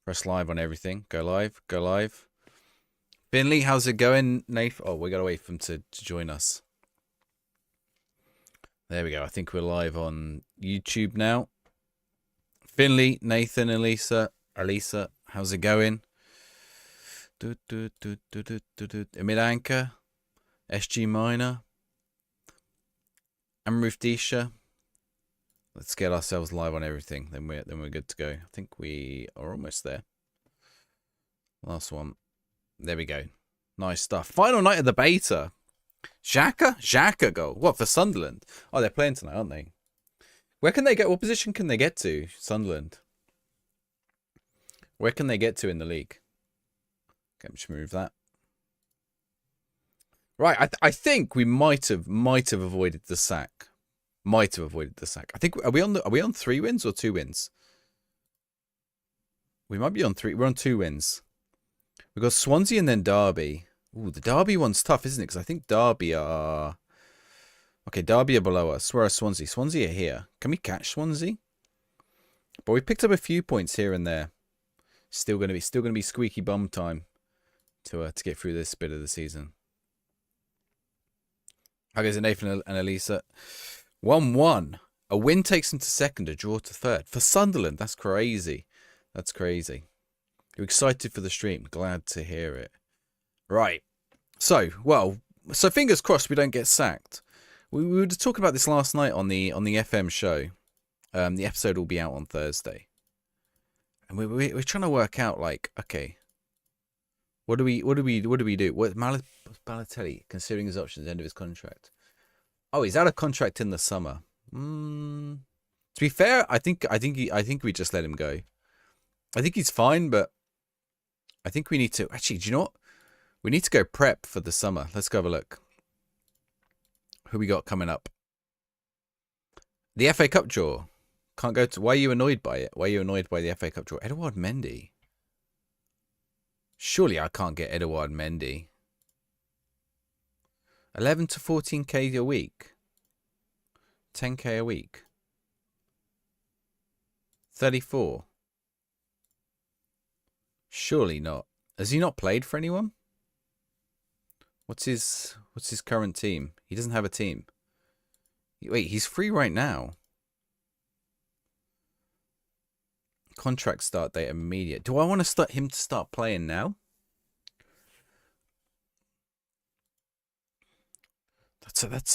Press live on everything. Go live. Go live. Finley, how's it going, Nath? Oh, we got to wait for him to join us. There we go. I think we're live on YouTube now. Finley, Nathan, Elisa, how's it going? Emid Anchor, SG Minor, Amruf Disha. Let's get ourselves live on everything. Then we're good to go. I think we are almost there. Last one. There we go. Nice stuff. Final night of the beta. Xhaka goal. What, for Sunderland? Oh, they're playing tonight, aren't they? Where can they get? What position can they get to? Sunderland. Where can they get to in the league? Okay, just move that. Right, I think we might have avoided the sack. Might have avoided the sack. I think are we on 3 wins or 2 wins? We might be on 3. We're on 2 wins. We've got Swansea and then Derby. Ooh, the Derby one's tough, isn't it? Because I think Derby are... Okay, Derby are below us. Where are Swansea? Swansea are here. Can we catch Swansea? But we picked up a few points here and there. Still gonna be squeaky bum time to get through this bit of the season. How goes it, Nathan and Elisa? 1-1. A win takes them to second, a draw to third. For Sunderland, that's crazy. That's crazy. You're excited for the stream. Glad to hear it. Right. So fingers crossed we don't get sacked. We were talking about this last night on the FM show. The episode will be out on Thursday. And we're trying to work out, like, okay, what do we do? What Balotelli considering his options end of his contract? Oh, he's out of contract in the summer. To be fair, I think we just let him go. I think he's fine, but I think we need to actually. Do you know what? We need to go prep for the summer. Let's go have a look. Who we got coming up? The FA Cup draw. Can't go to. Why are you annoyed by it? Why are you annoyed by the FA Cup draw? Edouard Mendy. Surely I can't get Edouard Mendy. 11 to 14k a week. 10k a week. 34. Surely not. Has he not played for anyone? What's his current team? He doesn't have a team. Wait, he's free right now. Contract start date immediate. Do I want to start him to start playing now?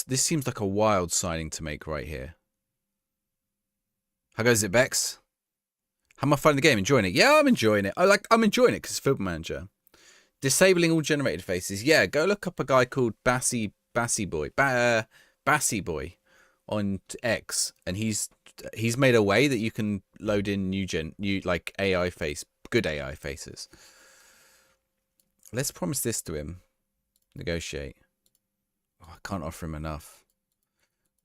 This seems like a wild signing to make right here. How goes it, Bex? How am I finding the game? Enjoying it? Yeah, I'm enjoying it. I'm enjoying it because it's Football Manager. Disabling all generated faces. Yeah, go look up a guy called Bassy Boy on X, and he's made a way that you can load in new like AI face, good AI faces. Let's promise this to him. Negotiate. Oh, I can't offer him enough.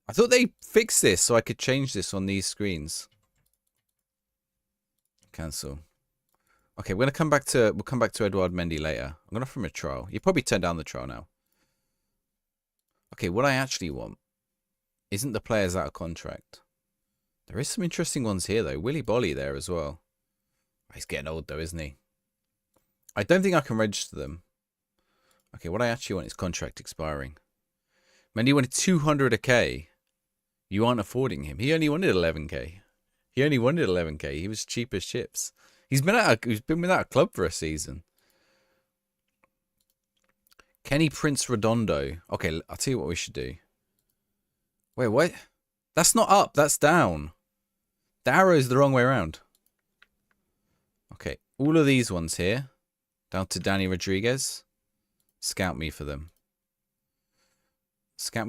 I thought they fixed this so I could change this on these screens. Cancel. Okay, we'll come back to Edouard Mendy later. I'm gonna offer him a trial. You probably turn down the trial now. Okay, what I actually want isn't the players out of contract. There is some interesting ones here though. Willy Bolly there as well. Oh, he's getting old though, isn't he? I don't think I can register them. Okay, what I actually want is contract expiring. Mendy wanted 200k. You aren't affording him. He only wanted 11k. He was cheap as chips. He's been without a club for a season. Kenny Prince Redondo. Okay, I'll tell you what we should do. Wait, what? That's not up. That's down. The arrow's the wrong way around. Okay, all of these ones here. Down to Danny Rodriguez. Scout me for them. Scout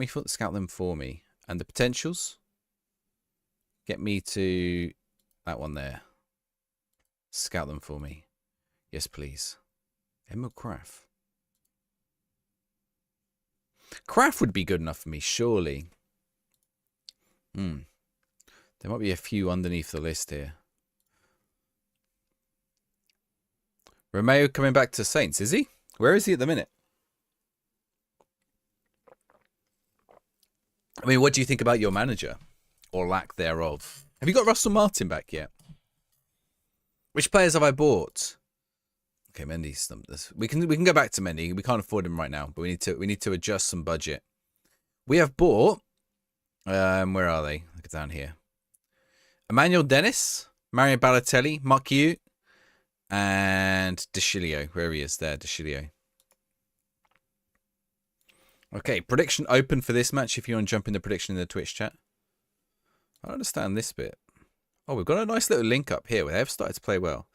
them for me. And the potentials. Get me to that one there. Scout them for me. Yes, please. Emil Kraft. Kraft would be good enough for me, surely. There might be a few underneath the list here. Romeo coming back to Saints, is he? Where is he at the minute? I mean, what do you think about your manager? Or lack thereof? Have you got Russell Martin back yet? Which players have I bought? Okay, Mendy stumped this. We can go back to Mendy. We can't afford him right now, but we need to adjust some budget. We have bought. Where are they? Look down here. Emmanuel Dennis, Mario Balotelli, Mark Hugh, and DeCilio. Where he is there, DeCilio. Okay, prediction open for this match. If you want to jump in the prediction in the Twitch chat. I don't understand this bit. Oh, we've got a nice little link up here. They have started to play well.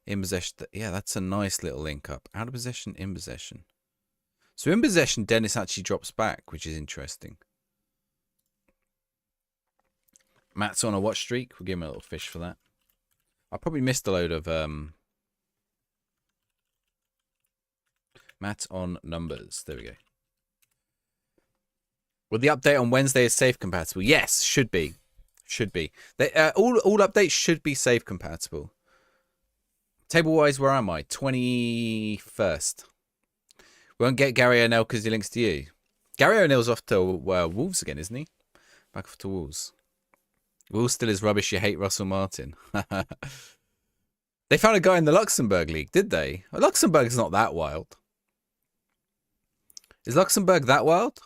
In possession. Yeah, that's a nice little link up. Out of possession, in possession. So in possession, Dennis actually drops back, which is interesting. Matt's on a watch streak. We'll give him a little fish for that. I probably missed a load of Matt on numbers. There we go. Will the update on Wednesday is safe compatible? Yes, should be. Should be. All updates should be safe compatible. Table-wise, where am I? 21st. We won't get Gary O'Neill because he links to you. Gary O'Neill's off to Wolves again, isn't he? Back off to Wolves. Wolves still is rubbish. You hate Russell Martin. They found a guy in the Luxembourg League, did they? Well, Luxembourg's not that wild. Is Luxembourg that wild?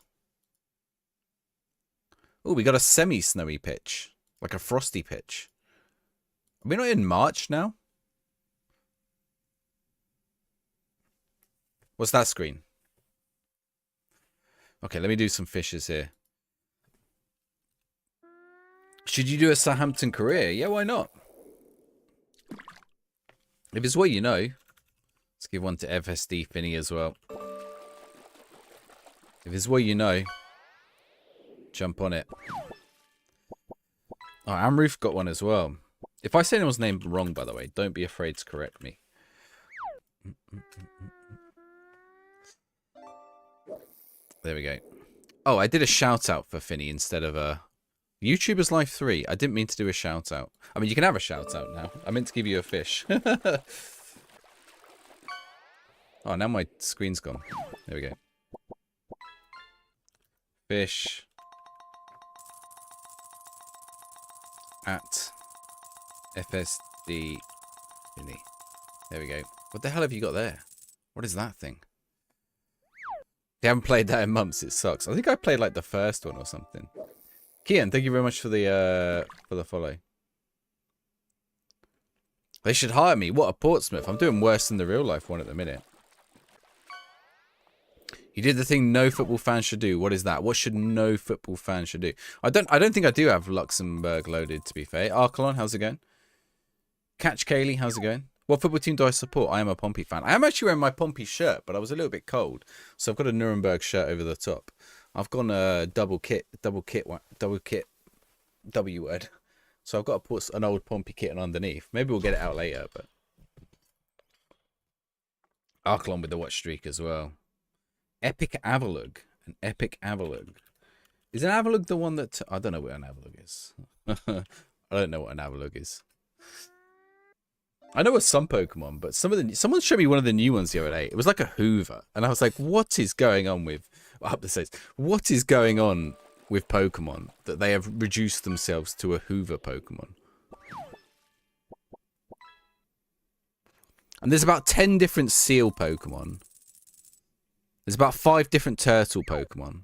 Oh, we got a semi-snowy pitch. Like a frosty pitch. Are we not in March now? What's that screen? Okay, let me do some fishes here. Should you do a Southampton career? Yeah, why not? If it's what you know. Let's give one to FSD Finney as well. If it's what you know, jump on it. Oh, Amroof got one as well. If I say anyone's name wrong, by the way, don't be afraid to correct me. There we go. Oh, I did a shout out for Finney instead of a YouTubers Life 3. I didn't mean to do a shout out. I mean, you can have a shout out now. I meant to give you a fish. Oh, now my screen's gone. There we go. Fish. At FSD Finney. There we go. What the hell have you got there? What is that thing? You haven't played that in months. It sucks. I think I played like the first one or something. Kian, thank you very much for the follow. They should hire me. What a Portsmouth. I'm doing worse than the real life one at the minute. You did the thing no football fan should do. What is that? What should no football fan should do? I don't think I do have Luxembourg loaded, to be fair. Archelon, how's it going? Catch Kaylee, how's it going? What football team do I support? I am a Pompey fan. I am actually wearing my Pompey shirt, but I was a little bit cold. So I've got a Nuremberg shirt over the top. I've gone a double kit W word. So I've got to put an old Pompey kit underneath. Maybe we'll get it out later, but Archelon with the watch streak as well. Epic Avalug. An Epic Avalug. Is an Avalug the one that... I don't know what an Avalug is. I don't know what an Avalug is. I know some Pokemon, but someone showed me one of the new ones the other day. It was like a Hoover. And I was like, what is going on with... Up the stairs. What is going on with Pokemon that they have reduced themselves to a Hoover Pokemon? And there's about 10 different seal Pokemon. There's about 5 different turtle Pokemon.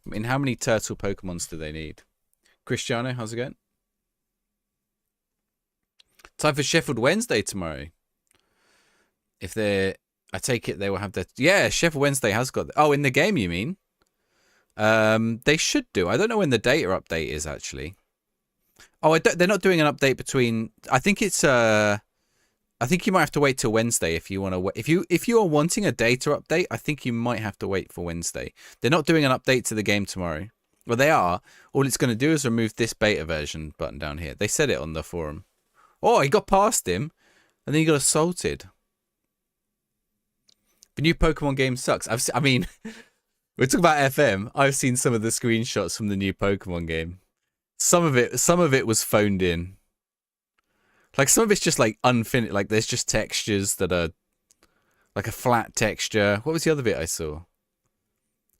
I mean, how many turtle Pokemons do they need? Cristiano, how's it going? Time for Sheffield Wednesday tomorrow. If they're... I take it they will have their... Yeah, Sheffield Wednesday has got... Oh, in the game, you mean? They should do. I don't know when the data update is, actually. Oh, they're not doing an update between... I think it's... I think you might have to wait till Wednesday if you want to... If you are wanting a data update, I think you might have to wait for Wednesday. They're not doing an update to the game tomorrow. Well, they are. All it's going to do is remove this beta version button down here. They said it on the forum. Oh, he got past him, and then he got assaulted. The new Pokemon game sucks. I mean, we're talking about FM. I've seen some of the screenshots from the new Pokemon game. Some of it was phoned in. Like, some of it's just, like, unfinished. Like, there's just textures that are, like, a flat texture. What was the other bit I saw?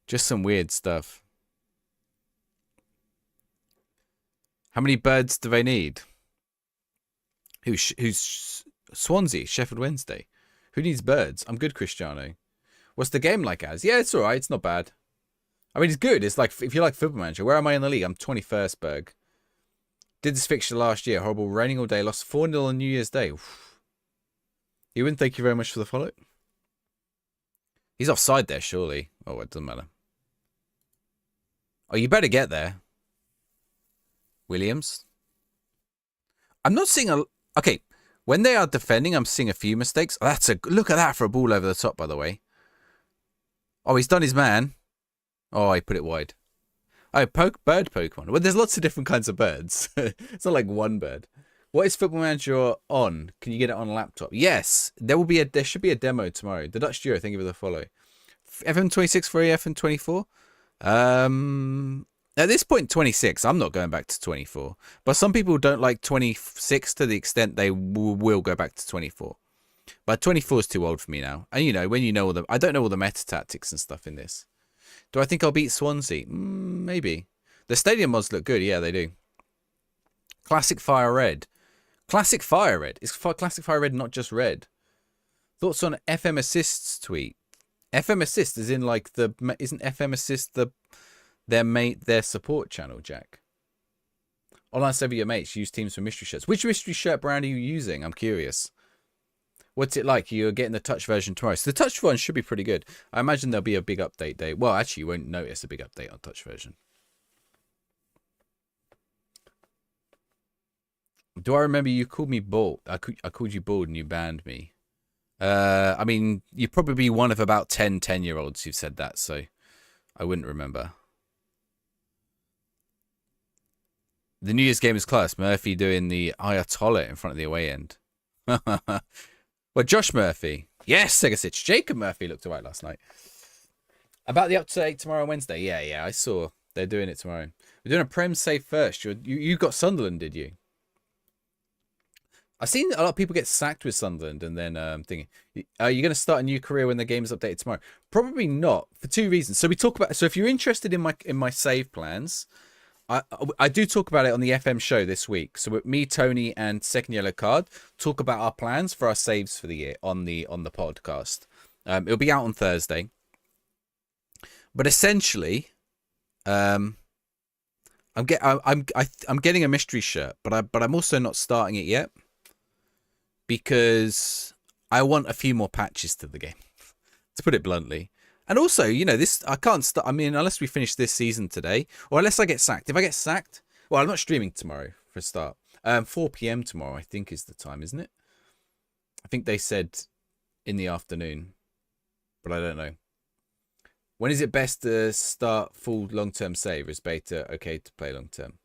Just some weird stuff. How many birds do they need? Who's Swansea? Sheffield Wednesday. Who needs birds? I'm good, Cristiano. What's the game like as? Yeah, it's alright. It's not bad. I mean, it's good. It's like, if you like Football Manager, where am I in the league? I'm 21st, Berg. Did this fixture last year. Horrible. Raining all day. Lost 4-0 on New Year's Day. Ewan, thank you very much for the follow. He's offside there, surely. Oh, it doesn't matter. Oh, you better get there. Williams. I'm not seeing a... Okay, when they are defending, I'm seeing a few mistakes. Oh, that's a... Look at that for a ball over the top, by the way. Oh, he's done his man. Oh, he put it wide. Oh, bird Pokemon. Well, there's lots of different kinds of birds. It's not like one bird. What is Football Manager on? Can you get it on a laptop? Yes, there should be a demo tomorrow. The Dutch Duo, thank you for the follow. FM26 for FM24. At this point, 26. I'm not going back to 24. But some people don't like 26 to the extent they will go back to 24. But 24 is too old for me now. And you know, when you know all the... I don't know all the meta tactics and stuff in this. Do I think I'll beat Swansea? Maybe. The stadium mods look good. Yeah, they do. Classic Fire Red. Classic Fire Red. Is Classic Fire Red not just red? Thoughts on FM Assist's tweet? FM Assist is in like the... Isn't FM Assist their support channel, Jack? Online server your mates use teams for mystery shirts. Which mystery shirt brand are you using? I'm curious. What's it like? You're getting the touch version tomorrow. So the touch one should be pretty good. I imagine there'll be a big update day. Well, actually, you won't notice a big update on touch version. Do I remember you called me bald? I called you bald and you banned me. I mean, you're probably one of about 10-year-olds who've said that, so I wouldn't remember. The New Year's game is class. Murphy doing the Ayatollah in front of the away end. Well, Josh Murphy. Yes, Segasic. Jacob Murphy looked alright last night. About the update tomorrow Wednesday. Yeah, I saw. They're doing it tomorrow. We're doing a Prem save first. You got Sunderland, did you? I've seen a lot of people get sacked with Sunderland and then thinking, are you going to start a new career when the game is updated tomorrow? Probably not, for two reasons. So we talk about... So if you're interested in my save plans... I do talk about it on the FM show this week. So with me, Tony, and Second Yellow Card talk about our plans for our saves for the year on the podcast. It'll be out on Thursday. But essentially, I'm getting a mystery shirt, but I'm also not starting it yet because I want a few more patches to the game, to put it bluntly. And also, you know, I can't start. I mean, unless we finish this season today, or unless I get sacked. If I get sacked, well, I'm not streaming tomorrow for a start. 4 p.m. tomorrow, I think, is the time, isn't it? I think they said in the afternoon, but I don't know. When is it best to start full long-term save? Is beta okay to play long-term?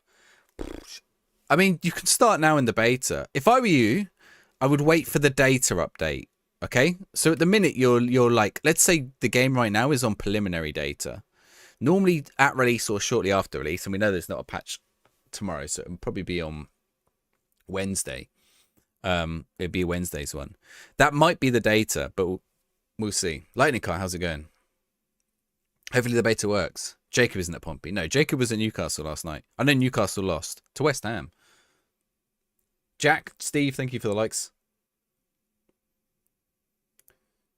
I mean, you can start now in the beta. If I were you, I would wait for the data update. Okay, so at the minute you're like, let's say the game right now is on preliminary data. Normally at release or shortly after release, and we know there's not a patch tomorrow, so it'll probably be on Wednesday. It'd be Wednesday's one. That might be the data, but we'll see. Lightning Car, how's it going? Hopefully the beta works. Jacob isn't at Pompey. No, Jacob was at Newcastle last night. I know Newcastle lost to West Ham. Jack, Steve, thank you for the likes.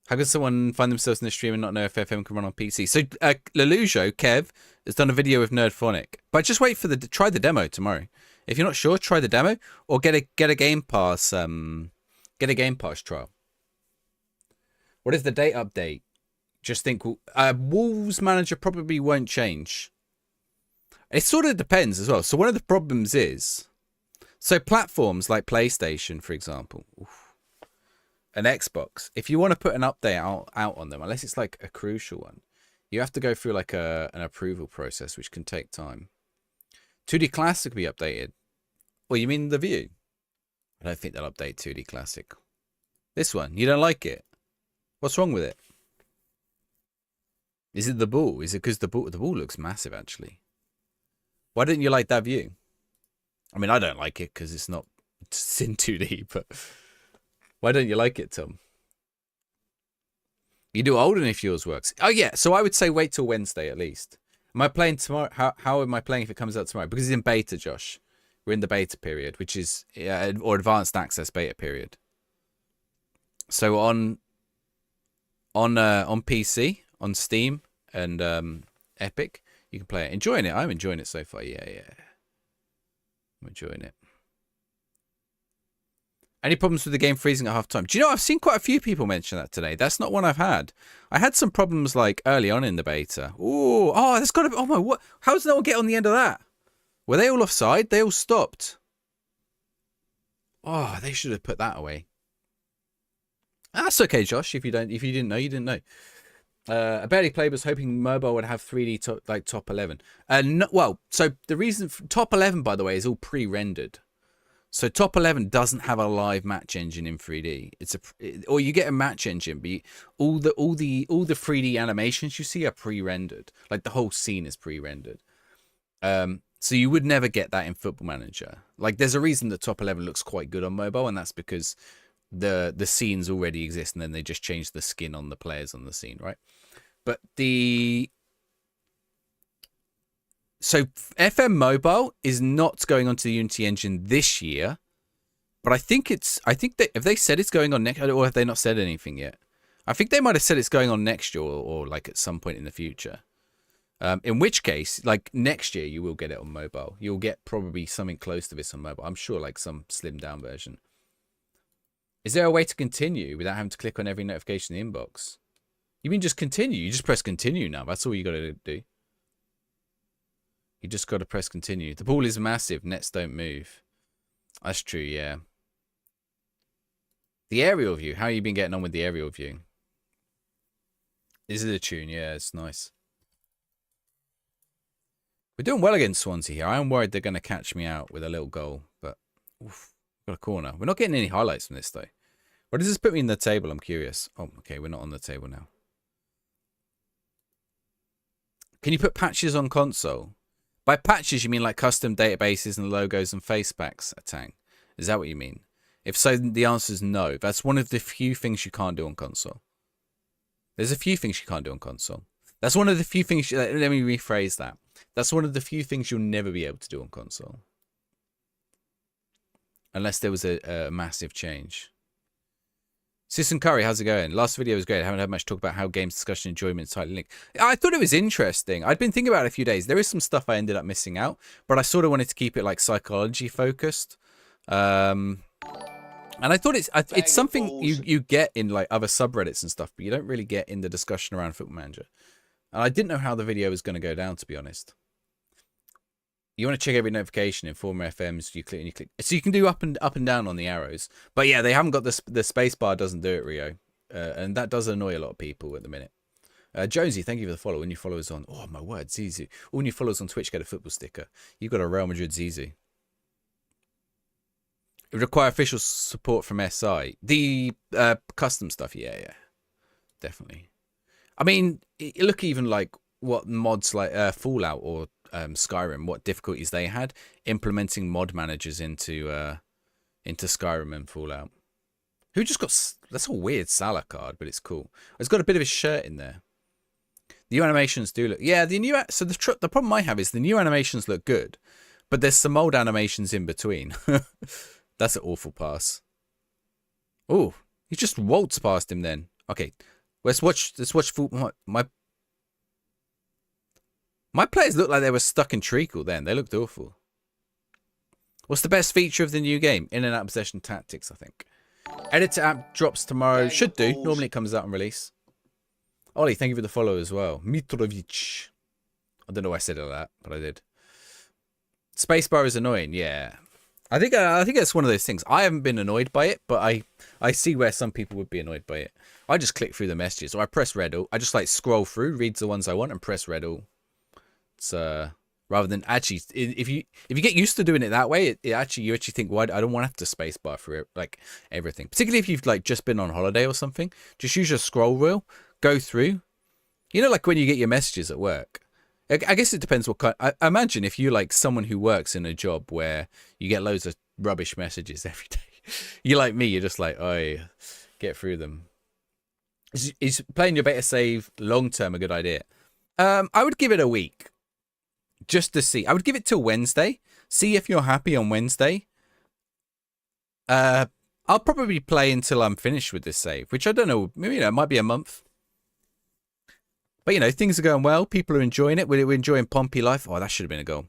How can someone find themselves in the stream and not know if FM can run on PC? So, Lelujo, Kev, has done a video with Nerdphonic. But just wait for try the demo tomorrow. If you're not sure, try the demo or get a Game Pass trial. What is the date update? Just think, Wolves Manager probably won't change. It sort of depends as well. So one of the problems is, so platforms like PlayStation, for example, an Xbox, if you want to put an update out on them, unless it's like a crucial one, you have to go through like an approval process, which can take time. 2D Classic will be updated. Well, you mean the View? I don't think they'll update 2D Classic. This one, you don't like it? What's wrong with it? Is it the ball? Is it because the ball looks massive, actually? Why didn't you like that View? I mean, I don't like it because it's in 2D, but why don't you like it, Tom? You do olden if yours works. Oh, yeah. So I would say wait till Wednesday at least. Am I playing tomorrow? How am I playing if it comes out tomorrow? Because it's in beta, Josh. We're in the beta period, which is or advanced access beta period. So on PC, on Steam, and Epic, you can play it. Enjoying it. I'm enjoying it so far. Yeah. I'm enjoying it. Any problems with the game freezing at half time? Do you know, I've seen quite a few people mention that today. That's not one I've had. I had some problems like early on in the beta. That's got to be, oh my, what? How does no one get on the end of that? Were they all offside? They all stopped. Oh, they should have put that away. That's okay, Josh. If you didn't know, you didn't know. I barely played, was hoping mobile would have 3D top 11. So the reason top 11, by the way, is all pre-rendered. So top 11 doesn't have a live match engine in 3D. Or you get a match engine, but all the 3D animations you see are pre-rendered. Like the whole scene is pre-rendered. So you would never get that in Football Manager. Like there's a reason that top 11 looks quite good on mobile, and that's because the scenes already exist, and then they just change the skin on the players on the scene, right? But so FM Mobile is not going onto the Unity engine this year, but I think that have they said it's going on next, or have they not said anything yet? I think they might have said it's going on next year, or like at some point in the future. In which case, like next year, you will get it on mobile. You'll get probably something close to this on mobile. I'm sure, like some slimmed down version. Is there a way to continue without having to click on every notification in the inbox? You mean just continue? You just press continue now. That's all you got to do. You just got to press continue. The ball is massive. Nets don't move. That's true, yeah. The aerial view. How have you been getting on with the aerial view? Is it a tune? Yeah, it's nice. We're doing well against Swansea here. I am worried they're going to catch me out with a little goal. But, got a corner. We're not getting any highlights from this, though. Where does this put me in the table? I'm curious. Oh, okay. We're not on the table now. Can you put patches on console? By patches, you mean like custom databases and logos and face packs, Tang? Is that what you mean? If so, the answer is no. That's one of the few things you can't do on console. There's a few things you can't do on console. That's one of the few things... let me rephrase that. That's one of the few things you'll never be able to do on console. Unless there was a massive change. Sisson Curry, how's it going? Last video was great. I haven't had much talk about how games discussion enjoyment is tightly linked. I thought it was interesting. I'd been thinking about it a few days. There is some stuff I ended up missing out, but I sort of wanted to keep it like psychology focused. And I thought it's something you get in like other subreddits and stuff, but you don't really get in the discussion around Football Manager. And I didn't know how the video was going to go down, to be honest. You want to check every notification in former FMs. You click and you click, so you can do up and down on the arrows. But yeah, they haven't got the space bar. Doesn't do it, Rio, and that does annoy a lot of people at the minute. Jonesy, thank you for the follow. When you follow us on, oh my word, Zizu. When you follow us on Twitch, get a football sticker. You got a Real Madrid Zizu. It would require official support from SI. The custom stuff, yeah, definitely. I mean, look even like what mods like Fallout or Skyrim, what difficulties they had implementing mod managers into Skyrim and Fallout. Who just got... That's a weird Salah card, but it's cool. It's got a bit of his shirt in there. The new animations do look... Yeah, the new... So the problem I have is the new animations look good, but there's some old animations in between. That's an awful pass. Oh, he just waltzed past him then. Okay, let's watch football. My players looked like they were stuck in treacle then. They looked awful. What's the best feature of the new game? In and out possession tactics, I think. Editor app drops tomorrow. Should do. Normally it comes out on release. Ollie, thank you for the follow as well. Mitrovic. I don't know why I said all that, but I did. Spacebar is annoying. Yeah. I think it's one of those things. I haven't been annoyed by it, but I see where some people would be annoyed by it. I just click through the messages, or I press red all. I just like scroll through, read the ones I want, and press red all. It's rather than actually, if you get used to doing it that way, you actually think, why I don't want to have to spacebar through it, like everything. Particularly if you've like just been on holiday or something, just use your scroll wheel, go through. You know, like when you get your messages at work. I guess it depends what kind. I imagine if you're like someone who works in a job where you get loads of rubbish messages every day, you're like me. You're just like, oh, get through them. Is playing your beta save long term a good idea? I would give it a week. Just to see. I would give it till Wednesday. See if you're happy on Wednesday. I'll probably play until I'm finished with this save, which I don't know. Maybe, it might be a month. But, things are going well. People are enjoying it. We're enjoying Pompey life. Oh, that should have been a goal.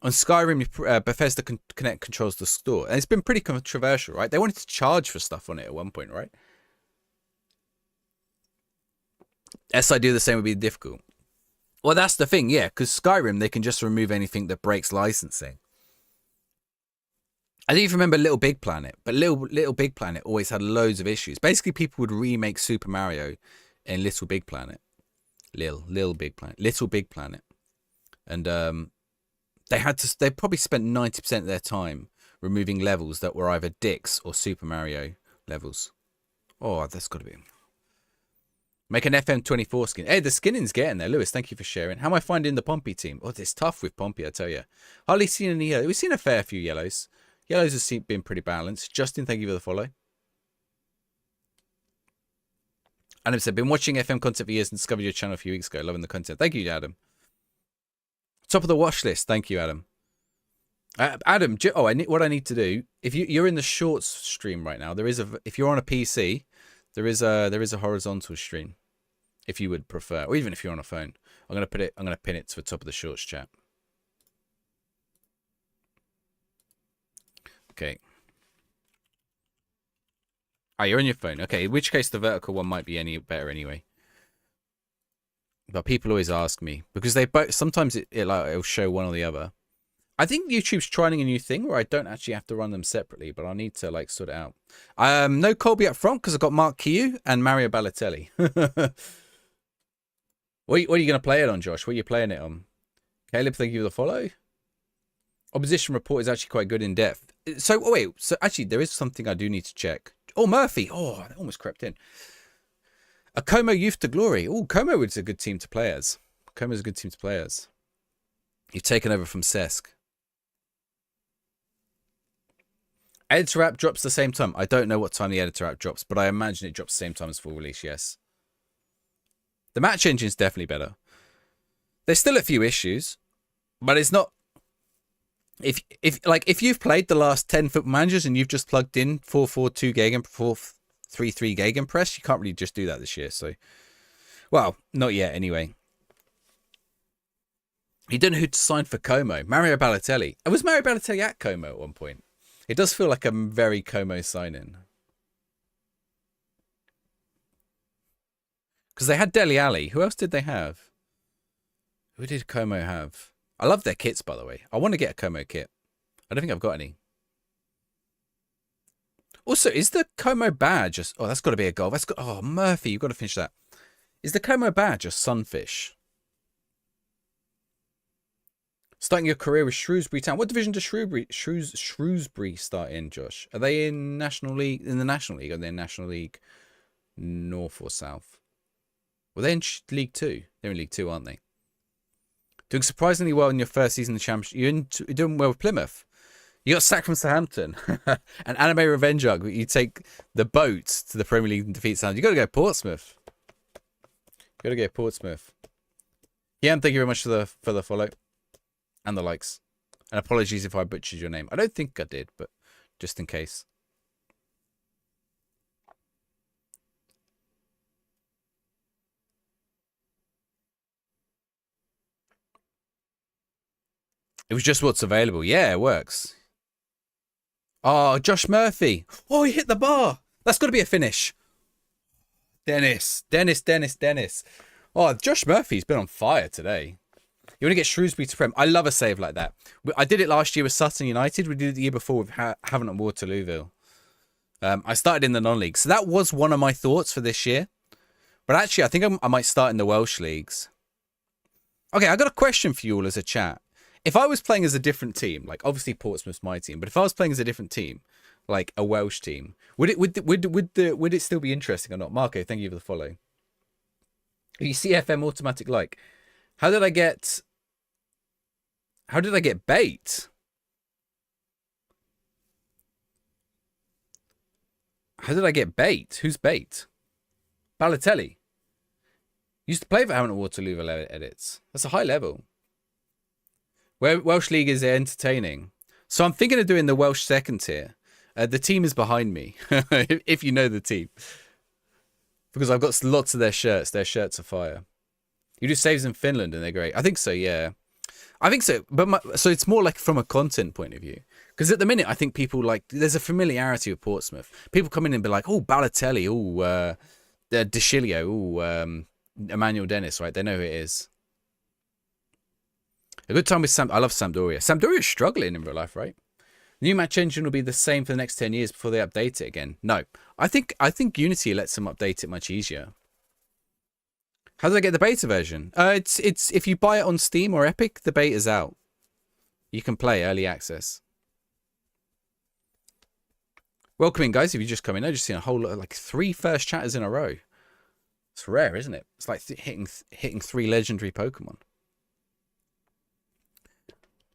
On Skyrim, Bethesda Connect controls the store. And it's been pretty controversial, right? They wanted to charge for stuff on it at one point, right? SI do the same would be difficult. Well, that's the thing, yeah. Because Skyrim, they can just remove anything that breaks licensing. I don't even remember Little Big Planet, but Little Big Planet always had loads of issues. Basically, people would remake Super Mario in Little Big Planet. Little Big Planet. And they probably spent 90% of their time removing levels that were either dicks or Super Mario levels. Oh, that's got to be. Make an FM24 skin. Hey, the skinning's getting there. Lewis, thank you for sharing. How am I finding the Pompey team? Oh, it's tough with Pompey, I tell you. Hardly seen any yellows. We've seen a fair few yellows. Yellows have been pretty balanced. Justin, thank you for the follow. Adam said, been watching FM content for years and discovered your channel a few weeks ago. Loving the content. Thank you, Adam. Top of the watch list. Thank you, Adam. Adam, what I need to do, if you're in the shorts stream right now, if you're on a PC, there is a horizontal stream, if you would prefer, or even if you're on a phone. I'm gonna pin it to the top of the shorts chat. Okay. Oh, you're on your phone. Okay, in which case the vertical one might be any better anyway. But people always ask me because they both sometimes it'll show one or the other. I think YouTube's trying a new thing where I don't actually have to run them separately, but I need to sort it out. No Colby up front because I've got Mark Q and Mario Balotelli. What are you going to play it on, Josh? What are you playing it on? Caleb, thank you for the follow. Opposition report is actually quite good in depth. So, so actually there is something I do need to check. Oh, Murphy. Oh, that almost crept in. A Como Youth to Glory. Oh, Como is a good team to play as. Como is a good team to play as. You've taken over from Cesc. Editor app drops the same time. I don't know what time the editor app drops, but I imagine it drops the same time as full release, yes. The match engine's definitely better. There's still a few issues, but it's not... If you've played the last 10 football managers and you've just plugged in 4-4-2 4-3-3 Gegenpress, you can't really just do that this year. So, well, not yet anyway. You don't know who to sign for Como. Mario Balotelli. Was Mario Balotelli at Como at one point? It does feel like a very Como sign-in. Because they had Dele Alli. Who else did they have? Who did Como have? I love their kits, by the way. I want to get a Como kit. I don't think I've got any. Also, is the Como badge... Oh, that's got to be a goal. Oh, Murphy, you've got to finish that. Is the Como badge a sunfish? Starting your career with Shrewsbury Town. What division does Shrewsbury start in, Josh? Are they in National League? In the National League? Or are they in National League North or South? Well, they're in League 2. They're in League 2, aren't they? Doing surprisingly well in your first season of the Championship. You're doing well with Plymouth. You got sacked from Southampton. An anime revenge arc. You take the boat to the Premier League and defeat Southampton. You got to go Portsmouth. Yeah, and thank you very much for the follow. And the likes. And apologies if I butchered your name. I don't think I did, but just in case. It was just what's available. Yeah, it works. Oh, Josh Murphy. Oh, he hit the bar. That's got to be a finish. Dennis. Oh, Josh Murphy's been on fire today. You want to get Shrewsbury to Prem. I love a save like that. I did it last year with Sutton United. We did it the year before with Havant and Waterlooville. I started in the non-league. So that was one of my thoughts for this year. But actually, I think I might start in the Welsh leagues. Okay, I got a question for you all as a chat. If I was playing as a different team, like obviously Portsmouth's my team, but if I was playing as a different team, like a Welsh team, would it still be interesting or not? Marco, thank you for the follow. You see FM automatic like. How did I get bait? How did I get bait? Who's bait? Balotelli. Used to play for Havant and Waterloo edits. That's a high level. Welsh League is entertaining. So I'm thinking of doing the Welsh second tier. The team is behind me, if you know the team. Because I've got lots of their shirts. Their shirts are fire. You do saves in Finland and they're great. I think so, yeah. I think so. But so it's more like from a content point of view. Because at the minute, I think people like, there's a familiarity with Portsmouth. People come in and be like, oh, Balotelli, oh, De Chilio, oh, Emmanuel Dennis, right? They know who it is. A good time with I love Sampdoria. Sampdoria's struggling in real life, right? New match engine will be the same for the next 10 years before they update it again. No, I think Unity lets them update it much easier. How do I get the beta version? It's if you buy it on Steam or Epic, the beta's out. You can play early access. Welcome in, guys. If you just come in, I've just seen a whole lot of like 3 first chatters in a row. It's rare, isn't it? It's like hitting 3 legendary Pokemon.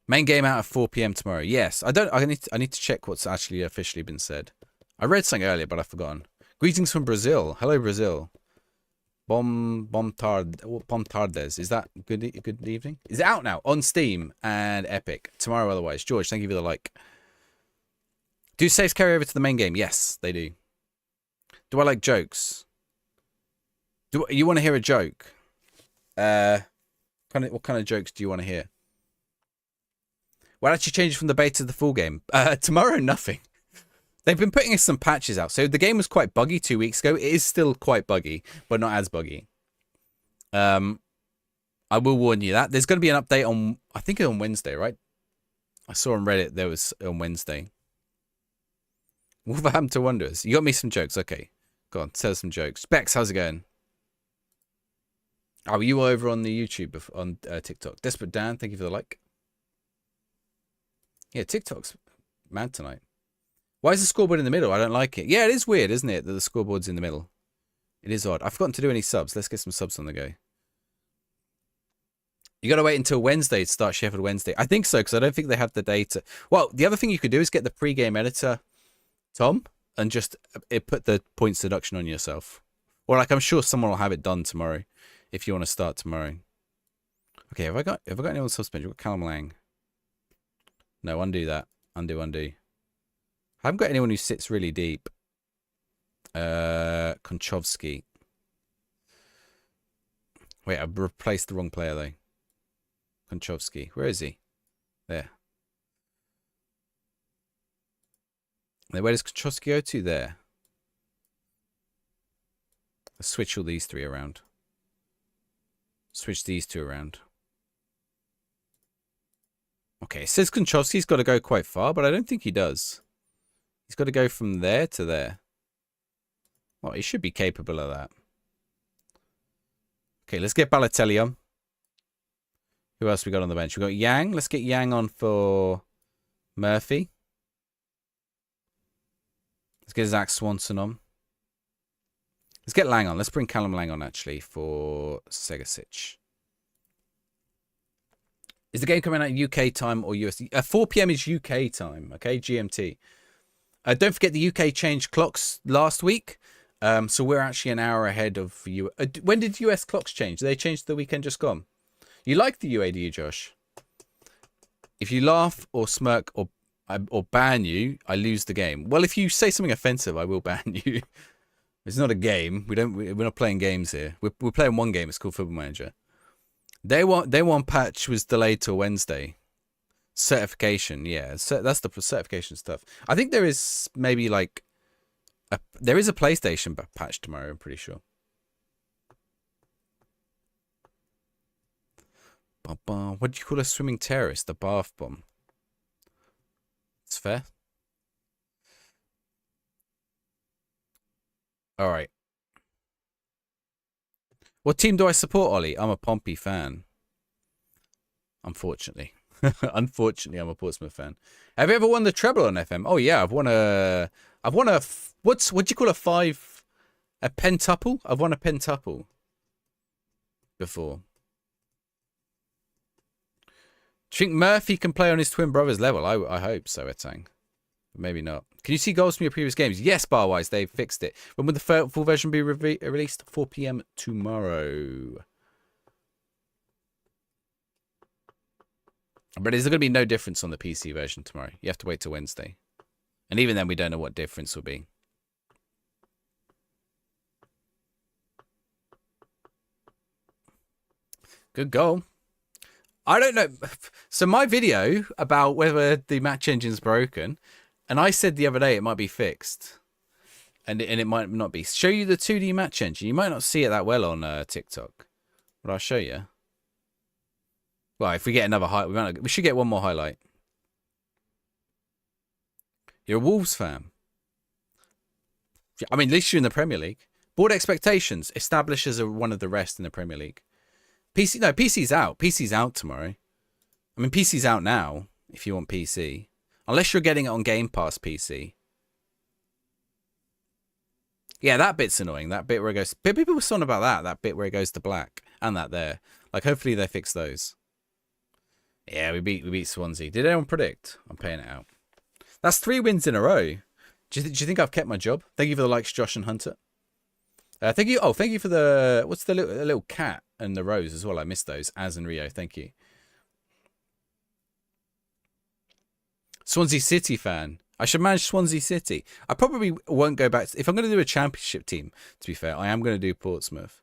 Main game out at 4 PM tomorrow. Yes, I need to check what's actually officially been said. I read something earlier, but I've forgotten. Greetings from Brazil. Hello, Brazil. Bomtardes. Is that good evening? Is it out now on Steam and Epic tomorrow? Otherwise, George, thank you for the like. Do saves carry over to the main game? Yes, they do. Do I like jokes? Do you want to hear a joke? What kind of jokes do you want to hear? What actually changes from the beta to the full game? Tomorrow, nothing. They've been putting some patches out. So the game was quite buggy 2 weeks ago. It is still quite buggy, but not as buggy. I will warn you that. There's going to be an update on, I think on Wednesday, right? I saw on Reddit there was on Wednesday. Wolverhampton Wanderers. You got me some jokes. Okay. Go on, tell us some jokes. Bex, how's it going? Oh, you were over on the YouTube, on TikTok. Desperate Dan, thank you for the like. Yeah, TikTok's mad tonight. Why is the scoreboard in the middle? I don't like it. Yeah, it is weird, isn't it, that the scoreboard's in the middle? It is odd. I've forgotten to do any subs. Let's get some subs on the go. You got to wait until Wednesday to start Sheffield Wednesday. I think so, because I don't think they have the data. Well, the other thing you could do is get the pre-game editor, Tom, and just put the points deduction on yourself. Or like I'm sure someone will have it done tomorrow if you want to start tomorrow. Okay, have I got anyone suspended? You've got Callum Lang. No, undo that. Undo. I haven't got anyone who sits really deep. Konchovsky. Wait, I've replaced the wrong player though. Konchovsky. Where is he? There. Now, where does Konchovsky go to? There. Let's switch all these 3 around. Switch these 2 around. Okay, it says Konchovsky's got to go quite far, but I don't think he does. He's got to go from there to there. Well, he should be capable of that. Okay, let's get Balotelli on. Who else we got on the bench? We got Yang. Let's get Yang on for Murphy. Let's get Zach Swanson on. Let's get Lang on. Let's bring Callum Lang on, actually, for Segasic. Is the game coming out UK time or US? 4 PM is UK time, okay? GMT. Don't forget the UK changed clocks last week. So we're actually an hour ahead of you. When did US clocks change? Did they change the weekend just gone? You like the UA, do you, Josh? If you laugh or smirk or ban you, I lose the game. Well, if you say something offensive, I will ban you. It's not a game. We're not playing games here. We're playing one game. It's called Football Manager. Day one patch was delayed till Wednesday. Certification, yeah. That's the certification stuff. I think there is maybe like there is a PlayStation patch tomorrow, I'm pretty sure. What do you call a swimming terrorist? A bath bomb. It's fair. All right. What team do I support, Ollie? I'm a Pompey fan. Unfortunately. Unfortunately, I'm a Portsmouth fan. Have you ever won the treble on FM? Oh yeah, I've won a what do you call a pentuple? I've won a pentuple before. Do you think Murphy can play on his twin brother's level? I hope so, Etang. But maybe not. Can you see goals from your previous games? Yes, Barwise, they've fixed it. When will the full version be released? 4 PM tomorrow. But there's going to be no difference on the PC version tomorrow. You have to wait till Wednesday. And even then, we don't know what difference will be. Good goal. I don't know. So my video about whether the match engine's broken, and I said the other day it might be fixed. And it might not be. Show you the 2D match engine. You might not see it that well on TikTok. But I'll show you. Well, if we get another highlight, we should get one more highlight. You're a Wolves fan. I mean, at least you're in the Premier League. Board expectations. Establish as one of the rest in the Premier League. PC's out. PC's out tomorrow. I mean, PC's out now, if you want PC. Unless you're getting it on Game Pass PC. Yeah, that bit's annoying. That bit where it goes... People were on about that. That bit where it goes to black. And that there. Like, hopefully they fix those. Yeah, we beat Swansea. Did anyone predict? I'm paying it out. That's 3 wins in a row. Do you think I've kept my job? Thank you for the likes, Josh and Hunter. Thank you. Oh, thank you for the... What's the little cat and the rose as well? I missed those. Az and Rio. Thank you. Swansea City fan. I should manage Swansea City. I probably won't go back. If I'm going to do a championship team, to be fair, I am going to do Portsmouth.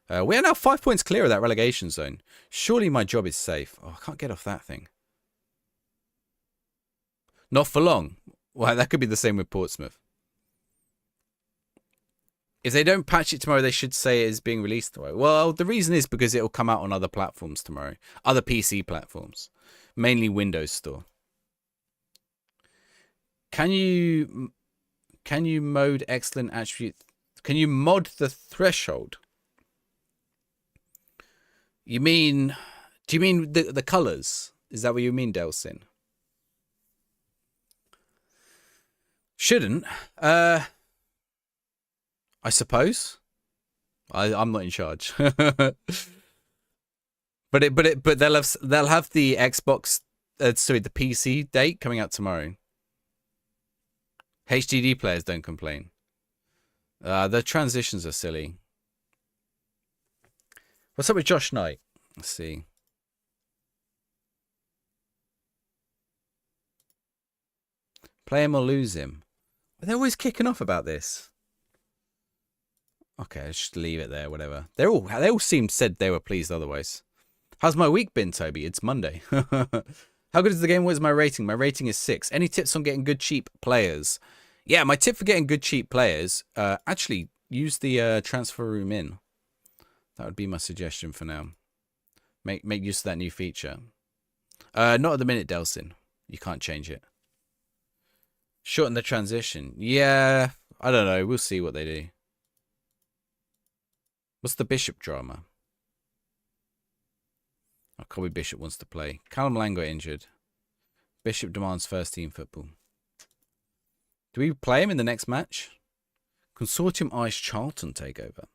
We are now 5 points clear of that relegation zone. Surely my job is safe. Oh, I can't get off that thing. Not for long. Well, that could be the same with Portsmouth. If they don't patch it tomorrow, they should say it is being released tomorrow. Well, the reason is because it will come out on other platforms tomorrow. Other PC platforms. Mainly Windows Store. Can you mode excellent attribute? Can you mod the threshold? Do you mean the colors? Is that what you mean, Delsin? Shouldn't. I suppose. I'm not in charge. but they'll have the Xbox the PC date coming out tomorrow. HDD players don't complain. The transitions are silly. What's up with Josh Knight? Let's see. Play him or lose him. They're always kicking off about this. Okay, let's just leave it there, whatever. They all said they were pleased otherwise. How's my week been, Toby? It's Monday. How good is the game? What is my rating? My rating is 6. Any tips on getting good cheap players? Yeah, my tip for getting good cheap players, actually use the transfer room in. That would be my suggestion for now. Make use of that new feature. Not at the minute, Delsin. You can't change it. Shorten the transition. Yeah, I don't know. We'll see what they do. What's the Bishop drama? Oh, Kobe Bishop wants to play. Callum Lang got injured. Bishop demands first team football. Do we play him in the next match? Consortium Ice Charlton takeover.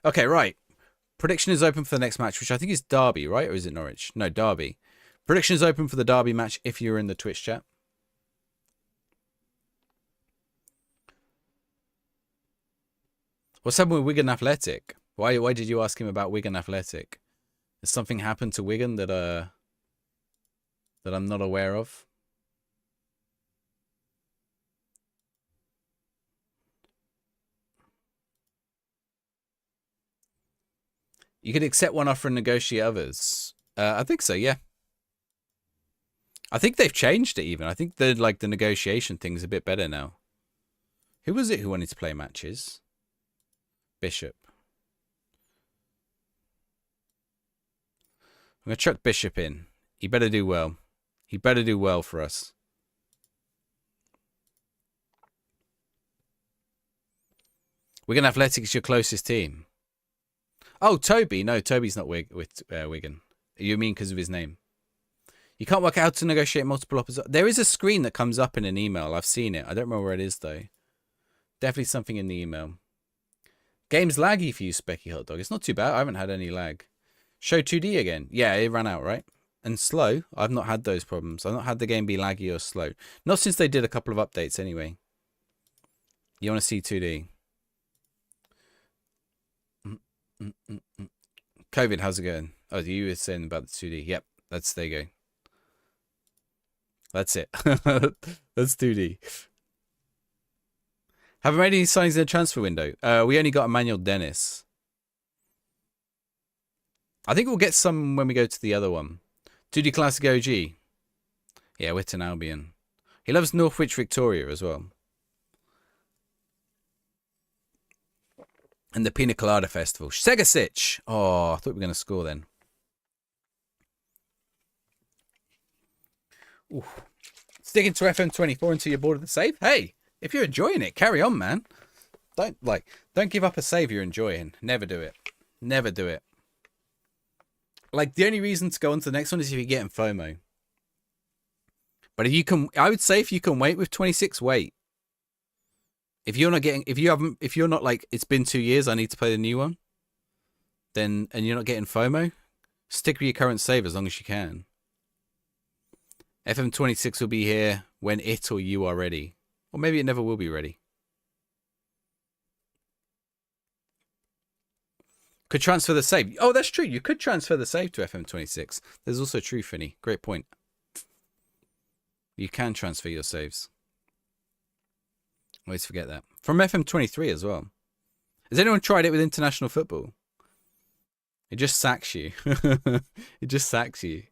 Okay, right. Prediction is open for the next match, which I think is Derby, right? Or is it Norwich? No, Derby. Prediction is open for the Derby match if you're in the Twitch chat. What's happened with Wigan Athletic? Why did you ask him about Wigan Athletic? Has something happened to Wigan that I'm not aware of? You could accept one offer and negotiate others. I think so, yeah. I think they've changed it even. I think the negotiation thing's a bit better now. Who was it who wanted to play matches? Bishop. I'm going to chuck Bishop in. He better do well. He better do well for us. Wigan Athletic is your closest team. Oh, Toby. No, Toby's not with Wigan. You mean because of his name? You can't work out how to negotiate multiple offers. There is a screen that comes up in an email. I've seen it. I don't remember where it is, though. Definitely something in the email. Game's laggy for you, Specky Hot Dog. It's not too bad. I haven't had any lag. Show 2D again. Yeah, it ran out, right? And slow. I've not had those problems. I've not had the game be laggy or slow. Not since they did a couple of updates, anyway. You want to see 2D? COVID, how's it going? Oh, you were saying about the 2D. Yep. There you go. That's it. That's 2D. Haven't made any signings in the transfer window. We only got Emmanuel Dennis. I think we'll get some when we go to the other one. 2D Classic OG. Yeah, Witten Albion. He loves Northwich Victoria as well. And the Pina Colada Festival. Segasic. Oh, I thought we were going to score then. Ooh. Sticking to FM24 until you're bored of the save. Hey, if you're enjoying it, carry on, man. Don't give up a save you're enjoying. Never do it. Never do it. Like, the only reason to go on to the next one is if you're getting FOMO. But if you can, I would say if you can wait with 26, wait. If you're not like, it's been 2 years, I need to play the new one, then, and you're not getting FOMO, stick with your current save as long as you can. FM26 will be here when it or you are ready. Or maybe it never will be ready. Could transfer the save. Oh, that's true. You could transfer the save to FM26. There's also true, Finny. Great point. You can transfer your saves. Always forget that. From FM23 as well. Has anyone tried it with international football? It just sacks you. It just sacks you.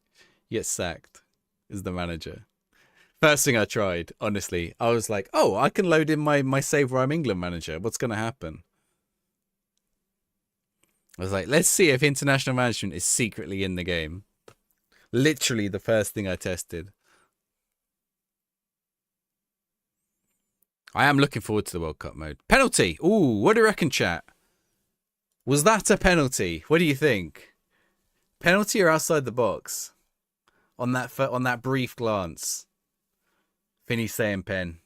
You get sacked as the manager. First thing I tried, honestly, I was like, oh, I can load in my save where I'm England manager. What's going to happen? I was like, let's see if international management is secretly in the game. Literally the first thing I tested. I am looking forward to the World Cup mode. Penalty. Ooh, what do you reckon, chat? Was that a penalty? What do you think? Penalty or outside the box? On that brief glance. Finny saying pen.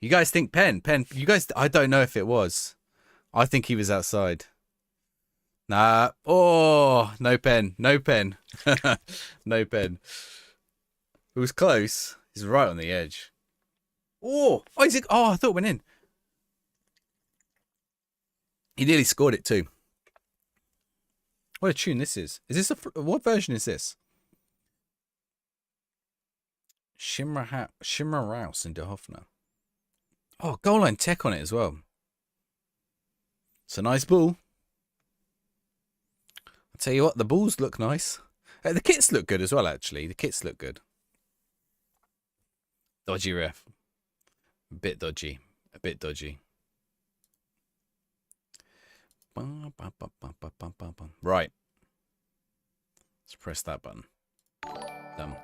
You guys think pen? Pen. You guys, I don't know if it was. I think he was outside. Nah. Oh, no pen. No pen. No pen. It was close. He's right on the edge. Oh, Isaac. Oh, I thought it went in. He nearly scored it too. What a tune this is. Is this what version is this? Shimmer Rouse in De Hoffner. Oh, goal line tech on it as well. It's a nice ball. I'll tell you what, the balls look nice. The kits look good as well, actually. The kits look good. Dodgy ref. A bit dodgy. A bit dodgy. Right. Let's press that button. Done.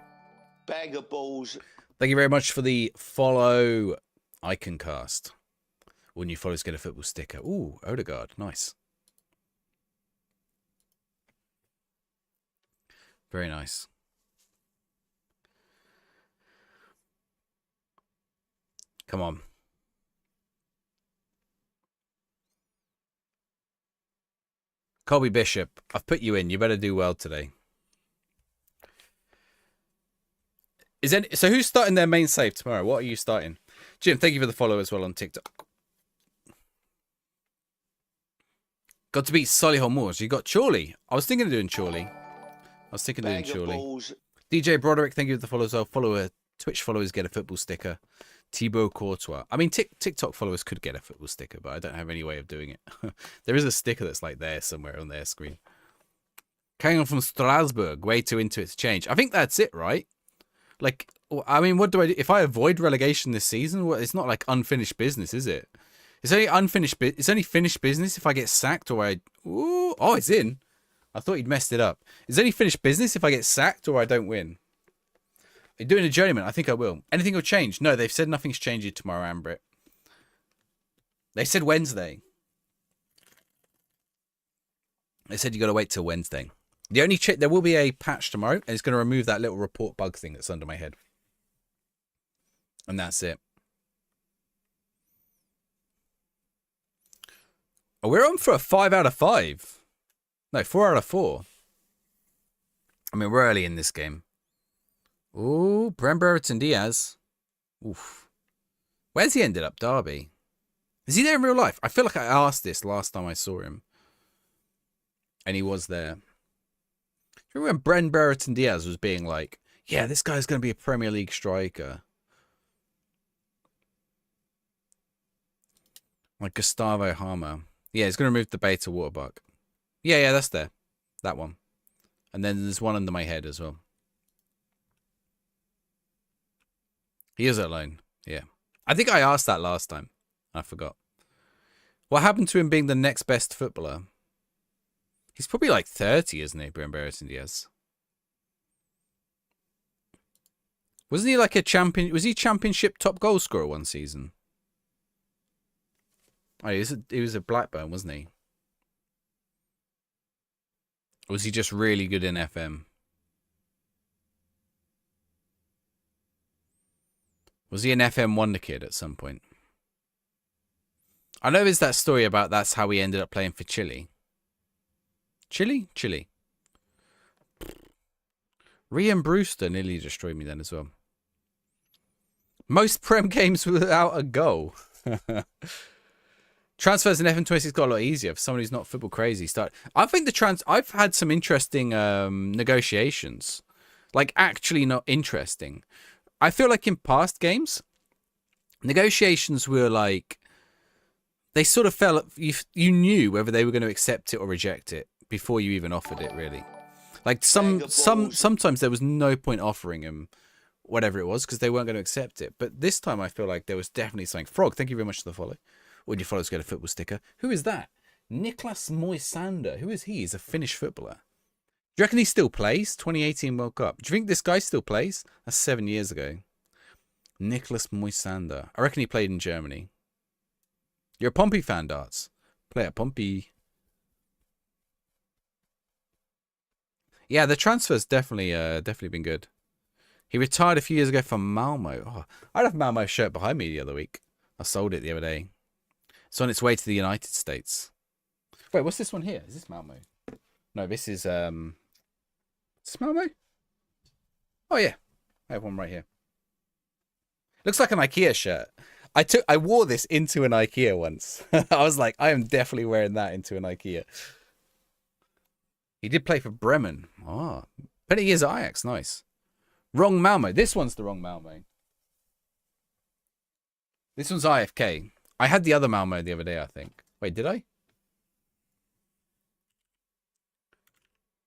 Bag of balls. Thank you very much for the follow, Iconcast. All new followers get a football sticker. Ooh, Odegaard. Nice. Very nice. Come on. Colby Bishop, I've put you in. You better do well today. So who's starting their main save tomorrow? What are you starting? Jim, thank you for the follow as well on TikTok. Got to beat Solihull Moors. You got Chorley. I was thinking of doing Chorley. DJ Broderick, thank you for the follow as well. Twitch followers get a football sticker. Thibaut Courtois. I mean, TikTok followers could get a football sticker, but I don't have any way of doing it. There is a sticker that's like there somewhere on their screen. Carrying on from Strasbourg, way too into it to change. I think that's it, right? Like, I mean, what do I do? If I avoid relegation this season, well, it's not like unfinished business, is it? It's only it's only finished business if I get sacked or I... Ooh, oh, it's in. I thought he'd messed it up. It's only finished business if I get sacked or I don't win. Are you doing a journeyman? I think I will. Anything will change? No, they've said nothing's changing tomorrow, Ambrit. They said Wednesday. They said you got to wait till Wednesday. The only there will be a patch tomorrow, and it's going to remove that little report bug thing that's under my head. And that's it. Oh, we're on for a 5 out of 5. No, 4 out of 4. I mean, we're early in this game. Ooh, Brereton Diaz. Oof. Where's he ended up? Derby. Is he there in real life? I feel like I asked this last time I saw him. And he was there. you remember when Bren Brereton Diaz was being like, yeah, this guy's going to be a Premier League striker? Like Gustavo Harmer. Yeah, he's going to move the Beta Waterbuck. Yeah, that's there. That one. And then there's one under my head as well. He is alone. Yeah. I think I asked that last time. I forgot. What happened to him being the next best footballer? He's probably like 30, isn't he, Bren Brereton Diaz? Wasn't he like a champion? Was he championship top goal scorer one season? Oh, he was a Blackburn, wasn't he? Or was he just really good in FM? Was he an FM wonder kid at some point? I know there's that story about that's how he ended up playing for Chile. Chile? Rhian Brewster nearly destroyed me then as well. Most Prem games without a goal. Transfers in FM26 got a lot easier for someone who's not football crazy. I think I've had some interesting negotiations. Like, actually not interesting. I feel like in past games, negotiations were like, they sort of felt, you knew whether they were going to accept it or reject it before you even offered it, really. Like sometimes there was no point offering them whatever it was because they weren't going to accept it. But this time I feel like there was definitely something. Frog, thank you very much for the follow. Would your followers get a football sticker? Who is that? Niklas Moisander. Who is he? He's a Finnish footballer. Do you reckon he still plays? 2018 World Cup. Do you think this guy still plays? That's 7 years ago. Niklas Moisander. I reckon he played in Germany. You're a Pompey fan, Darts. Play at Pompey. Yeah, the transfer's definitely been good. He retired a few years ago from Malmo. Oh, I had a Malmo shirt behind me the other week. I sold it the other day. It's on its way to the United States. Wait, what's this one here? Is this Malmo? No, this is Is this Malmo? Oh yeah, I have one right here. Looks like an IKEA shirt. I wore this into an IKEA once. I was like, I am definitely wearing that into an IKEA. He did play for Bremen. Oh, 20 years at Ajax. Nice. Wrong Malmo. This one's the wrong Malmo. This one's IFK. I had the other Malmo the other day, I think. Wait, did I?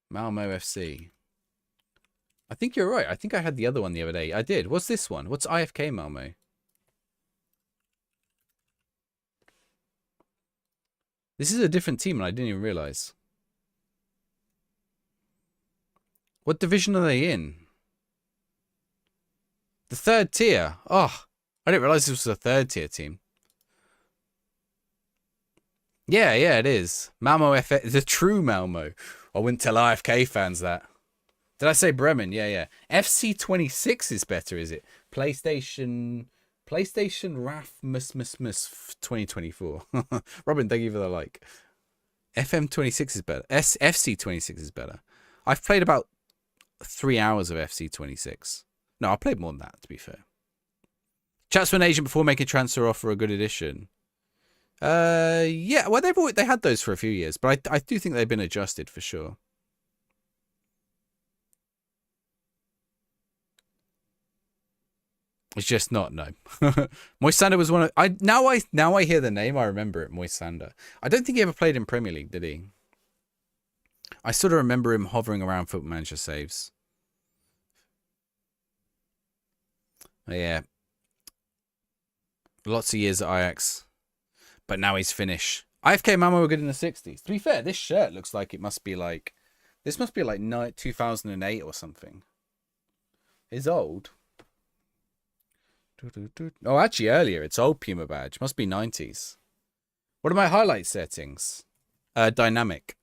Malmo FC. I think you're right. I think I had the other one the other day. I did. What's this one? What's IFK Malmo? This is a different team and I didn't even realize. What division are they in? The third tier. Oh, I didn't realize this was a third tier team. Yeah, it is. Malmo FF, the true Malmo. I wouldn't tell IFK fans that. Did I say Bremen? Yeah. FC26 is better, is it? PlayStation RAF 2024. Robin, thank you for the like. FM26 is better. FC26 is better. I've played about 3 hours of FC26. No, I played more than that, to be fair. Chats for an agent before making transfer offer a good addition. Yeah, well, they had those for a few years, but I do think they've been adjusted for sure. It's just not, no. Moisander was one of now I hear the name, I remember it, Moisander. I don't think he ever played in Premier League, did he? I sort of remember him hovering around Football Manager saves. Yeah. Lots of years at Ajax. But now he's Finnish. IFK Malmo were good in the 60s. To be fair, this shirt looks like it must be like... This must be like 2008 or something. It's old. Oh, actually earlier. It's old Puma badge. Must be 90s. What are my highlight settings? Dynamic.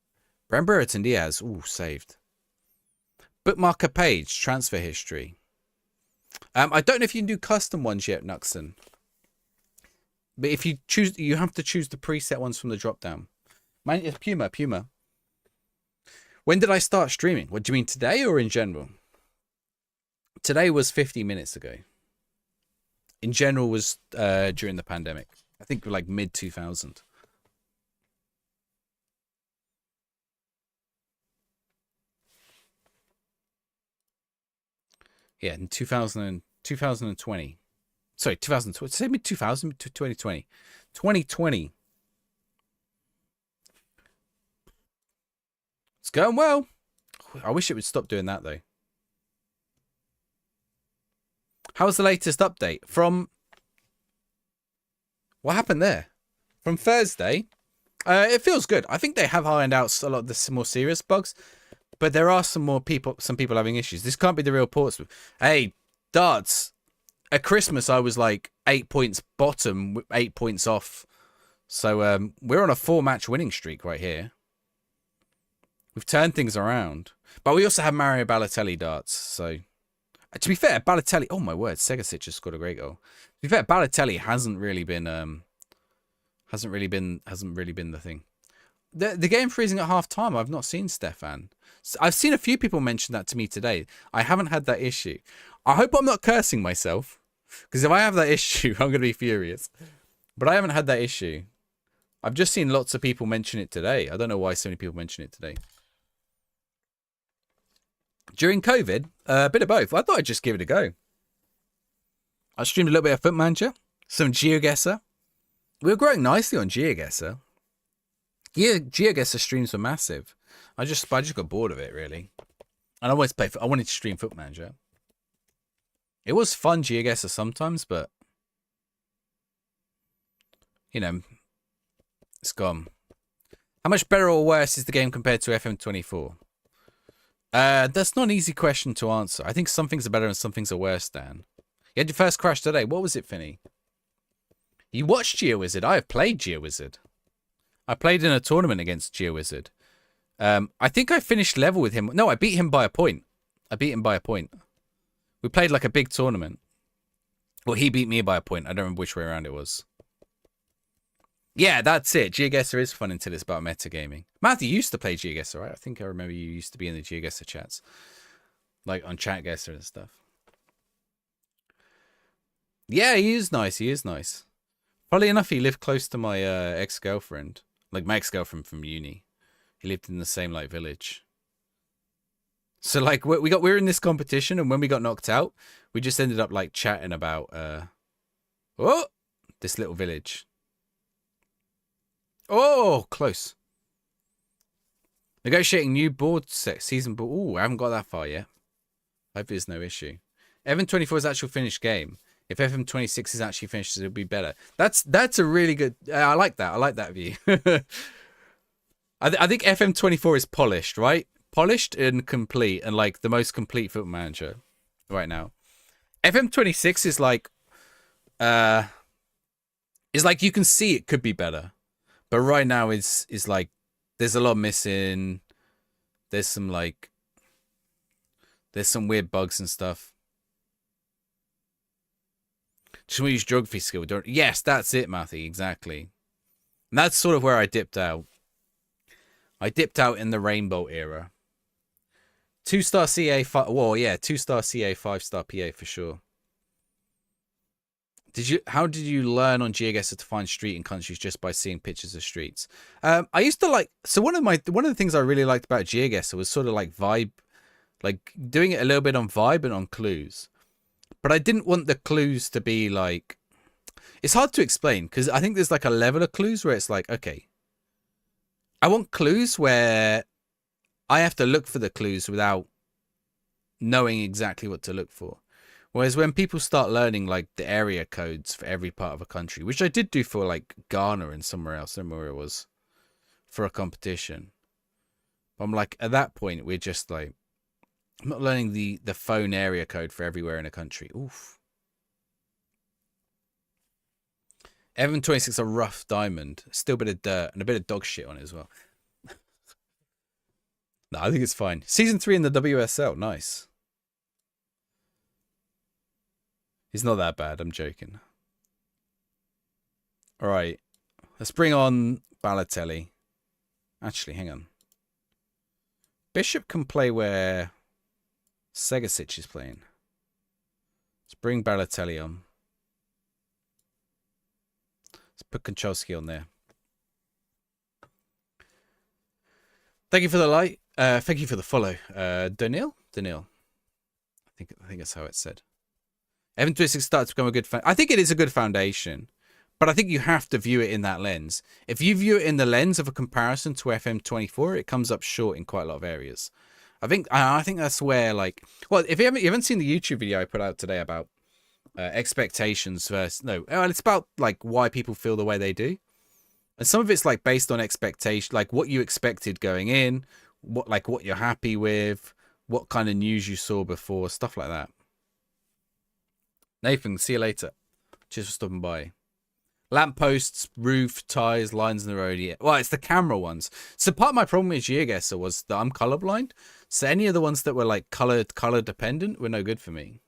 Bren Brereton Diaz. Ooh, saved. Bookmark a page. Transfer history. I don't know if you can do custom ones yet, Nuxon. But if you choose, you have to choose the preset ones from the drop down. Mine is Puma. When did I start streaming? What do you mean, today or in general? Today was 50 minutes ago. In general was during the pandemic. I think like mid 2000. Yeah, in 2020. Sorry, 2020. Say me 2000 to 2020. 2020. It's going well. I wish it would stop doing that, though. How's the latest update? From... What happened there? From Thursday? It feels good. I think they have ironed out a lot of the more serious bugs. But there are some people having issues. This can't be the real Portsmouth. Hey, darts. At Christmas, I was like 8 points bottom, 8 points off. So we're on a 4-match winning streak right here. We've turned things around. But we also have Mario Balotelli darts. So to be fair, Balotelli. Oh my word, Segasic just scored a great goal. To be fair, Balotelli hasn't really been the thing. The game freezing at half time. I've not seen Stefan. I've seen a few people mention that to me today. I haven't had that issue. I hope I'm not cursing myself, because if I have that issue, I'm going to be furious. But I haven't had that issue. I've just seen lots of people mention it today. I don't know why so many people mention it today. During COVID, a bit of both. I thought I'd just give it a go. I streamed a little bit of Foot Manager, some GeoGuessr. We were growing nicely on GeoGuessr. Yeah, GeoGuessr streams were massive. I just got bored of it, really. And I wanted to stream Foot Manager. It was fun, GeoGuessr, sometimes, but you know, it's gone. How much better or worse is the game compared to FM24? That's not an easy question to answer. I think some things are better and some things are worse, Dan. You had your first crash today. What was it, Finny? You watched GeoWizard. I have played GeoWizard. I played in a tournament against GeoWizard. I think I finished level with him. No, I beat him by a point. We played like a big tournament. Well, he beat me by a point. I don't remember which way around it was. Yeah, that's it. GeoGuessr is fun until it's about metagaming. Matthew used to play GeoGuessr, right? I think I remember you used to be in the GeoGuessr chats. Like on ChatGuessr and stuff. Yeah, he is nice. Funnily enough, he lived close to my ex-girlfriend. Like my ex-girlfriend from uni. He lived in the same like village. So like we were in this competition, and when we got knocked out, we just ended up like chatting about this little village. Oh, close. Negotiating new board set season board. Oh, I haven't got that far yet. I hope there's no issue. FM24 is actual finished game. If FM26 is actually finished, it'll be better. That's a really good. I like that. I like that view. I think FM24 is polished, right? Polished and complete, and like the most complete Foot Manager right now. FM26 is like you can see it could be better, but right now is like there's a lot missing. There's some weird bugs and stuff. Just want to use geography skill. Yes, that's it, Matthew. Exactly. And that's sort of where I dipped out. I dipped out in the Rainbow era. 2-star CA, 2-star CA, 5-star PA for sure. How did you learn on GeoGuessr to find street in countries just by seeing pictures of streets? I used to like, so one of the things I really liked about GeoGuessr was sort of like vibe, like doing it a little bit on vibe and on clues. But I didn't want the clues to be like, it's hard to explain because I think there's like a level of clues where it's like, okay, I want clues where I have to look for the clues without knowing exactly what to look for. Whereas when people start learning like the area codes for every part of a country, which I did do for like Ghana and somewhere else, I don't remember where it was, for a competition. I'm like, at that point, we're just like, I'm not learning the phone area code for everywhere in a country. Oof. FM26 a rough diamond. Still a bit of dirt and a bit of dog shit on it as well. No, I think it's fine. Season 3 in the WSL. Nice. He's not that bad. I'm joking. All right. Let's bring on Balotelli. Actually, hang on. Bishop can play where Segasic is playing. Let's bring Balotelli on. Let's put Konchalski on there. Thank you for the like. Thank you for the follow. Daniil? I I think that's how it's said. FM26 started to become a good. I think it is a good foundation, but I think you have to view it in that lens. If you view it in the lens of a comparison to FM24, it comes up short in quite a lot of areas. I think that's where, like, well, if you haven't seen the YouTube video I put out today about expectations versus it's about like why people feel the way they do, and some of it's like based on expectation, like what you expected going in, what you're happy with, what kind of news you saw before, stuff like that. Nathan, see you later. Cheers for stopping by. Lampposts, roof, tires, lines in the road. Yeah. Well, it's the camera ones. So part of my problem with GeoGuessr was that I'm colorblind. So any of the ones that were like color dependent were no good for me.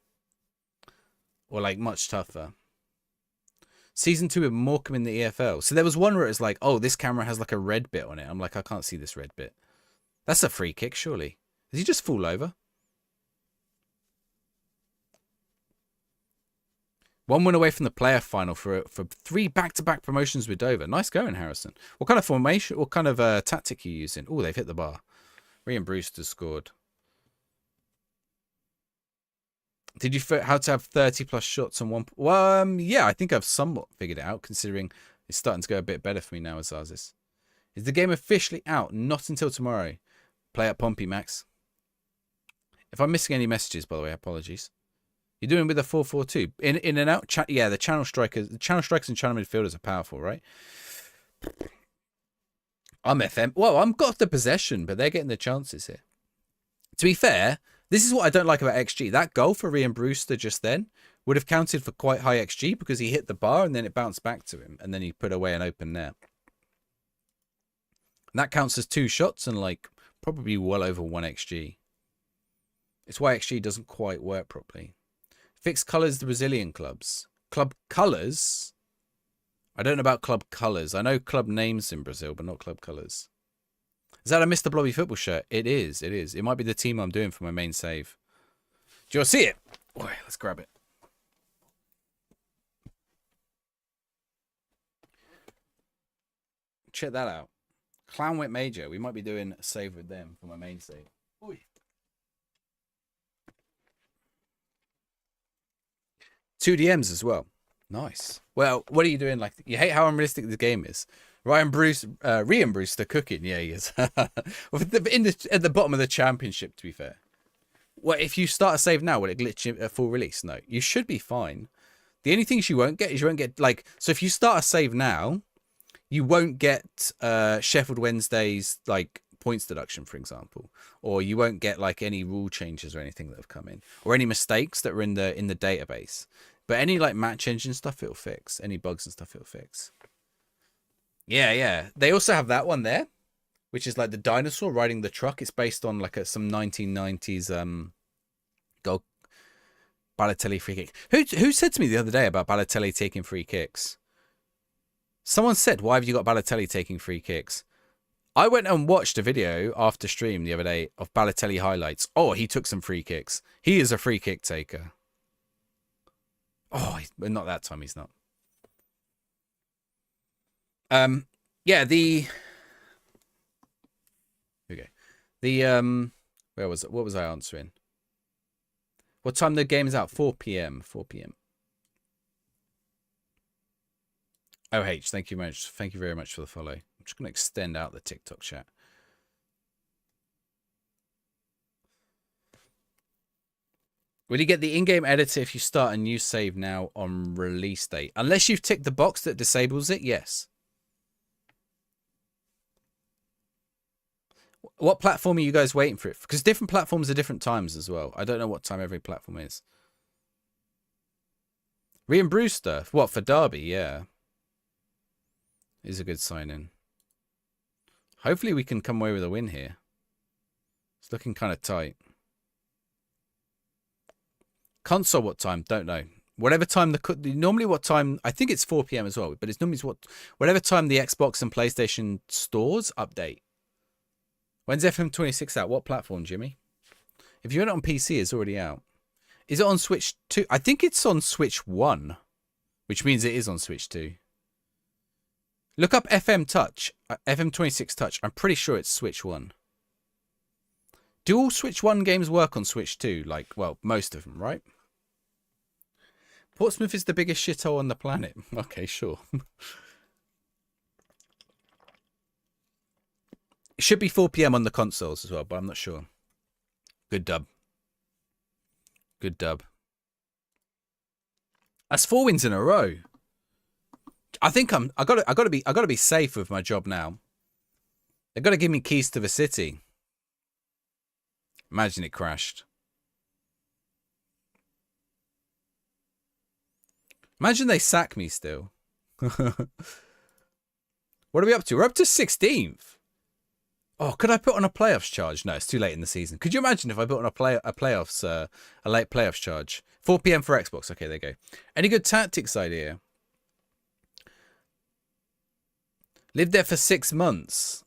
Or like much tougher. Season 2 with Morecambe in the EFL. So there was one where it's like, oh, this camera has like a red bit on it. I'm like, I can't see this red bit. That's a free kick, surely. Did he just fall over? One win away from the player final for 3 back-to-back promotions with Dover. Nice going, Harrison. What kind of formation, what kind of tactic are you using? Oh, they've hit the bar. Rian Brewster scored. Did you how to have 30 plus shots on one? Well, yeah, I think I've somewhat figured it out, considering it's starting to go a bit better for me now, Azazis. Is the game officially out? Not until tomorrow. Play at Pompey, Max. If I'm missing any messages, by the way, apologies. You're doing with a 4-4-2 in and out. Yeah, the channel strikers and channel midfielders are powerful, right? I'm FM. Well, I'm got the possession, but they're getting the chances here. To be fair, this is what I don't like about XG. That goal for Rian Brewster just then would have counted for quite high XG because he hit the bar and then it bounced back to him and then he put away an open net. And that counts as 2 shots and like probably well over 1 XG. It's why XG doesn't quite work properly. Fixed colours, the Brazilian clubs. Club colours? I don't know about club colours. I know club names in Brazil, but not club colours. Is that a Mr. Blobby football shirt? It is. It is. It might be the team I'm doing for my main save. Do you want to see it? Oh, let's grab it. Check that out. Clownwit Major. We might be doing a save with them for my main save. Oy. 2 DMs as well. Nice. Well, what are you doing? Like, you hate how unrealistic the game is. Rian Brewster cooking. Yeah, he is. At the bottom of the championship, to be fair. Well, if you start a save now, will it glitch a full release? No, you should be fine. The only things you won't get is like, so if you start a save now, you won't get Sheffield Wednesday's like points deduction, for example, or you won't get like any rule changes or anything that have come in, or any mistakes that were in the database. But any like match engine stuff, it'll fix. Any bugs and stuff, it'll fix. Yeah. They also have that one there, which is like the dinosaur riding the truck. It's based on like some 1990s goal. Balotelli free kick. Who said to me the other day about Balotelli taking free kicks? Someone said, why have you got Balotelli taking free kicks? I went and watched a video after stream the other day of Balotelli highlights. Oh, he took some free kicks. He is a free kick taker. Oh, but not that time. He's not. Yeah, here we go. Where was it? What was I answering? What time the game is out? 4 p.m. 4 p.m. OH, thank you much. Thank you very much for the follow. I'm just going to extend out the TikTok chat. Will you get the in-game editor if you start a new save now on release date? Unless you've ticked the box that disables it, yes. What platform are you guys waiting for it? Because different platforms are different times as well. I don't know what time every platform is. Rian Brewster. What, for Derby? Yeah. Is a good sign-in. Hopefully we can come away with a win here. It's looking kind of tight. Console what time? Don't know. Whatever time normally what time, I think it's 4 p.m. as well, but it's normally whatever time the Xbox and PlayStation stores update. When's FM26 out? What platform, Jimmy? If you're not on PC, it's already out. Is it on Switch 2? I think it's on Switch 1, which means it is on Switch 2. Look up FM26 Touch. I'm pretty sure it's Switch 1. Do all Switch 1 games work on Switch 2? Like, well, most of them, right? Portsmouth is the biggest shithole on the planet. Okay, sure. It should be 4 p.m. on the consoles as well, but I'm not sure. Good dub. Good dub. That's 4 wins in a row. I think I gotta be safe with my job now. They've got to give me keys to the city. Imagine it crashed. Imagine they sack me still. What are we up to? We're up to 16th. Oh, could I put on a playoffs charge? No, it's too late in the season. Could you imagine if I put on a late playoffs charge? 4 p.m. for Xbox. Okay, there you go. Any good tactics idea? Lived there for 6 months.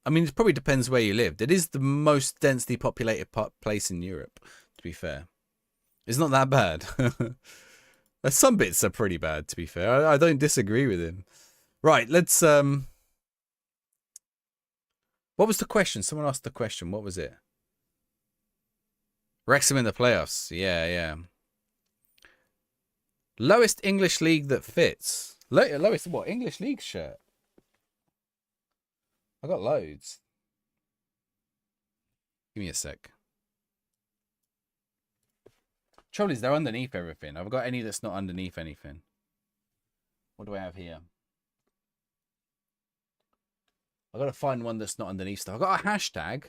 I mean, it probably depends where you lived. It is the most densely populated place in Europe, to be fair. It's not that bad. Some bits are pretty bad, to be fair. I don't disagree with him. Right, let's... What was the question? Someone asked the question. What was it? Wrexham in the playoffs. Yeah, yeah. Lowest English league that fits. Lowest what? English league shirt? I got loads. Give me a sec. Trouble is, they're underneath everything. I've got any that's not underneath anything. What do I have here? I've got to find one that's not underneath stuff. I've got a hashtag.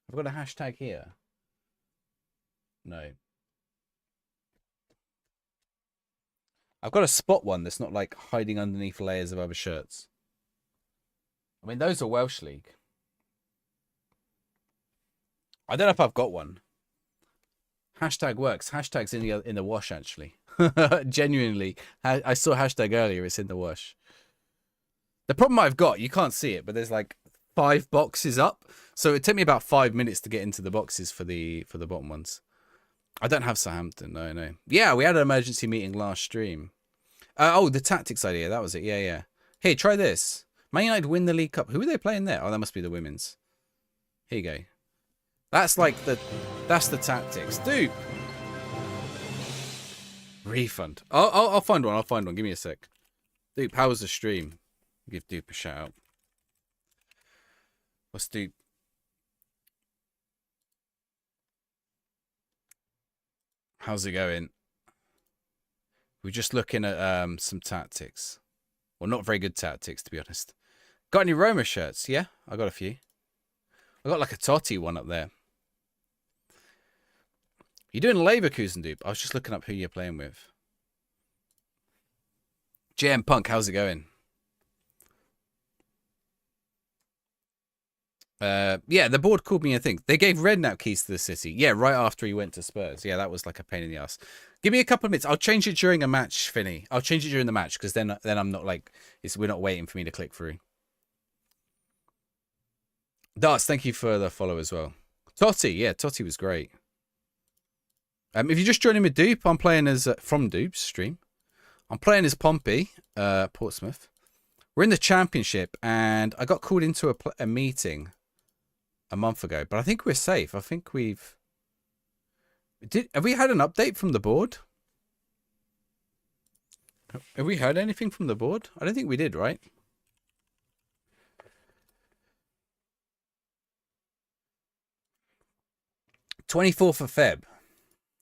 I've got a hashtag here. No. I've got a spot one that's not like hiding underneath layers of other shirts. I mean, those are Welsh League. I don't know if I've got one. Hashtag works. Hashtag's in the wash, actually. Genuinely. I saw hashtag earlier. It's in the wash. The problem I've got, you can't see it, but there's like 5 boxes up. So it took me about 5 minutes to get into the boxes for the bottom ones. I don't have Southampton. No. Yeah, we had an emergency meeting last stream. Oh, the tactics idea. That was it. Yeah. Here, try this. Man United win the League Cup. Who are they playing there? Oh, that must be the women's. Here you go. That's like that's the tactics. Dupe. Refund. I'll find one. Give me a sec. Dupe, how was the stream? Give Dupe a shout out. What's Dupe? How's it going? We're just looking at some tactics. Well, not very good tactics, to be honest. Got any Roma shirts? Yeah, I got a few. I got like a Totti one up there. You doing Leverkusen, Dupe? I was just looking up who you're playing with. JM Punk, how's it going? Yeah, the board called me a thing. They gave Redknapp keys to the city. Yeah, right after he went to Spurs. Yeah, that was like a pain in the ass. Give me a couple of minutes. I'll change it during a match, Finney. I'll change it during the match because then I'm not like we're not waiting for me to click through. Darts, thank you for the follow as well. Totti, yeah, Totti was great. If you're just joining with Dupe, I'm playing as from Dupe's stream. I'm playing as Pompey, Portsmouth. We're in the championship, and I got called into a meeting a month ago, but I think we're safe. I think have we had an update from the board? Have we heard anything from the board? I don't think we did, right? (24th of Feb).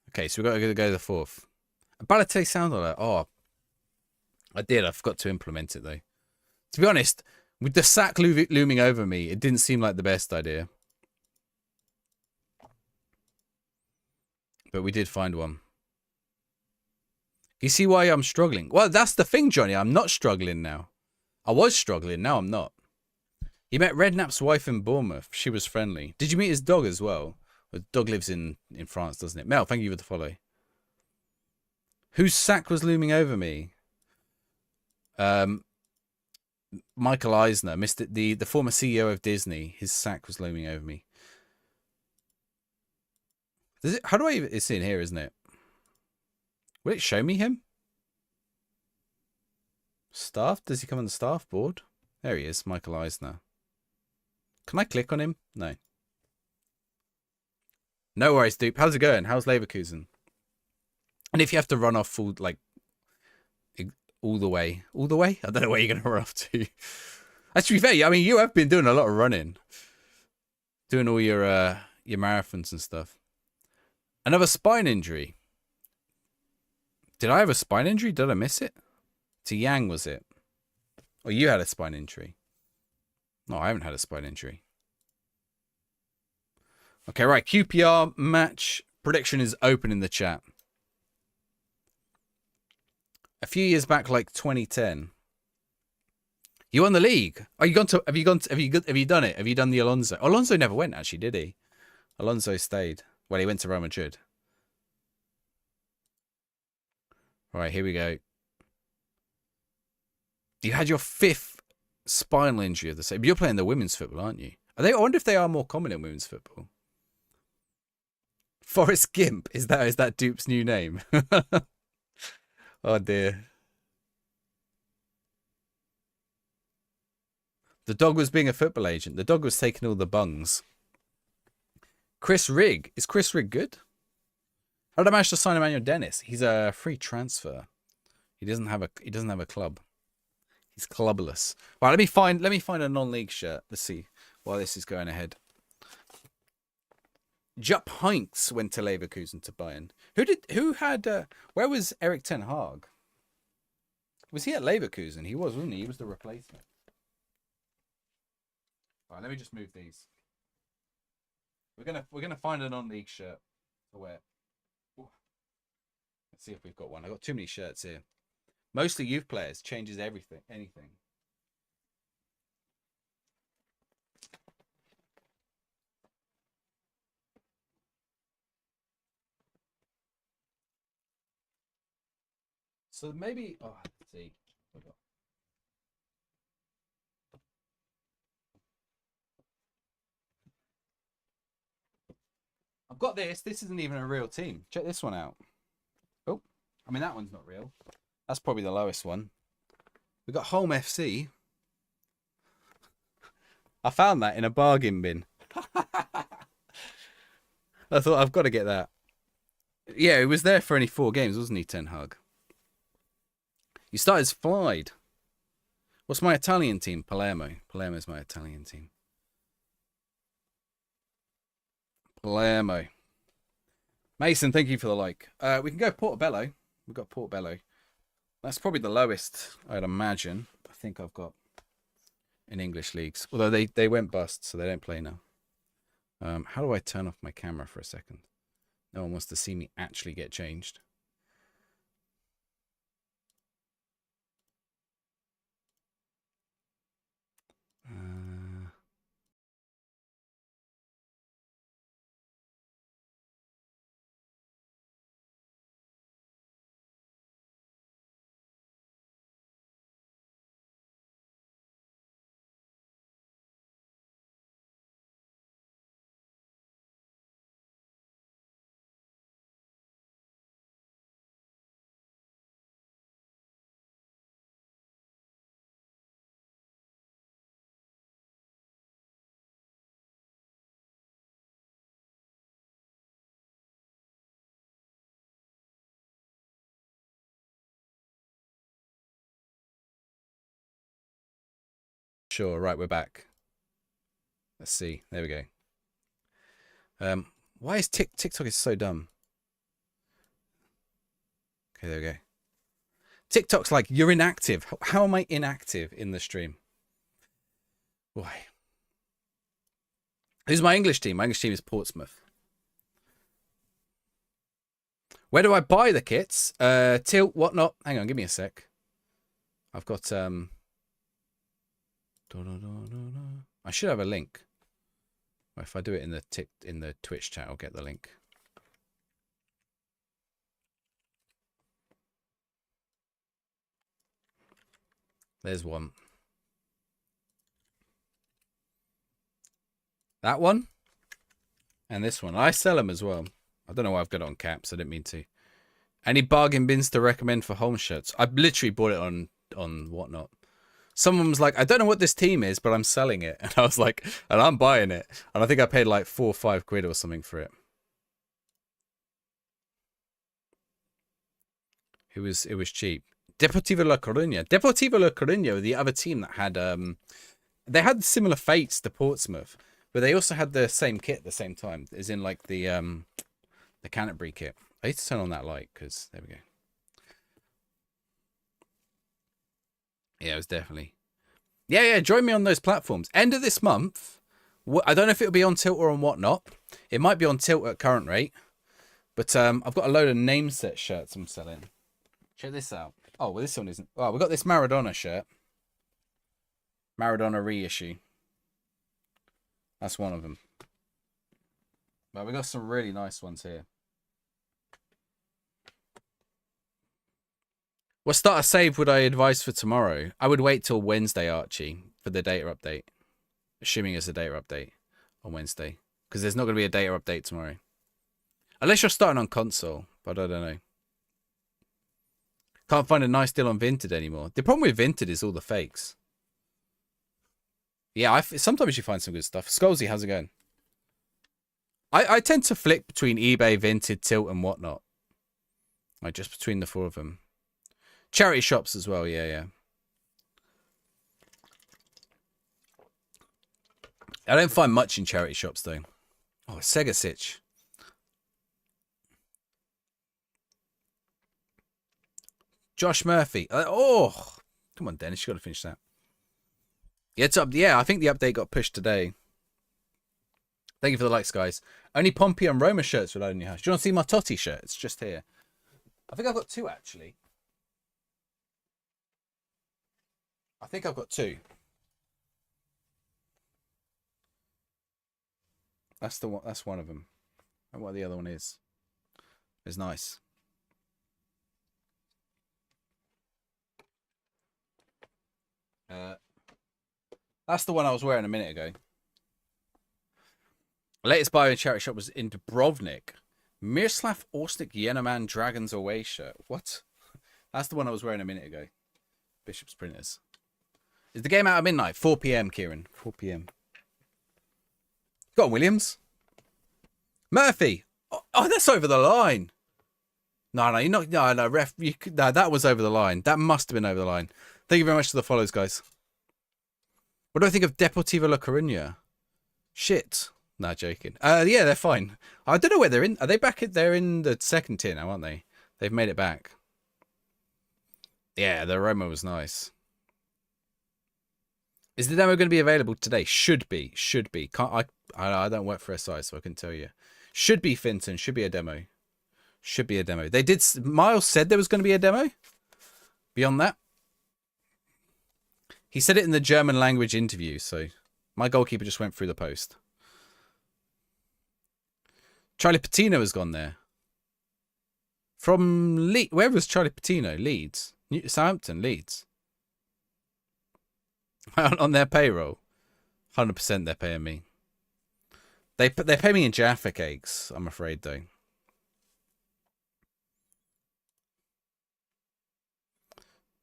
Okay, so we've got to go to the 4th. Balotelli sound alert. Oh, I did. I forgot to implement it, though. To be honest, with the sack looming over me, it didn't seem like the best idea. But we did find one. You see why I'm struggling? Well, that's the thing, Johnny. I'm not struggling now. I was struggling. Now I'm not. He met Redknapp's wife in Bournemouth. She was friendly. Did you meet his dog as well? The dog lives in France, doesn't it? Mel, thank you for the follow. Whose sack was looming over me? Michael Eisner, the former CEO of Disney. His sack was looming over me. Does it? How do I even? It's in here, isn't it? Will it show me him? Staff? Does he come on the staff board? There he is, Michael Eisner. Can I click on him? No. No worries, dude. How's it going? How's Leverkusen? And if you have to run off full, like, all the way, I don't know where you're gonna run off to. Actually, to be fair, I mean, you have been doing a lot of running, doing all your marathons and stuff. Another spine injury. Did I have a spine injury? Did I miss it? To Yang, was it? Or you had a spine injury? No, I haven't had a spine injury. Okay, right. QPR match prediction is open in the chat. A few years back, like 2010. You won the league. Are you gone to? Have you done it? Have you done the Alonso? Alonso never went, actually, did he? Alonso stayed. Well, he went to Real Madrid. All right, here we go. You had your 5th spinal injury of the same. You're playing the women's football, aren't you? Are they? I wonder if they are more common in women's football. Forrest Gimp, is that Dupe's new name? Oh dear. The dog was being a football agent. The dog was taking all the bungs. Chris Rigg. Is Chris Rigg good? How did I manage to sign Emmanuel Dennis? He's a free transfer. He doesn't have a club. He's clubless. Right, let me find a non-league shirt. Let's see while this is going ahead. Jupp Heynckes went to Leverkusen to Bayern. Where was Erik ten Hag? Was he at Leverkusen? He was, wasn't he? He was the replacement. All right, let me just move these. We're gonna find a non-league shirt to wear. Ooh. Let's see if we've got one. I've got too many shirts here. Mostly youth players. Changes everything. Anything. So maybe. Oh, let's see. I've got this. This isn't even a real team. Check this one out. Oh, I mean, that one's not real. That's probably the lowest one. We've got Home FC. I found that in a bargain bin. I thought, I've got to get that. Yeah, he was there for only 4 games, wasn't he, Ten Hag? You started as Flied. What's my Italian team? Palermo. Palermo's my Italian team. Palermo. Mason, thank you for the like. We can go Portobello. We've got Portobello. That's probably the lowest, I'd imagine. I think I've got in English leagues. Although they went bust, so they don't play now. How do I turn off my camera for a second? No one wants to see me actually get changed. Sure, right, we're back. Let's see. There we go. Why is TikTok is so dumb? Okay, there we go. TikTok's like, you're inactive. How am I inactive in the stream? Why? Who's my English team? My English team is Portsmouth. Where do I buy the kits? Tilt, whatnot. Hang on, give me a sec. I've got I should have a link. If I do it in the Twitch chat, I'll get the link. There's one. That one. And this one. I sell them as well. I don't know why I've got it on caps. I didn't mean to. Any bargain bins to recommend for home shirts? I literally bought it on whatnot. Someone was like, I don't know what this team is, but I'm selling it. And I was like, and I'm buying it. And I think I paid like 4 or 5 quid or something for it. It was cheap. Deportivo La Coruña. Deportivo La Coruña were the other team that had they had similar fates to Portsmouth, but they also had the same kit at the same time, as in like the Canterbury kit. I need to turn on that light because there we go. Yeah, it was definitely. Yeah. Join me on those platforms. End of this month. I don't know if it'll be on Tilt or on whatnot. It might be on Tilt at current rate, but I've got a load of name set shirts I'm selling. Check this out. Oh, well, this one isn't. Oh, we got this Maradona shirt. Maradona reissue. That's one of them. But we got some really nice ones here. What starter save would I advise for tomorrow? I would wait till Wednesday, Archie, for the data update. Assuming it's a data update on Wednesday. Because there's not going to be a data update tomorrow. Unless you're starting on console. But I don't know. Can't find a nice deal on Vinted anymore. The problem with Vinted is all the fakes. Yeah, sometimes you find some good stuff. Skolzy, how's it going? I tend to flick between eBay, Vinted, Tilt, and whatnot. Like, just between the four of them. Charity shops as well, yeah. I don't find much in charity shops, though. Oh, Sega Sitch. Josh Murphy. Oh, come on, Dennis. You got to finish that. Yeah, it's up. Yeah, I think the update got pushed today. Thank you for the likes, guys. Only Pompey and Roma shirts will load in your house. Do you want to see my Totti shirt? It's just here. I think I've got two, actually. I think I've got two. That's the one. That's one of them. And what the other one is. It's nice. That's the one I was wearing a minute ago. Latest bio in charity shop was in Dubrovnik. Miroslav Orsnik Yenaman Dragons Away shirt. What? That's the one I was wearing a minute ago. Bishop's Printers. Is the game out at midnight? 4 p.m, Kieran. 4 p.m. Go on, Williams. Murphy. Oh, that's over the line. No, you're not. No, ref. No, that was over the line. That must have been over the line. Thank you very much for the follows, guys. What do I think of Deportivo La Coruña? Shit. Nah, joking. Yeah, they're fine. I don't know where they're in. Are they back? They're in the second tier now, aren't they? They've made it back. Yeah, the Roma was nice. Is the demo going to be available today? Should be. Should be. I don't work for SI, so I can tell you. Should be, Finton. Should be a demo. Should be a demo. They did. Miles said there was going to be a demo. Beyond that, he said it in the German language interview. So my goalkeeper just went through the post. Charlie Patino has gone there. From Leeds. Where was Charlie Patino? Leeds. Southampton. Leeds. On their payroll. 100% they're paying me. They pay me in Jaffa cakes, I'm afraid, though.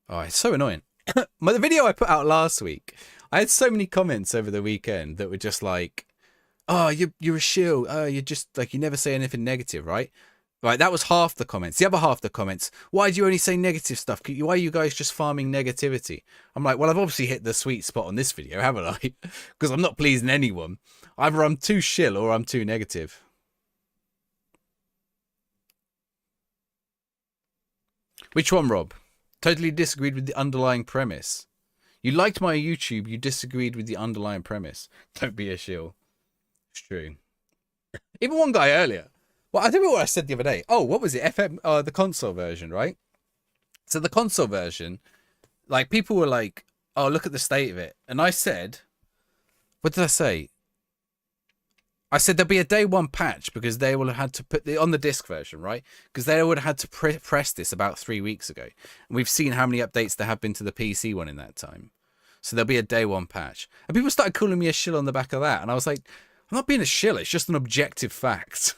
Oh, it's so annoying. The video I put out last week, I had so many comments over the weekend that were just like, oh, you're a shill. Oh, you're just like, you never say anything negative, right? Right, that was half the comments. The other half the comments, why do you only say negative stuff? Why are you guys just farming negativity? I'm like, well, I've obviously hit the sweet spot on this video, haven't I? Because I'm not pleasing anyone. Either I'm too shill or I'm too negative. Which one, Rob? Totally disagreed with the underlying premise. You liked my YouTube, you disagreed with the underlying premise. Don't be a shill. It's true. Even one guy earlier. Well, I don't know what I said the other day. Oh, what was it? The console version, right? So the console version, like, people were like, oh, look at the state of it. And I said, what did I say? I said there'll be a day one patch because they will have had to put on the disc version, right? Because they would have had to press this about 3 weeks ago. And we've seen how many updates there have been to the PC one in that time. So there'll be a day one patch. And people started calling me a shill on the back of that. And I was like, I'm not being a shill. It's just an objective fact.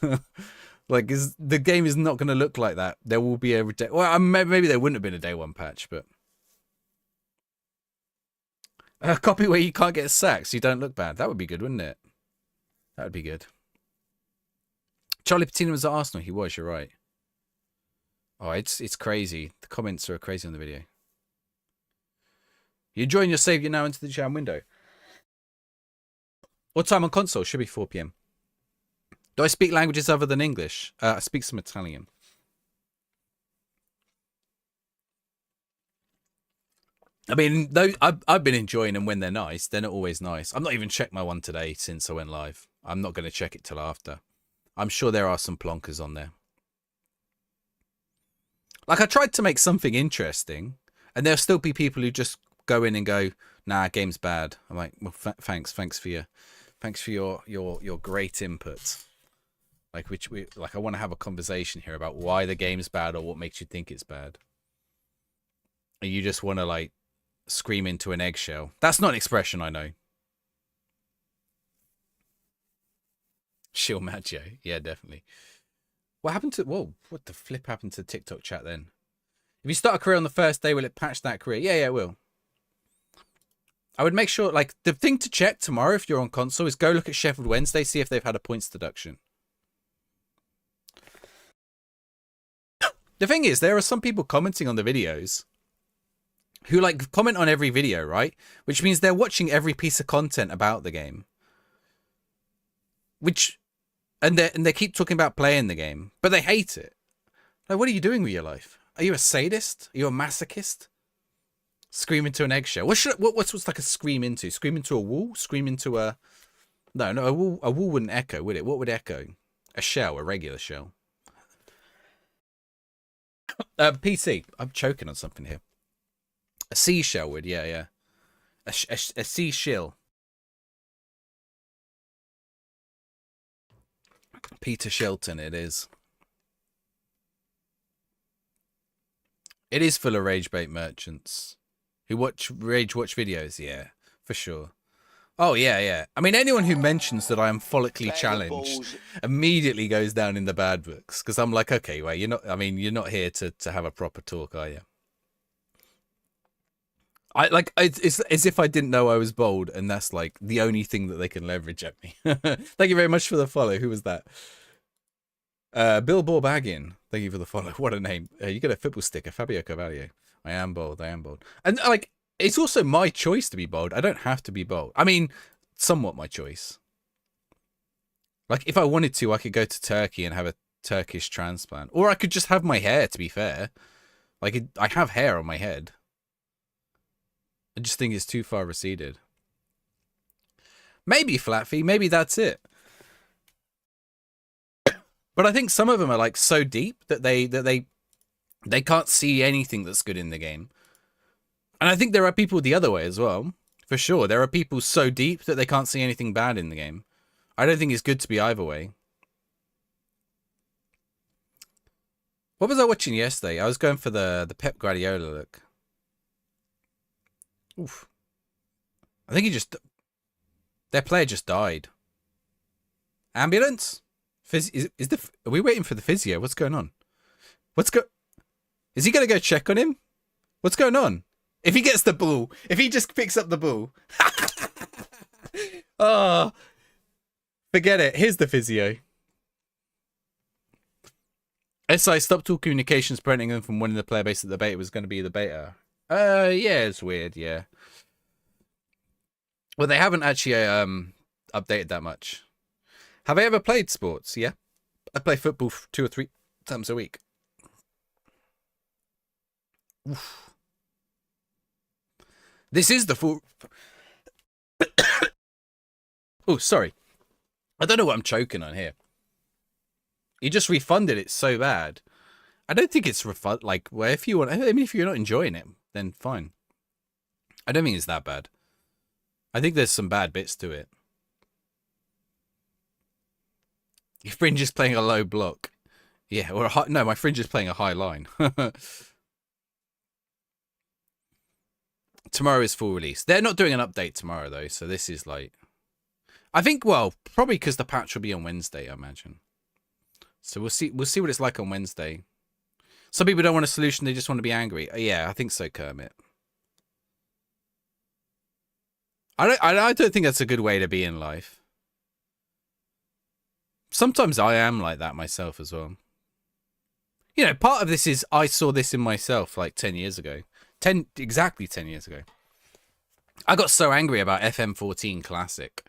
Like, the game is not going to look like that. There will be a... Well, maybe there wouldn't have been a day one patch, but... A copy where you can't get sacked so you don't look bad. That would be good, wouldn't it? That would be good. Charlie Patino was at Arsenal. He was, you're right. Oh, it's crazy. The comments are crazy on the video. You enjoying your save? You're now into the jam window. What time on console? Should be 4 p.m. Do I speak languages other than English? I speak some Italian. I mean, I've been enjoying them when they're nice. They're not always nice. I'm not even checked my one today since I went live. I'm not going to check it till after. I'm sure there are some plonkers on there. Like, I tried to make something interesting, and there'll still be people who just go in and go, "Nah, game's bad." I'm like, "Well, thanks for your great input." Like, I want to have a conversation here about why the game's bad or what makes you think it's bad. And you just want to like scream into an eggshell. That's not an expression, I know. Shill Maggio. Yeah, definitely. What happened to... Whoa, what the flip happened to TikTok chat then? If you start a career on the first day, will it patch that career? Yeah, it will. I would make sure... Like, the thing to check tomorrow if you're on console is go look at Sheffield Wednesday, see if they've had a points deduction. The thing is, there are some people commenting on the videos who like comment on every video, right? Which means they're watching every piece of content about the game. And they keep talking about playing the game, but they hate it. Like, what are you doing with your life? Are you a sadist? Are you a masochist? Scream into an eggshell. What's like a scream into? Scream into a wall? Scream into a... No, a wall wouldn't echo, would it? What would echo? A shell, a regular shell. PC. I'm choking on something here. A seashell would, yeah. A seashell. Peter Shelton, it is. It is full of rage bait merchants who rage watch videos, yeah, for sure. Oh, yeah. I mean, anyone who mentions that I am follically challenged immediately goes down in the bad books, because I'm like, okay, well, you're not here to have a proper talk, are you? It's as if I didn't know I was bold, and that's like the only thing that they can leverage at me. Thank you very much for the follow. Who was that? Bill Borbaggin. Thank you for the follow. What a name. You get a football sticker, Fabio Carvalho. I am bold. And like, it's also my choice to be bold. I don't have to be bold. I mean, somewhat my choice. Like, if I wanted to, I could go to Turkey and have a Turkish transplant, or I could just have my hair. To be fair, like I have hair on my head. I just think it's too far receded. Maybe flat fee. Maybe that's it. But I think some of them are like so deep that they can't see anything that's good in the game. And I think there are people the other way as well. For sure. There are people so deep that they can't see anything bad in the game. I don't think it's good to be either way. What was I watching yesterday? I was going for the Pep Guardiola look. Oof. I think their player just died. Ambulance? Are we waiting for the physio? What's going on? Is he going to go check on him? What's going on? If he gets the ball, if he just picks up the ball. Oh, forget it. Here's the physio. SI stopped all communications preventing them from winning the player base that the beta was going to be the beta. Yeah, it's weird, yeah. Well, they haven't actually updated that much. Have I ever played sports? Yeah. I play football 2 or 3 times a week. Oof. This is the full... Oh, sorry. I don't know what I'm choking on here. You just refunded it so bad. I don't think it's like, well, if you want... I mean, if you're not enjoying it, then fine. I don't think it's that bad. I think there's some bad bits to it. Your fringe is playing a low block. Yeah, or no, my fringe is playing a high line. Tomorrow is full release. They're not doing an update tomorrow, though, so this is like... I think, well, probably because the patch will be on Wednesday, I imagine. So we'll see what it's like on Wednesday. Some people don't want a solution, they just want to be angry. Yeah, I think so, Kermit. I don't think that's a good way to be in life. Sometimes I am like that myself as well. You know, part of this is I saw this in myself like 10 years ago. Exactly 10 years ago. I got so angry about FM14 Classic.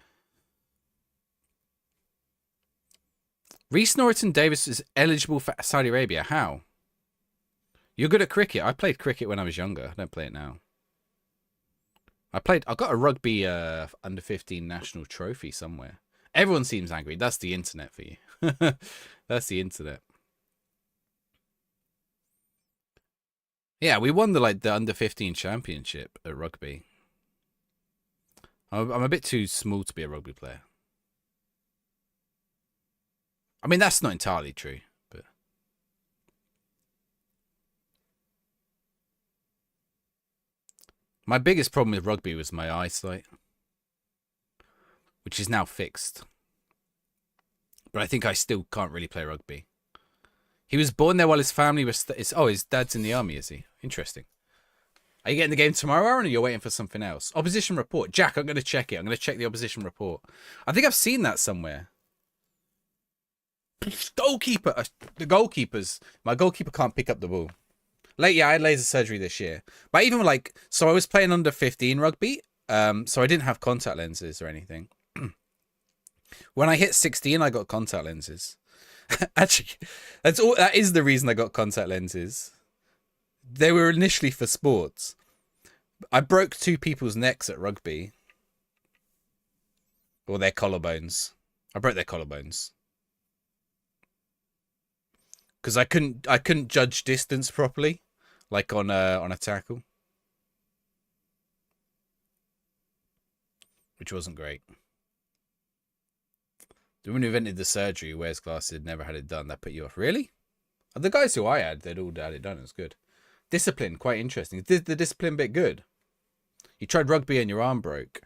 Reece Norton Davis is eligible for Saudi Arabia. How? You're good at cricket. I played cricket when I was younger. I don't play it now. I got a rugby under 15 national trophy somewhere. Everyone seems angry. That's the internet for you. That's the internet. Yeah, we won the under 15 championship at rugby. I'm a bit too small to be a rugby player. I mean, that's not entirely true, but my biggest problem with rugby was my eyesight, which is now fixed. But I think I still can't really play rugby. He was born there while his family was... his dad's in the army, is he? Interesting. Are you getting the game tomorrow, Aaron, or you're waiting for something else? Opposition report. Jack, I'm going to check it. I'm going to check the opposition report. I think I've seen that somewhere. Goalkeeper. The goalkeepers. My goalkeeper can't pick up the ball. I had laser surgery this year. But even so I was playing under 15 rugby. So I didn't have contact lenses or anything. When I hit 16, I got contact lenses. Actually, that is the reason I got contact lenses. They were initially for sports. I broke 2 people's necks at rugby. Or their collarbones. I broke their collarbones. Because I couldn't judge distance properly. Like on a tackle. Which wasn't great. The woman who invented the surgery who wears glasses never had it done. That put you off. Really? The guys who I had, they'd all had it done. It was good. Discipline, quite interesting. Did the discipline bit good? You tried rugby and your arm broke.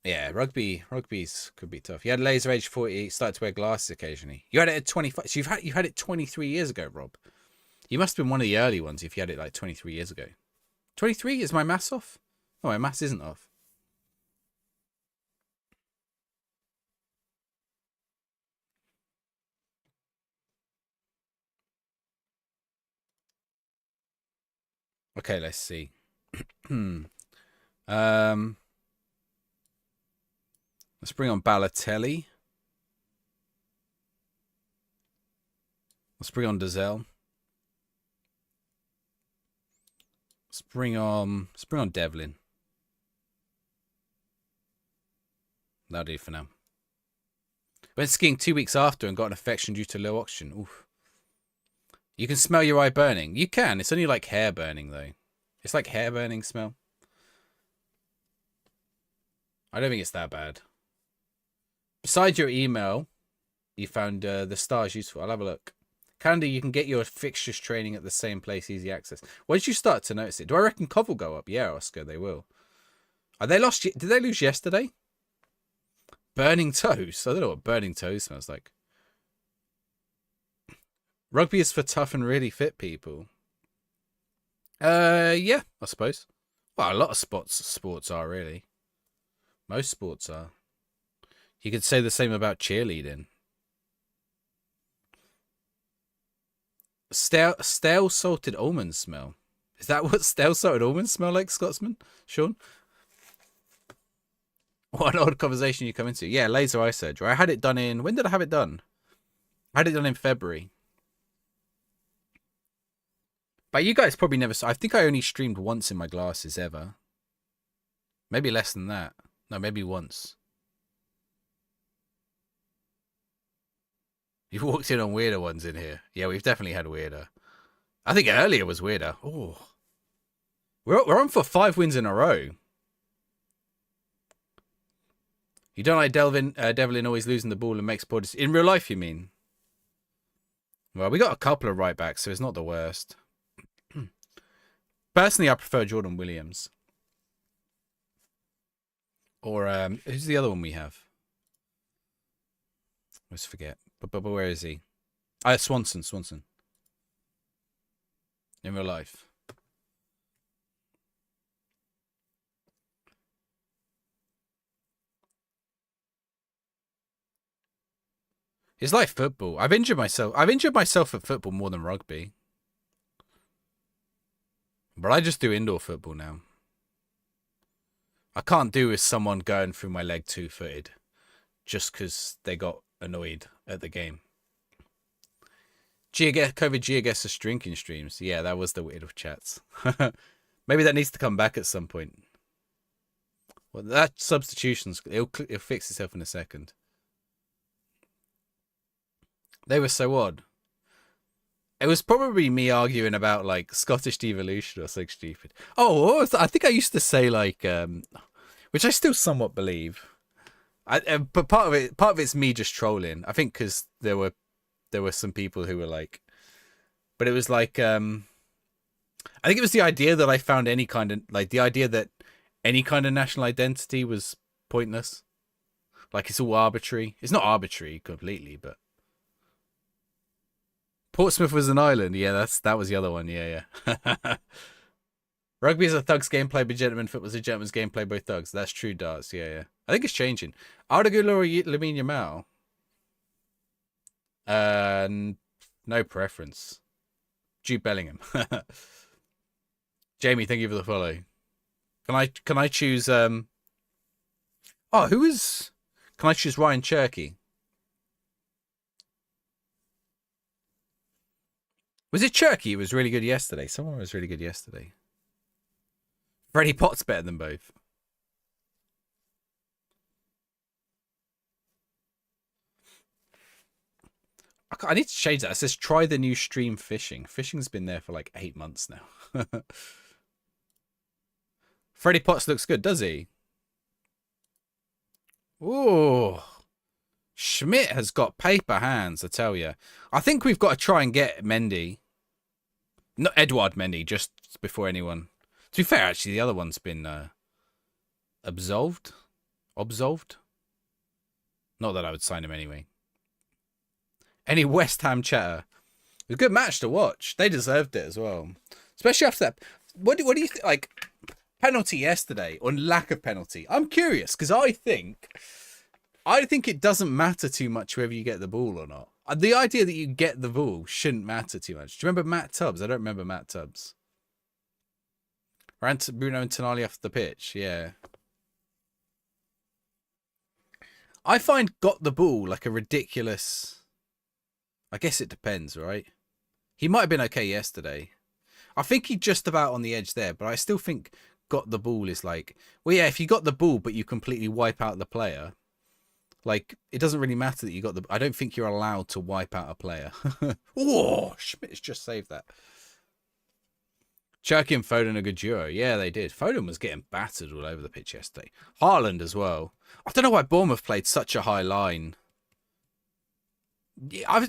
Yeah, rugby's could be tough. You had laser age 40, started to wear glasses occasionally. You had it at 25. So you had it 23 years ago, Rob. You must have been one of the early ones if you had it like 23 years ago. 23? Is my maths off? No, my maths isn't off. Okay, let's see. Let's bring on Balotelli. Let's bring on Dazelle. Let's bring on Devlin. That'll do for now. Went skiing 2 weeks after and got an infection due to low oxygen. Oof. You can smell your eye burning. You can. It's only like hair burning, though. It's like hair burning smell. I don't think it's that bad. Besides your email, you found the stars useful. I'll have a look. Candy, you can get your fixtures training at the same place, easy access. When did you start to notice it? Do I reckon Cov will go up? Yeah, Oscar, they will. Are they lost? Did they lose yesterday? Burning toes. I don't know what burning toes smells like. Rugby is for tough and really fit people. Yeah, I suppose. Well, a lot of sports are really. Most sports are. You could say the same about cheerleading. Stale salted almonds smell. Is that what stale salted almonds smell like, Scotsman? Sean? What an odd conversation you come into. Yeah, laser eye surgery. I had it done in... When did I have it done? I had it done in February. But you guys probably never saw... I think I only streamed once in my glasses ever. Maybe less than that. No, maybe once. You've walked in on weirder ones in here. Yeah, we've definitely had weirder. I think earlier was weirder. Oh, we're on for 5 wins in a row. You don't like Devlin always losing the ball and makes poor decisions. In real life, you mean? Well, we got a couple of right backs, so it's not the worst. Personally, I prefer Jordan Williams. Or who's the other one we have? Let's forget. But where is he? Swanson. In real life. It's like football. I've injured myself. I've injured myself at football more than rugby. But I just do indoor football now. I can't do with someone going through my leg 2-footed just because they got annoyed at the game. COVID Geoguessr drinking streams. Yeah, that was the weird of chats. Maybe that needs to come back at some point. Well, that substitution's it'll fix itself in a second. They were so odd. It was probably me arguing about like Scottish devolution or something stupid. Oh, I think I used to say like, which I still somewhat believe. But part of it's me just trolling. I think because there were some people who were like, but it was like, I think it was the idea that I found any kind of like the idea that any kind of national identity was pointless. Like it's all arbitrary. It's not arbitrary completely, but Portsmouth was an island. Yeah, that was the other one. Yeah. Rugby is a thug's game played by gentlemen. Football is a gentleman's game played by thugs. That's true, darts. Yeah. I think it's changing. Arda or Lamine Yamal? No preference. Jude Bellingham. Jamie, thank you for the follow. Can I choose Can I choose Ryan Cherky? Was it Cherky? It was really good yesterday. Someone was really good yesterday. Freddie Potts better than both. I need to change that. It says try the new stream fishing. Fishing's been there for like 8 months now. Freddie Potts looks good, does he? Ooh. Schmidt has got paper hands, I tell you. I think we've got to try and get Mendy. Not Edouard Mendy, just before anyone. To be fair, actually, the other one's been absolved. Not that I would sign him anyway. Any West Ham chatter? It was a good match to watch. They deserved it as well. Especially after that. What do you think? Like, penalty yesterday, or lack of penalty? I'm curious, because I think it doesn't matter too much whether you get the ball or not. The idea that you get the ball shouldn't matter too much. Do you remember Matt Tubbs? I don't remember Matt Tubbs. Ran to Bruno and Tonali off the pitch, yeah. I find got the ball like a ridiculous... I guess it depends, right? He might have been okay yesterday. I think he just about on the edge there, but I still think got the ball is like... Well, yeah, if you got the ball but you completely wipe out the player, like, it doesn't really matter that you got the... I don't think you're allowed to wipe out a player. Oh, Schmidt's just saved that. Cherky and Foden a good duo. Yeah, they did. Foden was getting battered all over the pitch yesterday. Haaland as well. I don't know why Bournemouth played such a high line. Yeah,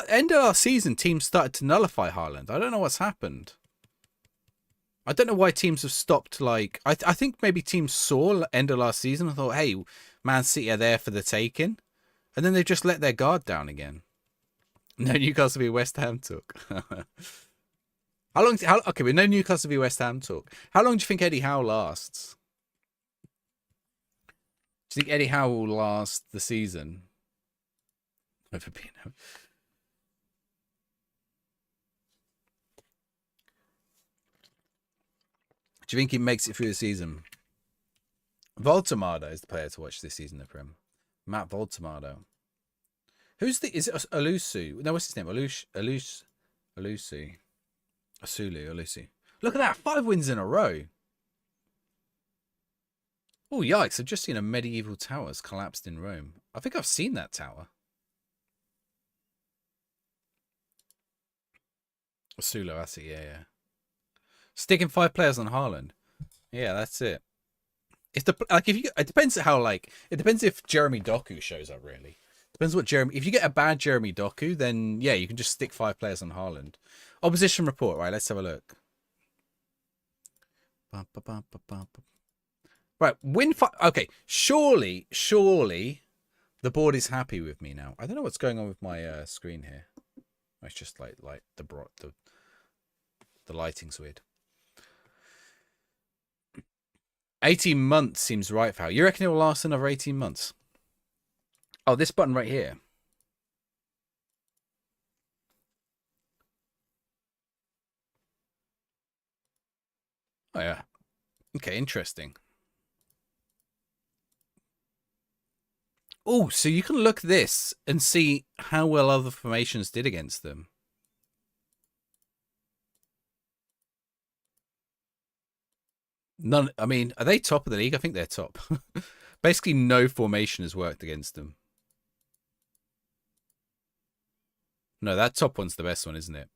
end of last season, teams started to nullify Haaland. I don't know what's happened. I don't know why teams have stopped, like... I think maybe teams saw end of last season and thought, hey, Man City are there for the taking. And then they just let their guard down again. No Newcastle v West Ham talk. Okay, but no Newcastle v West Ham talk. How long do you think Eddie Howe lasts? Do you think Eddie Howe will last the season? Never been. Do you think he makes it through the season? Voltamado is the player to watch this season of Prem. Matt Voltamado. Is it Alusu? No, what's his name? Alusu. Look at that, 5 wins in a row. Oh, yikes, I've just seen a medieval tower's collapsed in Rome. I think I've seen that tower. Sulo, that's it, yeah. Sticking 5 players on Haaland. Yeah, that's it. It depends if Jeremy Doku shows up, really. Depends what if you get a bad Jeremy Doku, then yeah, you can just stick 5 players on Haaland. Opposition report, right? Let's have a look. Right, win 5. Okay, surely the board is happy with me now. I don't know what's going on with my screen here. It's just like the lighting's weird. 18 months seems right for how. You reckon it will last another 18 months? Oh, this button right here. Oh, yeah. Okay, interesting. Oh, so you can look at this and see how well other formations did against them. None. I mean, are they top of the league? I think they're top. Basically, no formation has worked against them. No, that top one's the best one, isn't it?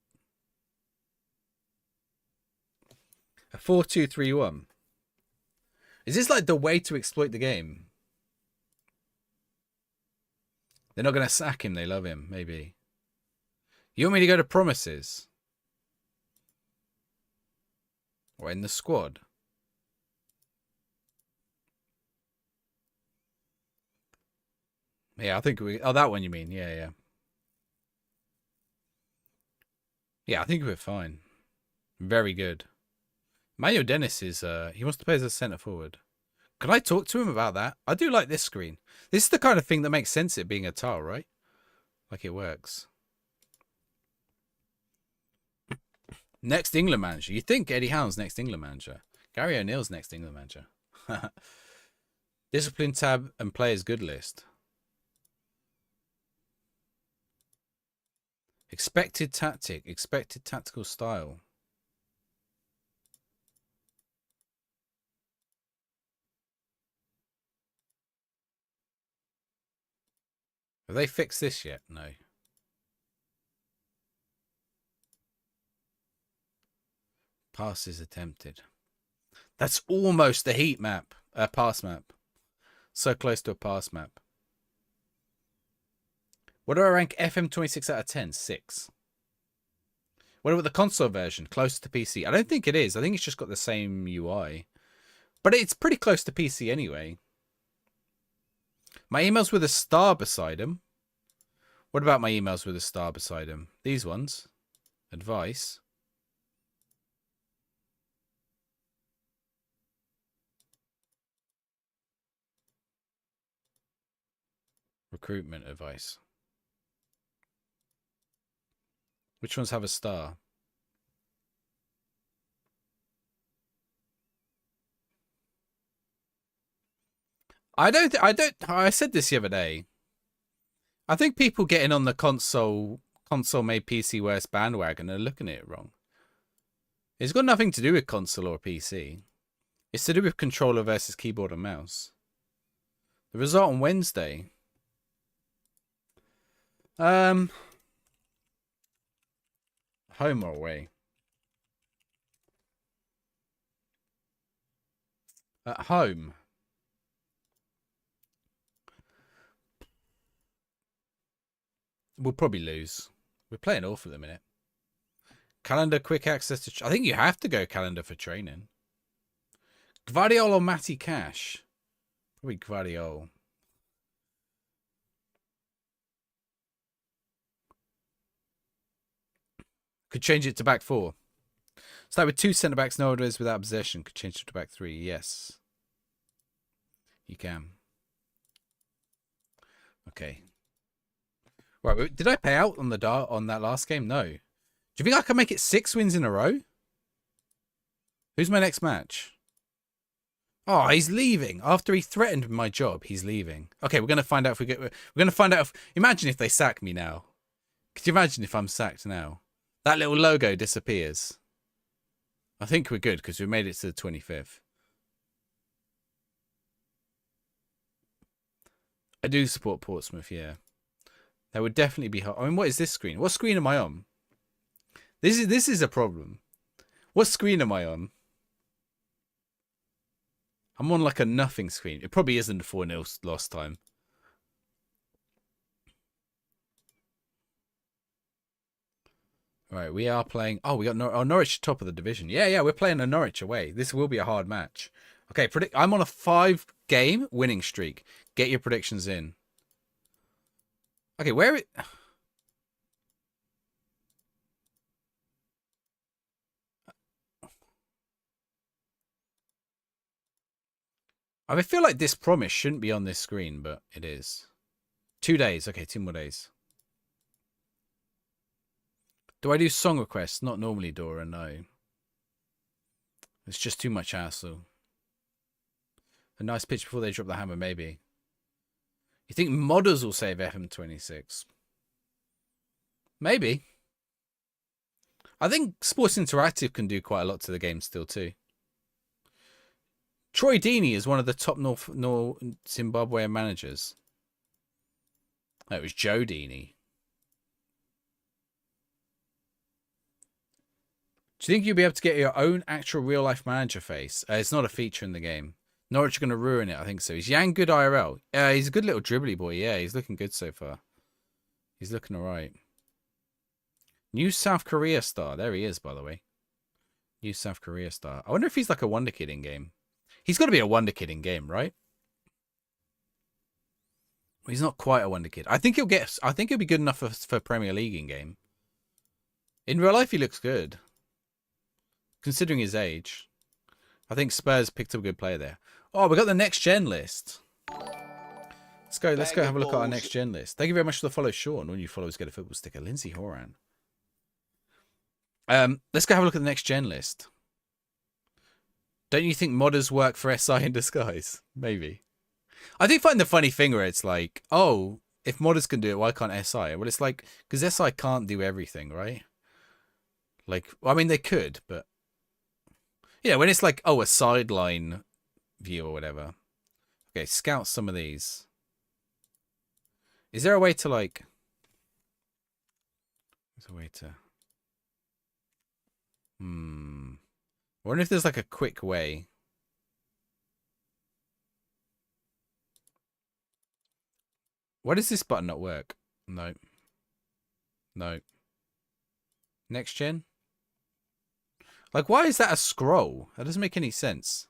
A 4-2-3-1. Is this like the way to exploit the game? They're not going to sack him. They love him, maybe. You want me to go to promises? Or in the squad? Yeah, I think we... Oh, that one you mean. Yeah, yeah. Yeah, I think we're fine. Very good. Mario Dennis is... he wants to play as a centre forward. Can I talk to him about that? I do like this screen. This is the kind of thing that makes sense, it being a tile, right? Like it works. Next England manager. You think Eddie Howe's next England manager. Gary O'Neill's next England manager. Discipline tab and players good list. Expected tactic. Expected tactical style. Have they fixed this yet? No. Passes attempted. That's almost a heat map. A pass map. So close to a pass map. What do I rank FM26 out of 10? 6. What about the console version? Close to PC? I don't think it is. I think it's just got the same UI. But it's pretty close to PC anyway. My emails with a star beside them. What about my emails with a star beside them? These ones. Advice. Recruitment advice. Which ones have a star? I said this the other day. I think people getting on the console made PC worse bandwagon are looking at it wrong. It's got nothing to do with console or PC. It's to do with controller versus keyboard and mouse. The result on Wednesday. Home or away? At home. We'll probably lose. We're playing awful at the minute. Calendar, quick access to... I think you have to go calendar for training. Gvardiol or Matty Cash? Probably Gvardiol. Could change it to back 4. Start with 2 centre-backs, no orders without possession. Could change it to back 3. Yes. You can. Okay. Right, did I pay out on that last game? No. Do you think I can make it 6 wins in a row? Who's my next match? Oh, he's leaving. After he threatened my job, he's leaving. Okay, we're gonna find out if we get. We're gonna find out if. Imagine if they sack me now. Could you imagine if I'm sacked now? That little logo disappears. I think we're good because we made it to the 25th. I do support Portsmouth, yeah. That would definitely be hard. I mean, what is this screen? What screen am I on? This is a problem. What screen am I on? I'm on like a nothing screen. It probably isn't a 4-0 lost time. Right, we are playing... Oh, we got Norwich top of the division. Yeah, we're playing a Norwich away. This will be a hard match. Okay, I'm on a 5-game winning streak. Get your predictions in. Okay, where it... I feel like this promise shouldn't be on this screen, but it is. 2 days. Okay, 2 more days. Do I do song requests? Not normally, Dora, no. It's just too much hassle. A nice pitch before they drop the hammer, maybe. You think modders will save FM26? Maybe. I think Sports Interactive can do quite a lot to the game still too. Troy Deeney is one of the top North Zimbabwean managers. Oh, it was Joe Deeney. Do you think you'll be able to get your own actual real-life manager face? It's not a feature in the game. Norwich are going to ruin it, I think so. He's Yang good IRL. He's a good little dribbly boy. Yeah, he's looking good so far. He's looking all right. New South Korea star. There he is, by the way. New South Korea star. I wonder if he's like a wonder kid in game. He's got to be a wonder kid in game, right? Well, he's not quite a wonder kid. I think he'll be good enough for Premier League in game. In real life, he looks good. Considering his age. I think Spurs picked up a good player there. Oh, we got the next gen list. Let's go have a look at our next gen list. Thank you very much for the follow, Sean. All new followers get a football sticker. Lindsay Horan. Let's go have a look at the next gen list. Don't you think modders work for SI in disguise? Maybe. I do find the funny thing where it's like, oh, if modders can do it, why can't SI? Well, it's like, because SI can't do everything, right? Like, well, I mean, they could, but yeah, when it's like, oh, a sideline view or whatever. Okay, scout some of these. Is there a way to like... There's a way to... I wonder if there's like a quick way. Why does this button not work? No. No. Next gen? Like, why is that a scroll? That doesn't make any sense.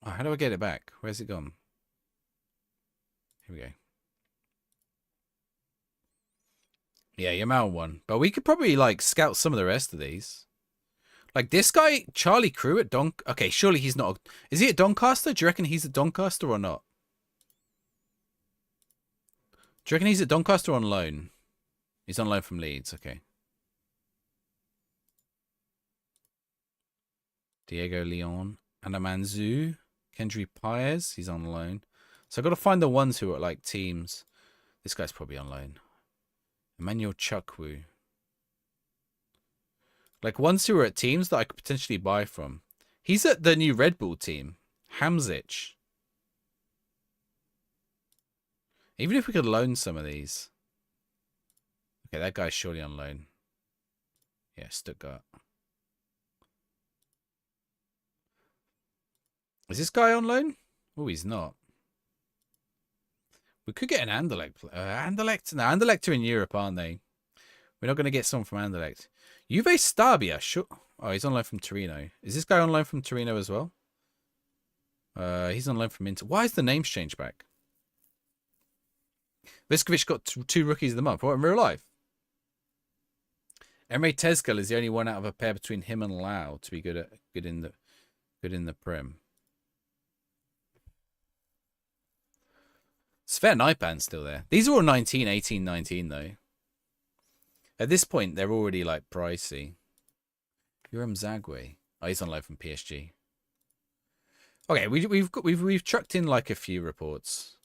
Oh, how do I get it back? Where's it gone? Here we go. Yeah, Yamal won. But we could probably, like, scout some of the rest of these. Like, this guy, Charlie Crew at Don... Okay, surely he's not... Is he at Doncaster? Do you reckon he's at Doncaster or not? Do you reckon he's at Doncaster or on loan? He's on loan from Leeds, okay. Diego Leon. Anamanzu. Kendry Paez, he's on loan. So I've got to find the ones who are, like, teams. This guy's probably on loan. Emmanuel Chukwu. Like, ones who are at teams that I could potentially buy from. He's at the new Red Bull team. Hamzic. Even if we could loan some of these. Okay, that guy's surely on loan. Yeah, Stuttgart. Is this guy on loan? Oh, he's not. We could get an Anderlecht. Anderlecht? No, Anderlecht are in Europe, aren't they? We're not going to get someone from Anderlecht. Juve Stabia. Sure. Oh, he's on loan from Torino. Is this guy on loan from Torino as well? He's on loan from Inter. Why is the names changed back? Viskovic got two rookies of the month. What, in real life? Emre Tezgel is the only one out of a pair between him and Lau to be good in the Prem. Sven Ipan's still there. These are all 19, 18, 19 though. At this point, they're already like pricey. Uram Zagwe. Oh, he's on loan from PSG. Okay, we've chucked in like a few reports.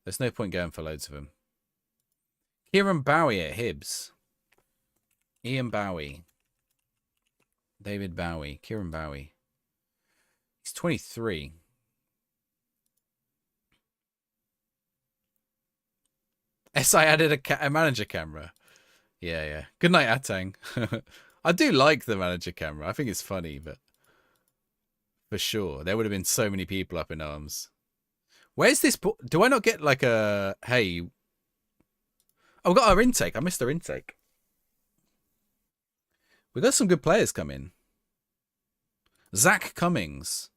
There's no point going for loads of them. Kieran Bowie at Hibs. Ian Bowie. David Bowie. Kieran Bowie. He's 23. SI added a manager camera. Yeah. Good night, Atang. I do like the manager camera. I think it's funny, but for sure, there would have been so many people up in arms. Where's this? Do I not get like a... Hey. Oh, we got our intake. I missed our intake. We got some good players come in. Zach Cummings.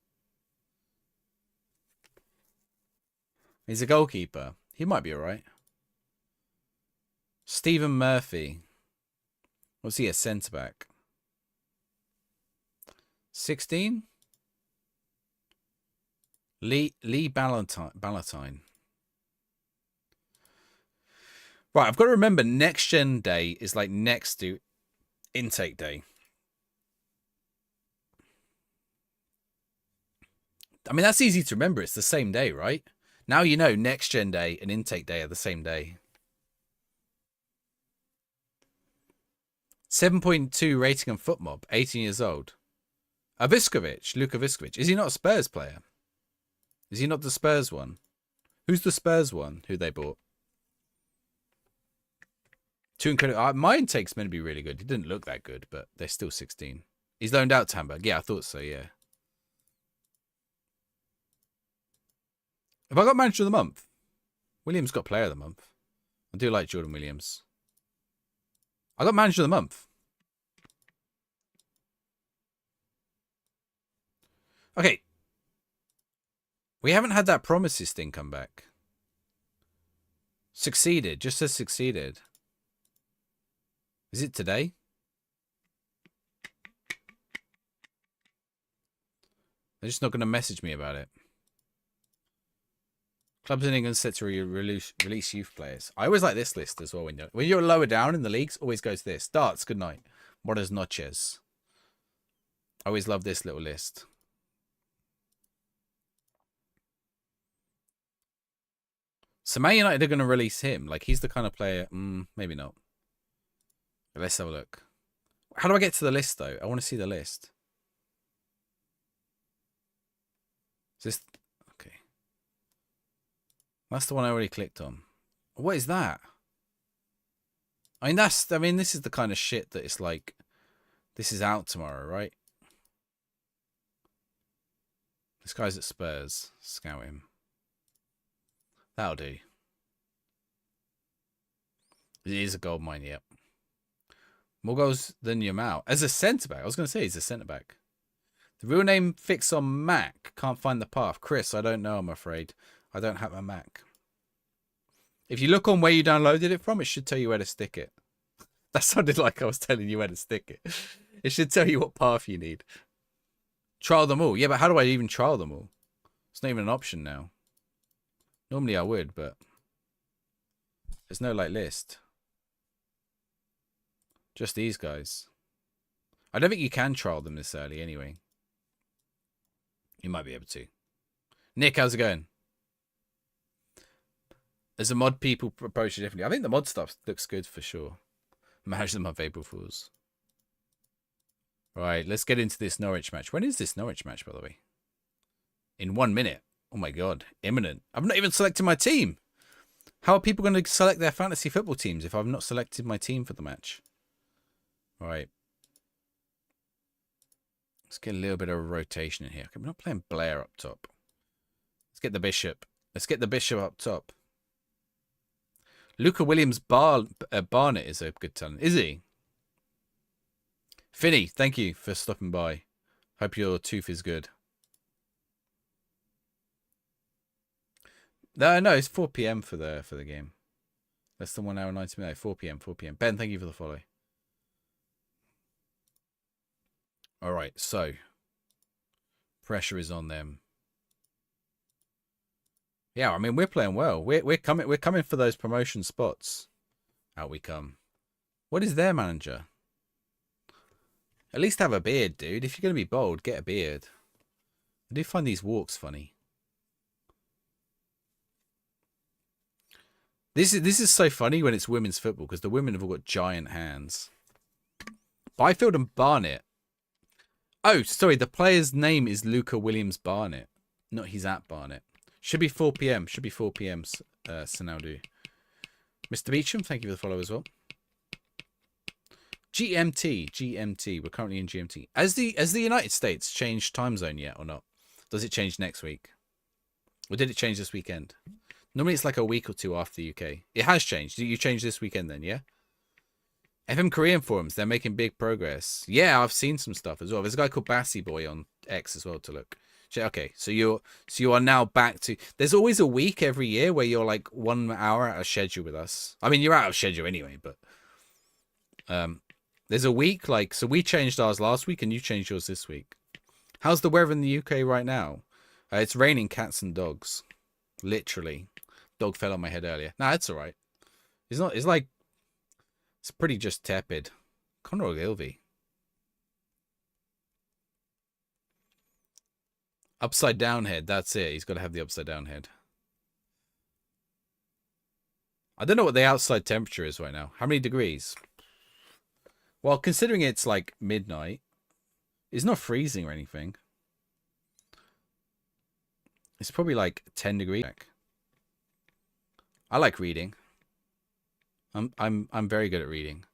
He's a goalkeeper. He might be all right. Stephen Murphy. Was he a centre-back? 16? Lee Ballantyne. Right, I've got to remember next gen day is like next to Intake day. I mean, that's easy to remember. It's the same day, right? Now you know next gen day and intake day are the same day. 7.2 rating on FootMob, 18 years old. Luka Viskovic. Is he not a Spurs player? Is he not the Spurs one? Who's the Spurs one who they bought? Too incredible. My intake's meant to be really good. He didn't look that good, but they're still 16. He's loaned out to Hamburg. Yeah, I thought so, yeah. Have I got manager of the month? Williams got player of the month. I do like Jordan Williams. I got manager of the month. Okay. We haven't had that promises thing come back. Succeeded. Just says succeeded. Is it today? They're just not going to message me about it. Clubs in England set to release youth players. I always like this list as well. When you're lower down in the leagues, always goes this. Darts, good night. Buenas noches. I always love this little list. So Man United are going to release him. Like, he's the kind of player... maybe not. But let's have a look. How do I get to the list, though? I want to see the list. Is this... Okay. That's the one I already clicked on. What is that? I mean, this is the kind of shit that it's like... This is out tomorrow, right? This guy's at Spurs. Scout him. That'll do. It is a gold mine, yep. More goals than Yamal. As a centre-back. I was going to say he's a centre-back. The real name fixed on Mac. Can't find the path. Chris, I don't know, I'm afraid. I don't have a Mac. If you look on where you downloaded it from, it should tell you where to stick it. That sounded like I was telling you where to stick it. It should tell you what path you need. Trial them all. Yeah, but how do I even trial them all? It's not even an option now. Normally I would, but there's no like list. Just these guys. I don't think you can trial them this early anyway. You might be able to. Nick, how's it going? There's a mod people approach it differently. I think the mod stuff looks good for sure. Manage them on April Fools. Right, let's get into this Norwich match. When is this Norwich match, by the way? In 1 minute. Oh my god, imminent. I've not even selected my team. How are people going to select their fantasy football teams if I've not selected my team for the match? Right. Let's get a little bit of rotation in here. Okay, we're not playing Blair up top. Let's get the Bishop. Let's get the Bishop up top. Luca Williams Barnett is a good talent. Is he? Finney, thank you for stopping by. Hope your tooth is good. No, it's 4 p.m. for the game. Less than 1 hour 90 minutes. 4 p.m. 4 p.m. Ben, thank you for the follow. All right, so pressure is on them. Yeah, I mean we're playing well. We're coming for those promotion spots. Out we come. What is their manager? At least have a beard, dude. If you're gonna be bold, get a beard. I do find these walks funny. This is so funny when it's women's football because the women have all got giant hands. Byfield and Barnett. Oh, sorry. The player's name is Luca Williams Barnett. Not he's at Barnett. Should be 4 p.m. Should be 4 p.m. Sanaldu. Mr. Beecham, thank you for the follow as well. GMT. We're currently in GMT. Has the United States changed time zone yet or not? Does it change next week? Or did it change this weekend? Normally it's like a week or two after the UK. It has changed. You changed this weekend then, yeah? FM Korean forums, they're making big progress. Yeah, I've seen some stuff as well. There's a guy called Bassy Boy on X as well to look. Okay, so you are now back to... There's always a week every year where you're like 1 hour out of schedule with us. I mean, you're out of schedule anyway, but... there's a week, like... So we changed ours last week and you changed yours this week. How's the weather in the UK right now? It's raining cats and dogs. Literally. Dog fell on my head earlier. Nah, it's alright. It's not... It's like... It's pretty just tepid. Conor Ogilvy. Upside down head. That's it. He's got to have the upside down head. I don't know what the outside temperature is right now. How many degrees? Well, considering it's like midnight, it's not freezing or anything. It's probably like 10 degrees. I like reading. I'm very good at reading.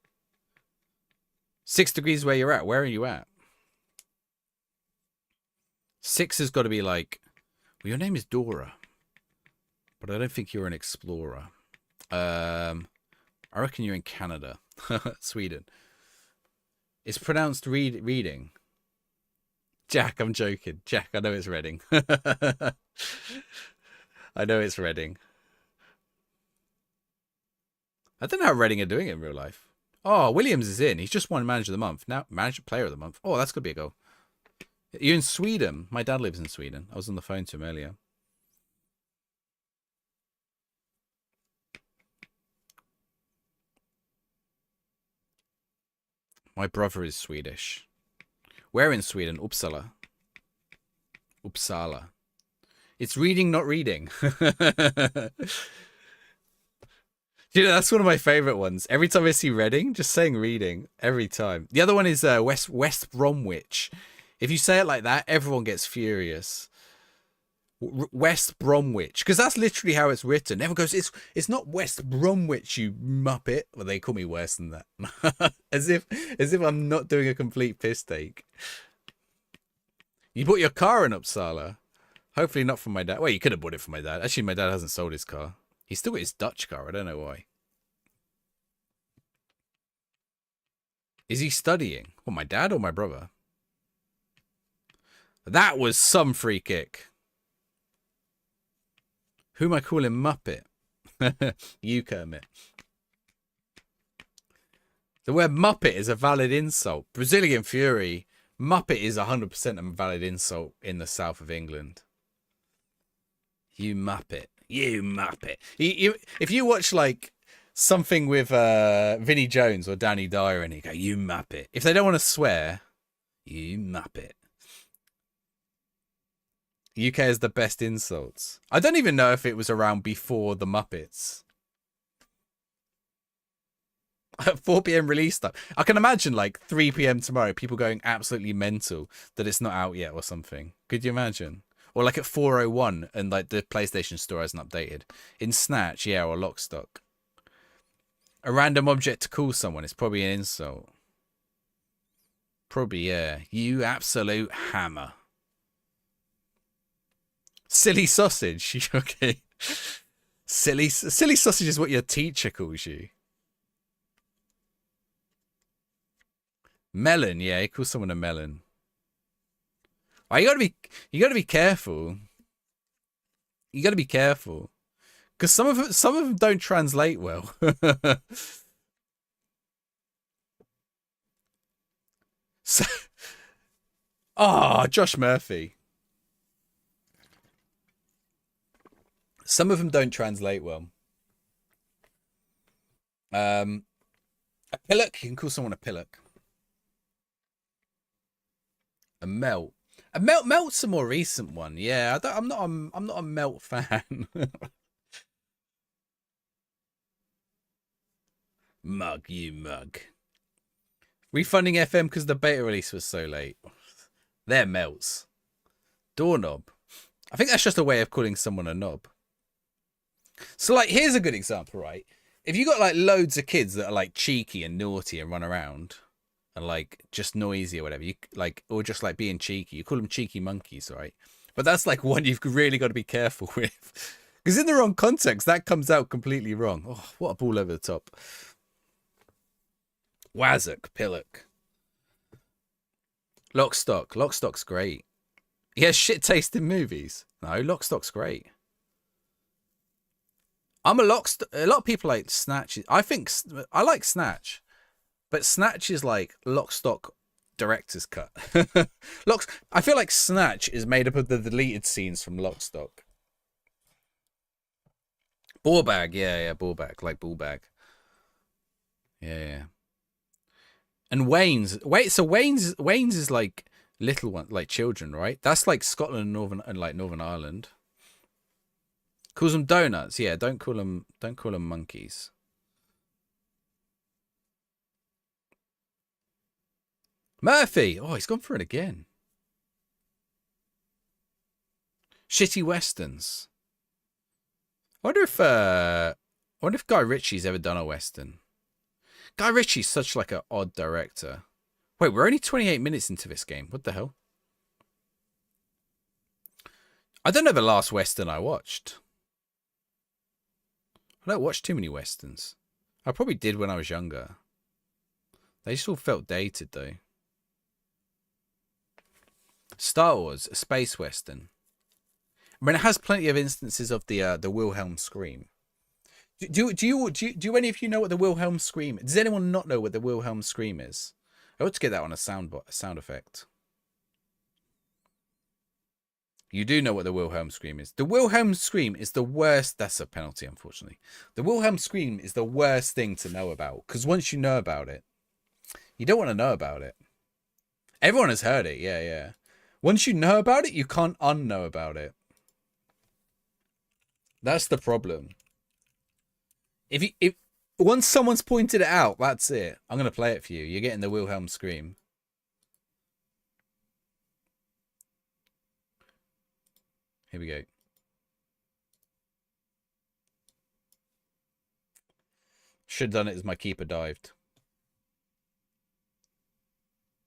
6 degrees where you're at. Where are you at? 6 has got to be like, well, your name is Dora, but I don't think you're an explorer. I reckon you're in Canada. Sweden. It's pronounced reading. Jack, I'm joking. Jack, I know it's Reading. I know it's Reading. I don't know how Reading are doing it in real life. Oh, Williams is in. He's just won Manager of the Month. Now, Manager Player of the Month. Oh, that's going to be a goal. You're in Sweden. My dad lives in Sweden. I was on the phone to him earlier. My brother is Swedish. Where in Sweden? Uppsala. Uppsala. It's reading, not reading. You know, that's one of my favorite ones. Every time I see Reading, just saying reading. Every time. The other one is West Bromwich. If you say it like that, everyone gets furious. West Bromwich, because that's literally how it's written. Everyone goes, it's not West Bromwich, you muppet. Well, they call me worse than that. as if I'm not doing a complete piss take. You bought your car in Uppsala. Hopefully not from my dad. Well, you could have bought it from my dad. Actually, my dad hasn't sold his car. He's still got his Dutch car. I don't know why. Is he studying? Well, my dad or my brother? That was some free kick. Who am I calling Muppet? You, Kermit. The word Muppet is a valid insult. Brazilian Fury. Muppet is 100% a valid insult in the south of England. You Muppet. You Muppet. If you watch like something with Vinnie Jones or Danny Dyer and you go, you Muppet. If they don't want to swear, you Muppet. UK has the best insults. I don't even know if it was around before the Muppets. 4 p.m. release time. I can imagine like 3 p.m. tomorrow, people going absolutely mental that it's not out yet or something. Could you imagine? Or like at 4:01 and like the PlayStation Store hasn't updated. In Snatch, yeah, or Lockstock. A random object to call someone is probably an insult. Probably, yeah. You absolute hammer. Silly sausage. Okay. Silly sausage is what your teacher calls you. Melon, yeah, he calls someone a melon. Oh, you gotta be careful. You gotta be careful, because some of them don't translate well. So, Josh Murphy. Some of them don't translate well. A pillock, you can call someone a pillock. A melt. Melt's a more recent one. Yeah, I'm not a melt fan. Mug, you mug. Refunding FM because the beta release was so late. They're melts. Doorknob. I think that's just a way of calling someone a knob. So like, here's a good example, right? If you got like loads of kids that are like cheeky and naughty and run around and like just noisy or whatever, you like, or just like being cheeky, you call them cheeky monkeys, right? But that's like one you've really got to be careful with, because in the wrong context that comes out completely wrong. Oh, what a ball over the top. Wazzock, pillock. Lockstock's great. He has shit taste in movies. No, Lockstock's great. I'm a lot of people like Snatch. I like Snatch, but Snatch is like Lockstock director's cut. I feel like Snatch is made up of the deleted scenes from Lockstock. Ball bag, yeah, ball bag, like ball bag. Yeah. And Wayne's. Wait, so Wayne's is like little one, like children, right? That's like Scotland and Northern Ireland. Calls them donuts. Yeah, don't call them monkeys. Murphy. Oh, he's gone for it again. Shitty westerns. I wonder if Guy Ritchie's ever done a western. Guy Ritchie's such like an odd director. Wait, we're only 28 minutes into this game. What the hell? I don't know the last western I watched. I don't watch too many westerns. I probably did when I was younger. They just all felt dated though. Star Wars, a space western. I mean, it has plenty of instances of the Wilhelm scream. Do any of you know what the Wilhelm scream? Does anyone not know what the Wilhelm scream is? I ought to get that on a sound effect. You do know what the Wilhelm scream is. The Wilhelm scream is the worst. That's a penalty, unfortunately. The Wilhelm scream is the worst thing to know about because once you know about it, you don't want to know about it. Everyone has heard it. Yeah, yeah. Once you know about it, you can't unknow about it. That's the problem. If once someone's pointed it out, that's it. I'm gonna play it for you. You're getting the Wilhelm scream. Here we go. Should have done it as my keeper dived.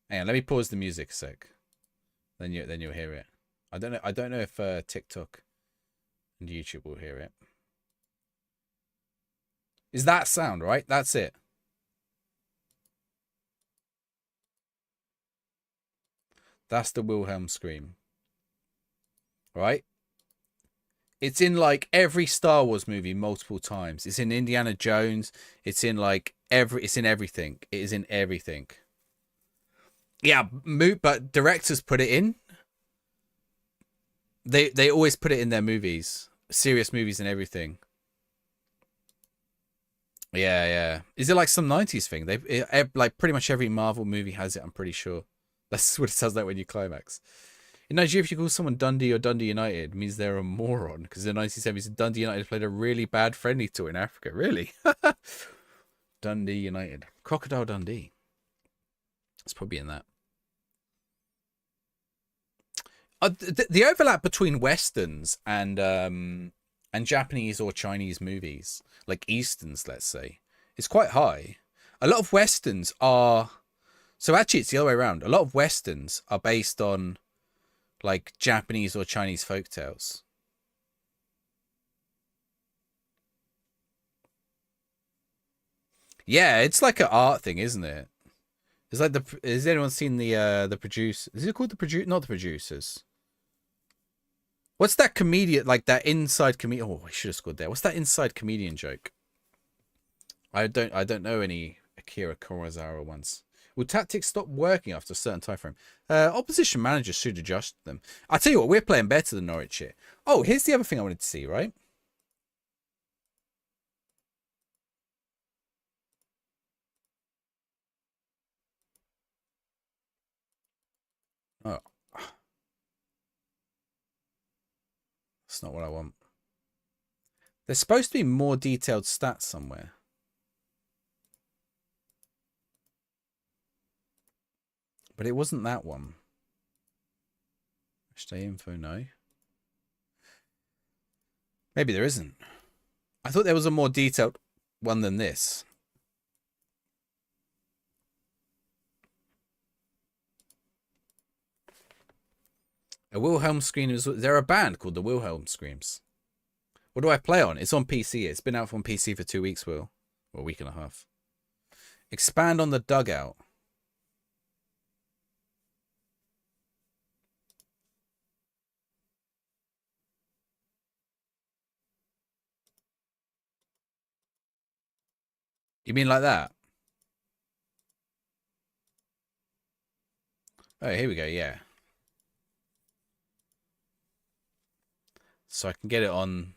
Hang on, let me pause the music a sec. Then you'll hear it. I don't know if TikTok and YouTube will hear it. Is that sound right? That's it. That's the Wilhelm scream. Right? It's in like every Star Wars movie multiple times. It's in Indiana Jones. It's in like it's in everything. It is in everything. Yeah, but directors put it in. They always put it in their movies. Serious movies and everything. Yeah, yeah. Is it like some 90s thing? Like pretty much every Marvel movie has it, I'm pretty sure. That's what it sounds like when you climax. In Nigeria, if you call someone Dundee or Dundee United, it means they're a moron. Because in the 1970s, Dundee United played a really bad friendly tour in Africa. Really? Dundee United. Crocodile Dundee. It's probably in that. The overlap between Westerns and Japanese or Chinese movies, like Easterns, let's say, is quite high. A lot of Westerns are... So actually, it's the other way around. A lot of Westerns are based on like Japanese or Chinese folktales. Yeah, it's like an art thing, isn't it? It's like has anyone seen the produce? Is it called the produce? Not the producers. What's that comedian, like that inside comedian? Oh, I should have scored there. What's that inside comedian joke? I don't know any Akira Kurosawa ones. Will tactics stop working after a certain time frame? Opposition managers should adjust them. I tell you what, we're playing better than Norwich here. Oh, here's the other thing I wanted to see, right? Oh, that's not what I want. There's supposed to be more detailed stats somewhere. But it wasn't that one. Stay info, no. Maybe there isn't. I thought there was a more detailed one than this. A Wilhelm Scream is... They're a band called the Wilhelm Screams. What do I play on? It's on PC. It's been out on PC for 2 weeks, Will. Or a week and a half. Expand on the dugout. You mean like that? Oh, here we go, yeah. So I can get it on...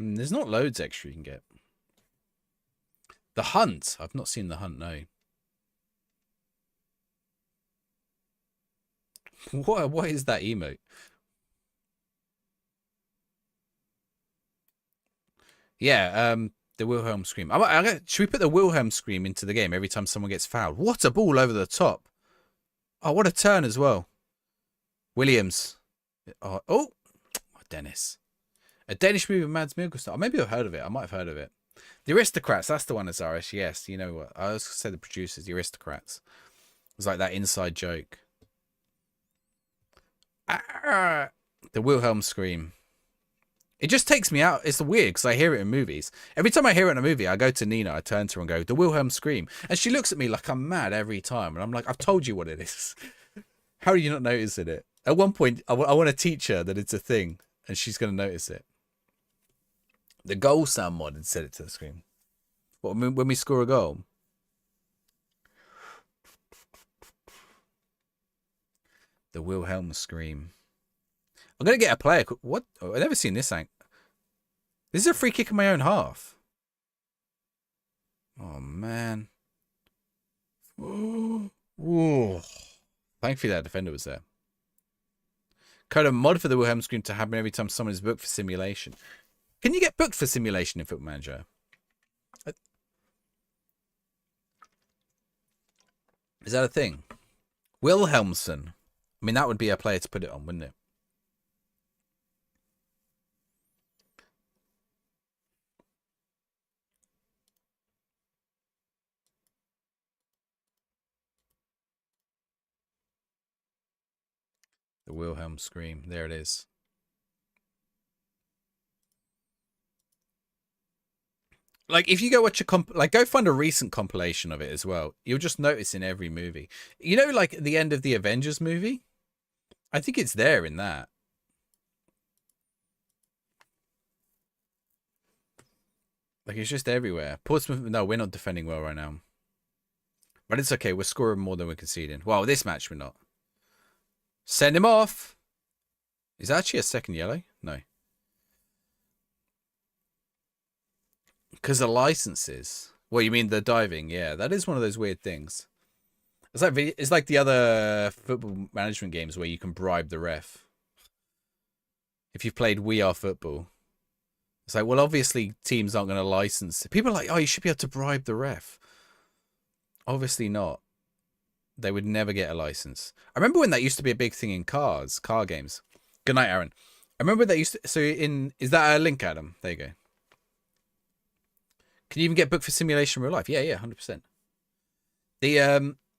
There's not loads extra you can get. The Hunt. I've not seen The Hunt, no. What is that emote? Yeah, the Wilhelm scream. Should we put the Wilhelm scream into the game every time someone gets fouled? What a ball over the top. Oh, what a turn as well. Williams. Oh, Dennis. A Danish movie with Mads Mikkelsen. Oh, maybe I've heard of it. I might have heard of it. The Aristocrats. That's the one, Azarish. Yes, you know what? I was going to say the producers, the Aristocrats. It was like that inside joke. The Wilhelm scream. It just takes me out. It's weird because I hear it in movies. Every time I hear it in a movie, I go to Nina, I turn to her and go, the Wilhelm scream. And she looks at me like I'm mad every time. And I'm like, I've told you what it is. How are you not noticing it? At one point, I want to teach her that it's a thing. And she's going to notice it. The goal sound mod had set it to the screen. What, when we score a goal? The Wilhelm scream. I'm going to get a player. What? Oh, I've never seen this thing. This is a free kick in my own half. Oh, man. Ooh. Thankfully, that defender was there. Code a mod for the Wilhelm scream to happen every time someone is booked for simulation. Can you get booked for simulation in Football Manager? Is that a thing? Wilhelmsen. I mean, that would be a player to put it on, wouldn't it? The Wilhelm scream. There it is. Like, if you go watch go find a recent compilation of it as well. You'll just notice in every movie. You know, like the end of the Avengers movie? I think it's there in that. Like, it's just everywhere. Portsmouth, no, we're not defending well right now. But it's okay. We're scoring more than we're conceding. Well, this match we're not. Send him off. Is that actually a second yellow? No. Because the licenses. Well, you mean the diving? Yeah, that is one of those weird things. It's like the other football management games where you can bribe the ref. If you've played We Are Football, it's like, well, obviously teams aren't going to license. People are like, oh, you should be able to bribe the ref. Obviously not. They would never get a license. I remember when that used to be a big thing in car games. Good night, Aaron. I remember that used to. Is that a link, Adam? There you go. Can you even get booked for simulation in real life? Yeah, 100%.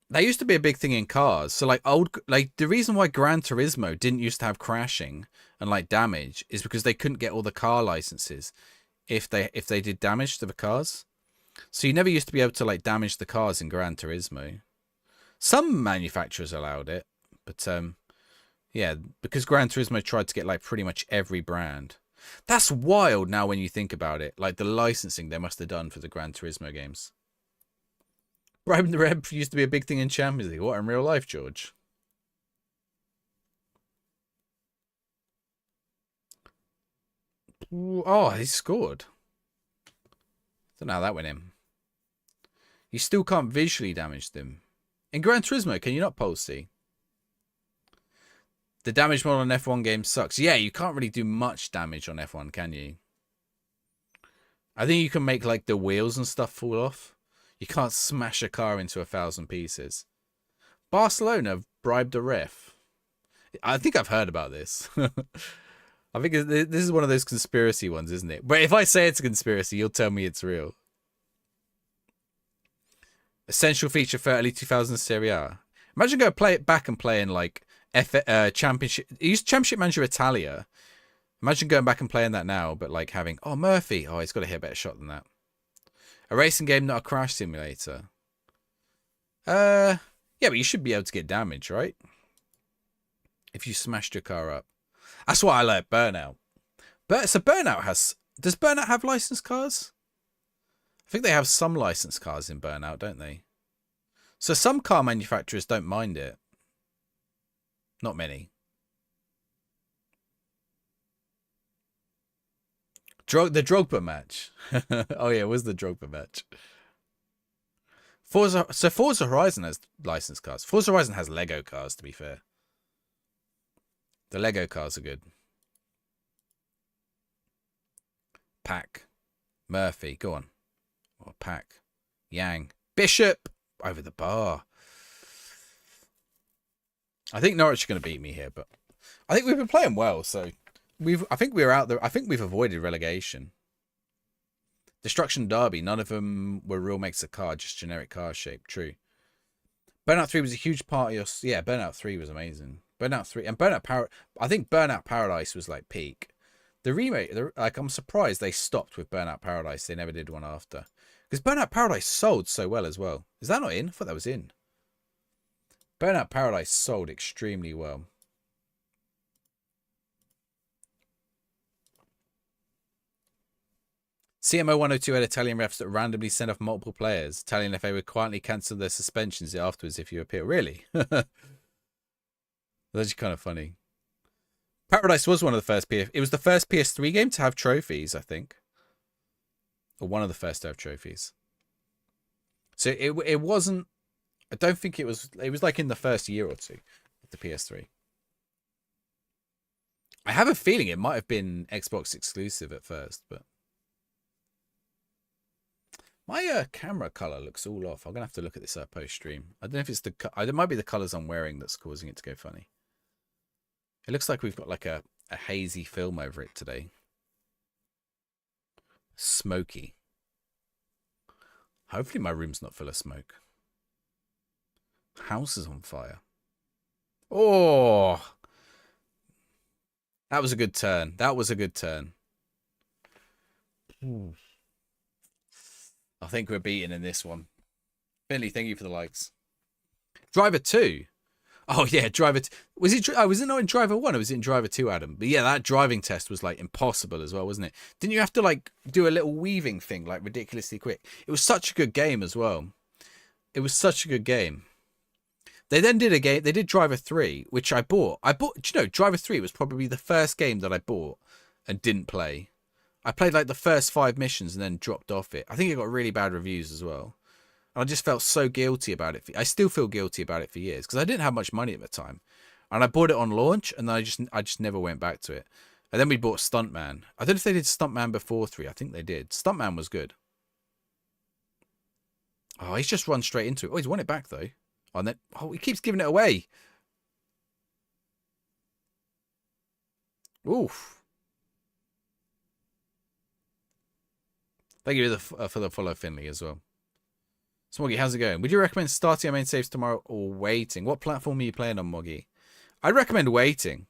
That used to be a big thing in cars. So the reason why Gran Turismo didn't used to have crashing and like damage is because they couldn't get all the car licenses if they did damage to the cars. So you never used to be able to like damage the cars in Gran Turismo. Some manufacturers allowed it, but yeah, because Gran Turismo tried to get like pretty much every brand. That's wild now when you think about it. Like the licensing they must have done for the Gran Turismo games. Bribing the rep used to be a big thing in Champions League. What, in real life, George? Oh, he scored. Don't know how that went in. You still can't visually damage them. In Gran Turismo, can you not pulse see? The damage model on F1 games sucks. Yeah, you can't really do much damage on F1, can you? I think you can make like the wheels and stuff fall off. You can't smash a car into 1,000 pieces. Barcelona bribed a ref. I think I've heard about this. I think this is one of those conspiracy ones, isn't it? But if I say it's a conspiracy, you'll tell me it's real. Essential feature for early 2000s Serie A. Imagine going play it back and playing like Championship. Use Championship Manager Italia. Imagine going back and playing that now, but like having Murphy. Oh, he's got to hit a better shot than that. A racing game, not a crash simulator. Yeah, but you should be able to get damage, right? If you smashed your car up. That's why I like Burnout. So Burnout does Burnout have licensed cars? I think they have some licensed cars in Burnout, don't they? So some car manufacturers don't mind it. Not many. The Drogba match. Oh yeah, it was the Drogba match. Forza Horizon has license cars. Forza Horizon has Lego cars, to be fair. The Lego cars are good. Pack. Murphy, go on. Oh, Pack. Yang. Bishop! Over the bar. I think Norwich are going to beat me here, but I think we've been playing well, so I think we're out there. I think we've avoided relegation. Destruction Derby, none of them were real makes a car, just generic car shape. True. Burnout 3 was a huge part of your... Yeah, Burnout 3 was amazing. Burnout 3 and Burnout Power... I think Burnout Paradise was like peak. The remake, like, I'm surprised they stopped with Burnout Paradise. They never did one after. Because Burnout Paradise sold so well as well. Is that not in? I thought that was in. Burnout Paradise sold extremely well. CMO 102 had Italian refs that randomly sent off multiple players, telling if they would quietly cancel their suspensions afterwards if you appeal. Really? That's actually kind of funny. Paradise was one of the first it was the first PS3 game to have trophies, I think. Or one of the first to have trophies. So it wasn't... I don't think it was like in the first year or two of the PS3. I have a feeling it might have been Xbox exclusive at first, but... My camera color looks all off. I'm going to have to look at this post-stream. I don't know if it's the... It might be the colors I'm wearing that's causing it to go funny. It looks like we've got like a hazy film over it today. Smoky. Hopefully my room's not full of smoke. House is on fire. Oh! That was a good turn. That was a good turn. Ooh. I think we're beaten in this one. Finley, thank you for the likes. Driver 2. Oh, yeah, Driver 2. Was it not in Driver 1 or was it in Driver 2, Adam? But yeah, that driving test was like impossible as well, wasn't it? Didn't you have to like do a little weaving thing like ridiculously quick? It was such a good game as well. It was such a good game. They then did a game. They did Driver 3, which I bought. Do you know, Driver 3 was probably the first game that I bought and didn't play. I played like the first 5 missions and then dropped off it. I think it got really bad reviews as well. And I just felt so guilty about it. I still feel guilty about it for years because I didn't have much money at the time. And I bought it on launch and then I just never went back to it. And then we bought Stuntman. I don't know if they did Stuntman before 3. I think they did. Stuntman was good. Oh, he's just run straight into it. Oh, he's won it back though. Oh, and then, he keeps giving it away. Oof. Thank you for the follow, Finley, as well. Smoggy, how's it going? Would you recommend starting your main saves tomorrow or waiting? What platform are you playing on, Moggy? I'd recommend waiting.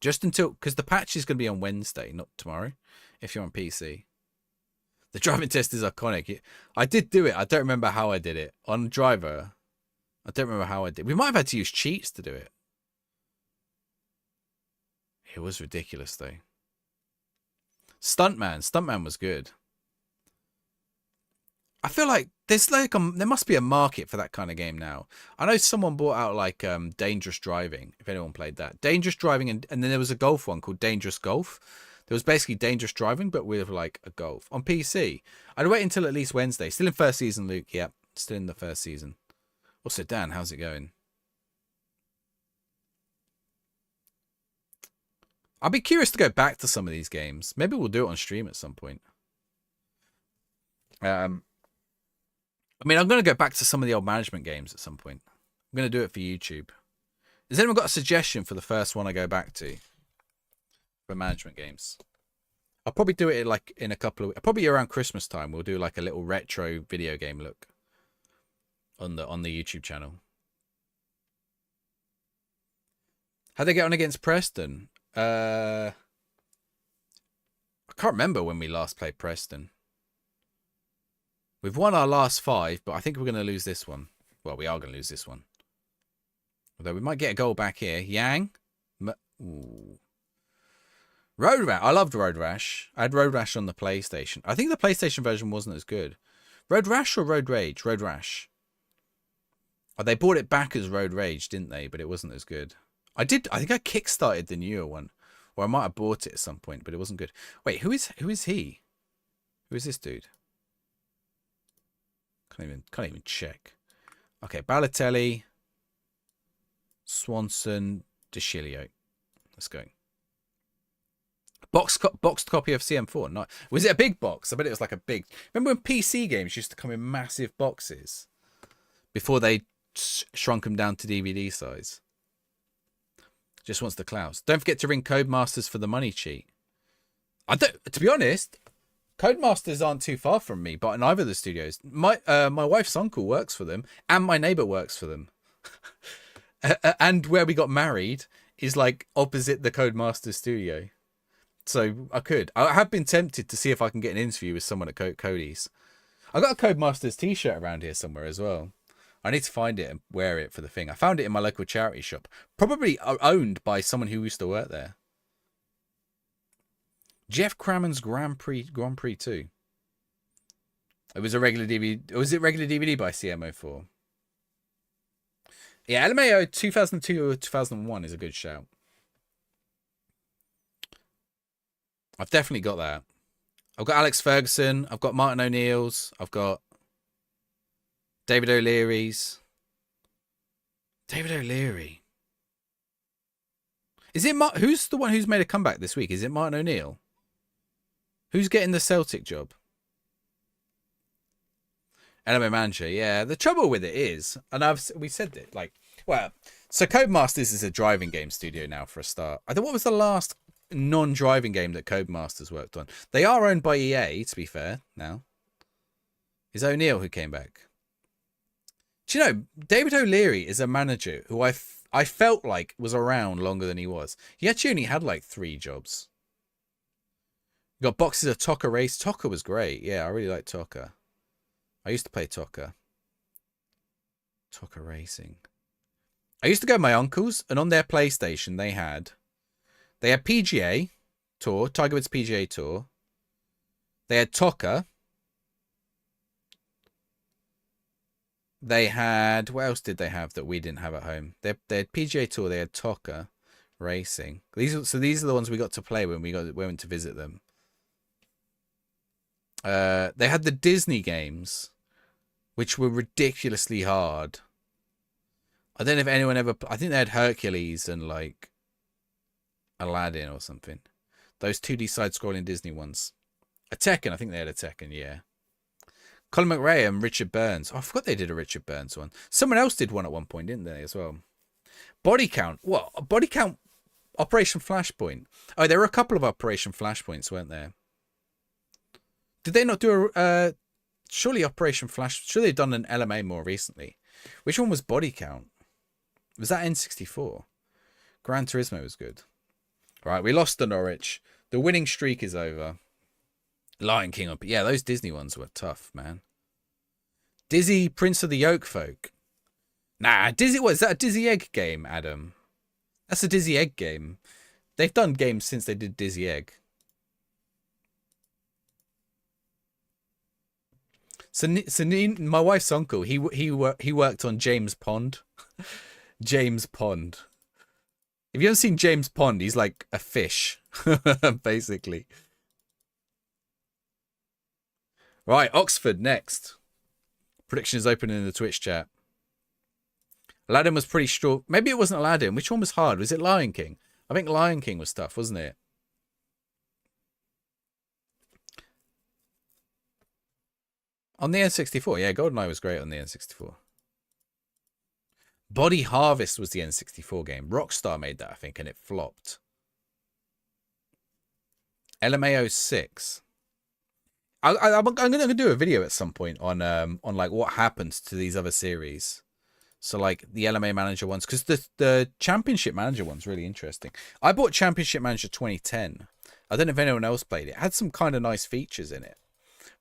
Just until... Because the patch is going to be on Wednesday, not tomorrow, if you're on PC. The driving test is iconic. I did do it. I don't remember how I did it. On Driver, I don't remember how I did. We might have had to use cheats to do it. It was ridiculous, though. Stuntman was good. I feel like there's like there must be a market for that kind of game now. I know someone bought out like Dangerous Driving, if anyone played that. Dangerous Driving, and then there was a golf one called Dangerous Golf. There was basically Dangerous Driving, but with like a golf on PC. I'd wait until at least Wednesday. Still in first season, Luke. Yep, still in the first season. Also, Dan, how's it going? I'll be curious to go back to some of these games. Maybe we'll do it on stream at some point. I mean, I'm going to go back to some of the old management games at some point. I'm going to do it for YouTube. Has anyone got a suggestion for the first one I go back to for management games? I'll probably do it like in a couple of... Probably around Christmas time, we'll do like a little retro video game look on the YouTube channel. How'd they get on against Preston? I can't remember when we last played Preston. We've won our last 5, but I think we're going to lose this one. Well, we are going to lose this one. Although we might get a goal back here. Yang. Ooh. Road Rash. I loved Road Rash. I had Road Rash on the PlayStation. I think the PlayStation version wasn't as good. Road Rash or Road Rage? Road Rash. Oh, they brought it back as Road Rage, didn't they? But it wasn't as good. I think I kickstarted the newer one. Or I might have bought it at some point, but it wasn't good. Wait, who is he? Who is this dude? Can't even check. Okay, Balotelli, Swanson, DeCilio. Let's go. Boxed copy of CM4. Nice. Was it a big box? I bet it was like a big. Remember when PC games used to come in massive boxes before they shrunk them down to DVD size? Just wants the clouds. Don't forget to ring Codemasters for the money cheat. I don't. To be honest, Codemasters aren't too far from me, but in either of the studios, my wife's uncle works for them, and my neighbor works for them, and where we got married is like opposite the Codemasters studio. So I have been tempted to see if I can get an interview with someone at Cody's. I got a Codemasters t-shirt around here somewhere as well. I need to find it and wear it for the thing. I found it in my local charity shop, probably owned by someone who used to work there. Jeff Crammon's Grand Prix 2. It was a regular DVD. Was it regular DVD by CMO4? Yeah, LMAO 2002 or 2001 is a good shout. I've definitely got that. I've got Alex Ferguson. I've got Martin O'Neill's. I've got David O'Leary's. David O'Leary. Is it who's the one who's made a comeback this week? Is it Martin O'Neill? Who's getting the Celtic job? LMA manager, yeah. The trouble with it is, and we said it, like, well, so Codemasters is a driving game studio now for a start. I think what was the last non-driving game that Codemasters worked on? They are owned by EA, to be fair, now. Is O'Neill who came back? Do you know, David O'Leary is a manager who I felt like was around longer than he was. He actually only had like 3 jobs. You got boxes of Toca Race. Toca was great. Yeah, I really like Toca. I used to play Toca. Toca Racing. I used to go to my uncle's, and on their PlayStation they had PGA Tour, Tiger Woods PGA Tour. They had Toca. They had, what else did they have that we didn't have at home? They had PGA Tour. They had Toca Racing. These are the ones we got to play when we went to visit them. They had the Disney games, which were ridiculously hard. I don't know if anyone ever. I think they had Hercules and like Aladdin or something. Those 2D side-scrolling Disney ones. A Tekken. I think they had a Tekken. Yeah. Colin McRae and Richard Burns. Oh, I forgot they did a Richard Burns one. Someone else did one at one point, didn't they, as well? Body Count. What? Body Count Operation Flashpoint. Oh, there were a couple of Operation Flashpoints, weren't there? Did they not do a... surely Operation Flash... Surely they've done an LMA more recently. Which one was Body Count? Was that N64? Gran Turismo was good. Right, we lost to Norwich. The winning streak is over. Lion King up. Yeah, those Disney ones were tough, man. Dizzy Prince of the Yoke Folk. Nah, Dizzy... What, is that a Dizzy Egg game, Adam? That's a Dizzy Egg game. They've done games since they did Dizzy Egg. So my wife's uncle, he worked on James Pond. James Pond. If you haven't seen James Pond, he's like a fish, basically. Right, Oxford next. Prediction is open in the Twitch chat. Aladdin was pretty short. Maybe it wasn't Aladdin. Which one was hard? Was it Lion King? I think Lion King was tough, wasn't it? On the N64, yeah, GoldenEye was great on the N64. Body Harvest was the N64 game. Rockstar made that, I think, and it flopped. LMAO 6. I'm going to do a video at some point on like what happens to these other series. So like the LMA Manager ones, because the Championship Manager one's really interesting. I bought Championship Manager 2010. I don't know if anyone else played it. It had some kind of nice features in it.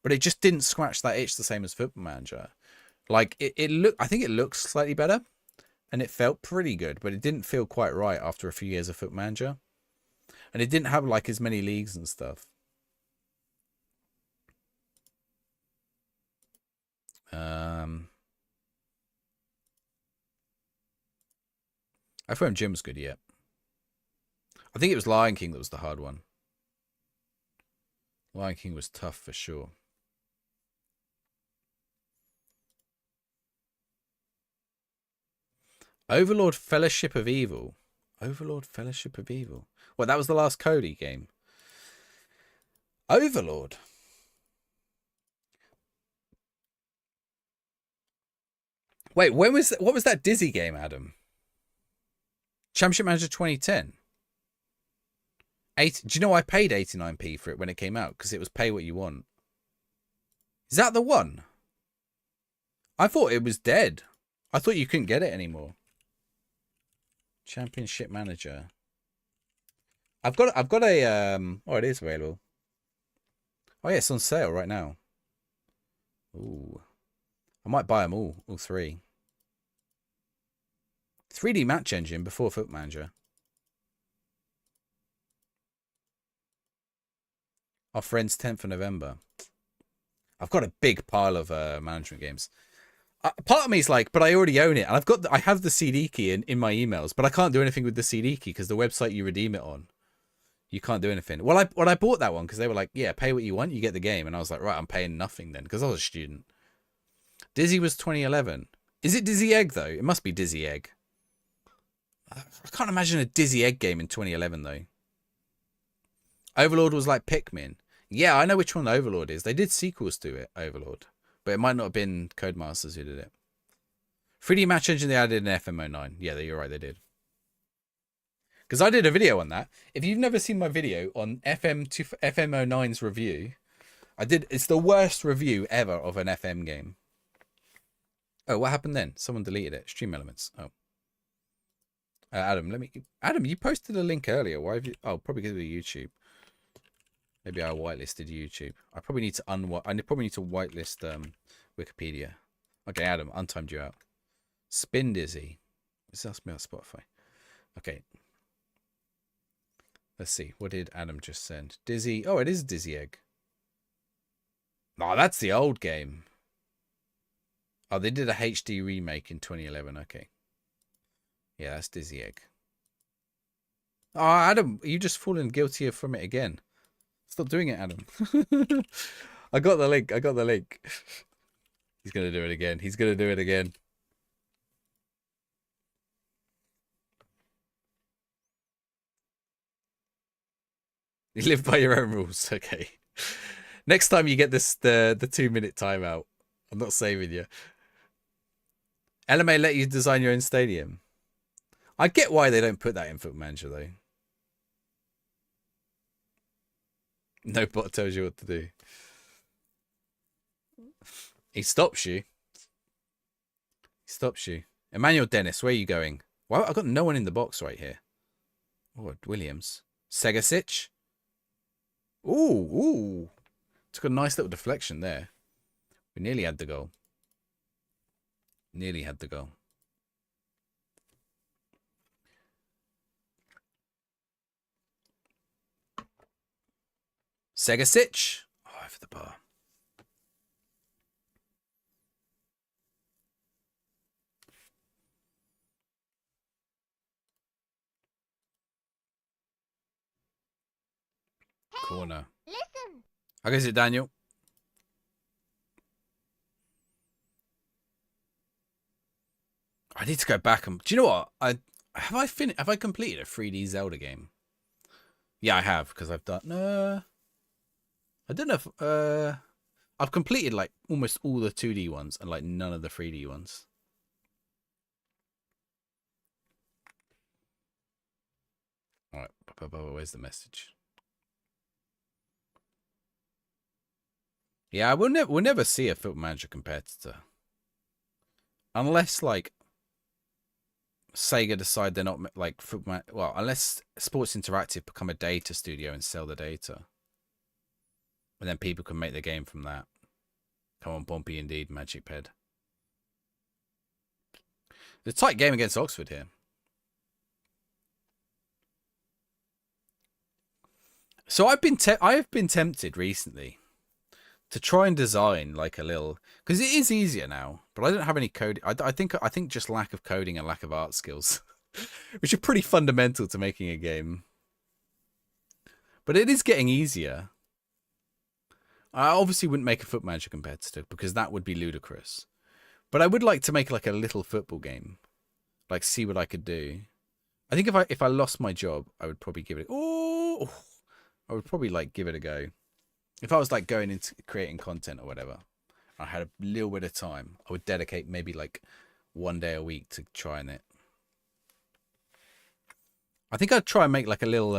But it just didn't scratch that itch the same as Football Manager. Like I think it looks slightly better, and it felt pretty good, but it didn't feel quite right after a few years of Football Manager, and it didn't have like as many leagues and stuff. FM Gym's good, yeah. I think it was Lion King that was the hard one. Lion King was tough for sure. Overlord Fellowship of Evil. Overlord Fellowship of Evil. Well, that was the last Cody game. Overlord. Wait, when was what was that Dizzy game, Adam? Championship Manager 2010. Do you know I paid 89p for it when it came out because it was pay what you want? Is that the one? I thought it was dead. I thought you couldn't get it anymore. Championship Manager. I've got a oh, it is available. Oh yeah, it's on sale right now. Ooh. I might buy them all three. 3D match engine before Foot Manager. Our friends 10th of November. I've got a big pile of management games. Part of me is like, but I already own it, and I have the CD key in my emails, but I can't do anything with the CD key because the website you redeem it on, you can't do anything. Well, I bought that one because they were like, yeah, pay what you want, you get the game, and I was like, right, I'm paying nothing then because I was a student. Dizzy was 2011. Is it Dizzy Egg though? It must be Dizzy Egg. I can't imagine a Dizzy Egg game in 2011 though. Overlord was like Pikmin. Yeah, I know which one Overlord is. They did sequels to it, Overlord. But it might not have been Codemasters who did it. 3D Match Engine, they added an FM09. Yeah, you're right, they did. Because I did a video on that. If you've never seen my video on FM09's review, it's the worst review ever of an FM game. Oh, what happened then? Someone deleted it. Stream Elements. Oh. Adam, you posted a link earlier. Why have you... Oh, probably because of YouTube. Maybe I whitelisted YouTube. I probably need to whitelist Wikipedia. Okay, Adam, untimed you out. Spin Dizzy. This asked me on Spotify. Okay. Let's see. What did Adam just send? Dizzy. Oh, it is Dizzy Egg. Oh, that's the old game. Oh, they did a HD remake in 2011. Okay. Yeah, that's Dizzy Egg. Oh, Adam, you just fallen guilty from it again. Stop doing it, Adam. I got the link. He's going to do it again. You live by your own rules. Okay. Next time you get the 2-minute timeout, I'm not saving you. LMA let you design your own stadium. I get why they don't put that in Foot Manager, though. No bot tells you what to do. He stops you. Emmanuel Dennis, where are you going? Well, I've got no one in the box right here. Oh, Williams. Segasic. Ooh. Took a nice little deflection there. We nearly had the goal. Segasic. Oh, over the bar. Corner. Listen. How goes it, Daniel? I need to go back and... Do you know what? Have I completed a 3D Zelda game? Yeah, I have, because I've done... I don't know if... I've completed, like, almost all the 2D ones and, like, none of the 3D ones. Alright, where's the message? Yeah, we'll never see a Foot Manager competitor. Unless, like, Sega decide they're not, like, unless Sports Interactive become a data studio and sell the data. And then people can make the game from that. Come on, Pompey, indeed, Magic Ped. It's a tight game against Oxford here. So I've been tempted recently to try and design like a little, because it is easier now, but I don't have any code. I think just lack of coding and lack of art skills, which are pretty fundamental to making a game. But it is getting easier. I obviously wouldn't make a Foot Manager competitor because that would be ludicrous. But I would like to make like a little football game. Like see what I could do. I think if I lost my job, I would probably give it I would probably like give it a go. If I was like going into creating content or whatever, I had a little bit of time, I would dedicate maybe like 1 day a week to trying it. I think I'd try and make like a little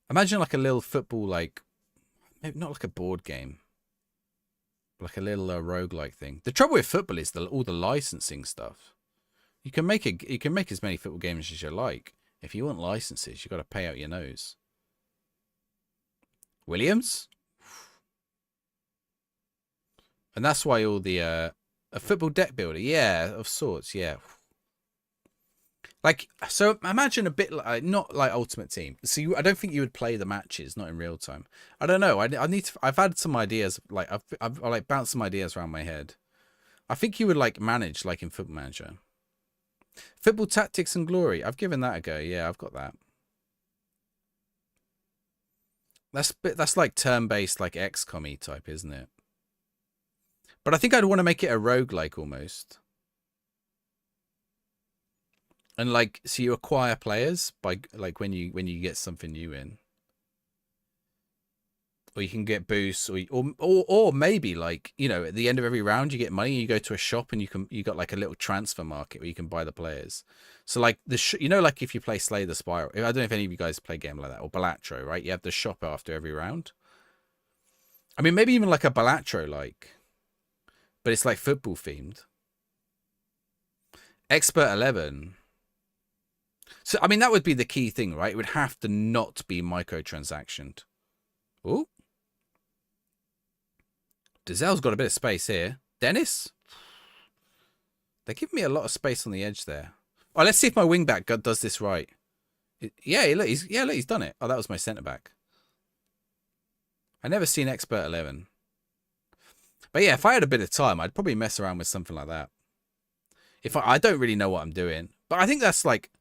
imagine like a little football, like maybe not like a board game, but like a little roguelike thing. The trouble with football is all the licensing stuff. You can make as many football games as you like. If you want licenses, you got to pay out your nose. Williams? And that's why all the a football deck builder, yeah, of sorts, yeah. Like, so imagine a bit like, not like Ultimate Team. So I don't think you would play the matches, not in real time. I don't know. I need to. I've had some ideas. Like I've like bounced some ideas around my head. I think you would like manage like in Football Manager. Football Tactics and Glory. I've given that a go. Yeah, I've got that. That's like turn-based, like XCOM-y type, isn't it? But I think I'd want to make it a roguelike almost. And like, so you acquire players by like when you get something new in, or you can get boosts, or maybe like, you know, at the end of every round you get money. You go to a shop and you got like a little transfer market where you can buy the players. So like you know, like if you play Slay the Spire, I don't know if any of you guys play a game like that, or Balatro, right? You have the shop after every round. I mean, maybe even like a Balatro, like, but it's like football themed. Expert 11. So, I mean, that would be the key thing, right? It would have to not be microtransactioned. Ooh. Dazell's got a bit of space here. Dennis? They're giving me a lot of space on the edge there. Oh, let's see if my wingback does this right. Yeah, look, he's done it. Oh, that was my centre-back. I never seen Expert 11. But yeah, if I had a bit of time, I'd probably mess around with something like that. If I don't really know what I'm doing. But I think that's like...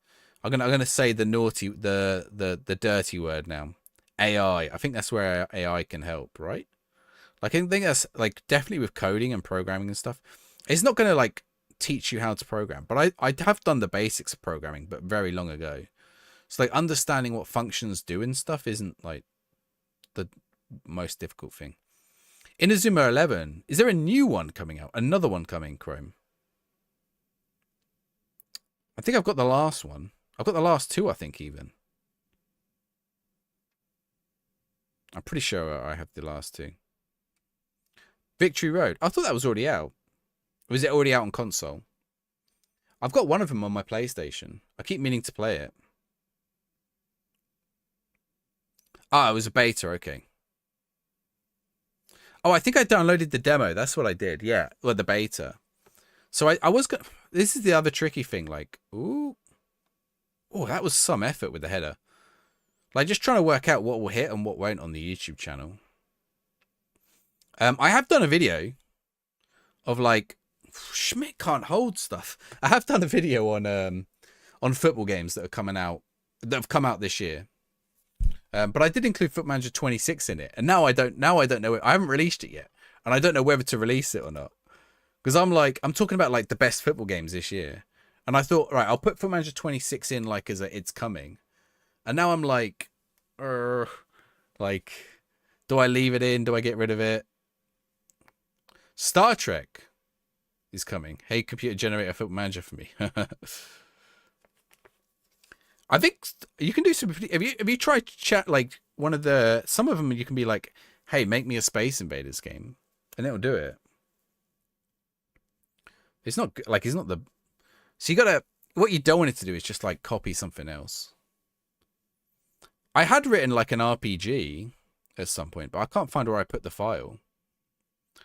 I'm gonna say the naughty, the dirty word now. AI. I think that's where AI can help, right? Like, I think that's like definitely with coding and programming and stuff. It's not gonna like teach you how to program, but I have done the basics of programming, but very long ago. So like understanding what functions do and stuff isn't like the most difficult thing. Inazuma 11. Is there a new one coming out? Another one coming, Chrome? I think I've got the last one. I've got the last two, I think, even. I'm pretty sure I have the last two. Victory Road. I thought that was already out. Was it already out on console? I've got one of them on my PlayStation. I keep meaning to play it. Ah, it was a beta. Okay. Oh, I think I downloaded the demo. That's what I did. Yeah. Well, the beta. So I was going to... This is the other tricky thing. Like, ooh. Oh, that was some effort with the header. Like, just trying to work out what will hit and what won't on the YouTube channel. I have done a video of, like... Schmidt can't hold stuff. I have done a video on football games that are coming out... That have come out this year. But I did include Foot Manager 26 in it. And now I don't know. I haven't released it yet. And I don't know whether to release it or not. Because I'm talking about, like, the best football games this year. And I thought, right, I'll put Foot Manager 26 in, like, as a it's coming. And now I'm like, like, do I leave it in? Do I get rid of it? Star Trek is coming. Hey, computer, generate a Football Manager for me. I think you can do some... Have you tried to chat, like, some of them you can be like, hey, make me a Space Invaders game. And it'll do it. It's not, like, it's not the... So you gotta... What you don't want it to do is just, like, copy something else. I had written, like, an RPG at some point, but I can't find where I put the file.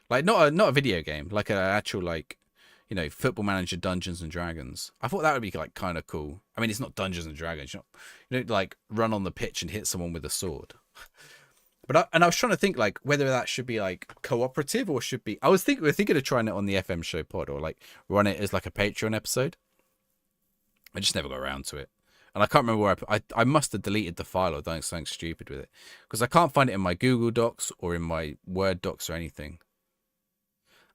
Like, not a video game. Like, an actual, like, you know, Football Manager Dungeons and Dragons. I thought that would be, like, kind of cool. I mean, it's not Dungeons and Dragons. You don't, like, run on the pitch and hit someone with a sword. But I was trying to think, like, whether that should be, like, cooperative or should be... we're thinking of trying it on the FM show pod or, like, run it as, like, a Patreon episode. I just never got around to it. And I can't remember where I must have deleted the file or done something stupid with it. Because I can't find it in my Google Docs or in my Word docs or anything.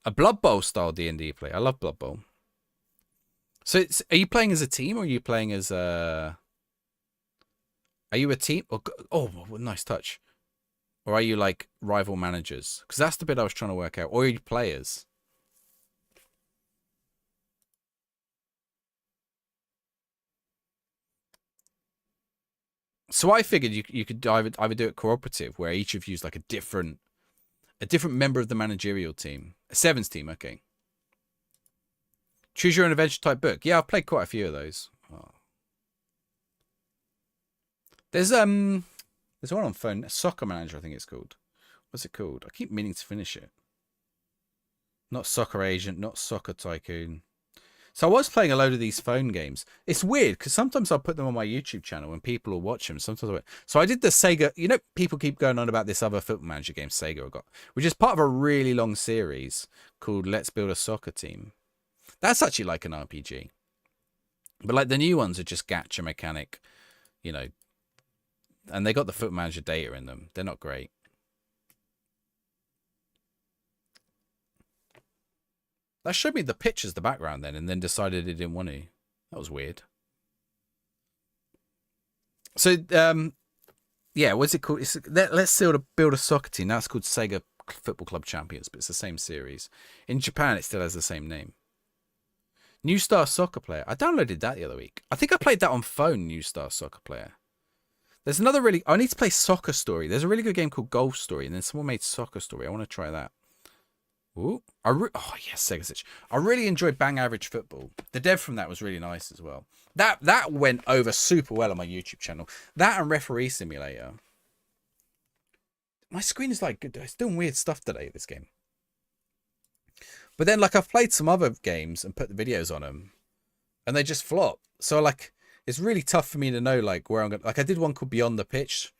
A Blood Bowl style D&D play. I love Blood Bowl. So are you playing as a team or are you playing as a... Are you a team? Or, oh, nice touch. Or are you like rival managers? Because that's the bit I was trying to work out. Or are you players? So I figured you could either do it cooperative, where each of you is like a different member of the managerial team. A sevens team, okay. Choose your own adventure type book. Yeah, I've played quite a few of those. Oh. There's one on phone, Soccer Manager, I think it's called. What's it called? I keep meaning to finish it. Not Soccer Agent, not Soccer Tycoon. So I was playing a load of these phone games. It's weird because sometimes I'll put them on my YouTube channel and people will watch them. Sometimes so I did the Sega. You know, people keep going on about this other Football Manager game Sega got, which is part of a really long series called Let's Build a Soccer Team. That's actually like an RPG. But like the new ones are just gacha mechanic, you know, and they got the Football Manager data in them. They're not great. That showed me the pictures, the background then, and then decided it didn't want to. That was weird. So, yeah, what's it called? Let's build a soccer team. Now it's called Sega Football Club Champions, but it's the same series. In Japan, it still has the same name. New Star Soccer Player. I downloaded that the other week. I think I played that on phone, New Star Soccer Player. There's another I need to play Soccer Story. There's a really good game called Golf Story, and then someone made Soccer Story. I want to try that. Ooh, oh yes, Sega Stitch. I really enjoyed Bang Average Football. The dev from that was really nice as well. That went over super well on my YouTube channel. That and Referee Simulator. My screen is like, it's doing weird stuff today, this game. But then, like, I've played some other games and put the videos on them, and they just flop. So, like, it's really tough for me to know, like, where I'm going to... Like, I did one called Beyond the Pitch.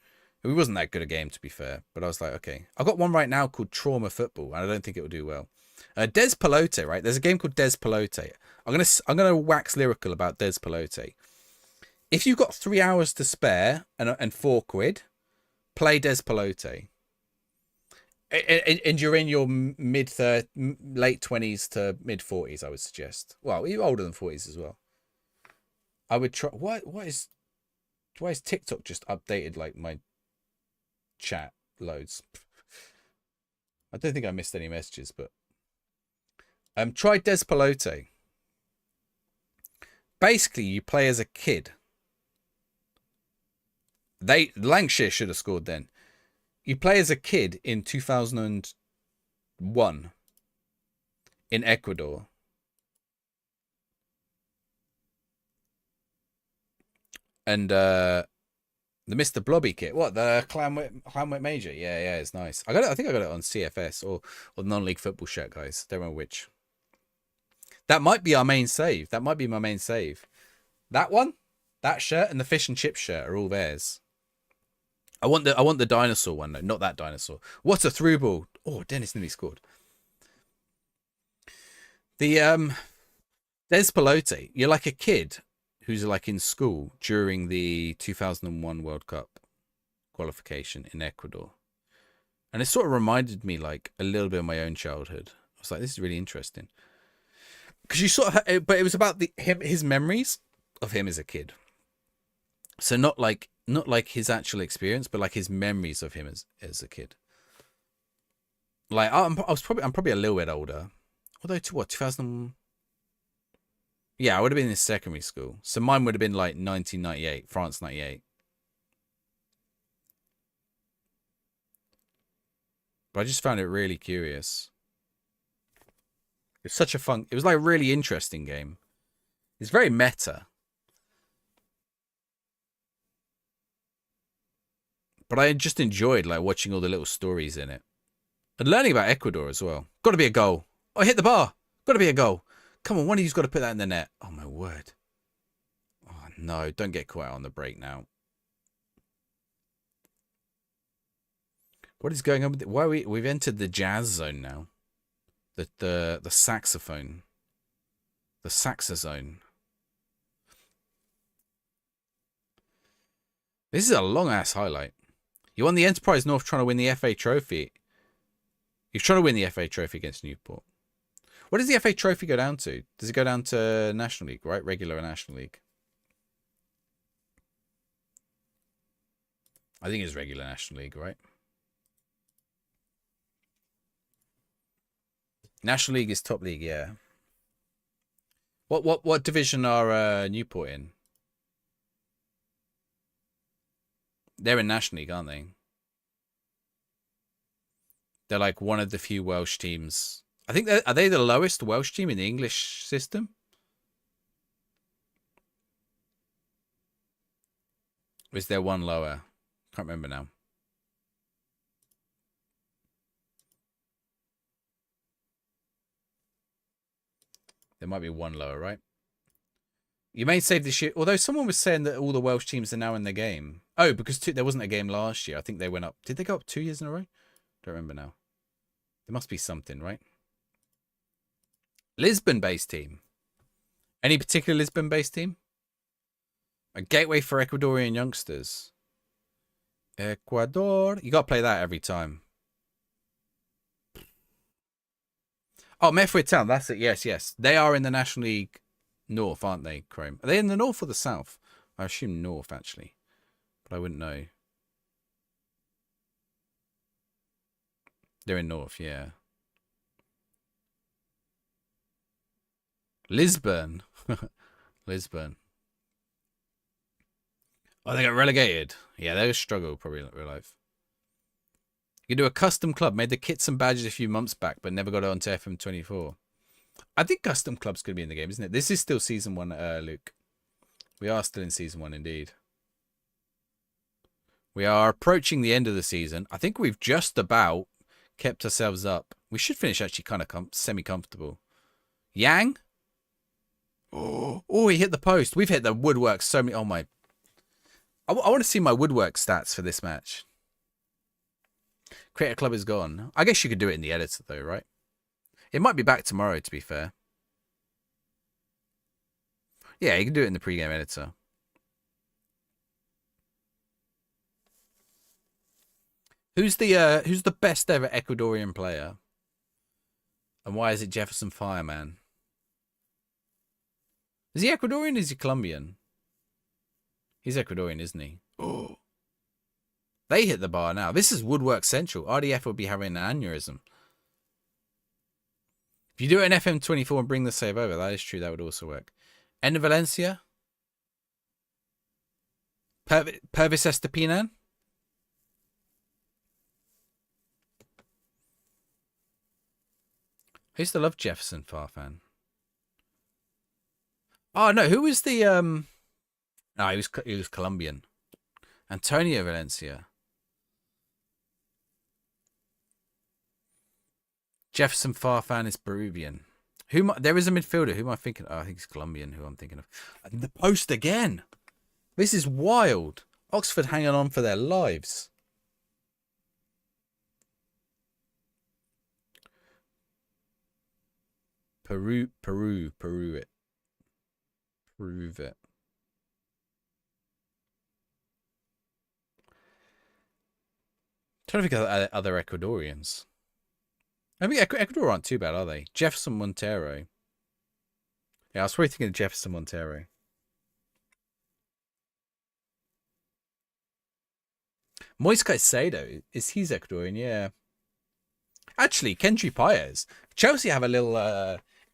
It wasn't that good a game, to be fair. But I was like, okay. I've got one right now called Trauma Football, and I don't think it will do well. Des Pelote, right? There's a game called Des Pelote. I'm gonna wax lyrical about Des Pelote. If you've got 3 hours to spare and £4, play Des Pelote. And you're in your late 20s to mid 40s, I would suggest. Well, you're older than 40s as well. I would try. Why is TikTok just updated like my chat loads? I don't think I missed any messages, but try Des Pelote. Basically, you play as a kid. Lancashire should have scored then. You play as a kid in 2001 in Ecuador. And the Mr. Blobby kit. What, the Clanwick Major? Yeah, it's nice. I think I got it on CFS or non-league football shirt, guys. Don't know which. That might be our main save. That might be my main save. That one, that shirt, and the fish and chip shirt are all theirs. I want the dinosaur one, though, not that dinosaur. What a through ball. Oh, Dennis nearly scored. The Des Pelote, you're like a kid who's like in school during the 2001 World Cup qualification in Ecuador. And it sort of reminded me like a little bit of my own childhood. I was like, this is really interesting. Because you sort of, but it was about his memories of him as a kid. So not like his actual experience, but like his memories of him as a kid. Like I'm probably a little bit older. Although to what, 2000? Yeah, I would have been in secondary school. So mine would have been like 1998, France 98. But I just found it really curious. It's such a fun. It was like a really interesting game. It's very meta. But I just enjoyed like watching all the little stories in it. And learning about Ecuador as well. Got to be a goal. Oh, I hit the bar. Got to be a goal. Come on, one of you's got to put that in the net. Oh, my word. Oh, no. Don't get caught out on the break now. What is going on with it? Why we've entered the jazz zone now. The saxophone. The saxazone. This is a long-ass highlight. You won the Enterprise North trying to win the FA Trophy. You're trying to win the FA Trophy against Newport. What does the FA Trophy go down to? Does it go down to National League, right? Regular National League. I think it's regular National League, right? National League is top league, yeah. What division are Newport in? They're in National League, aren't they? They're like one of the few Welsh teams. I think are they the lowest Welsh team in the English system? Or is there one lower? Can't remember now. There might be one lower, right? You may save this year. Although someone was saying that all the Welsh teams are now in the game. Oh, because there wasn't a game last year. I think they went up. Did they go up 2 years in a row? Don't remember now. There must be something, right? Lisbon-based team. Any particular Lisbon-based team? A gateway for Ecuadorian youngsters. Ecuador. You got to play that every time. Oh, Methuen Town. That's it. Yes, yes. They are in the National League North, aren't they, Chrome? Are they in the North or the South? I assume North, actually. But I wouldn't know. They're in North, yeah. Lisbon. Lisbon. Oh, they got relegated. Yeah, they struggle probably in real life. You can do a custom club. Made the kits and badges a few months back, but never got onto FM24. I think custom clubs could be in the game, isn't it? This is still season 1, Luke. We are still in season 1, indeed. We are approaching the end of the season. I think we've just about kept ourselves up. We should finish actually kind of semi-comfortable. Yang? Oh, he hit the post. We've hit the woodwork so many. Oh, my. I want to see my woodwork stats for this match. Creator Club is gone. I guess you could do it in the editor, though, right? It might be back tomorrow, to be fair. Yeah, you can do it in the pregame editor. Who's the best ever Ecuadorian player? And why is it Jefferson Fireman? Is he Ecuadorian or is he Colombian? He's Ecuadorian, isn't he? Oh. They hit the bar now. This is Woodwork Central. RDF will be having an aneurysm. If you do it in FM24 and bring the save over, that is true. That would also work. End of Valencia. Pervis Estepinan. I used to love Jefferson Farfan. Oh no, who was the No, he was Colombian. Antonio Valencia. Jefferson Farfan is Peruvian. There is a midfielder. Who am I thinking? Oh, I think it's Colombian. Who I'm thinking of. The post again. This is wild. Oxford hanging on for their lives. Peru it. Prove it. Trying to think of other Ecuadorians. I mean, Ecuador aren't too bad, are they? Jefferson Montero. Yeah, I was probably thinking of Jefferson Montero. Moise Caicedo, he's Ecuadorian? Yeah. Actually, Kendry Paez. Chelsea have a little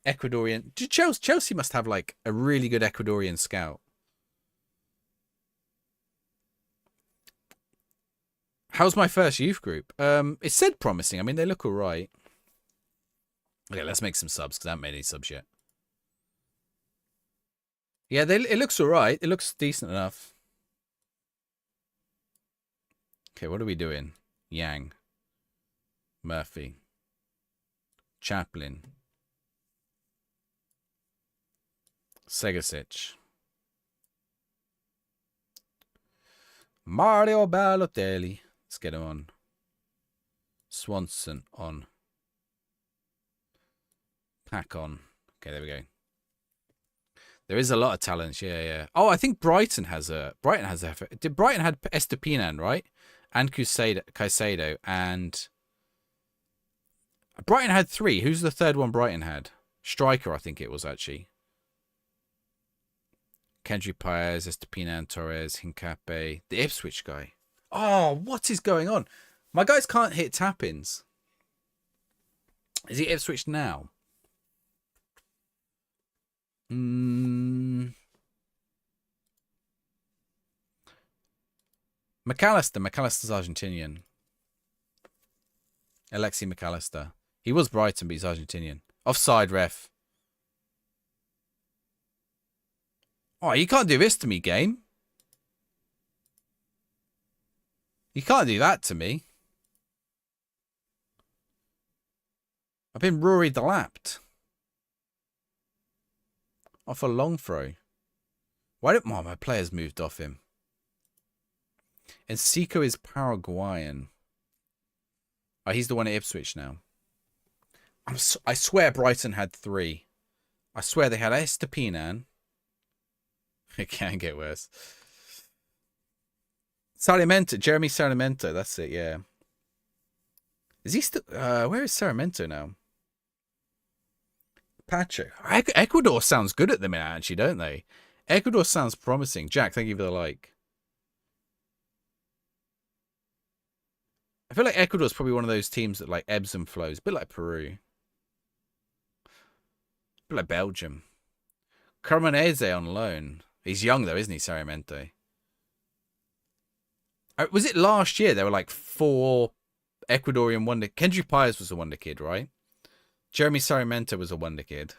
Ecuadorian. Chelsea must have like a really good Ecuadorian scout. How's my first youth group? It said promising. I mean, they look all right. Okay, let's make some subs because I haven't made any subs yet. Yeah, it looks all right. It looks decent enough. Okay, what are we doing? Yang. Murphy. Chaplin. Segasic. Mario Balotelli. Let's get him on. Swanson on. Pack on. Okay, there we go. There is a lot of talents. Yeah, yeah. Oh, I think Brighton has a. Did Brighton had Estupiñán, right? And Caicedo, and Brighton had 3. Who's the third one Brighton had? Striker, I think it was actually. Kendry Paez, Estupiñán, Torres, Hincapié, the Ipswich guy. Oh, what is going on? My guys can't hit tap-ins. Is he Ipswich now? McAllister's Argentinian. Alexi McAllister. He was Brighton, but he's Argentinian. Offside, ref. Oh, you can't do this to me, game. You can't do that to me. I've been Rory delapped. Off a long throw. Why don't my players moved off him? And Seco is Paraguayan. Oh, he's the one at Ipswich now. I swear Brighton had 3. I swear they had Estupiñán. It can get worse. Sarmiento, Jeremy Sarmiento. That's it, yeah. Is he still... where is Sarmiento now? Pacho. Ecuador sounds good at the minute, actually, don't they? Ecuador sounds promising. Jack, thank you for the like. I feel like Ecuador's probably one of those teams that like ebbs and flows. A bit like Peru. A bit like Belgium. Carmenese on loan. He's young though, isn't he, Sarmiento? Was it last year there were like 4 Ecuadorian wonder... Kendry Paez was a wonder kid, right? Jeremy Sarmiento was a wonder kid.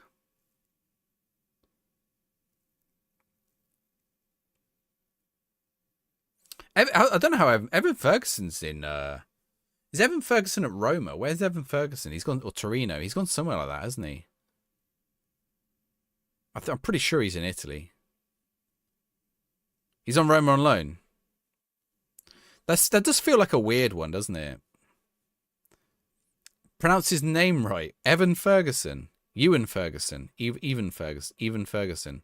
I don't know how Evan Ferguson's in... Is Evan Ferguson at Roma? Where's Evan Ferguson? He's gone... Or Torino. He's gone somewhere like that, hasn't he? I'm pretty sure he's in Italy. He's on Roma on loan. That does feel like a weird one, doesn't it? Pronounce his name right. Evan Ferguson. Ewan Ferguson. Even Ferguson. Ivan Ferguson.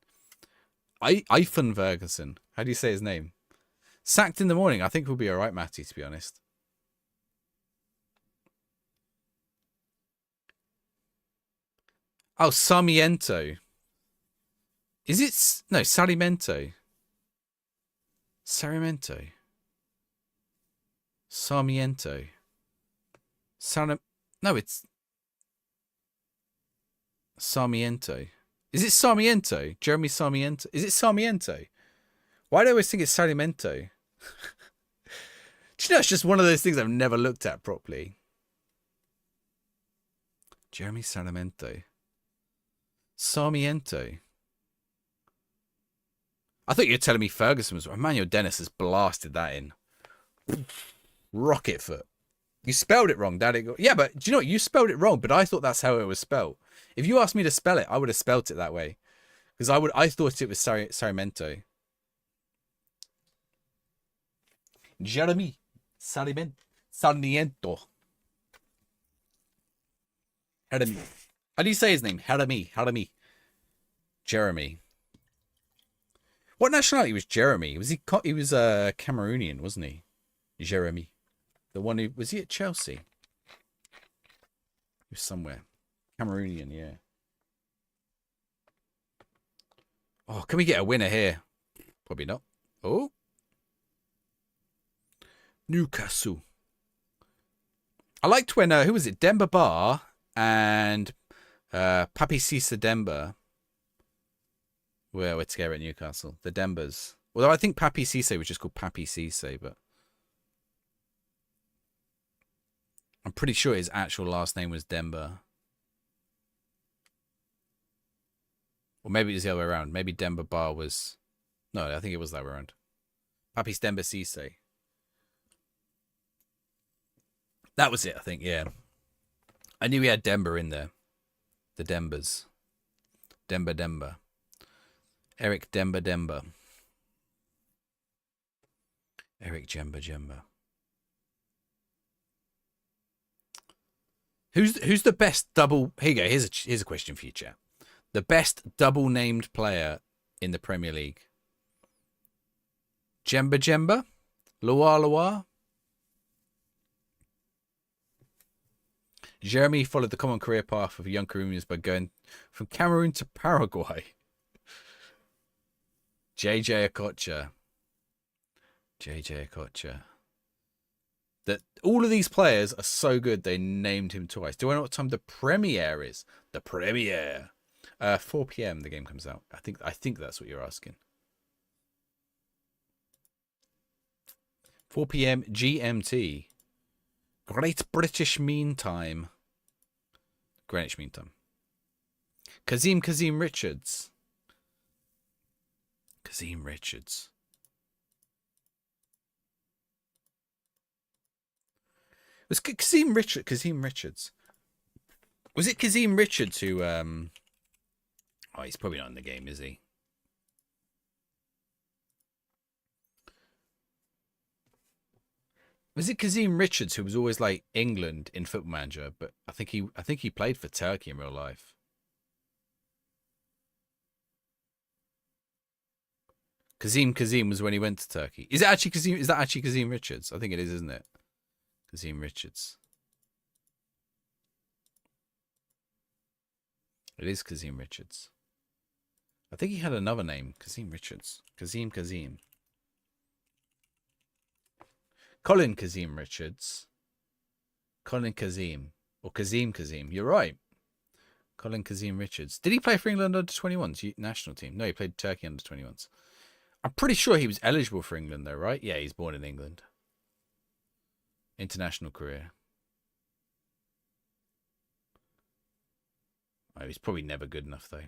How do you say his name? Sacked in the morning. I think we'll be alright, Matty, to be honest. Oh, Sarmiento. Is it... No, Sarmiento. Sarmiento. Sarmiento. No, it's... Sarmiento. Is it Sarmiento? Jeremy Sarmiento. Is it Sarmiento? Why do I always think it's Sarmiento? Do you know, it's just one of those things I've never looked at properly. Jeremy Sarmiento. Sarmiento. I thought you were telling me Ferguson was... Emmanuel Dennis has blasted that in. Rocket foot. You spelled it wrong, Daddy. Yeah, but do you know what? You spelled it wrong, but I thought that's how it was spelled. If you asked me to spell it, I would have spelt it that way. Because I thought it was Sarmiento. Jeremy Sarmiento. Jeremy. How do you say his name? Jeremy. Jeremy. What nationality was Jeremy? Was he was Cameroonian, wasn't he? Jeremy. The one who... Was he at Chelsea? He was somewhere. Cameroonian, yeah. Oh, can we get a winner here? Probably not. Oh. Newcastle. I liked when... who was it? Demba Ba and Papi Cissa Demba were together at Newcastle. The Dembas. Although I think Papi Cisse was just called Papi Cisse, but... I'm pretty sure his actual last name was Demba. Or maybe it was the other way around. Maybe Demba Ba was... No, I think it was that way around. Papis Demba Cisse. That was it, I think, yeah. I knew we had Demba in there. The Dembas. Demba. Eric Demba. Eric Jemba. Who's the best double... Here you go. Here's a question for you, chat. The best double-named player in the Premier League. Jemba Jemba? Loa Loa? Jeremy followed the common career path of young Cameroonians by going from Cameroon to Paraguay. JJ Okocha. JJ Okocha. That all of these players are so good they named him twice. Do I know what time the premiere is? The premiere. 4 p.m. the game comes out. I think that's what you're asking. 4 p.m. GMT. Great British Mean Time. Greenwich Mean Time. Kazim Richards. Kazim Richards. Was Kazim Richards? Was it Kazim Richards who oh, he's probably not in the game, is he? Was it Kazim Richards who was always like England in Football Manager, but I think he played for Turkey in real life. Kazim was when he went to Turkey. Is that actually Kazim Richards? I think it is, isn't it? Kazim Richards. It is Kazim Richards. I think he had another name. Kazim Richards. Kazim. Colin Kazim Richards. Colin Kazim. Or Kazim. You're right. Colin Kazim Richards. Did he play for England under 21s national team? No, he played Turkey under 21s. I'm pretty sure he was eligible for England though, right? Yeah, he's born in England. International career. Oh, he's probably never good enough though.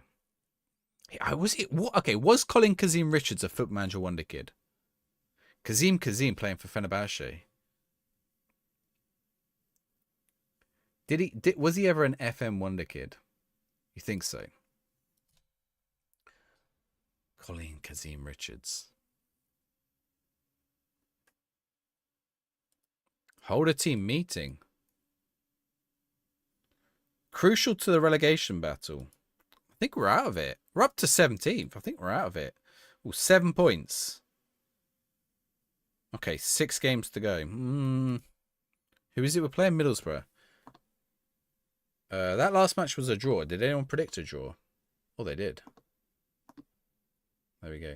Was Colin Kazim Richards a Football Manager wonder kid? Kazim playing for Fenerbahce. Was he ever an FM wonder kid? You think so? Colin Kazim Richards. Hold a team meeting. Crucial to the relegation battle. I think we're out of it. We're up to 17th. I think we're out of it. Ooh, 7 points. Okay, 6 games to go. Who is it? We're playing Middlesbrough. That last match was a draw. Did anyone predict a draw? Oh, they did. There we go.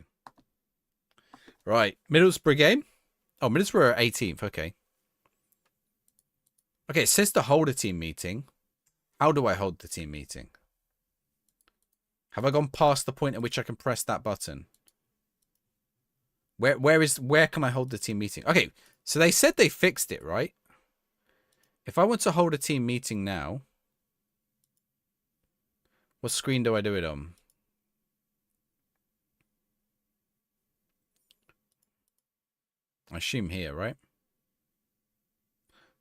Right, Middlesbrough game. Oh, Middlesbrough are 18th. Okay. Okay, it says to hold a team meeting. How do I hold the team meeting? Have I gone past the point at which I can press that button? Where can I hold the team meeting? Okay, so they said they fixed it, right? If I want to hold a team meeting now, what screen do I do it on? I assume here, right?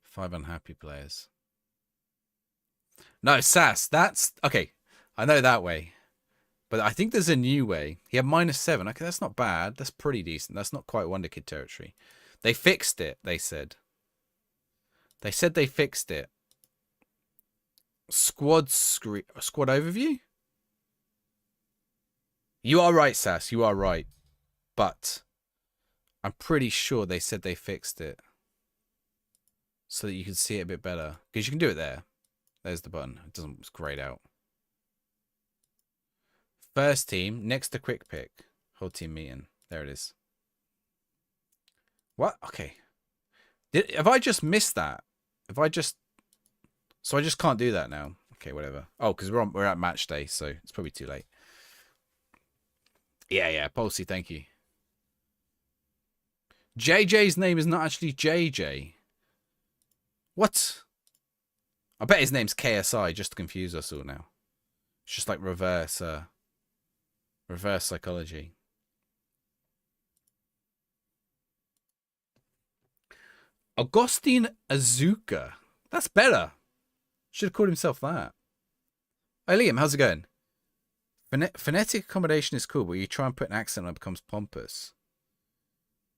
5 unhappy players. No, Sass, that's... Okay, I know that way. But I think there's a new way. He had -7. Okay, that's not bad. That's pretty decent. That's not quite Wonder Kid territory. They fixed it, they said. They said they fixed it. Squad overview? You are right, Sass. You are right. But I'm pretty sure they said they fixed it. So that you can see it a bit better. Because you can do it there. There's the button. It doesn't, it's grayed out. First team, next to quick pick. Whole team meeting. There it is. What? Okay. Have I just missed that? So I just can't do that now. Okay, whatever. Oh, because we're at match day, so it's probably too late. Yeah, Pulsey, thank you. JJ's name is not actually JJ. What? I bet his name's KSI, just to confuse us all now. It's just like reverse psychology. Agustin Azuka. That's better. Should have called himself that. Hey, Liam, how's it going? Phonetic accommodation is cool, but you try and put an accent on it becomes pompous.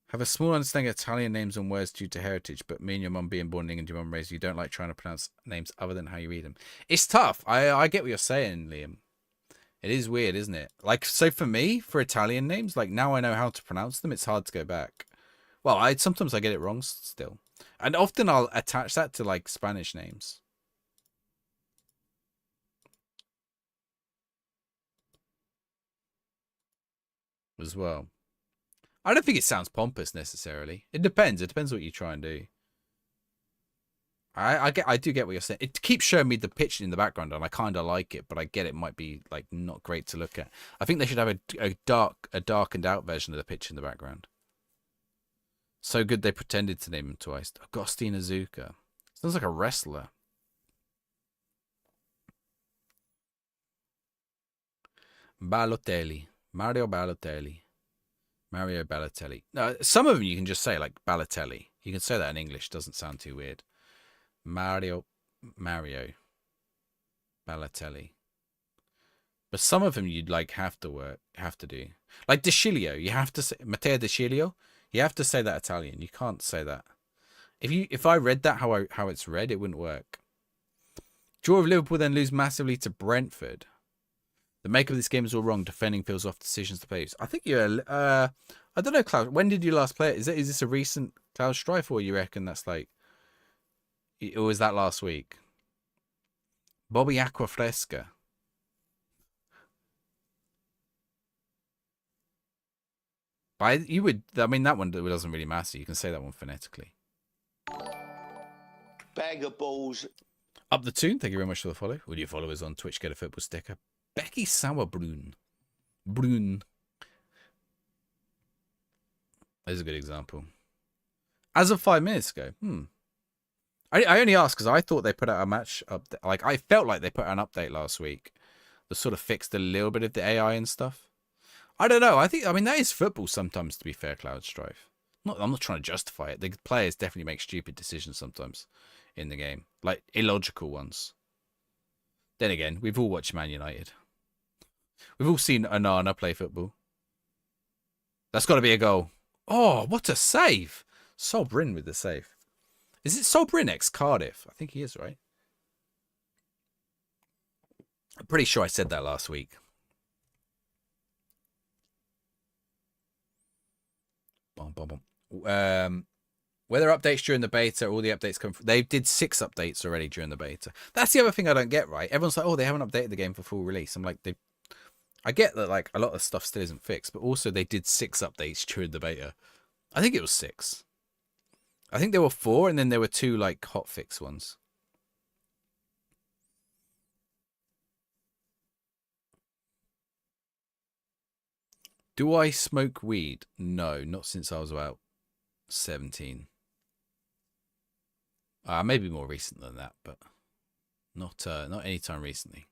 Have a small understanding of Italian names and words due to heritage, but me and your mum being born in England, your mum raised you, don't like trying to pronounce names other than how you read them. It's tough. I get what you're saying, Liam. It is weird, isn't it? Like, so for me, for Italian names, like now I know how to pronounce them. It's hard to go back. Well, sometimes I get it wrong still, and often I'll attach that to like Spanish names as well. I don't think it sounds pompous necessarily. It depends. It depends what you try and do. I do get what you're saying. It keeps showing me the picture in the background, and I kind of like it, but I get it might be like not great to look at. I think they should have a darkened out version of the picture in the background. So good they pretended to name him twice. Agostina Zucca. Sounds like a wrestler. Balotelli. Mario Balotelli. Mario Balotelli. No, some of them you can just say like Balotelli. You can say that in English. Doesn't sound too weird. Mario Balotelli. But some of them you'd like have to do. Like Decilio, you have to say Matteo Decilio. You have to say that Italian. You can't say that. If I read that how it's read, it wouldn't work. Draw of Liverpool, then lose massively to Brentford. The make of this game is all wrong. Defending feels off, decisions to play. I think you're. I don't know, Klaus. When did you last play it? Is this a recent Cloud Strife, or you reckon that's like? Or was that last week? Bobby Aquafresca. You would. I mean, that one doesn't really matter. You can say that one phonetically. Bag of balls. Up the tune. Thank you very much for the follow. Would you follow us on Twitch? Get a football sticker. Becky Sauerbrunn. Brun. There's a good example. As of 5 minutes ago. I only asked because I thought they put out a match update. Like, I felt like they put out an update last week that sort of fixed a little bit of the AI and stuff. I don't know. I mean, that is football sometimes, to be fair, Cloud Strife. I'm not trying to justify it. The players definitely make stupid decisions sometimes in the game. Like, illogical ones. Then again, we've all watched Man United. We've all seen Onana play football. That's got to be a goal. Oh, what a save. Sol Bryn with the save. Is it Sol Bryn ex Cardiff? I think he is, right? I'm pretty sure I said that last week. Weather updates during the beta, all the updates come from. They did 6 updates already during the beta. That's the other thing I don't get, right? Everyone's like, oh, they haven't updated the game for full release. I'm like, I get that like a lot of stuff still isn't fixed, but also they did 6 updates during the beta. I think it was 6. I think there were 4, and then there were 2 like hotfix ones. Do I smoke weed? No, not since I was about 17. Maybe more recent than that, but not any time recently.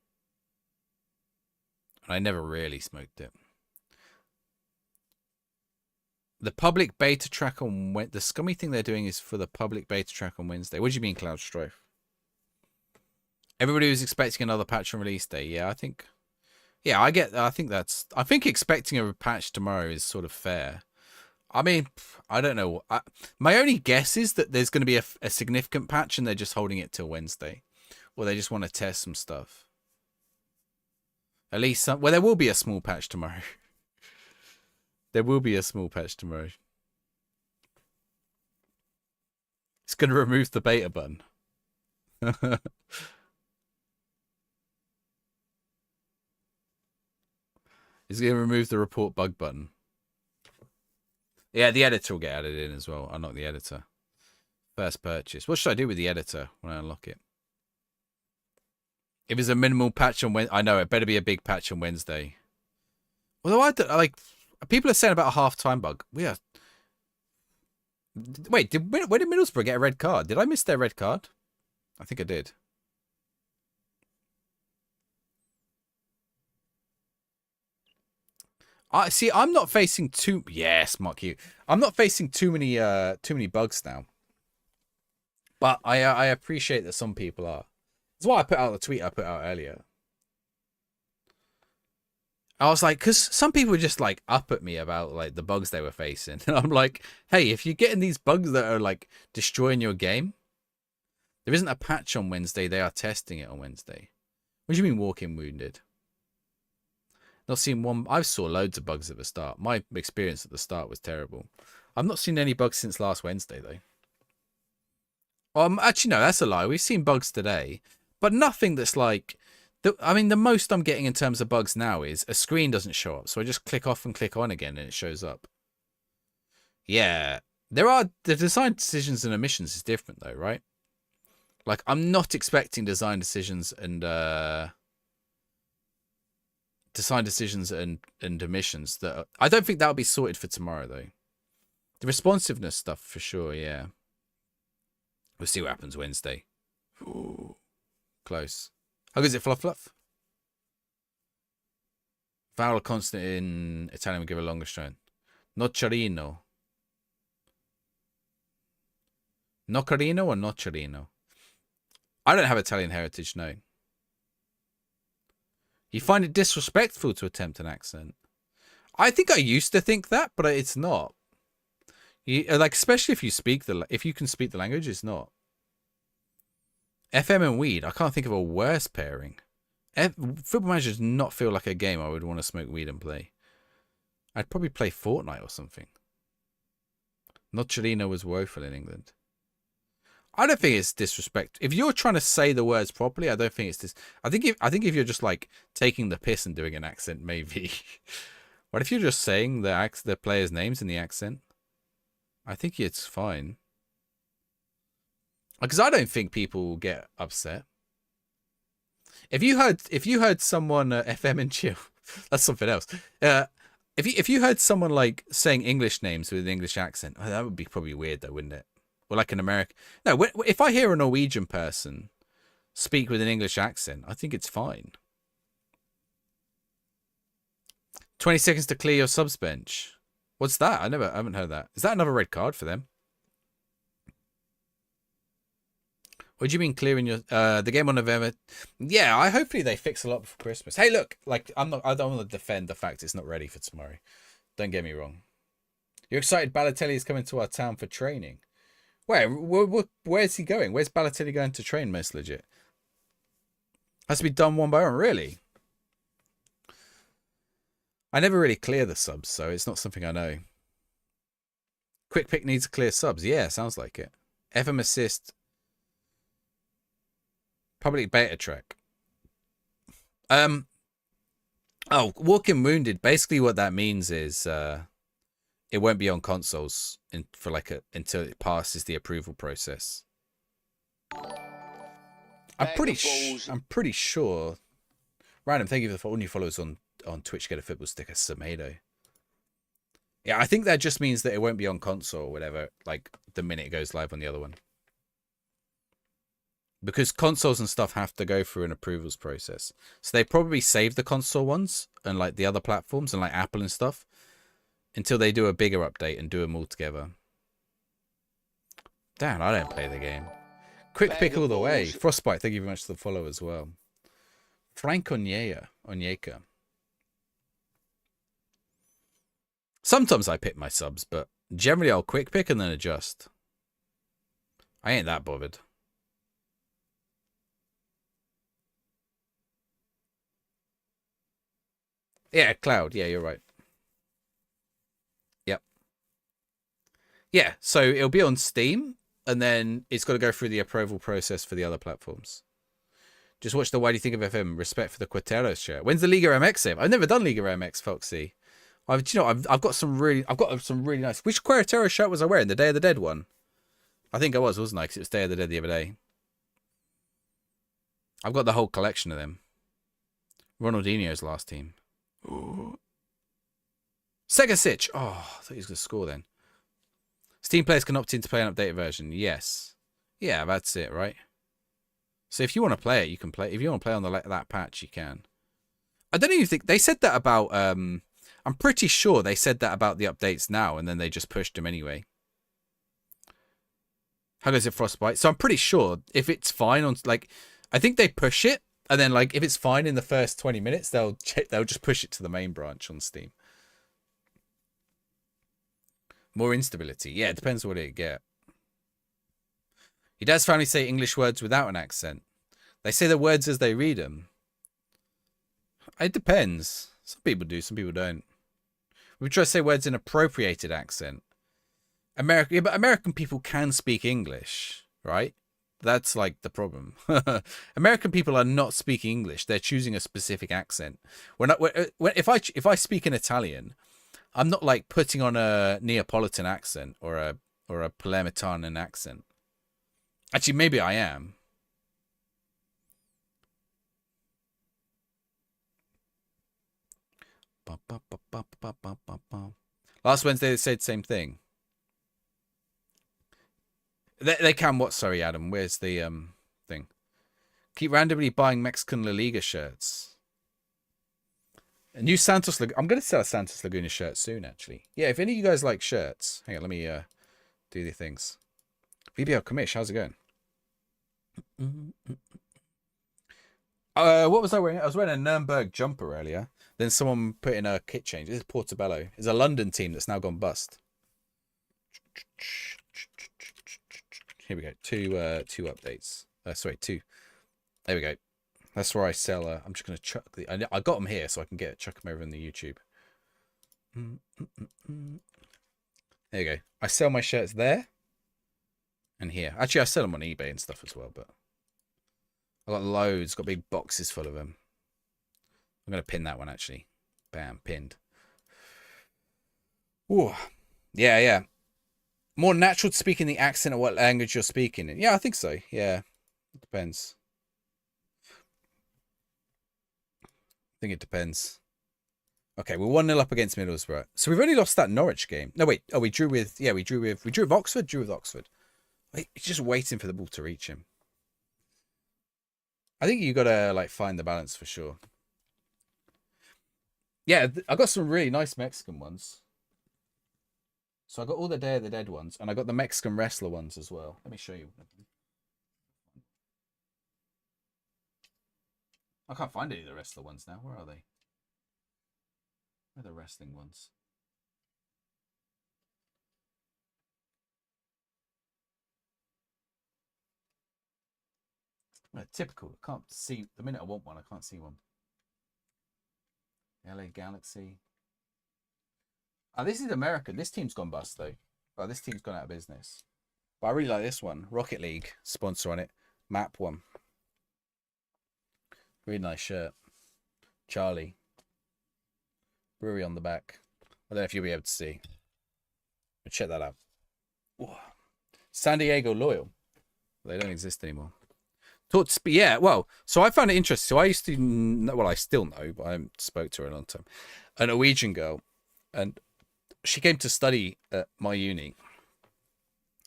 And I never really smoked it. The public beta track on the scummy thing they're doing is for the public beta track on Wednesday. What do you mean, Cloud Strife? Everybody was expecting another patch on release day. Yeah, I think. Yeah, I think expecting a patch tomorrow is sort of fair. I mean, I don't know. My only guess is that there's going to be a significant patch and they're just holding it till Wednesday. Or they just want to test some stuff. At least well, there will be a small patch tomorrow. There will be a small patch tomorrow. It's going to remove the beta button. It's going to remove the report bug button. Yeah, the editor will get added in as well. Unlock the editor. First purchase. What should I do with the editor when I unlock it? If it's a minimal patch on Wednesday, I know it better be a big patch on Wednesday. Although people are saying about a half-time bug. Wait, where did Middlesbrough get a red card? Did I miss their red card? I think I did. I'm not facing Mark Hugh. I'm not facing too many bugs now. But I appreciate that some people are. That's why I put out the tweet I put out earlier. I was like, because some people were just like up at me about like the bugs they were facing. And I'm like, hey, if you're getting these bugs that are like destroying your game, there isn't a patch on Wednesday. They are testing it on Wednesday. What do you mean walking wounded? Not seen one. I saw loads of bugs at the start. My experience at the start was terrible. I've not seen any bugs since last Wednesday though. Actually, no, that's a lie. We've seen bugs today, but nothing that's like. I mean, the most I'm getting in terms of bugs now is a screen doesn't show up, so I just click off and click on again, and it shows up. Yeah, the design decisions and omissions is different though, right? Like, I'm not expecting design decisions and omissions that I don't think that'll be sorted for tomorrow though. The responsiveness stuff for sure, yeah. We'll see what happens Wednesday. Ooh, close. How good is it, Fluff Fluff? Vowel consonant in Italian will give a longer strain. Nocciolino. Nocciolino or nocciolino? I don't have Italian heritage, no. You find it disrespectful to attempt an accent. I think I used to think that, but it's not. Like, especially if you can speak the language, it's not. FM and weed. I can't think of a worse pairing. Football Manager does not feel like a game I would want to smoke weed and play. I'd probably play Fortnite or something. Nocciolino was woeful in England. I don't think it's disrespect. If you're trying to say the words properly, I don't think it's this. I think if you're just like taking the piss and doing an accent, maybe. But if you're just saying the players' names in the accent, I think it's fine. Because I don't think people will get upset. If you heard someone FM and chill, that's something else. If you heard someone like saying English names with an English accent, that would be probably weird though, wouldn't it? Or like an American. No, if I hear a Norwegian person speak with an English accent, I think it's fine. 20 seconds to clear your subs bench. What's that? I haven't heard that. Is that another red card for them? What do you mean clearing your the game on November? Yeah, hopefully they fix a lot before Christmas. Hey, look, like I don't want to defend the fact it's not ready for tomorrow. Don't get me wrong. You're excited Balotelli is coming to our town for training. Where's he going? Where's Balotelli going to train most legit? Has to be done one by one, really? I never really clear the subs, so it's not something I know. Quick pick needs to clear subs. Yeah, sounds like it. FM assist. Public beta track. Oh, Walking Wounded. Basically, what that means is it won't be on consoles until it passes the approval process. I'm pretty sure. Random, thank you for all new followers on Twitch. Get a football sticker, Samedo. Yeah, I think that just means that it won't be on console or whatever. Like the minute it goes live on the other one. Because consoles and stuff have to go through an approvals process. So they probably save the console ones and like the other platforms and like Apple and stuff until they do a bigger update and do them all together. Damn, I don't play the game. Quick pick all the way. Frostbite, thank you very much for the follow as well. Frank Onyeka. Sometimes I pick my subs, but generally I'll quick pick and then adjust. I ain't that bothered. Yeah, Cloud. Yeah, you're right. Yep. Yeah, so it'll be on Steam, and then it's got to go through the approval process for the other platforms. Just watch the Why Do You Think of FM? Respect for the Quateros share. When's the Liga MX save? I've never done Liga MX, Foxy. I've got some really nice. Which Quateros shirt was I wearing? The Day of the Dead one. I think I was, wasn't I? Because it was Day of the Dead the other day. I've got the whole collection of them. Ronaldinho's last team. Ooh. Segasic. Oh, I thought he was going to score then. Steam players can opt in to play an updated version. Yes. Yeah, that's it, right? So if you want to play it, you can play. If you want to play on that patch, you can. I don't even think they said that about. I'm pretty sure they said that about the updates now, and then they just pushed them anyway. How goes it, Frostbite? So I'm pretty sure if it's fine on like, I think they push it. And then, like, if it's fine in the first 20 minutes, they'll just push it to the main branch on Steam. More instability. Yeah, it depends what it get. Your dad's family say English words without an accent. They say the words as they read them. It depends. Some people do, some people don't. We try to say words in appropriated accent. Yeah, but American people can speak English, right? That's like the problem. American people are not speaking English; they're choosing a specific accent. If I speak in Italian, I'm not like putting on a Neapolitan accent or a Palermitan accent. Actually, maybe I am. Last Wednesday they said the same thing. They can what? Sorry, Adam. Where's the thing? Keep randomly buying Mexican La Liga shirts. A new Santos Laguna. I'm going to sell a Santos Laguna shirt soon, actually. Yeah, if any of you guys like shirts, hang on, let me do the things. VBL Commish, how's it going? What was I wearing? I was wearing a Nuremberg jumper earlier. Then someone put in a kit change. This is Portobello. It's a London team that's now gone bust. Here we go. Two updates. Sorry, two. There we go. That's where I sell. I'm just gonna chuck the. I got them here so I can chuck them over in the YouTube. There you go. I sell my shirts there and here. Actually, I sell them on eBay and stuff as well. But I got loads. Got big boxes full of them. I'm gonna pin that one actually. Bam, pinned. Ooh, yeah. More natural to speak in the accent of what language you're speaking in. Yeah, I think so. Yeah, it depends. I think it depends. Okay, we're 1-0 up against Middlesbrough. So we've only lost that Norwich game. No, wait. Oh, we drew with Oxford. Drew with Oxford. Wait, he's just waiting for the ball to reach him. I think you gotta like find the balance for sure. Yeah, I got some really nice Mexican ones. So I got all the Day of the Dead ones, and I got the Mexican wrestler ones as well. Let me show you. I can't find any of the wrestler ones now. Where are they? Where are the wrestling ones? Typical. I can't see. The minute I want one, I can't see one. LA Galaxy. Oh, this is American. This team's gone bust, though. Oh, this team's gone out of business. But I really like this one. Rocket League sponsor on it. Map one. Really nice shirt. Charlie. Brewery on the back. I don't know if you'll be able to see. But check that out. Whoa. San Diego Loyal. They don't exist anymore. Yeah, well, so I found it interesting. So I used to know, well, I still know, but I haven't spoke to her in a long time. A Norwegian girl. And she came to study at my uni.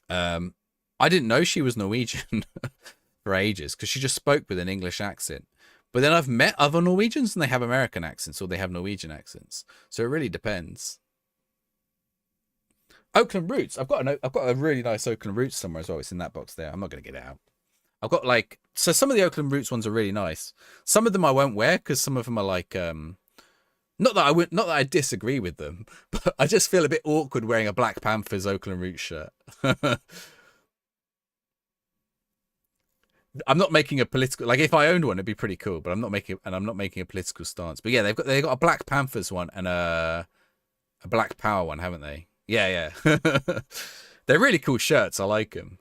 I didn't know she was Norwegian for ages because she just spoke with an English accent. But then I've met other Norwegians and they have American accents or they have Norwegian accents. So it really depends. Oakland Roots. I've got a really nice Oakland Roots somewhere as well. It's in that box there. I'm not going to get it out. I've got so some of the Oakland Roots ones are really nice. Some of them I won't wear because some of them are like not that I disagree with them, but I just feel a bit awkward wearing a Black Panthers Oakland Roots shirt. I'm not making a political, like if I owned one it'd be pretty cool, but I'm not making a political stance. But yeah, they've got a Black Panthers one and a Black Power one, haven't they? Yeah. They're really cool shirts. I like them.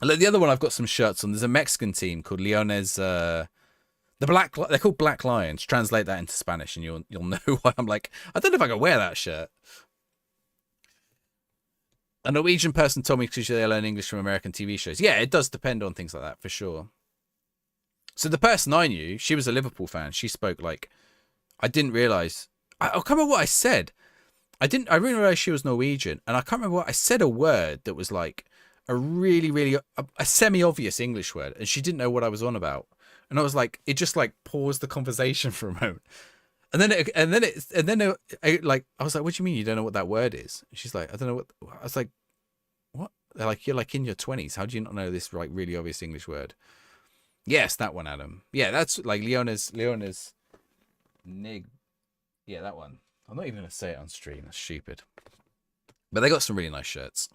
The other one I've got some shirts on. There's a Mexican team called Leones. They're called Black Lions. Translate that into Spanish, and you'll know why I'm like. I don't know if I can wear that shirt. A Norwegian person told me because they learn English from American TV shows. Yeah, it does depend on things like that for sure. So the person I knew, she was a Liverpool fan. She spoke like, I didn't realize. I can't remember what I said. I didn't realize she was Norwegian, and I can't remember what I said. A word that was like a really a semi-obvious English word, and she didn't know what I was on about. And I was like, it just like paused the conversation for a moment. And then I was like, what do you mean you don't know what that word is? And she's like, I don't know what. I was like, what? They're like, you're like in your 20s. How do you not know this like really obvious English word? Yes, that one, Adam. Yeah, that's like Leona's Nig. Yeah, that one. I'm not even going to say it on stream. That's stupid. But they got some really nice shirts.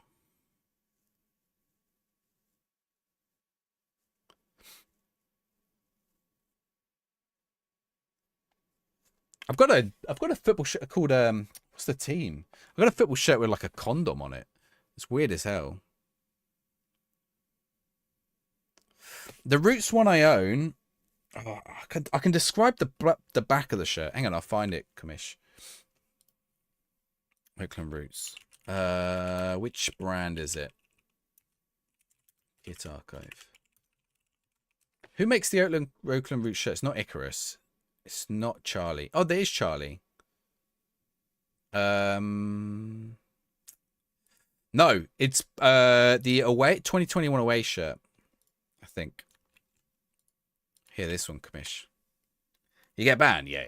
I've got a football shirt called what's the team? I've got a football shirt with like a condom on it. It's weird as hell. The Roots one I own. Oh, I can describe the back of the shirt. Hang on, I'll find it, Commish. Oakland Roots. Which brand is it? Hit archive. Who makes the Oakland Roots shirt? It's not Icarus. It's not Charlie. Oh, there is Charlie. No, it's the away 2021 away shirt, I think. Here, this one, Commish. You get banned? Yeah.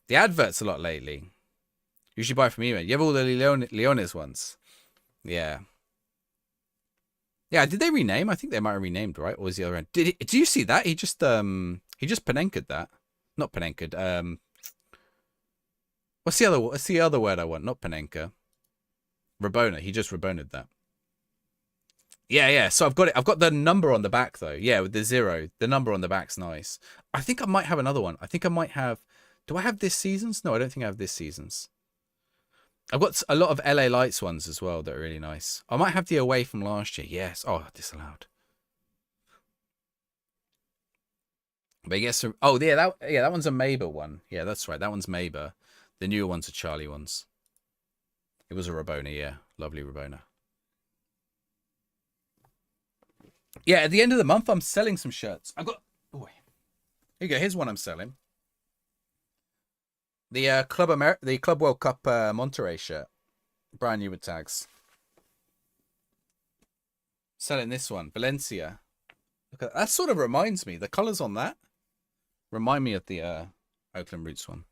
The adverts a lot lately. Usually buy from eBay. You have all the Leones ones. Yeah. Yeah, did they rename? I think they might have renamed, right? Or was the other end? Do you see that? He just Panenka'd that. Not Panenka'd. What's the other word I want? Not Panenka. Rabona. He just Rabona'd that. Yeah. So I've got it. I've got the number on the back though. Yeah, with the 0. The number on the back's nice. I think I might have another one. I think I might have. Do I have this season's? No, I don't think I have this season's. I've got a lot of LA Lights ones as well that are really nice. I might have the away from last year. Yes. Oh, disallowed. But yes. Oh, yeah. That one's a Maber one. Yeah, that's right. That one's Maber. The newer ones are Charlie ones. It was a Rabona. Yeah, lovely Rabona. Yeah, at the end of the month, I'm selling some shirts. I've got. Oh, here you go. Here's one I'm selling. The Club World Cup Monterey shirt, brand new with tags. Selling this one, Valencia. Look at that. That sort of reminds me. The colours on that remind me of the Oakland Roots one.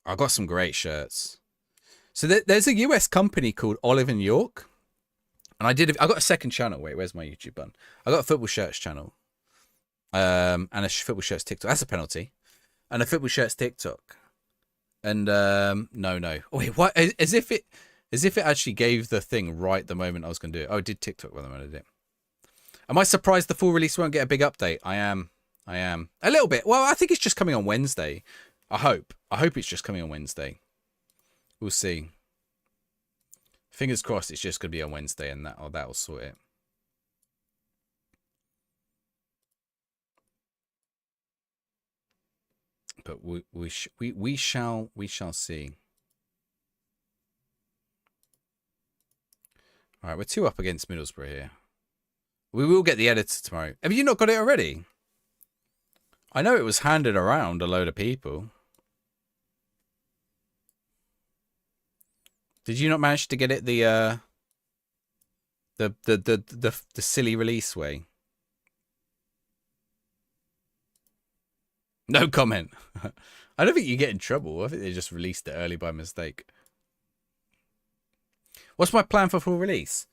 I got some great shirts. So there's a US company called Olive and York, and I got a second channel. Wait, where's my YouTube button? I got a football shirts channel. And a football shirts TikTok. That's a penalty. And a football shirts TikTok. And no. Oh, wait, what? As if it actually gave the thing right the moment I was going to do it. Oh, it did TikTok when I did it. Am I surprised the full release won't get a big update? I am. A little bit. Well, I think it's just coming on Wednesday. I hope it's just coming on Wednesday. We'll see. Fingers crossed it's just going to be on Wednesday and that'll sort it. But we shall see. All right, we're 2 up against Middlesbrough here. We will get the editor tomorrow. Have you not got it already? I know it was handed around a load of people. Did you not manage to get it the silly release way? No comment. I don't think you get in trouble. I think they just released it early by mistake. What's my plan for full release?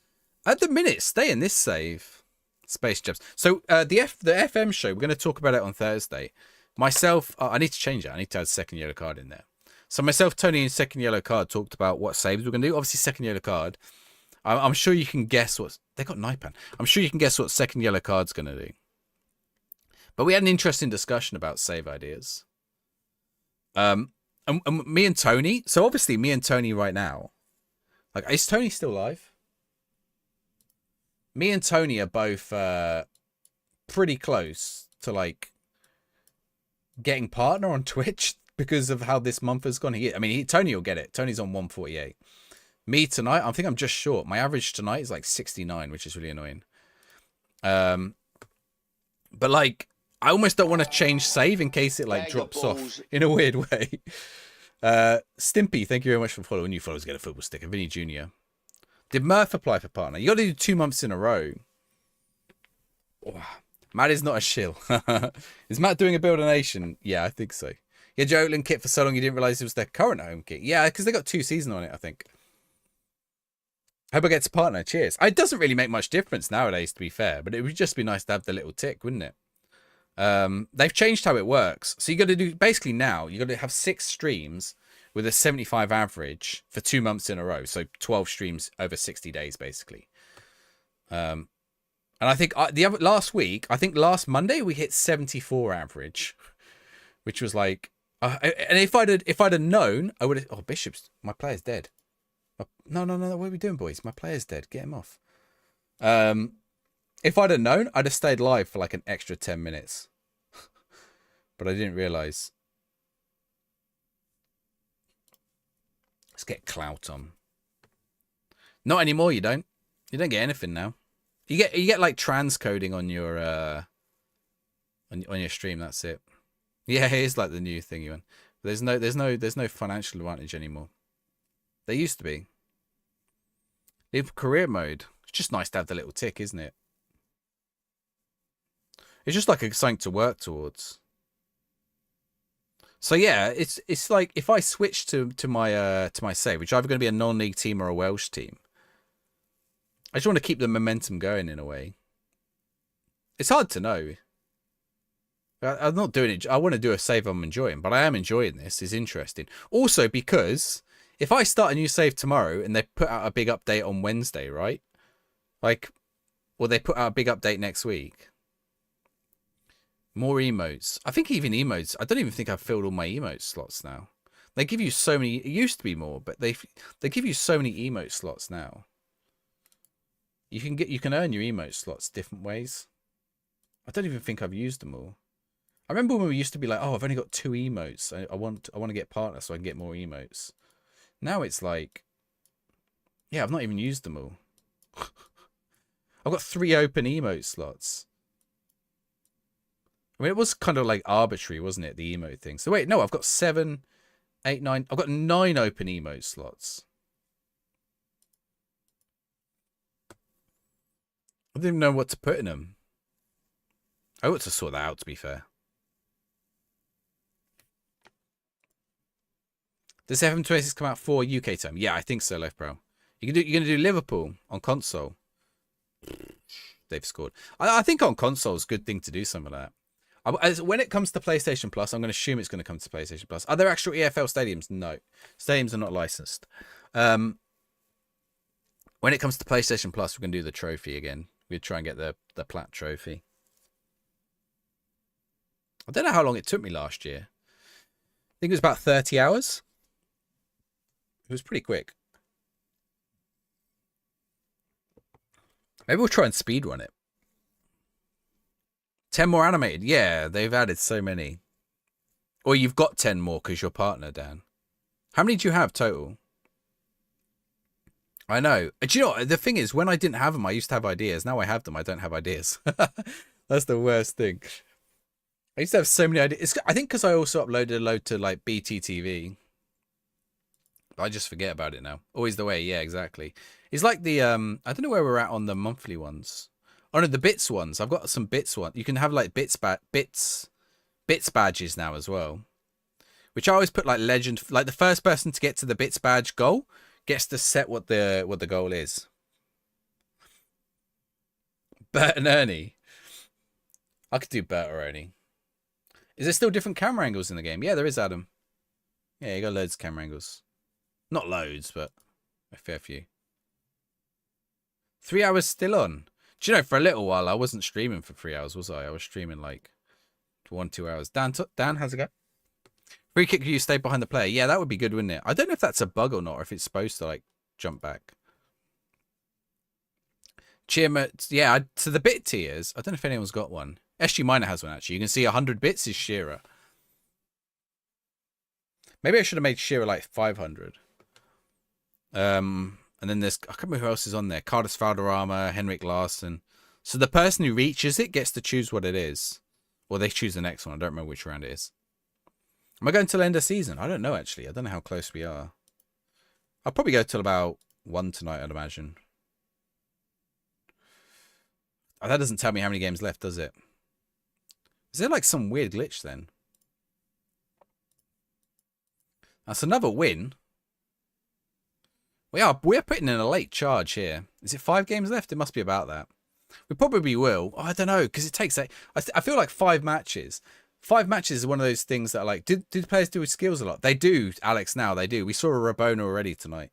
At the minute, stay in this save. Space Jabs. So the FM show, we're going to talk about it on Thursday. Myself, I need to change it. I need to add second yellow card in there. So myself, Tony, and second yellow card talked about what saves we're going to do. Obviously, second yellow card. I'm sure you can guess what... They got Naipan. I'm sure you can guess what second yellow card's going to do. But we had an interesting discussion about save ideas. And me and Tony... So obviously, me and Tony right now... Like, is Tony still live? Me and Tony are both pretty close to, like, getting partner on Twitch because of how this month has gone. Tony will get it. Tony's on 148. Me tonight, I think I'm just short. My average tonight is like 69, which is really annoying. But, like, I almost don't want to change save in case it, like, drops off in a weird way. Stimpy, thank you very much for following. New followers get a football sticker. Vinny Jr. Did Murph apply for partner? You got to do 2 months in a row. Oh, Matt is not a shill. Is Matt doing a Build a Nation? Yeah, I think so. You had your Oakland kit for so long you didn't realise it was their current home kit. Yeah, because they got 2 seasons on it, I think. Hope I get to partner. Cheers. It doesn't really make much difference nowadays, to be fair, but it would just be nice to have the little tick, wouldn't it? They've changed how it works. So you got to do, basically now, you got to have 6 streams with a 75 average for 2 months in a row. So 12 streams over 60 days, basically. And I think last Monday we hit 74 average, which was like, and if I'd have known, I would have. Oh, Bishop's, my player's dead. No, what are we doing, boys? My player's dead. Get him off. If I'd have known, I'd have stayed live for like an extra 10 minutes. But I didn't realize. Let's get clout on. Not anymore, you don't. You don't get anything now. You get like transcoding on your on your stream, that's it. Yeah, it is like the new thing, Ewan. There's no financial advantage anymore. There used to be. Leave career mode. It's just nice to have the little tick, isn't it? It's just like something to work towards. So yeah, it's like if I switch to my save, which is either going to be a non-league team or a Welsh team. I just want to keep the momentum going in a way. It's hard to know. I'm not doing it. I want to do a save I'm enjoying, but I am enjoying this. It's interesting. Also because if I start a new save tomorrow and they put out a big update on Wednesday, right? Like, or they put out a big update next week. More emotes. I think even emotes. I don't even think I've filled all my emote slots now. They give you so many. It used to be more, but they give you so many emote slots now. You can earn your emote slots different ways. I don't even think I've used them all. I remember when we used to be like, oh, I've only got 2 emotes. I want to get partners so I can get more emotes. Now it's like, yeah, I've not even used them all. I've got 3 open emote slots. I mean, it was kind of like arbitrary, wasn't it? The emote thing. So wait, no, I've got 7, 8, 9. I've got 9 open emote slots. I didn't even know what to put in them. I ought to sort that out, to be fair. Does FM26 come out for UK time? Yeah, I think so, Life Bro. You're gonna do Liverpool on console. They've scored. I think on console is a good thing to do something like that. When it comes to PlayStation Plus, I'm going to assume it's going to come to PlayStation Plus. Are there actual EFL stadiums? No. Stadiums are not licensed. When it comes to PlayStation Plus, we're going to do the trophy again. We'll try and get the Plat trophy. I don't know how long it took me last year. I think it was about 30 hours. It was pretty quick. Maybe we'll try and speedrun it. 10 more animated. Yeah, they've added so many. Or you've got 10 more because your partner, Dan. How many do you have total? I know. Do you know what? The thing is, when I didn't have them, I used to have ideas. Now I have them, I don't have ideas. That's the worst thing. I used to have so many ideas. I think because I also uploaded a load to like BTTV. I just forget about it now. Always the way. Yeah, exactly. It's like the, I don't know where we're at on the monthly ones. Oh no, the bits ones. I've got some bits one. You can have like bits badges now as well. Which I always put like legend, like the first person to get to the bits badge goal gets to set what the goal is. Bert and Ernie. I could do Bert or Ernie. Is there still different camera angles in the game? Yeah, there is, Adam. Yeah, you got loads of camera angles. Not loads, but a fair few. 3 hours still on. Do you know, for a little while, I wasn't streaming for 3 hours, was I? I was streaming like 1-2 hours. Dan, how's it go? Free kick, you stay behind the player. Yeah, that would be good, wouldn't it? I don't know if that's a bug or not, or if it's supposed to like jump back. Yeah, so the bit tiers, I don't know if anyone's got one. SG Minor has one, actually. You can see 100 bits is Shearer. Maybe I should have made Shearer like 500. And then there's, I can't remember who else is on there. Carlos Valderrama, Henrik Larsson. So the person who reaches it gets to choose what it is. Or they choose the next one. I don't remember which round it is. Am I going till end of season? I don't know, actually. I don't know how close we are. I'll probably go till about 1 tonight, I'd imagine. Oh, that doesn't tell me how many games left, does it? Is there like some weird glitch then? That's another win. We're putting in a late charge here. Is it 5 games left? It must be about that. We probably will. Oh, I don't know, because it takes I feel like 5 matches. 5 matches is one of those things that are like, do players do with skills a lot? They do, Alex, now they do. We saw a Rabona already tonight.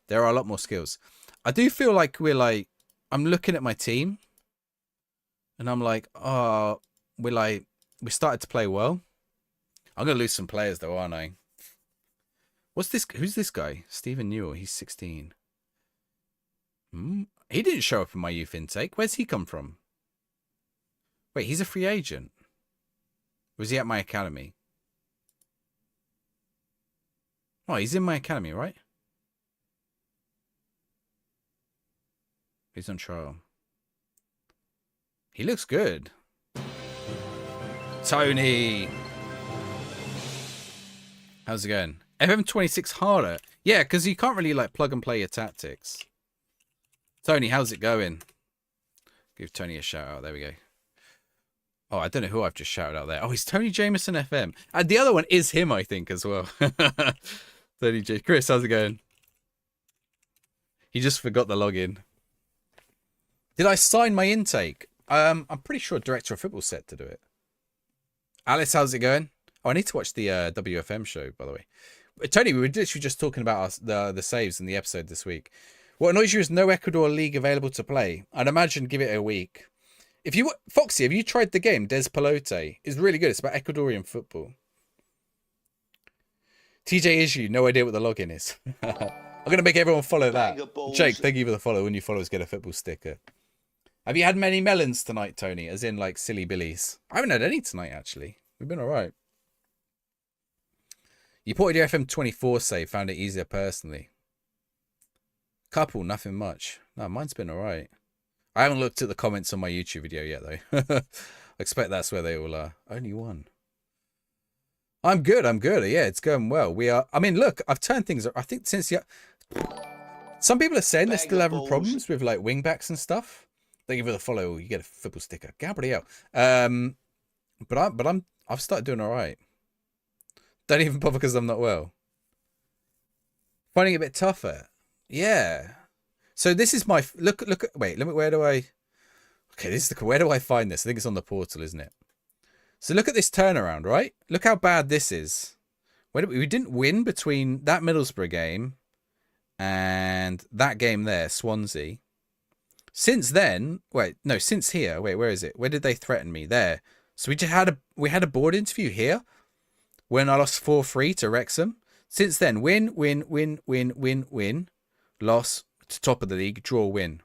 There are a lot more skills. I do feel like we're like, I'm looking at my team. And I'm like, oh, we started to play well. I'm gonna lose some players though, aren't I? What's this? Who's this guy? Stephen Newell. He's 16. He didn't show up in my youth intake. Where's he come from? Wait, he's a free agent. Was he at my academy? Oh, he's in my academy, right? He's on trial. He looks good. Tony! How's it going? FM26 harder. Yeah, because you can't really like plug and play your tactics. Tony, how's it going? Give Tony a shout out. There we go. Oh, I don't know who I've just shouted out there. Oh, he's Tony Jameson FM. And the other one is him, I think, as well. Tony J. Chris, how's it going? He just forgot the login. Did I sign my intake? I'm pretty sure Director of Football set to do it. Alice, how's it going? Oh, I need to watch the WFM show, by the way. Tony, we were literally just talking about the saves in the episode this week. What annoys you is no Ecuador league available to play. I'd imagine give it a week. If you Foxy, have you tried the game Des Pelote? It's really good. It's about Ecuadorian football. TJ Issue, no idea what the login is. I'm gonna make everyone follow that. Jake, thank you for the follow. When you follow us, get a football sticker. Have you had many melons tonight, Tony? As in like silly billies? I haven't had any tonight actually. We've been alright. You ported your FM24 save, found it easier personally. Couple, nothing much. No, mine's been alright. I haven't looked at the comments on my YouTube video yet, though. I expect that's where they all are. Only one. I'm good. Yeah, it's going well. We are. I mean, look, I've turned things. I think since some people are saying they're still having problems with like wingbacks and stuff. They give it a follow. You get a football sticker. Gabriel. But I've started doing all right. Don't even bother because I'm not well. Finding it a bit tougher. Yeah. So this is my look. Wait, where do I? Okay, this is where do I find this? I think it's on the portal, isn't it? So look at this turnaround, right? Look how bad this is. We didn't win between that Middlesbrough game and that game there, Swansea. Since then, since here. Wait, where is it? Where did they threaten me? There. So we had a board interview here when I lost 4-3 to Wrexham. Since then, win, loss to top of the league, draw, win.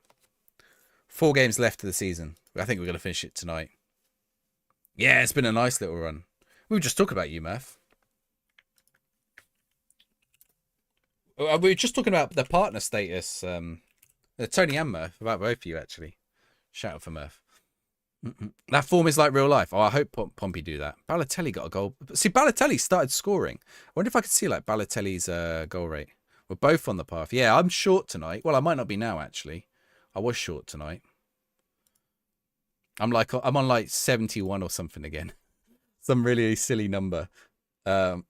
4 games left of the season. I think we're going to finish it tonight. Yeah, it's been a nice little run. We were just talking about you, Murph. We were just talking about the partner status. Tony and Murph, about both of you, actually. Shout out for Murph. That form is like real life. Oh, I hope Pompey do that. Balotelli got a goal. See, Balotelli started scoring. I wonder if I could see like Balotelli's goal rate. We're both on the path. Yeah, I'm short tonight. Well, I might not be now, actually. I was short tonight. I'm on like 71 or something again. Some really silly number. But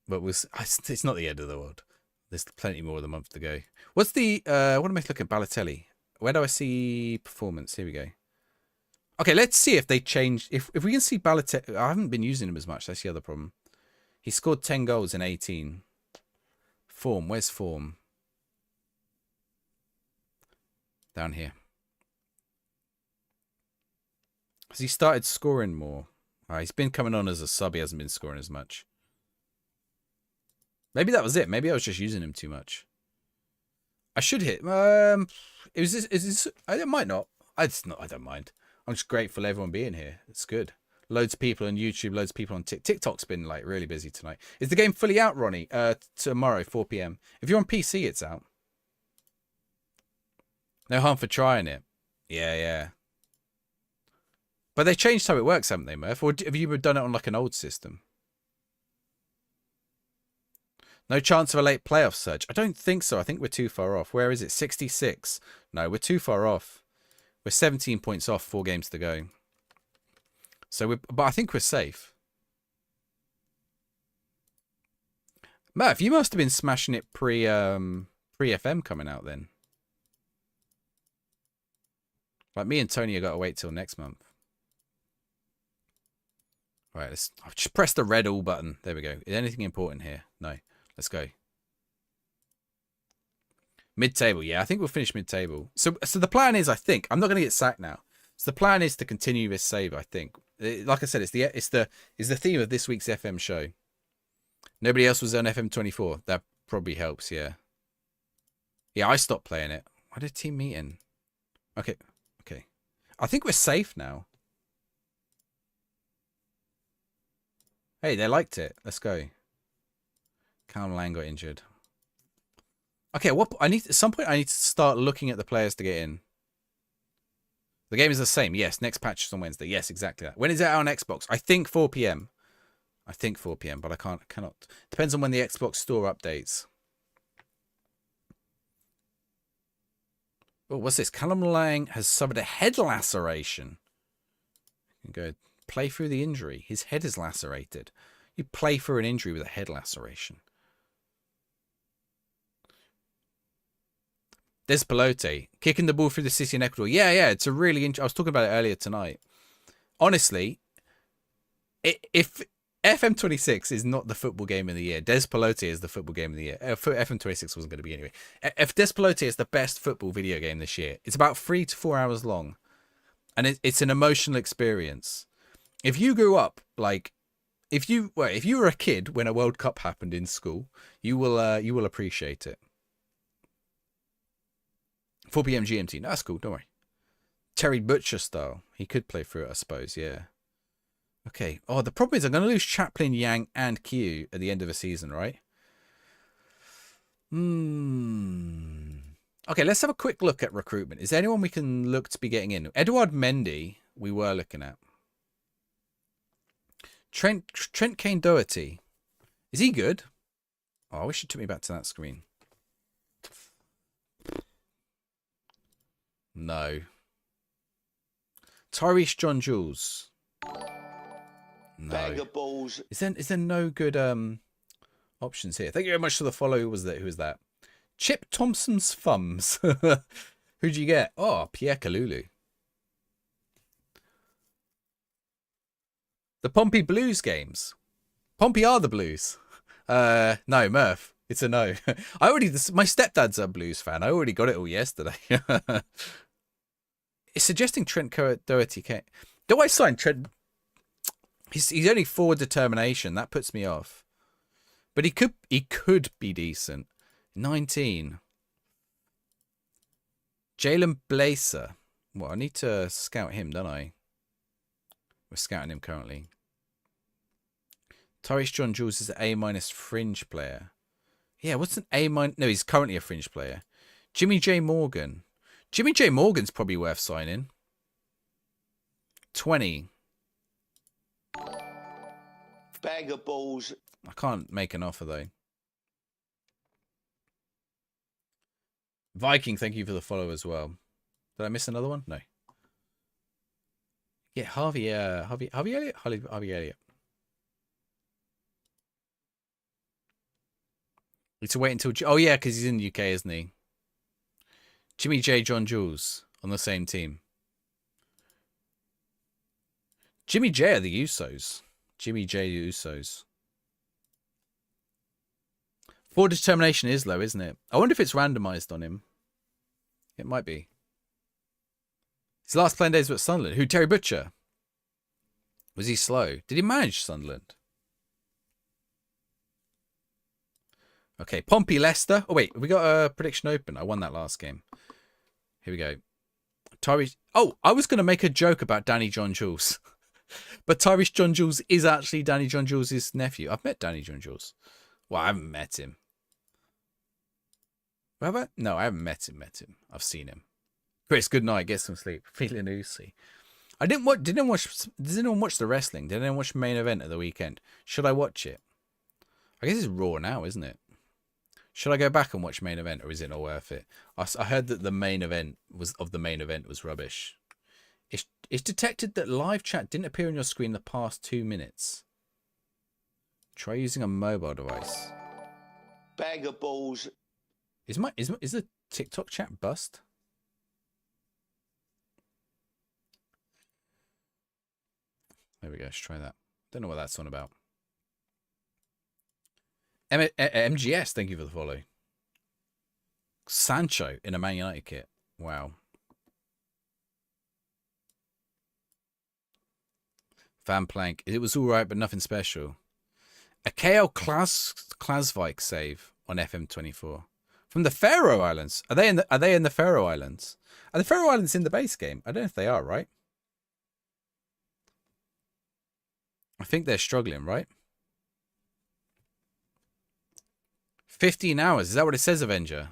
it's not the end of the world. There's plenty more of the month to go. What's the what am I looking at? Balotelli. Where do I see performance? Here we go. Okay, let's see if they change. If we can see Balotelli. I haven't been using him as much. That's the other problem. He scored 10 goals in 18. Form. Where's form? Down here. Has he started scoring more? He's been coming on as a sub. He hasn't been scoring as much. Maybe that was it. Maybe I was just using him too much. I should hit. Is this? I might not. I don't mind. I'm just grateful everyone being here. It's good. Loads of people on YouTube. Loads of people on TikTok. TikTok's been like really busy tonight. Is the game fully out, Ronnie? Tomorrow, 4 p.m. If you're on PC, it's out. No harm for trying it. Yeah. But they changed how it works, haven't they, Murph? Or have you done it on like an old system? No chance of a late playoff surge. I don't think so. I think we're too far off. Where is it? 66. No, we're too far off. We're 17 points off, 4 games to go. But I think we're safe. Murph, you must have been smashing it pre-FM coming out then. Like me and Tony have got to wait till next month. All right, I've just pressed the red all button. There we go. Is anything important here? No. Let's go. Mid-table. Yeah, I think we'll finish mid-table. So the plan is, I think, I'm not going to get sacked now. So the plan is to continue this save, I think. Like I said, it's the theme of this week's FM show. Nobody else was on FM24. That probably helps, yeah. Yeah, I stopped playing it. Why did team meeting? Okay. I think we're safe now. Hey, they liked it. Let's go. Callum Lang got injured. Okay, at some point I need to start looking at the players to get in. The game is the same. Yes, next patch is on Wednesday. Yes, exactly that. When is it out on Xbox? I think 4 p.m. But I cannot. Depends on when the Xbox store updates. Oh, what's this? Callum Lang has suffered a head laceration. You can go play through the injury. His head is lacerated. You play through an injury with a head laceration. Des Pelote kicking the ball through the city in Ecuador. Yeah. It's a really I was talking about it earlier tonight. Honestly, if FM26 is not the football game of the year, Des Pelote is the football game of the year. FM26 wasn't going to be anyway. If Des Pelote is the best football video game this year, it's about 3 to 4 hours long, and it's an emotional experience. If you grew up if you were a kid when a World Cup happened in school, you will appreciate it. 4 p.m. GMT. No, that's cool. Don't worry. Terry Butcher style. He could play through it, I suppose. Yeah. Okay. Oh, the problem is I'm going to lose Chaplin, Yang, and Q at the end of the season, right? Okay, let's have a quick look at recruitment. Is there anyone we can look to be getting in? Edouard Mendy, we were looking at. Trent Kane-Doherty. Is he good? Oh, I wish it took me back to that screen. No. Tyrese John Jules. No. Bag of balls. Is there no good options here? Thank you very much for the follow. Who was that? Chip Thompson's thumbs. Who'd you get? Oh, Pierre Kalulu. The Pompey Blues games. Pompey are the Blues. No, Murph. It's a no. My stepdad's a Blues fan. I already got it all yesterday. It's suggesting Trent Doherty. Do I sign Trent? He's only 4 determination. That puts me off. But he could be decent. 19. Jalen Blazer. Well, I need to scout him, don't I? We're scouting him currently. Tyrese John Jules is an A- fringe player. Yeah, what's an A-? No, he's currently a fringe player. Jimmy J. Morgan. Jimmy J. Morgan's probably worth signing. 20. Bag of balls. I can't make an offer, though. Viking, thank you for the follow as well. Did I miss another one? No. Yeah, Harvey Elliott? Harvey Elliott. Need to wait until... Oh, yeah, because he's in the UK, isn't he? Jimmy J. John Jules on the same team. Jimmy J are the Usos. Jimmy J. Usos. 4 determination is low, isn't it? I wonder if it's randomized on him. It might be. His last playing days were at Sunderland. Who? Terry Butcher? Was he slow? Did he manage Sunderland? Okay, Pompey Leicester. Oh, wait. We got a prediction open. I won that last game. Here we go. Tyrese. Oh, I was going to make a joke about Danny John Jules. But Tyrese John Jules is actually Danny John Jules' nephew. I've met Danny John Jules. Well, I haven't met him. Have I? No, I haven't met him. I've seen him. Chris, good night. Get some sleep. Feeling oozy. Did anyone watch the wrestling? Did anyone watch the main event of the weekend? Should I watch it? I guess it's Raw now, isn't it? Should I go back and watch main event, or is it not worth it? I heard that the main event was rubbish. It's detected that live chat didn't appear on your screen the past 2 minutes. Try using a mobile device. Bag of balls. Is the TikTok chat bust? There we go. Let's try that. Don't know what that's on about. MGS, thank you for the follow. Sancho in a Man United kit. Wow. Van Plank. It was all right, but nothing special. A KL Klasvik save on FM24 from the Faroe Islands. Are they in the Faroe Islands? Are the Faroe Islands in the base game? I don't know if they are, right? I think they're struggling, right? 15 hours. Is that what it says, Avenger?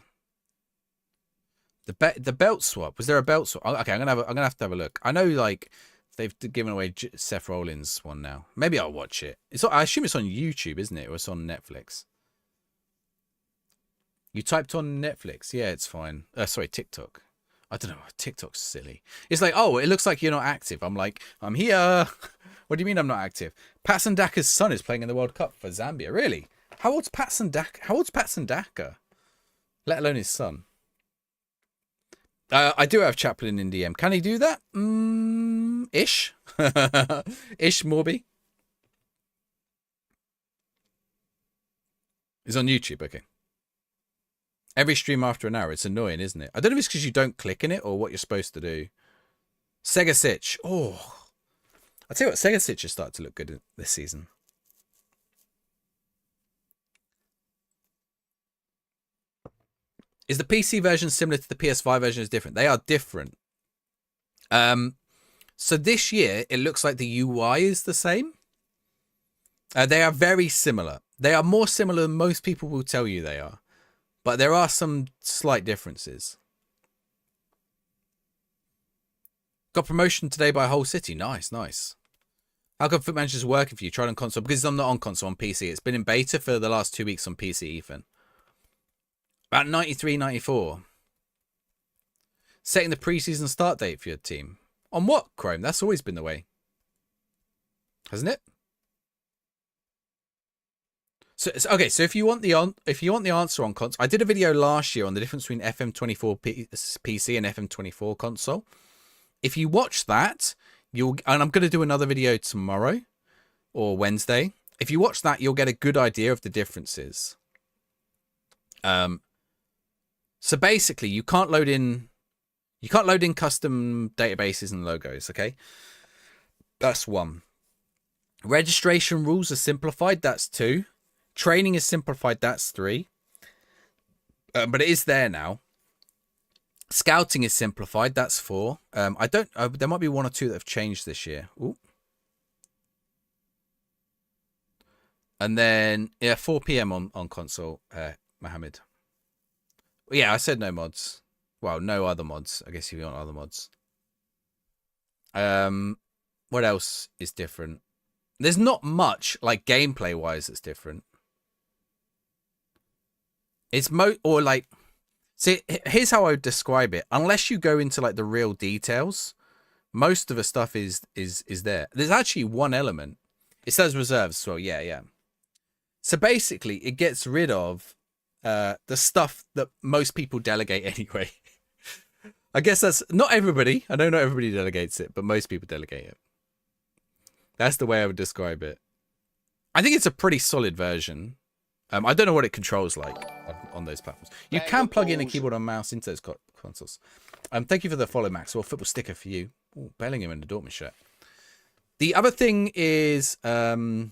The belt swap. Was there a belt swap? Okay, I'm gonna have to have a look. I know like they've given away Seth Rollins one now. Maybe I'll watch it. I assume it's on YouTube, isn't it? Or it's on Netflix. You typed on Netflix. Yeah, it's fine. Sorry, TikTok. I don't know. TikTok's silly. It's like, oh, it looks like you're not active. I'm like, I'm here. What do you mean I'm not active? Patson Daka's son is playing in the World Cup for Zambia. Really? How old's Patson Daka? Let alone his son. I do have Chaplin in DM. Can he do that? Ish. Ish Morby. He's on YouTube. Okay. Every stream after an hour. It's annoying, isn't it? I don't know if it's because you don't click in it or what you're supposed to do. Sega Sitch. Oh. I'll tell you what, Sega Sitch has started to look good this season. Is the PC version similar to the PS5 version? Is different? They are different. So this year, it looks like the UI is the same. They are very similar. They are more similar than most people will tell you they are. But there are some slight differences. Got promotion today by Whole City. Nice, nice. How come Foot Manager's working for you? Tried on console? Because I'm not on console, on PC. It's been in beta for the last 2 weeks on PC, Ethan. About 93, 94. Setting the preseason start date for your team. On what, Chrome? That's always been the way. Hasn't it? So okay, so if you want the answer on console, I did a video last year on the difference between FM24 PC and FM24 console. If you watch that, and I'm going to do another video tomorrow or Wednesday. If you watch that, you'll get a good idea of the differences. So basically, you can't load in custom databases and logos, okay? That's one. Registration rules are simplified, that's 2. Training is simplified, that's 3. But it is there now. Scouting is simplified, that's 4. There might be 1 or 2 that have changed this year. Ooh. And then 4 PM on console, Mohammed. Yeah, I said no mods. Well, no other mods. I guess if you want other mods. What else is different? There's not much, like, gameplay-wise that's different. It's see, here's how I would describe it. Unless you go into, like, the real details, most of the stuff is there. There's actually one element. It says reserves as well. Yeah. So basically, it gets rid of the stuff that most people delegate anyway. I guess that's not everybody. I know not everybody delegates it, but most people delegate it. That's the way I would describe it. I think it's a pretty solid version. I don't know what it controls like on those platforms. You can plug in a keyboard and mouse into those consoles. Thank you for the follow, Max. Well, football sticker for you. Ooh, Bellingham in the Dortmund shirt. The other thing is, there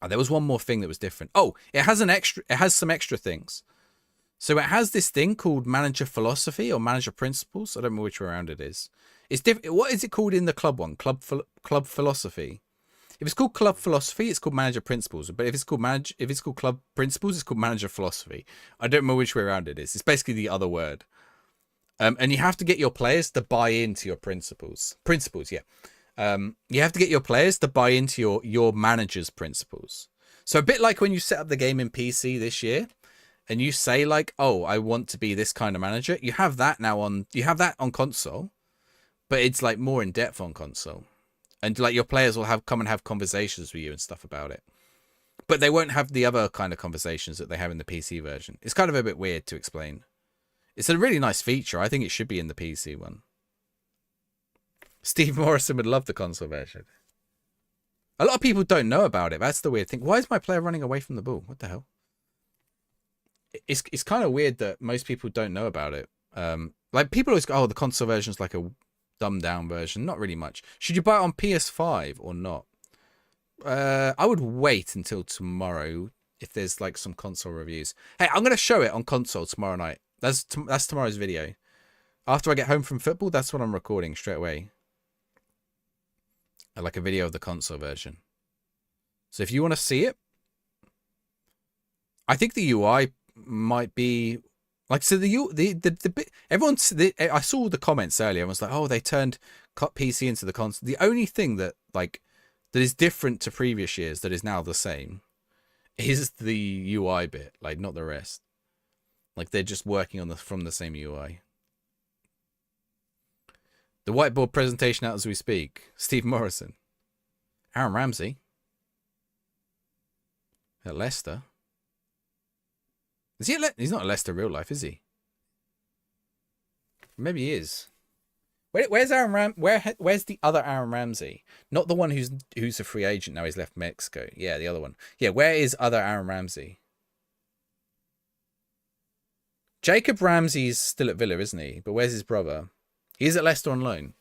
was one more thing that was different. Oh, it has some extra things. So it has this thing called manager philosophy or manager principles. I don't know which way around it is. It's different. What is it called in the club one? Club philosophy. If it's called club philosophy, it's called manager principles. But if it's called club principles, it's called manager philosophy. I don't know which way around it is. It's basically the other word. And you have to get your players to buy into your principles. Principles, yeah. You have to get your players to buy into your manager's principles. So a bit like when you set up the game in PC this year, and you say like, "Oh, I want to be this kind of manager." You have that now on console, but it's like more in depth on console, and like your players will come and have conversations with you and stuff about it. But they won't have the other kind of conversations that they have in the PC version. It's kind of a bit weird to explain. It's a really nice feature. I think it should be in the PC one. Steve Morrison would love the console version. A lot of people don't know about it. That's the weird thing. Why is my player running away from the ball? What the hell? It's kind of weird that most people don't know about it. Like people always go, "Oh, the console version is like a dumbed down version. Not really much. Should you buy it on PS5 or not? I would wait until tomorrow if there's like some console reviews. Hey, I'm gonna show it on console tomorrow night. That's tomorrow's video. After I get home from football, that's what I'm recording straight away. Like a video of the console version. So if you want to see it, I think the UI might be like, so the bit everyone's I saw the comments earlier. Everyone's like, oh, they turned PC into the console. The only thing that that is different to previous years that is now the same is the UI bit, like not the rest. Like they're just working on from the same UI. The whiteboard presentation out as we speak. Steve Morrison. Aaron Ramsey. At Leicester. Is he he's not at Leicester real life, is he? Maybe he is. Where's Aaron where's the other Aaron Ramsey? Not the one who's a free agent now, he's left Mexico. Yeah, the other one. Yeah, where is other Aaron Ramsey? Jacob Ramsey's still at Villa, isn't he? But where's his brother? He's at Leicester on loan.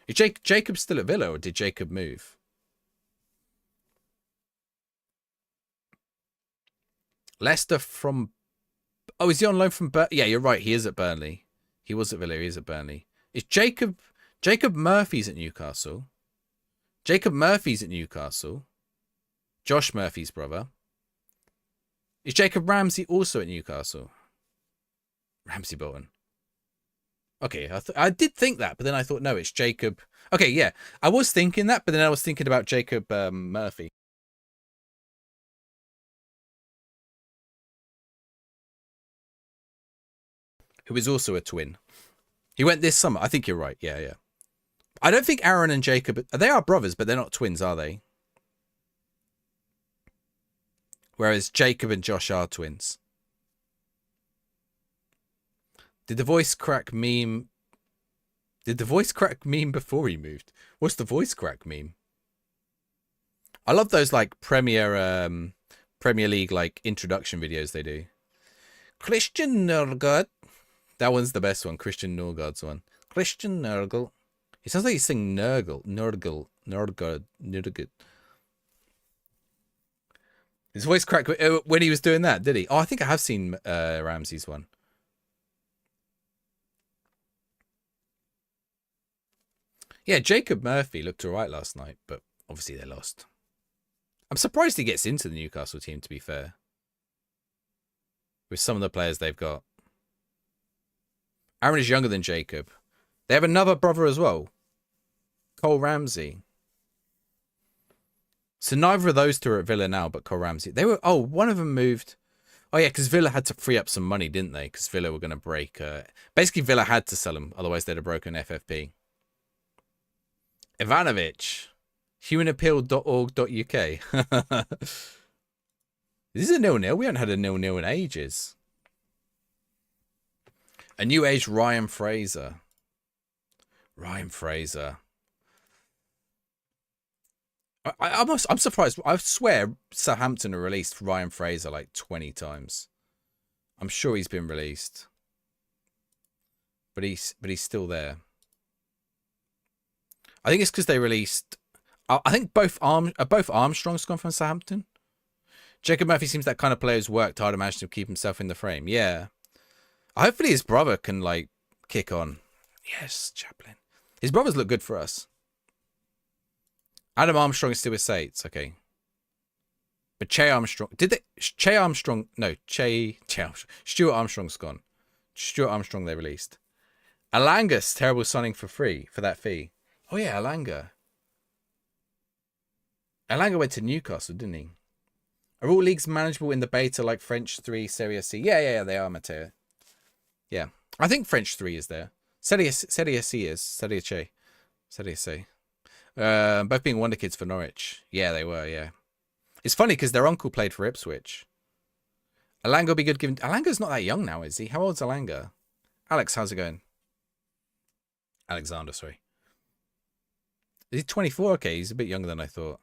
Is Jacob still at Villa, or did Jacob move? Leicester from... Oh, is he on loan from... Yeah, you're right. He is at Burnley. He was at Villa. He is at Burnley. Is Jacob Murphy's at Newcastle? Jacob Murphy's at Newcastle. Josh Murphy's brother. Is Jacob Ramsey also at Newcastle? Ramsey Bolton. Okay, I did think that, but then I thought, no, it's Jacob. Okay, yeah. I was thinking that, but then I was thinking about Jacob Murphy. Who is also a twin. He went this summer. I think you're right. Yeah, yeah. I don't think Aaron and Jacob... They are brothers, but they're not twins, are they? Whereas Jacob and Josh are twins. Did the voice crack meme before he moved? What's the voice crack meme? I love those like Premier League like introduction videos they do. Christian Nørgaard. That one's the best one. Christian Nørgaard's one. Christian Nørgaard. It sounds like he's saying Nørgaard. His voice cracked when he was doing that, did he? Oh, I think I have seen Ramsey's one. Yeah, Jacob Murphy looked alright last night, but obviously they lost. I'm surprised he gets into the Newcastle team, to be fair. With some of the players they've got. Aaron is younger than Jacob. They have another brother as well. Cole Ramsey. So neither of those two are at Villa now, but Cole Ramsey. They were... Oh, one of them moved... Oh, yeah, because Villa had to free up some money, didn't they? Because Villa were going to break... Basically, Villa had to sell him. Otherwise, they'd have broken FFP. Ivanovic. Humanappeal.org.uk. This is a 0-0. We haven't had a 0-0 in ages. A new age Ryan Fraser. Ryan Fraser. I'm surprised. I swear Southampton have released Ryan Fraser like 20 times. I'm sure he's been released. But he's still there. I think it's because they released... I think both Armstrongs gone from Southampton. Jacob Murphy seems that kind of player who's worked hard to manage to keep himself in the frame. Yeah. Hopefully his brother can, like, kick on. Yes, Chaplin. His brothers look good for us. Adam Armstrong is still with Saints. Okay. But Che Armstrong... Stuart Armstrong's gone. Stuart Armstrong they released. Alanga's terrible signing for free for that fee. Oh, yeah, Alanga. Alanga went to Newcastle, didn't he? Are all leagues manageable in the beta like French 3, Serie C? Yeah, they are, Matteo. Yeah. I think French 3 is there. Serie C is. Serie C. Both being wonder kids for Norwich. Yeah, they were, yeah. It's funny because their uncle played for Ipswich. Alanga will be good given... Alanga's not that young now, is he? How old's Alanga? Alex, how's it going? Alexander, sorry. Is he 24? Okay, he's a bit younger than I thought.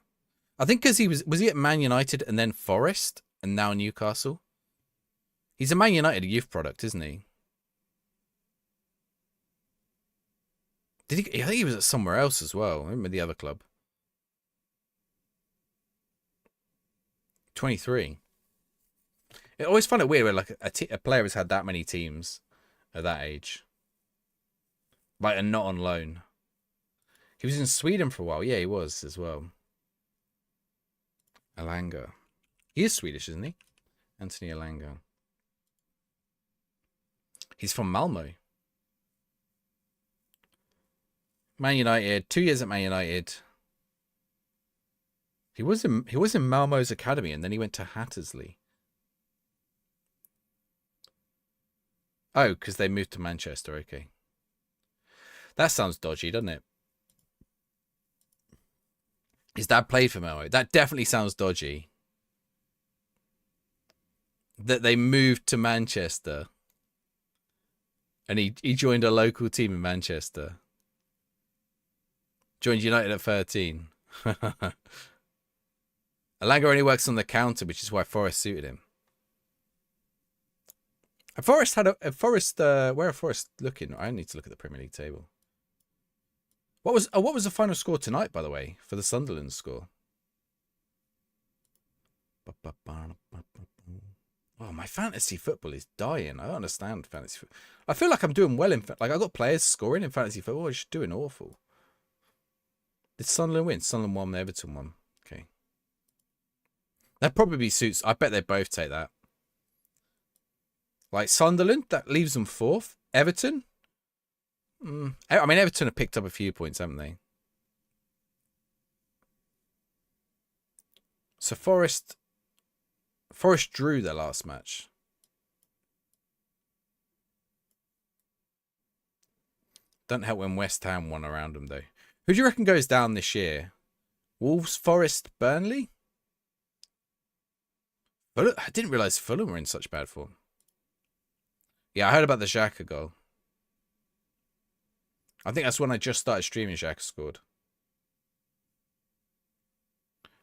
I think because he was he at Man United and then Forest and now Newcastle? He's a Man United youth product, isn't he? Did he? I think he was at somewhere else as well. I remember the other club. 23. I always find it weird when like a player has had that many teams at that age, like, and not on loan. He was in Sweden for a while. Yeah, he was as well. Alanga. He is Swedish, isn't he? Anthony Alanga. He's from Malmo. Man United. 2 years at Man United. He was in Malmo's academy, and then he went to Hattersley. Oh, because they moved to Manchester. Okay. That sounds dodgy, doesn't it? His dad played for Malmo. That definitely sounds dodgy. That they moved to Manchester. And he joined a local team in Manchester. Joined United at 13. Alanga only works on the counter, which is why Forest suited him. And Forest had a Forest. Where are Forest looking? I need to look at the Premier League table. What was the final score tonight, by the way, for the Sunderland score? Oh, my fantasy football is dying. I don't understand fantasy football. I feel like I'm doing well in like I got players scoring in fantasy football. I'm just doing awful. Did Sunderland win? Sunderland won. Everton won. Okay. That probably suits. I bet they both take that. Like Sunderland, that leaves them fourth. Everton. I mean, Everton have picked up a few points, haven't they? So Forest drew their last match. Don't help when West Ham won around them, though. Who do you reckon goes down this year? Wolves, Forest, Burnley? I didn't realise Fulham were in such bad form. Yeah, I heard about the Xhaka goal. I think that's when I just started streaming. Xhaka scored.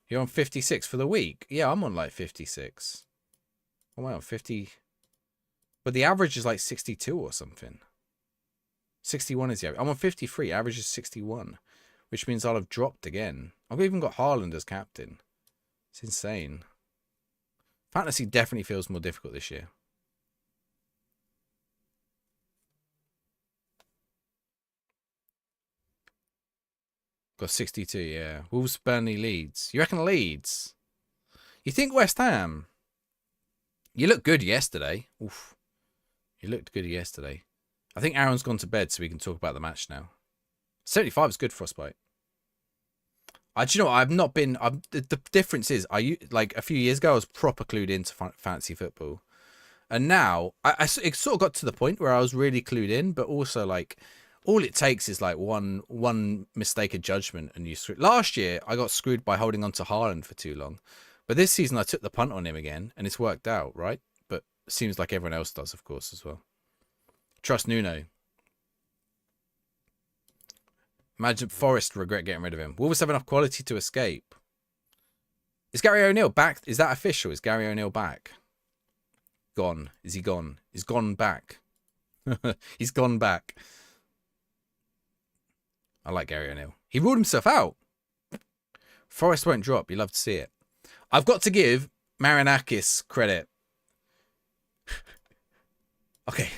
You're on 56 for the week? Yeah, I'm on like 56. Am I on 50? But the average is like 62 or something. 61 is the average. I'm on 53. Average is 61. Which means I'll have dropped again. I've even got Haaland as captain. It's insane. Fantasy definitely feels more difficult this year. Got 62, yeah. Wolves, Burnley, Leeds. You reckon Leeds? You think West Ham? You looked good yesterday. Oof. You looked good yesterday. I think Aaron's gone to bed so we can talk about the match now. 75 is good, Frostbite. Do you know what? I've not been... the difference is, like a few years ago, I was proper clued into fantasy football. And now, it sort of got to the point where I was really clued in, but also like... All it takes is like one mistake of judgment and you screw. Last year, I got screwed by holding on to Haaland for too long. But this season, I took the punt on him again, and it's worked out, right? But it seems like everyone else does, of course, as well. Trust Nuno. Imagine Forest regret getting rid of him. Wolves have enough quality to escape. Is Gary O'Neill back? Is that official? Is Gary O'Neill back? Gone. Is he gone? He's gone back. He's gone back. I like Gary O'Neill. He ruled himself out. Forest won't drop. You love to see it. I've got to give Marinakis credit. Okay.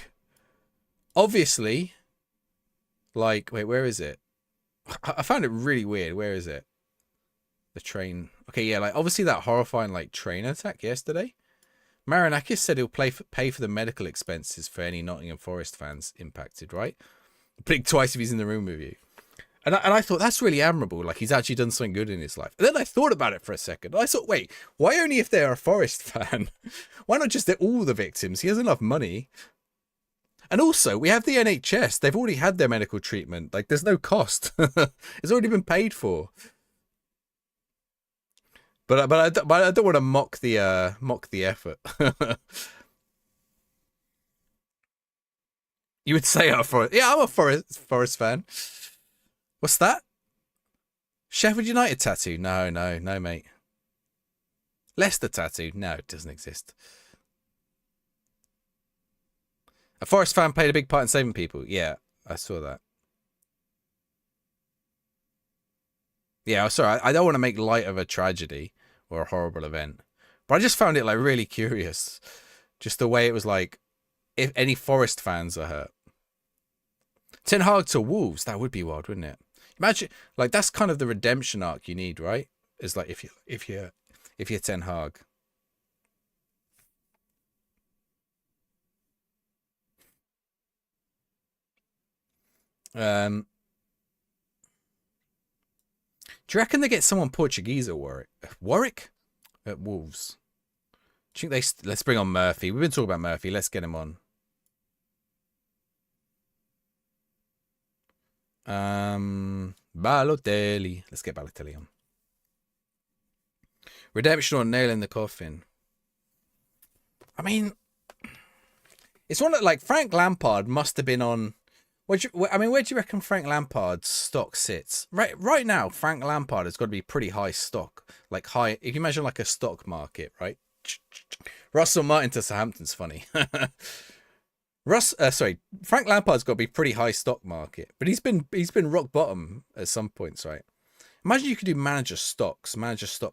Obviously, like, wait, where is it? I found it really weird. Where is it? The train. Okay, yeah, like, obviously that horrifying, like, train attack yesterday. Marinakis said he'll pay for the medical expenses for any Nottingham Forest fans impacted, right? Blink twice if he's in the room with you. And I thought, that's really admirable. Like, he's actually done something good in his life. And then I thought about it for a second. I thought, wait, why only if they're a Forest fan? Why not just all the victims? He has enough money. And also, we have the NHS. They've already had their medical treatment. Like, there's no cost. It's already been paid for. But I don't want to mock the effort. You would say I'm a Forest. Yeah, I'm a Forest fan. What's that? Sheffield United tattoo? No, mate. Leicester tattoo? No, it doesn't exist. A Forest fan played a big part in saving people. Yeah, I saw that. Yeah, sorry, I don't want to make light of a tragedy or a horrible event, but I just found it like really curious, just the way it was like, if any Forest fans are hurt. Ten Hag to Wolves, that would be wild, wouldn't it? Imagine, like that's kind of the redemption arc you need, right? It's like if you're Ten Hag. Um, do you reckon they get someone Portuguese at Warwick? Warwick at Wolves. Do you think let's bring on Murphy? We've been talking about Murphy. Let's get him on. Balotelli. Let's get Balotelli on. Redemption or nail in the coffin. I mean, it's one that like Frank Lampard must have been on. Where do you reckon Frank Lampard's stock sits? Right now, Frank Lampard has got to be pretty high stock. Like high, if you imagine like a stock market, right? Russell Martin to Southampton's funny. Frank Lampard's got to be pretty high stock market, but he's been rock bottom at some points, right? Imagine you could do manager stock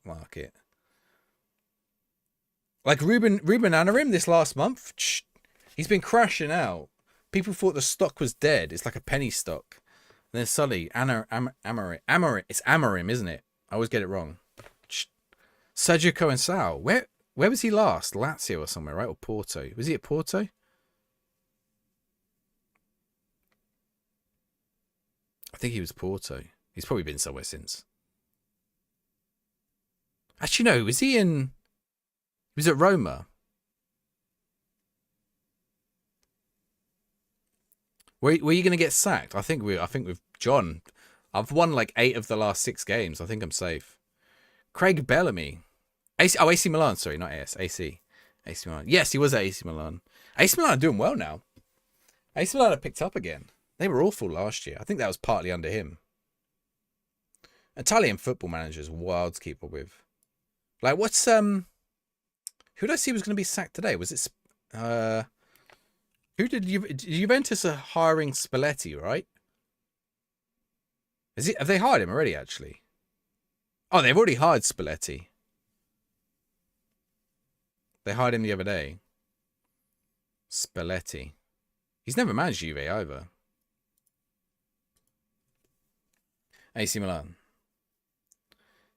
market. Like Ruben Amorim this last month, he's been crashing out. People thought the stock was dead. It's like a penny stock. And then suddenly, Amorim, it's Amorim, isn't it? I always get it wrong. Sergio Conceição, where was he last? Lazio or somewhere, right? Or Porto? Was he at Porto? I think he was Porto. He's probably been somewhere since. Actually, no. He was at Roma. Were you going to get sacked? I think with John, I've won like 8 of the last 6 games. I think I'm safe. Craig Bellamy. AC Milan. Sorry, not AS. AC Milan. Yes, he was at AC Milan. AC Milan are doing well now. AC Milan have picked up again. They were awful last year. I think that was partly under him. Italian football managers wild to keep up with. Like what's who did I see was going to be sacked today? Was it who did Juventus are hiring Spalletti, right? Have they hired him already actually? Oh, they've already hired Spalletti. They hired him the other day. Spalletti. He's never managed Juve either. AC Milan.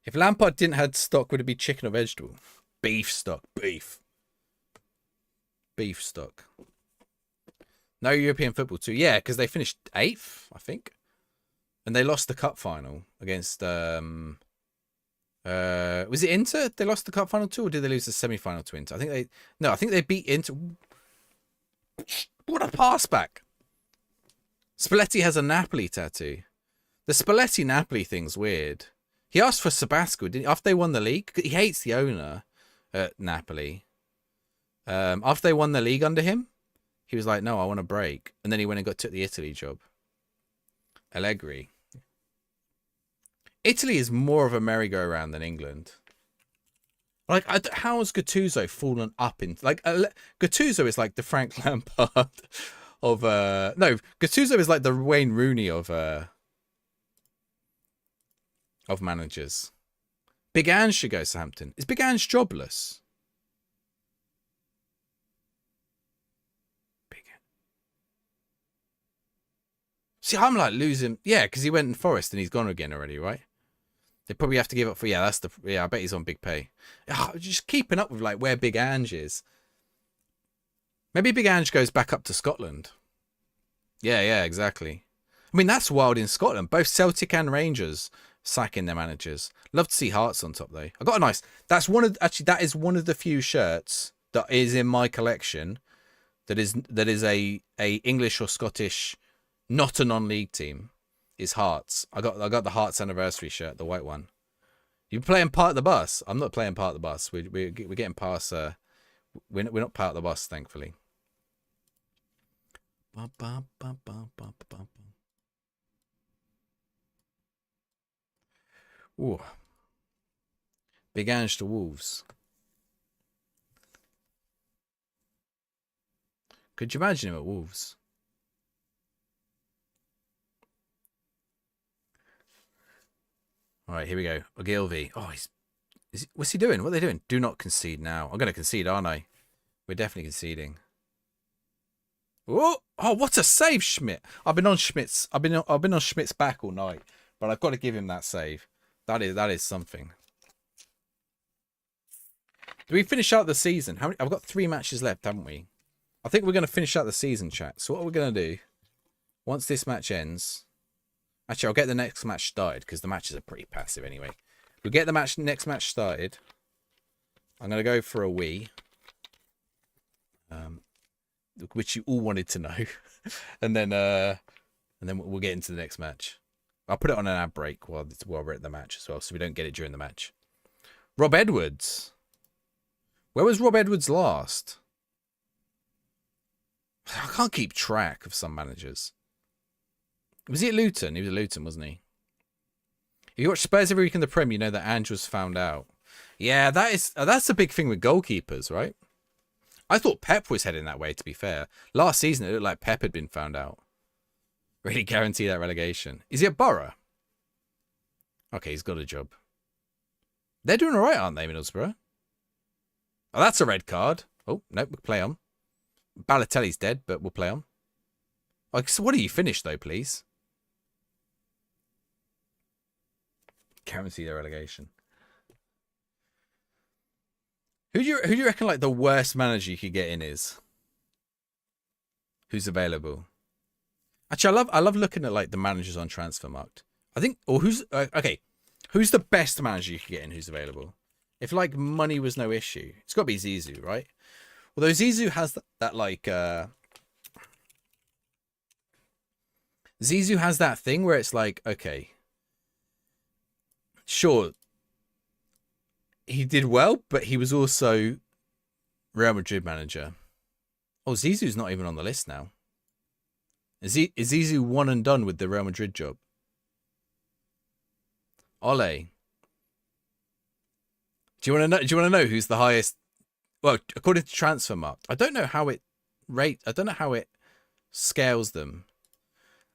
If Lampard didn't have stock, would it be chicken or vegetable? Beef stock. Beef stock. No European football too. Yeah, because they finished 8th, I think. And they lost the cup final against was it Inter? They lost the cup final too, or did they lose the semi-final to Inter? I think they beat Inter. What a pass back. Spalletti has a Napoli tattoo. The Spalletti Napoli thing's weird. He asked for Sabasco, didn't he? After they won the league. He hates the owner at Napoli. After they won the league under him, he was like, no, I want a break. And then he went and took the Italy job. Allegri. Italy is more of a merry-go-round than England. Like, how has Gattuso fallen up in... Like, Gattuso is like the Frank Lampard of... No, Gattuso is like the Wayne Rooney of managers. Big Ange should go to Southampton. Is Big Ange jobless? See, I'm like losing... Yeah, because he went in Forest and he's gone again already, right? They probably have to give up for... Yeah, I bet he's on big pay. Just keeping up with like where Big Ange is. Maybe Big Ange goes back up to Scotland. Yeah, exactly. I mean, that's wild in Scotland. Both Celtic and Rangers sacking their managers. Love to see Hearts on top, though. I got a nice... That is one of the few shirts that is in my collection that is a English or Scottish... Not a non-league team is Hearts. I got the Hearts anniversary shirt, the white one. You playing part of the bus? I'm not playing part of the bus. We're getting past. We're not part of the bus, thankfully. Ooh. Big Ange to Wolves. Could you imagine him at Wolves? All right, here we go. Ogilvy. Oh, what's he doing? What are they doing? Do not concede now. I'm going to concede, aren't I? We're definitely conceding. Oh, what a save, Schmidt. I've been on Schmidt's back all night, but I've got to give him that save. That is something. Do we finish out the season? How many? I've got 3 matches left, haven't we? I think we're going to finish out the season, chat. So what we're going to do, once this match ends... Actually, I'll get the next match started, because the matches are pretty passive anyway. We'll get the next match started. I'm going to go for a wee. Which you all wanted to know. and then we'll get into the next match. I'll put it on an ad break while we're at the match as well, so we don't get it during the match. Rob Edwards. Where was Rob Edwards last? I can't keep track of some managers. Was he at Luton? He was at Luton, wasn't he? If you watch Spurs every week in the Prem, you know that Ange was found out. Yeah, that's a big thing with goalkeepers, right? I thought Pep was heading that way, to be fair. Last season, it looked like Pep had been found out. Really guarantee that relegation. Is he at Borough? Okay, he's got a job. They're doing all right, aren't they, Middlesbrough? Oh, that's a red card. Oh, no, we'll play on. Balotelli's dead, but we'll play on. Oh, so what do you finish, though, please? Guarantee their relegation. Who do you reckon like the worst manager you could get in is? Who's available? Actually, I love looking at like the managers on Transfermarkt. I think, or who's okay? Who's the best manager you could get in? Who's available? If like money was no issue, it's got to be Zizou, right? Although Zizou has that like Zizou has that thing where it's like, okay, sure, he did well, but he was also Real Madrid manager. Oh, Zizou's not even on the list now. Is Zizou one and done with the Real Madrid job? Ole. Do you want to know who's the highest? Well, according to Transfermarkt, I don't know how it scales them.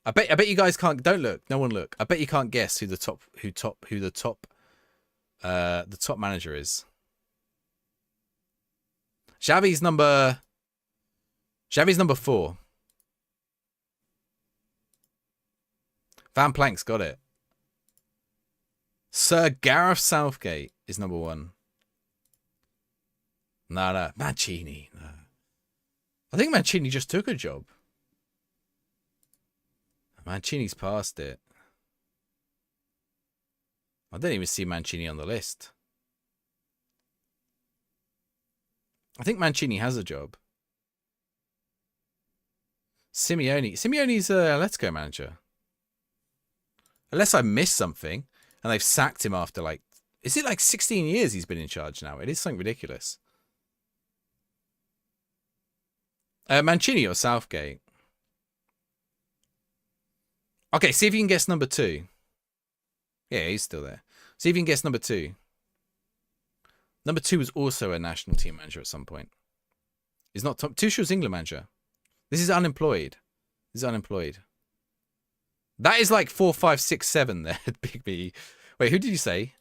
I bet you guys can't. Don't look. No one look. I bet you can't guess who the top manager is. Xavi's number 4. Van Plank's got it. Sir Gareth Southgate is number 1. No, Mancini. No. I think Mancini just took a job. Mancini's past it. I don't even see Mancini on the list. I think Mancini has a job. Simeone's a Let's Go manager. Unless I missed something and they've sacked him after like... Is it like 16 years he's been in charge now? It is something ridiculous. Mancini or Southgate? Okay, see if you can guess number 2. Yeah, he's still there. See if you can guess number 2. Number 2 was also a national team manager at some point. He's not Tuchel's England manager. This is unemployed. That is like 4, 5, 6, 7 there. Big B. Wait, who did you say?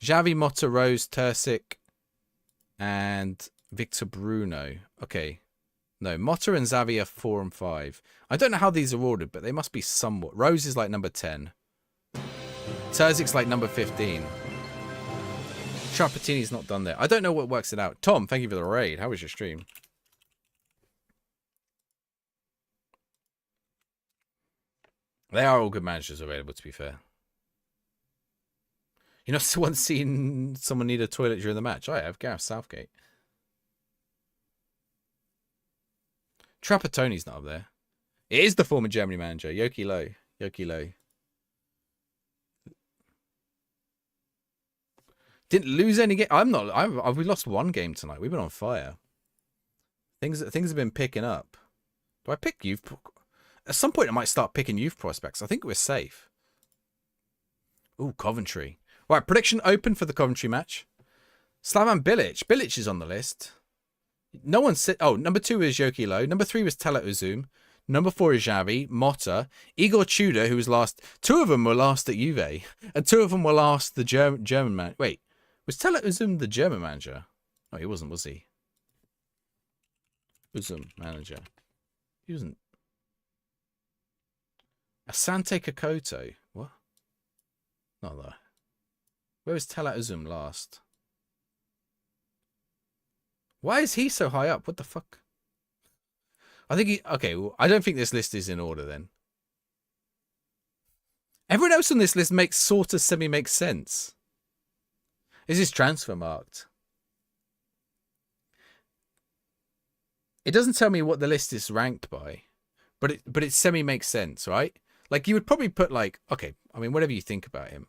Xavi, Motta, Rose, Terzic, and Victor Bruno. Okay. No, Motta and Xavi are 4 and 5. I don't know how these are ordered, but they must be somewhat. Rose is like number 10. Terzic's like number 15. Trapattini's not done there. I don't know what works it out. Tom, thank you for the raid. How was your stream? They are all good managers available, to be fair. You know, once seen someone need a toilet during the match? I have. Gareth Southgate. Trapattoni's not up there. It is the former Germany manager, Joachim Löw. Didn't lose any game. We lost 1 game tonight. We've been on fire. Things have been picking up. Do I pick youth? At some point, I might start picking youth prospects. I think we're safe. Ooh, Coventry. Right, prediction open for the Coventry match. Slavan Bilic. Bilic is on the list. No one said... Oh, number 2 is Joachim Löw. Number 3 was Talat Uzum. Number 4 is Xavi, Motta, Igor Tudor, who was last. 2 of them were last at Juve, and 2 of them were last the German man. Wait, was Talat Uzum the German manager? No, he wasn't, was he? Uzum manager. He wasn't. Asante Kokoto. What? Not that. Where was Talat Uzum last? Why is he so high up? What the fuck? I think he... Okay, well, I don't think this list is in order then. Everyone else on this list sort of makes sense. Is this transfer marked? It doesn't tell me what the list is ranked by, but it semi makes sense, right? Like you would probably put like, okay, I mean, whatever you think about him.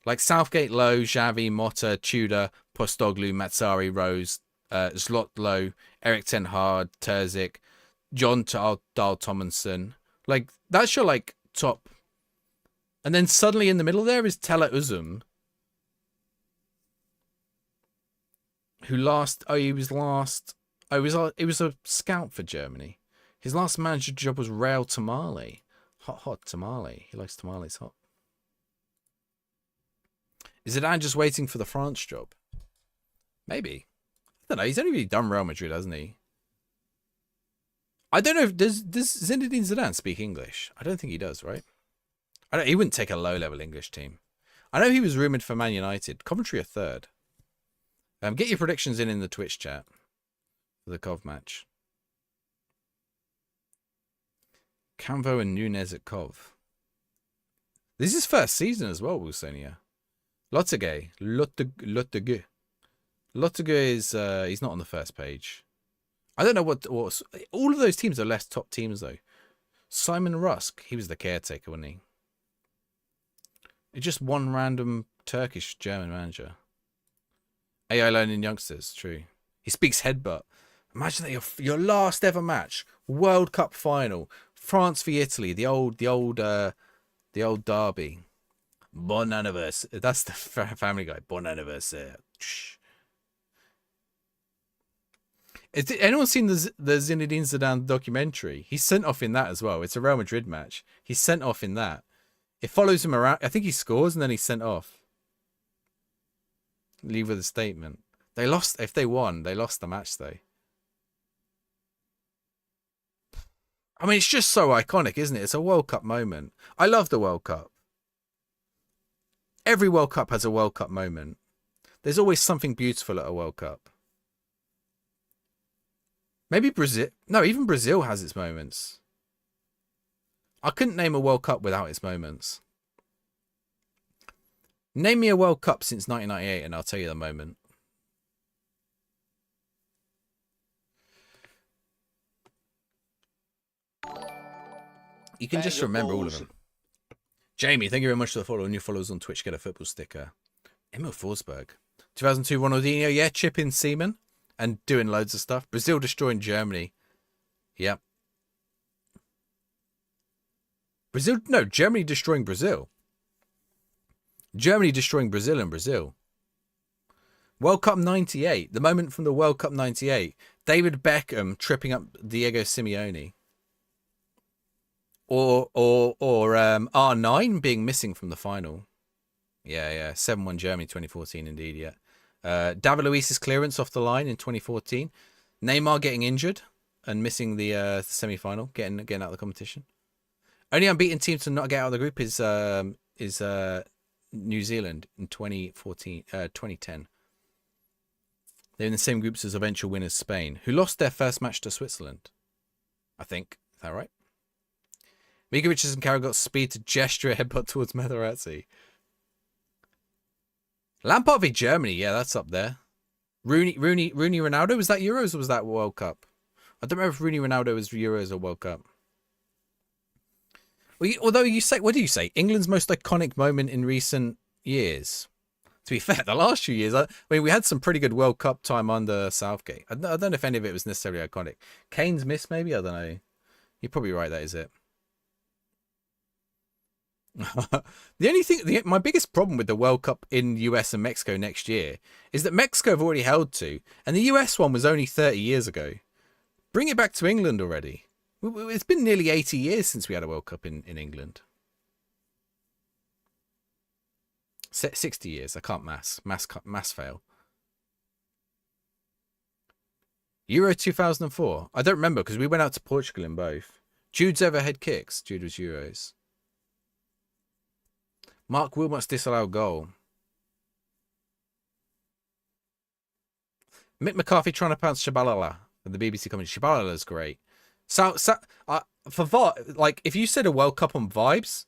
Like Southgate low, Xavi, Motta, Tudor, Postoglu, Matsari, Rose, Zlot low, Eric Ten Hag, Terzic, John Dahl Tomlinson. Like that's your like top. And then suddenly in the middle there is Talat Uzum, who last. Oh, he was last. Oh, it was a scout for Germany. His last manager job was Real Tamale. Hot tamale. He likes tamales hot. Is Zidane just waiting for the France job? Maybe. I don't know. He's only really done Real Madrid, hasn't he? I don't know if does Zinedine Zidane speak English? I don't think he does, right? He wouldn't take a low-level English team. I know he was rumoured for Man United. Coventry are third. Get your predictions in the Twitch chat for the Cov match. Camvo and Nunez at Cov. This is his first season as well, Wilsonia. Lottegay. Lottegay is he's not on the first page. I don't know what all of those teams are less top teams though. Simon Rusk, he was the caretaker, wasn't he? It's just one random Turkish German manager. AI learning youngsters, true. He speaks headbutt. Imagine that your last ever match, World Cup final, France v Italy, the old derby. Bon anniversaire. That's the Family Guy. Bon anniversaire. Has anyone seen the Zinedine Zidane documentary? He's sent off in that as well. It's a Real Madrid match. He's sent off in that. It follows him around. I think he scores and then he's sent off. Leave with a statement. They lost. If they won, they lost the match though. I mean, it's just so iconic, isn't it? It's a World Cup moment. I love the World Cup. Every World Cup has a World Cup moment. There's always something beautiful at a World Cup. Maybe Brazil. No, even Brazil has its moments. I couldn't name a World Cup without its moments. Name me a World Cup since 1998 and I'll tell you the moment. You can just remember all of them. Jamie, thank you very much for the follow. New followers on Twitch get a football sticker. Emil Forsberg. 2002 Ronaldinho, yeah, chipping Seaman and doing loads of stuff. Brazil destroying Germany. Yep. Germany destroying Brazil. Germany destroying Brazil and Brazil. World Cup 98. The moment from the World Cup 98. David Beckham tripping up Diego Simeone. Or R9 being missing from the final. Yeah. 7-1 Germany 2014 indeed, yeah. David Luiz's clearance off the line in 2014. Neymar getting injured and missing the semi-final, getting out of the competition. Only unbeaten team to not get out of the group is New Zealand in 2010. They're in the same groups as eventual winners Spain, who lost their first match to Switzerland. I think. Is that right? Mika Richards and Carroll got speed to gesture a headbutt towards Materazzi. Lampard v Germany, yeah, that's up there. Rooney Ronaldo, was that Euros or was that World Cup? I don't remember if Rooney Ronaldo was Euros or World Cup. Well, although you say, what do you say? England's most iconic moment in recent years. To be fair, the last few years, I mean, we had some pretty good World Cup time under Southgate. I don't know if any of it was necessarily iconic. Kane's miss, maybe? I don't know. You're probably right, that is it. The only thing, my biggest problem with the World Cup in US and Mexico next year is that Mexico have already held 2, and the US one was only 30 years ago. Bring it back to England already. It's been nearly 80 years since we had a World Cup in England. 60 years. I can't mass fail. Euro 2004. I don't remember because we went out to Portugal in both. Jude's overhead kicks. Jude was Euros. Mark Wilmot's disallowed goal. Mick McCarthy trying to pounce Shabalala for the BBC commentary. Shabalala's great. For VOD, like, if you said a World Cup on vibes,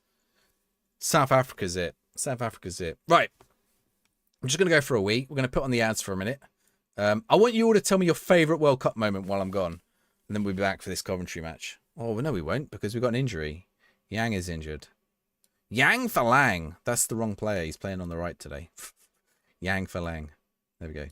South Africa's it. South Africa's it. Right. I'm just going to go for a week. We're going to put on the ads for a minute. I want you all to tell me your favourite World Cup moment while I'm gone. And then we'll be back for this Coventry match. Oh, no, we won't, because we've got an injury. Yang is injured. Yang Falang. That's the wrong player. He's playing on the right today. Yang Falang. There we go.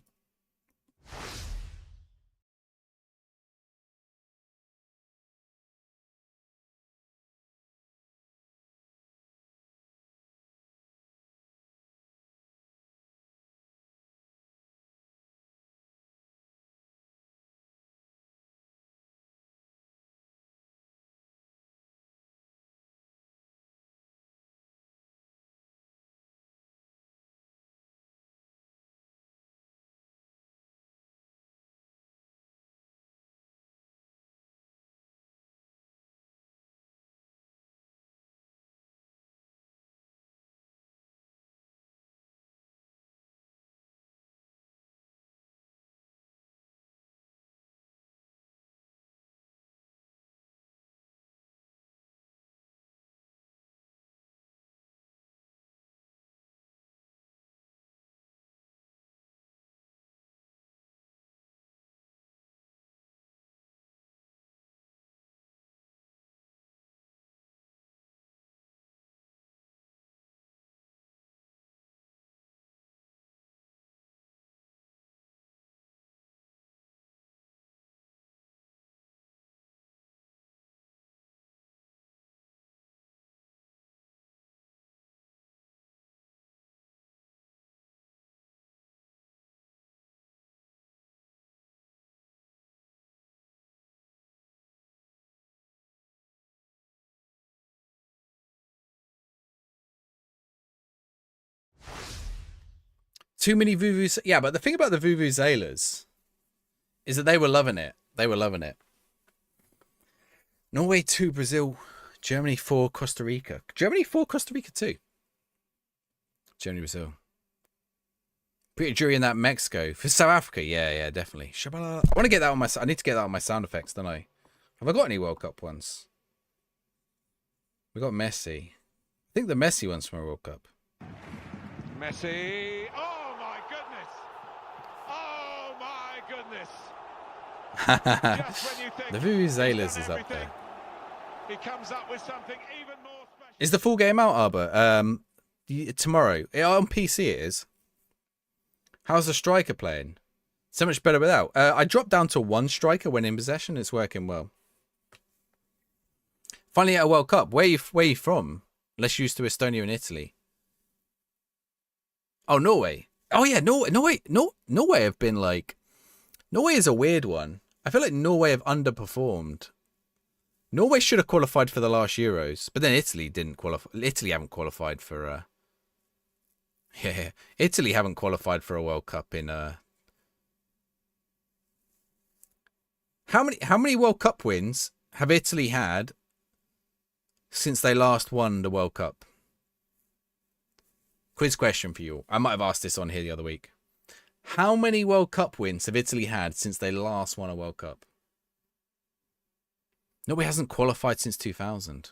Too many Vuvuzela. Yeah, but the thing about the Vuvuzelas is that they were loving it. They were loving it. Norway 2, Brazil. Germany 4, Costa Rica. Germany 4, Costa Rica 2. Germany, Brazil. Pretty jury in that Mexico. For South Africa, yeah, definitely. I want to get that on my... I need to get that on my sound effects, don't I? Have I got any World Cup ones? We got Messi. I think the Messi one's from a World Cup. Messi. Oh, my goodness. Oh, my goodness. The Vuvuzelas is up there. He comes up with something even more special. Is the full game out, Arbor? Tomorrow. On PC it is. How's the striker playing? So much better without. I dropped down to 1 striker when in possession. It's working well. Finally at a World Cup. Where you from? Less used to Estonia and Italy. Oh, Norway. Oh yeah, Norway have been like... Norway is a weird one. I feel like Norway have underperformed. Norway should have qualified for the last Euros, but then Italy didn't qualify. Italy haven't qualified for... Yeah, Italy haven't qualified for a World Cup in... How many World Cup wins have Italy had since they last won the World Cup? Quiz question for you. I might have asked this on here the other week. How many World Cup wins have Italy had since they last won a World Cup? Nobody hasn't qualified since 2000.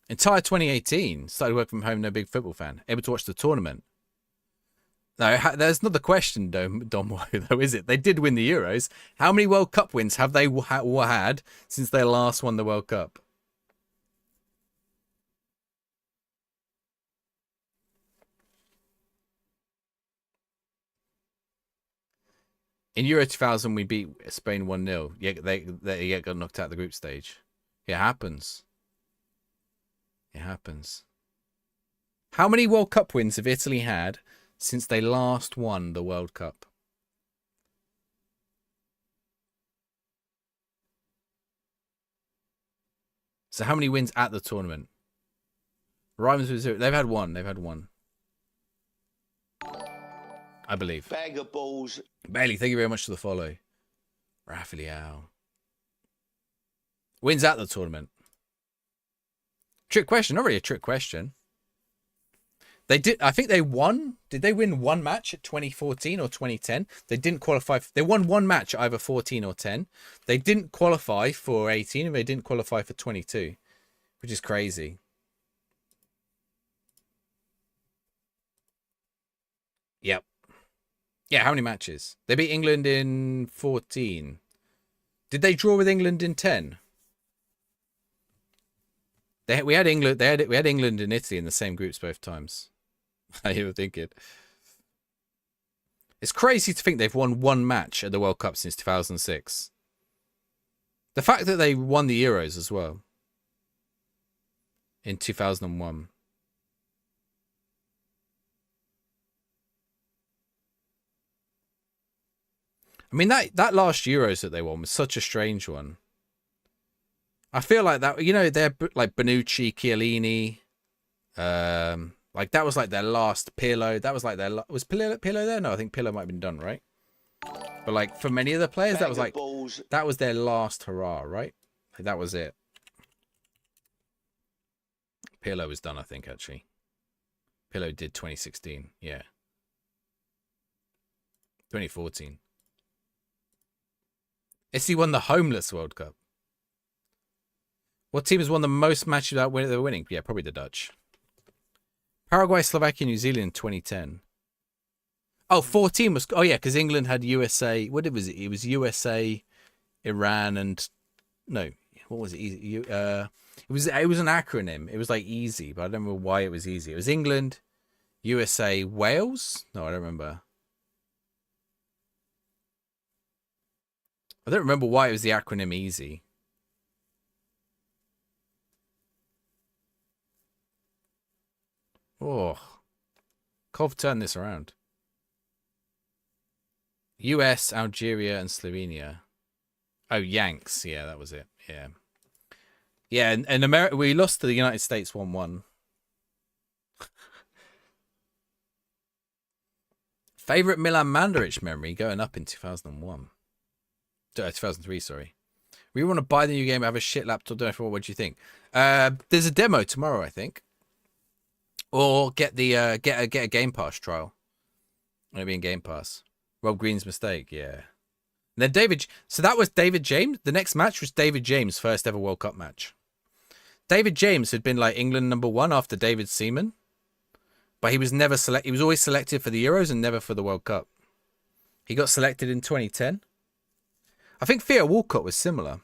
Entire 2018. Started working from home, no big football fan. Able to watch the tournament. No, there's not the question, Domwo, though, is it? They did win the Euros. How many World Cup wins have they had since they last won the World Cup? In Euro 2000, we beat Spain 1-0. Yeah, they got knocked out of the group stage. It happens. It happens. How many World Cup wins have Italy had since they last won the World Cup? So how many wins at the tournament? Rhymes with 0. They've had one. They've had one. I believe. Bag of balls. Bailey, thank you very much for the follow. Rafael. Wins at the tournament. Trick question. Not really a trick question. They did. I think they won. Did they win one match at 2014 or 2010? They didn't qualify. They won one match at either 14 or 10. They didn't qualify for 18 and they didn't qualify for 22, which is crazy. Yep. Yeah, how many matches? They beat England in 14. Did they draw with England in 10? We had England. We had England and Italy in the same groups both times. I were thinking. It's crazy to think they've won one match at the World Cup since 2006. The fact that they won the Euros as well in 2001. I mean, that last Euros that they won was such a strange one. I feel like that, you know, they're like Bonucci, Chiellini, like that was like their last. Pirlo, that was like their was Pirlo there? No, I think Pirlo might have been done, right? But like for many of the players, that was like that was their last hurrah, right? Like, that was it. Pirlo was done, I think, actually. Pirlo did 2016, yeah. 2014. Italy won the homeless World Cup. What team has won the most matches without winning? Yeah, probably the Dutch. Paraguay, Slovakia, New Zealand, 2010. Oh, 14 was... Oh, yeah, because England had USA... What was it? It was USA, Iran, and... No, what was it? It was an acronym. It was like easy, but I don't remember why it was easy. It was England, USA, Wales? No, I don't remember. I don't remember why it was the acronym easy. Oh. Cov turned this around. US, Algeria, and Slovenia. Oh, Yanks. Yeah, that was it. Yeah. Yeah, and America, we lost to the United States 1-1. Favorite Milan Mandaric memory going up in 2001. 2003, sorry. We want to buy the new game, have a shit laptop, don't know what do you think? There's a demo tomorrow, I think. Or get the get a Game Pass trial. It'll be in Game Pass. Rob Green's mistake, yeah. And then so that was David James. The next match was David James' first ever World Cup match. David James had been like England #1 after David Seaman. But he was never he was always selected for the Euros and never for the World Cup. He got selected in 2010. I think Theo Walcott was similar.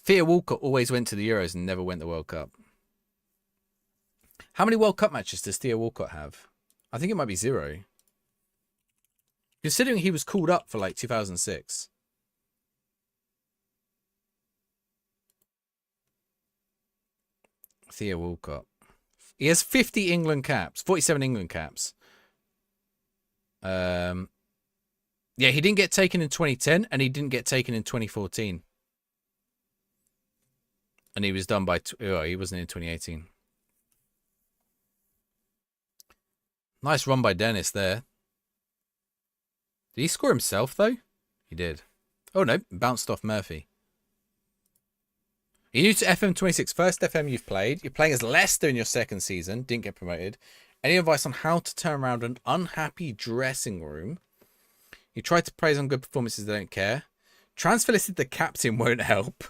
Theo Walcott always went to the Euros and never went to the World Cup. How many World Cup matches does Theo Walcott have? I think it might be 0. Considering he was called up for like 2006. Theo Walcott. He has 50 England caps. 47 England caps. Yeah, he didn't get taken in 2010 and he didn't get taken in 2014. And he was done by... Oh, he wasn't in 2018. Nice run by Dennis there. Did he score himself, though? He did. Oh, no. Bounced off Murphy. You're new to FM26. First FM you've played. You're playing as Leicester in your second season. Didn't get promoted. Any advice on how to turn around an unhappy dressing room? You try to praise on good performances, they don't care. Transfer listed the captain won't help.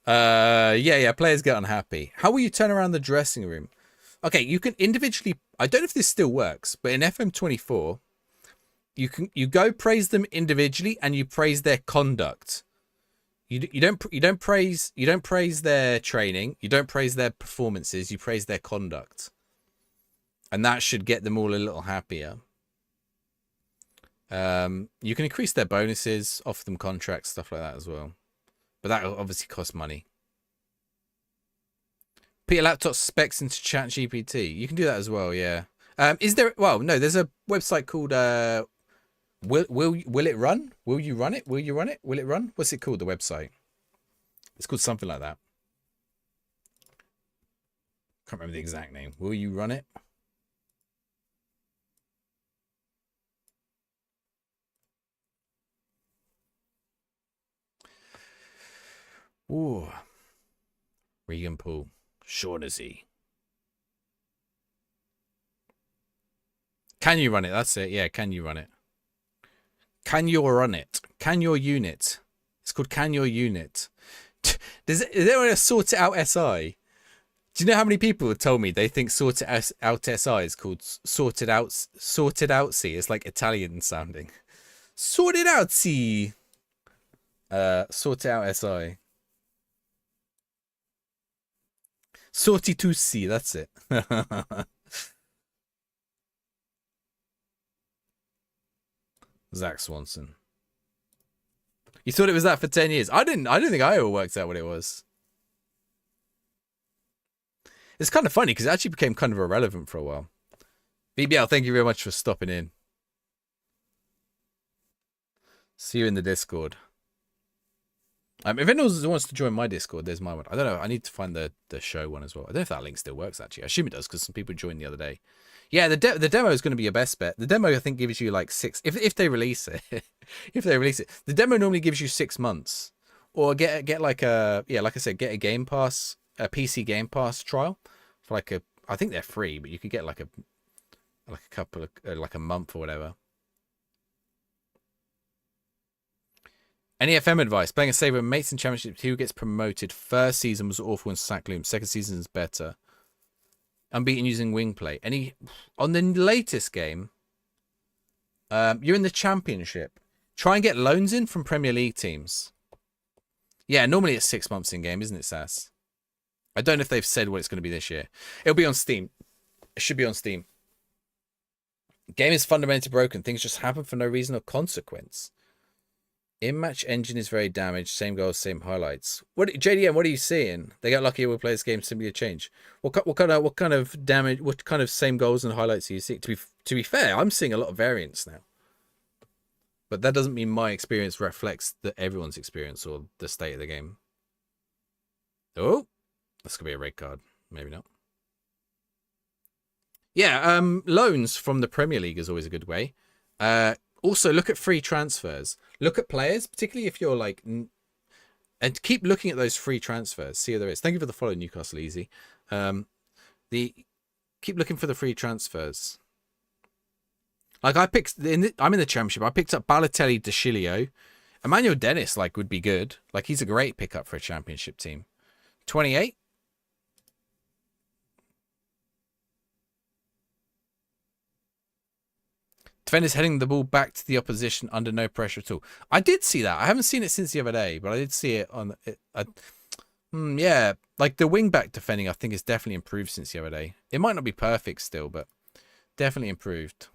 Yeah, players get unhappy. How will you turn around the dressing room? Okay, you can individually... I don't know if this still works, but in FM24, you go praise them individually and you praise their conduct. You don't praise their training, you don't praise their performances, you praise their conduct. And that should get them all a little happier. You can increase their bonuses, offer them contracts, stuff like that as well. But that obviously costs money. Put your laptop specs into ChatGPT. You can do that as well, yeah. Is there... Well, no, there's a website called... Will it run? Will you run it? Will you run it? Will it run? What's it called? The website? It's called something like that. Can't remember the exact name. Will you run it? Ooh. Regan Poole. Shaughnessy. Can you run it? That's it. Yeah, can you run it? Can you run it? Can your unit? It's called Can Your Unit. Is there a Sort It Out SI? Do you know how many people have told me they think Sort It Out SI is called Sorted Out C? It's like Italian sounding. Sorted Out C. Sort It Out SI. Sorty to C, that's it. Zach Swanson. You thought it was that for 10 years? I didn't think I ever worked out what it was. It's kind of funny because it actually became kind of irrelevant for a while. BBL, thank you very much for stopping in. See you in the Discord. If anyone wants to join my Discord, there's my one. I don't know. I need to find the show one as well. I don't know if that link still works, actually. I assume it does because some people joined the other day. Yeah, the demo is going to be your best bet. The demo, I think, gives you like 6... If they release it. If they release it. The demo normally gives you 6 months. Or get like a... Yeah, like I said, get a Game Pass... A PC Game Pass trial. For like a... I think they're free, but you could get like a couple of... like a month or whatever. Any FM advice? Playing a saver with mates in championship, who gets promoted? First season was awful in Sackloom. Second season is better. Unbeaten using wing play. Any on the latest game? You're in the championship. Try and get loans in from Premier League teams. Yeah, normally it's 6 months in game, isn't it, Sass? I don't know if they've said what it's going to be this year. It'll be on Steam. It should be on Steam. Game is fundamentally broken. Things just happen for no reason or consequence. In-match engine is very damaged. Same goals, same highlights. What JDM? What are you seeing? They got lucky. We'll play this game simply to change. What kind of damage? What kind of same goals and highlights are you seeing? To be fair, I'm seeing a lot of variance now. But that doesn't mean my experience reflects everyone's experience or the state of the game. Oh, that's gonna be a red card. Maybe not. Yeah, loans from the Premier League is always a good way. Also, look at free transfers. Look at players, particularly if you're like... And keep looking at those free transfers. See who there is. Thank you for the follow, Newcastle Easy. Keep looking for the free transfers. Like I picked... I'm in the Championship. I picked up Balotelli, De Chilio. Emmanuel Dennis would be good. Like he's a great pickup for a Championship team. 28. Defenders heading the ball back to the opposition under no pressure at all. I did see that. I haven't seen it since the other day, but I did see it on... yeah, like the wing-back defending, I think, is definitely improved since the other day. It might not be perfect still, but definitely improved.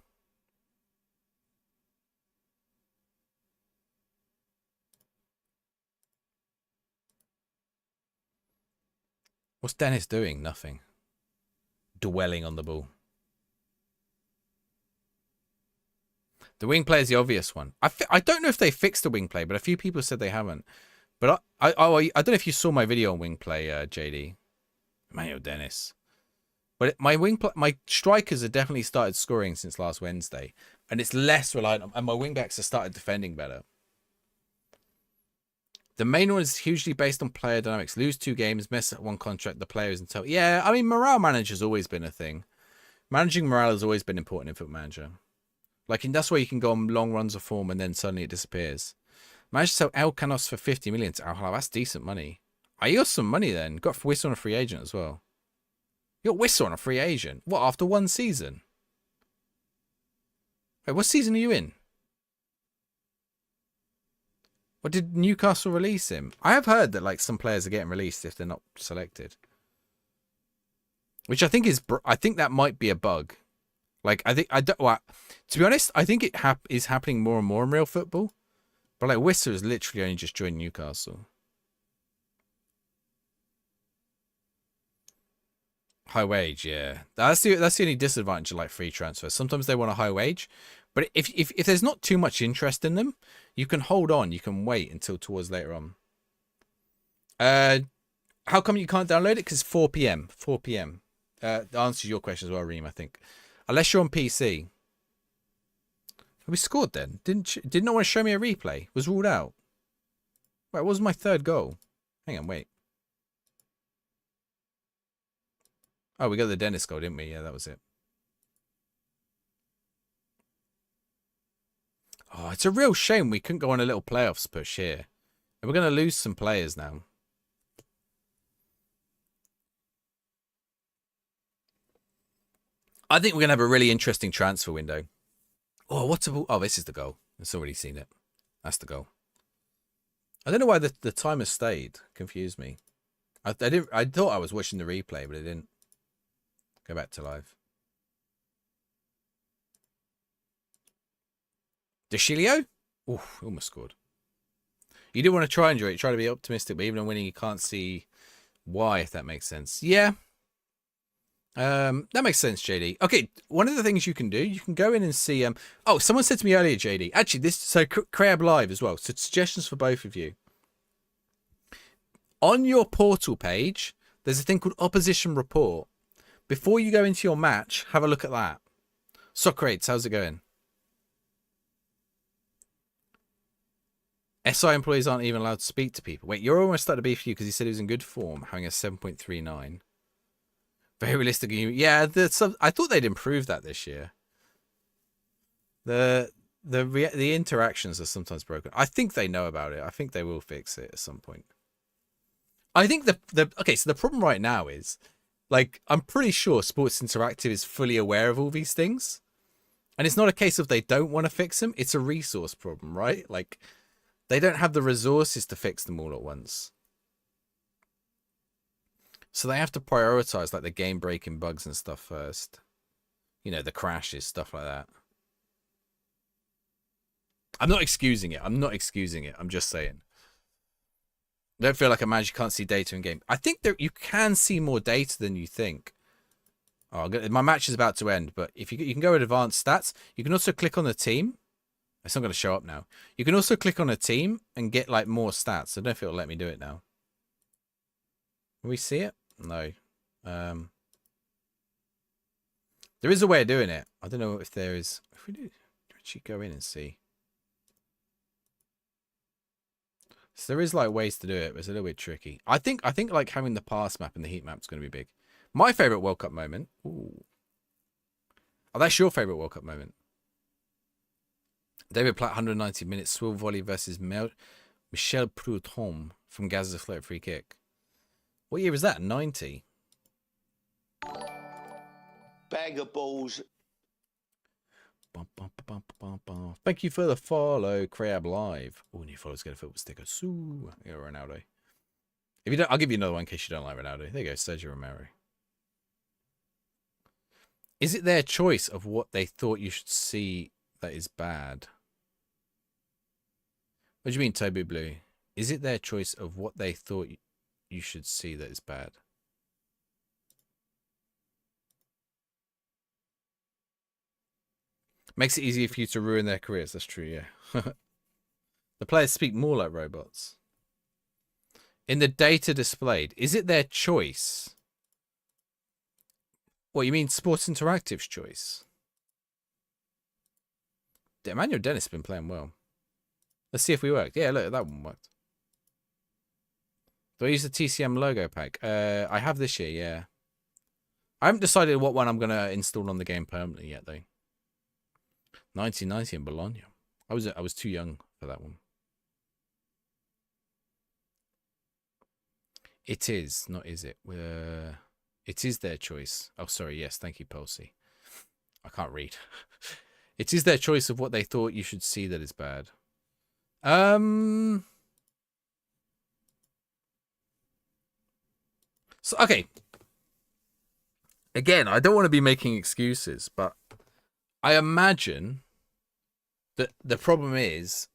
What's Dennis doing? Nothing. Dwelling on the ball. The wing play is the obvious one. I don't know if they fixed the wing play, but a few people said they haven't. But I don't know if you saw my video on wing play, JD. Emmanuel Dennis. But my strikers have definitely started scoring since last Wednesday, and it's less reliant on, and my wing backs have started defending better. The main one is hugely based on player dynamics. Lose 2 games, mess up 1 contract, the player isn't told. Yeah, I mean, morale manager's always been a thing. Managing morale has always been important in Football Manager. Like, that's why you can go on long runs of form and then suddenly it disappears. Managed to sell El Canos for 50 million to Al Hilal. That's decent money. I got some money then. Got Whistle on a free agent as well. You got Whistle on a free agent? What, after 1 season? Wait, what season are you in? Or did Newcastle release him? I have heard that like some players are getting released if they're not selected. Which I think that might be a bug. Like, to be honest, I think it is happening more and more in real football. But like Whistler has literally only just joined Newcastle. High wage, yeah. That's the only disadvantage of like free transfers. Sometimes they want a high wage, But if there's not too much interest in them, you can hold on. You can wait until towards later on. How come you can't download it? Because 4 p.m. 4 p.m. That answers your question as well, Reem, I think. Unless you're on PC. We scored then. Did not want to show me a replay. Was ruled out. Wait, what was my third goal? Hang on, wait. Oh, we got the Dennis goal, didn't we? Yeah, that was it. Oh, it's a real shame we couldn't go on a little playoffs push here. And we're going to lose some players now. I think we're going to have a really interesting transfer window. Oh, what's a... Oh, this is the goal. I've already seen it. That's the goal. I don't know why the timer stayed. Confused me. I thought I was watching the replay, but it didn't. Go back to live. DeCilio? Oh, almost scored. You do want to try and enjoy it. Try to be optimistic, but even on winning, you can't see why, if that makes sense. Yeah. That makes sense, JD. Okay, one of the things you can do, you can go in and see... oh, someone said to me earlier, JD. Actually, this... So, Crab Live as well. So, suggestions for both of you. On your portal page, there's a thing called Opposition Report. Before you go into your match, have a look at that. Socrates, how's it going? SI employees aren't even allowed to speak to people. Wait, you're almost starting to be for you because he said he was in good form, having a 7.39. Very realistic. Yeah, I thought they'd improve that this year. The interactions are sometimes broken. I think they know about it. I think they will fix it at some point. I think okay, so the problem right now is, like, I'm pretty sure Sports Interactive is fully aware of all these things. And it's not a case of they don't want to fix them. It's a resource problem, right? Like, they don't have the resources to fix them all at once. So they have to prioritize, like, the game-breaking bugs and stuff first. You know, the crashes, stuff like that. I'm not excusing it. I'm just saying. I don't feel like a manager can't see data in game. I think that you can see more data than you think. Oh, my match is about to end, but if you can go with advanced stats, you can also click on the team. It's not going to show up now. You can also click on a team and get, like, more stats. I don't know if it'll let me do it now. Can we see it? No. There is a way of doing it. I don't know if there is. If we do actually go in and see. So there is, like, ways to do it, but it's a little bit tricky. I think like having the pass map and the heat map is going to be big. My favorite World Cup moment. Ooh. Oh, that's your favorite World Cup moment. David Platt, 190 minutes, swivel volley versus Michel Prudhomme from Gaza float free kick. What year was that? 90. Bag of balls. Thank you for the follow, Crab Live. Oh, new followers get a football sticker. Sue. Yeah, Ronaldo. If you don't, I'll give you another one in case you don't like Ronaldo. There you go, Sergio Romero. Is it their choice of what they thought you should see that is bad? What do you mean, Toby Blue? Is it their choice of what they thought you should see that is bad? Makes it easier for you to ruin their careers. That's true, yeah. The players speak more like robots. In the data displayed, is it their choice? What, you mean Sports Interactive's choice? Emmanuel Dennis has been playing well. Let's see if we worked. Yeah, look, that one worked. Do I use the TCM logo pack? I have this year, yeah. I haven't decided what one I'm going to install on the game permanently yet, though. 1990 in Bologna. I was too young for that one. It is, not is it? It is their choice. Oh, sorry. Yes, thank you, Pulsey. I can't read. It is their choice of what they thought you should see that is bad. So, okay. Again, I don't want to be making excuses, but I imagine that the problem is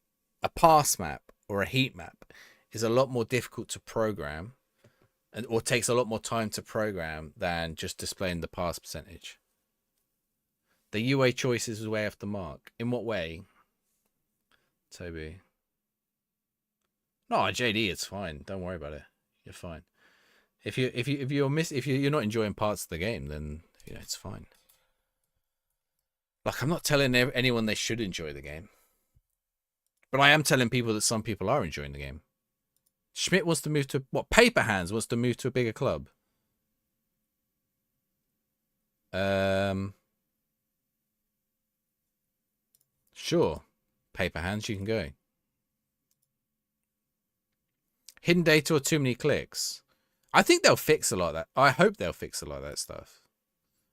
a pass map or a heat map is a lot more difficult to program or takes a lot more time to program than just displaying the pass percentage. The UA choices was way off the mark. In what way, Toby? No, JD, it's fine. Don't worry about it. You're fine. If you're not enjoying parts of the game, then it's fine. Like, I'm not telling anyone they should enjoy the game, but I am telling people that some people are enjoying the game. Schmidt wants to move to Paper Hands wants to move to a bigger club. Sure, Paper Hands, you can go. Hidden data or too many clicks. I think they'll fix a lot of that. I hope they'll fix a lot of that stuff.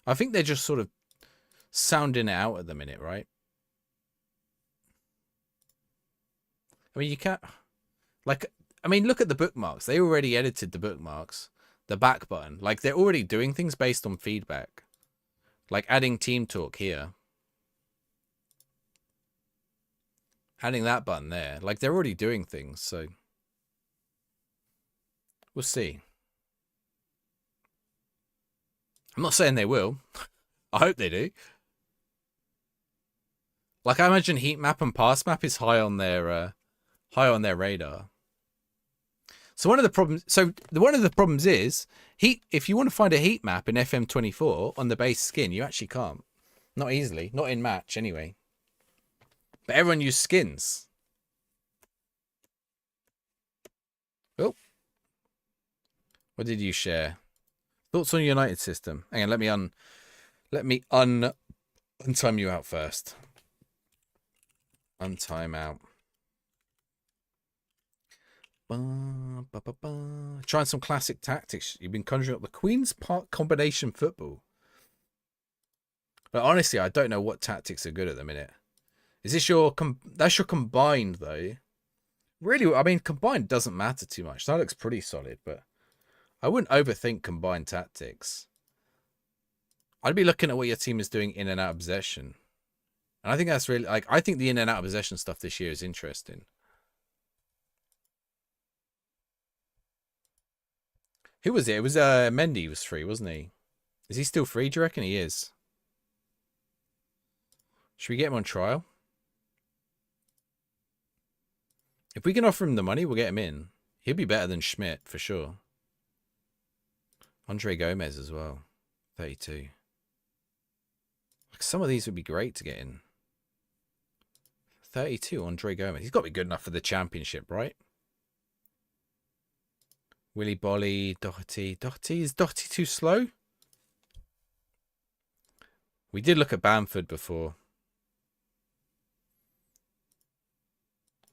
I think they're just sort of sounding it out at the minute, right? I mean, you can't... Like, I mean, look at the bookmarks. They already edited the bookmarks. The back button. Like, they're already doing things based on feedback. Like, adding Team Talk here. Adding that button there. Like, they're already doing things, so... We'll see. I'm not saying they will. I hope they do. Like, I imagine heat map and pass map is high on their radar. So one of the problems is if you want to find a heat map in FM24 on the base skin, you actually can't. Not easily. Not in match anyway. But everyone uses skins. Oh. What did you share? Thoughts on United system? Hang on, let me untime you out first. Untime out. Trying some classic tactics. You've been conjuring up the Queen's Park combination football. But honestly, I don't know what tactics are good at the minute. Is this that's your combined though? Really, I mean, combined doesn't matter too much. That looks pretty solid, but I wouldn't overthink combined tactics. I'd be looking at what your team is doing in and out of possession. And I think that's really, like, I think the in and out of possession stuff this year is interesting. Who was it? It was Mendy was free, wasn't he? Is he still free? Do you reckon he is? Should we get him on trial? If we can offer him the money, we'll get him in. He'll be better than Schmidt, for sure. Andre Gomez as well. 32. Some of these would be great to get in. 32, Andre Gomez. He's got to be good enough for the championship, right? Willy Bolly, Doherty. Is Doherty too slow? We did look at Bamford before.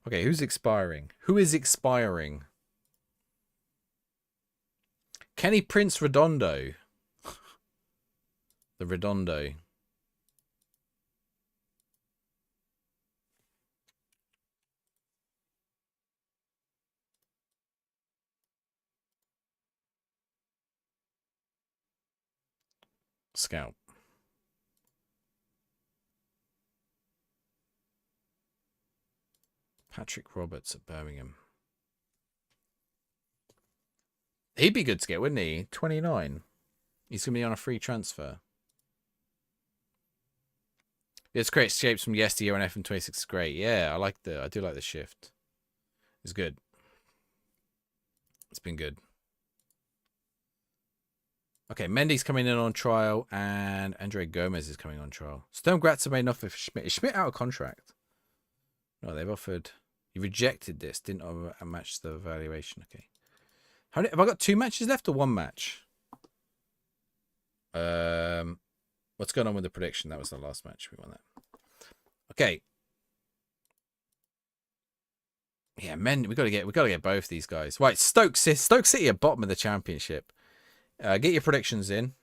Okay, who's expiring? Who is expiring? Kenny Prince Redondo. The Redondo. Scout. Patrick Roberts at Birmingham. He'd be good to get, wouldn't he? 29. He's going to be on a free transfer. It's great escapes from yesteryear on FM26 is great. Yeah, I do like the shift. It's good. It's been good. Okay, Mendy's coming in on trial and Andre Gomez is coming on trial. Stone Gratz made enough of Schmidt. Is Schmidt out of contract? No, they've offered. You rejected this. Didn't match the valuation. Okay. Have I got 2 matches left or 1 match? What's going on with the prediction? That was the last match. We won that. Okay. Yeah, we gotta get both these guys. Right, Stoke City at bottom of the championship. Get your predictions in.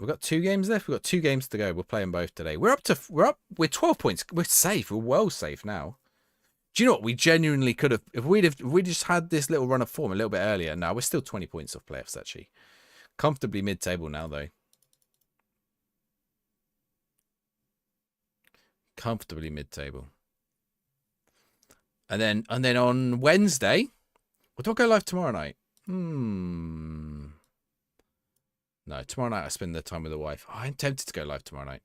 We've got 2 games left. We've got 2 games to go. We'll play them both today. We're 12 points. We're safe. We're well safe now. Do you know what? We genuinely could have, if we just had this little run of form a little bit earlier. Now we're still 20 points off playoffs actually. Comfortably mid-table now though. Comfortably mid-table. And then on Wednesday, or do I go live tomorrow night? No, tomorrow night I spend the time with the wife. Oh, I'm tempted to go live tomorrow night.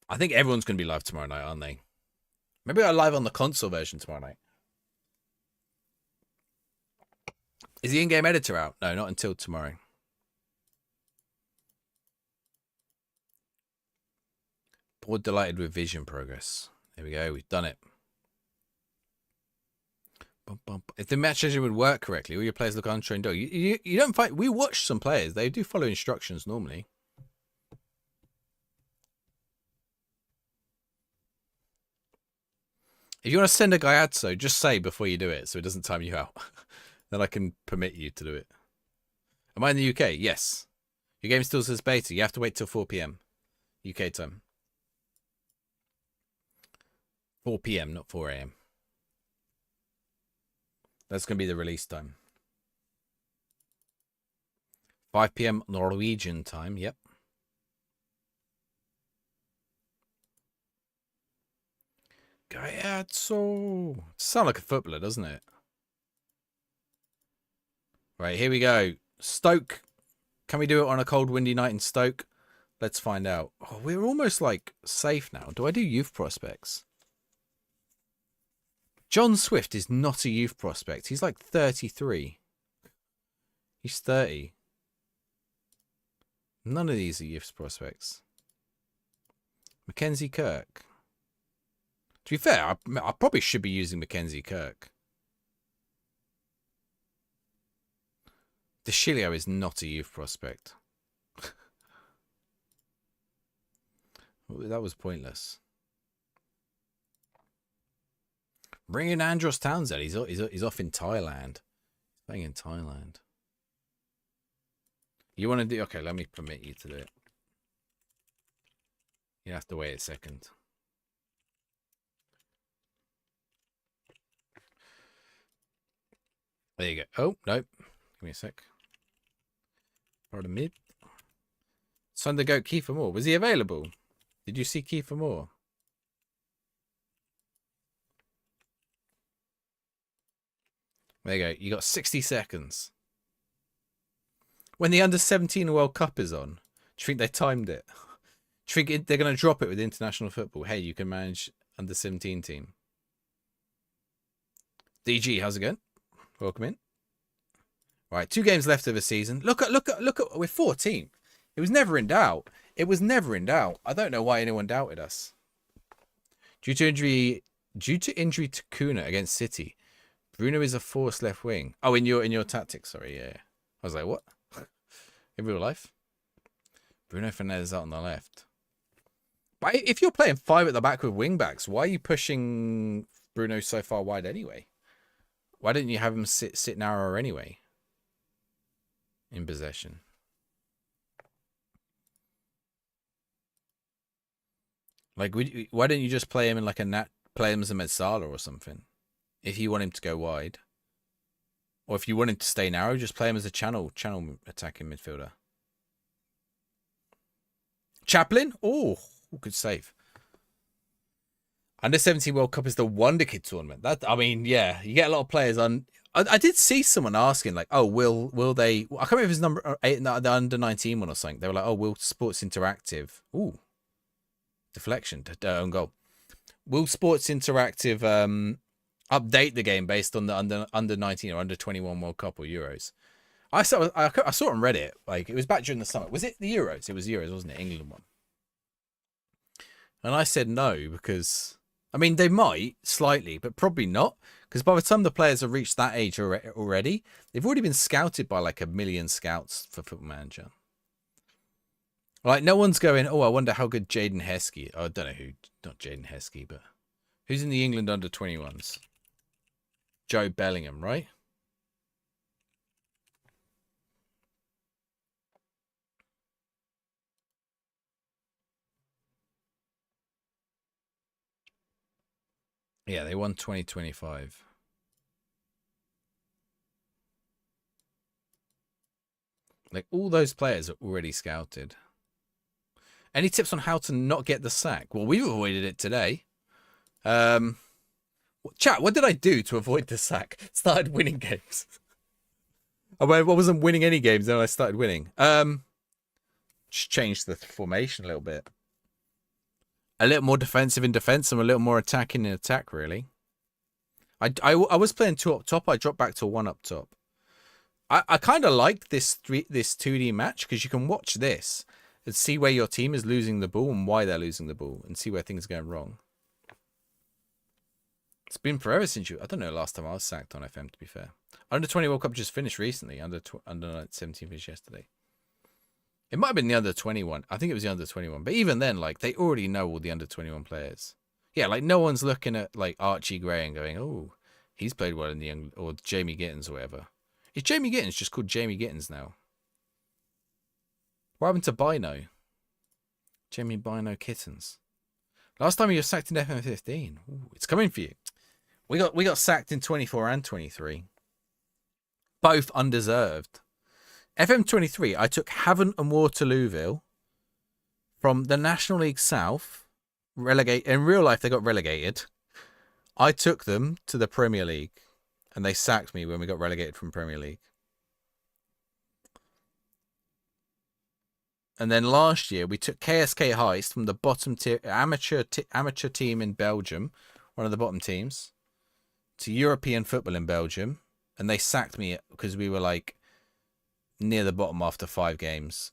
I think everyone's going to be live tomorrow night, aren't they? Maybe I'll live on the console version tomorrow night. Is the in-game editor out? No, not until tomorrow. Board delighted with vision progress. There we go. We've done it. If the match engine would work correctly, all your players look untrained dog. You don't fight. We watch some players. They do follow instructions normally. If you want to send a Gaiazzo, just say before you do it so it doesn't time you out. Then I can permit you to do it. Am I in the UK? Yes. Your game still says beta. You have to wait till 4 p.m. UK time. 4 p.m., not 4 a.m. That's going to be the release time. 5 p.m. Norwegian time. Yep. Gaiazzo. Sound like a footballer, doesn't it? Right, here we go. Stoke. Can we do it on a cold, windy night in Stoke? Let's find out. Oh, we're almost like safe now. Do I do youth prospects? John Swift is not a youth prospect. He's like 33. He's 30. None of these are youth prospects. Mackenzie Kirk. To be fair, I probably should be using Mackenzie Kirk. DeCilio is not a youth prospect. That was pointless. Bring in Andros Townsend. He's off in Thailand. He's playing in Thailand. You want to do... Okay, let me permit you to do it. You have to wait a second. There you go. Oh, nope. Give me a sec. Pardon me. Sunday Goat Kiefer Moore. Was he available? Did you see Kiefer Moore? There you go. You got 60 seconds. When the under-17 World Cup is on, do you think they timed it? Do you think they're going to drop it with international football? Hey, you can manage under-17 team. DG, how's it going? Welcome in. Right, 2 games left of the season. Look at, we're 14. It was never in doubt. It was never in doubt. I don't know why anyone doubted us. Due to injury to Kuna against City, Bruno is a forced left wing. Oh, in your tactics, sorry, yeah. I was like, what? In real life? Bruno Fernandes out on the left. But if you're playing 5 at the back with wing backs, why are you pushing Bruno so far wide anyway? Why didn't you have him sit narrower anyway? In possession. Like, why don't you just play him in like play him as a Mezzala or something? If you want him to go wide. Or if you want him to stay narrow, just play him as a channel attacking midfielder. Chaplin? Oh, good save. Under 17 World Cup is the Wonder Kid tournament. I mean, yeah, you get a lot of players on. I did see someone asking, like, oh, will they? I can't remember if it was number 8, the under 19 one or something. They were like, oh, will Sports Interactive? Ooh, deflection, own goal. Will Sports Interactive update the game based on the under 19 or under 21 World Cup or Euros? I saw it on Reddit. Like, it was back during the summer. Was it the Euros? It was Euros, wasn't it? England one. And I said no because, I mean, they might slightly, but probably not. Because by the time the players have reached that age already, they've already been scouted by like 1 million scouts for Football Manager. Like, no one's going, oh, I wonder how good Jaden Heskey. Oh, I don't know who, not Jaden Heskey, but who's in the England under 21s? Joe Bellingham, right? Yeah, they won 2025. Like, all those players are already scouted. Any tips on how to not get the sack? Well, we've avoided it today. Chat, what did I do to avoid the sack? Started winning games. I wasn't winning any games, then I started winning. Just changed the formation a little bit. A little more defensive in defense and a little more attacking in attack, really. I was playing 2 up top. I dropped back to 1 up top. I kind of liked this 2D match because you can watch this and see where your team is losing the ball and why they're losing the ball and see where things are going wrong. It's been forever since I don't know the last time I was sacked on FM, to be fair. Under 20 World Cup just finished recently. Under 17 finished yesterday. It might have been the under 21. I think it was the under 21. But even then, like, they already know all the under 21 players. Yeah, like, no one's looking at, like, Archie Gray and going, oh, he's played well in the young, or Jamie Gittins or whatever. Is Jamie Gittins just called Jamie Gittins now? What happened to Bino? Jamie Bino Kittens. Last time he was sacked in FM15. Ooh, it's coming for you. We got sacked in 24 and 23. Both undeserved. FM23, I took Havant and Waterlooville from the National League South. In real life, they got relegated. I took them to the Premier League. And they sacked me when we got relegated from Premier League. And then last year, we took KSK Heist from the bottom tier amateur team in Belgium, one of the bottom teams, to European football in Belgium. And they sacked me because we were like near the bottom after 5 games.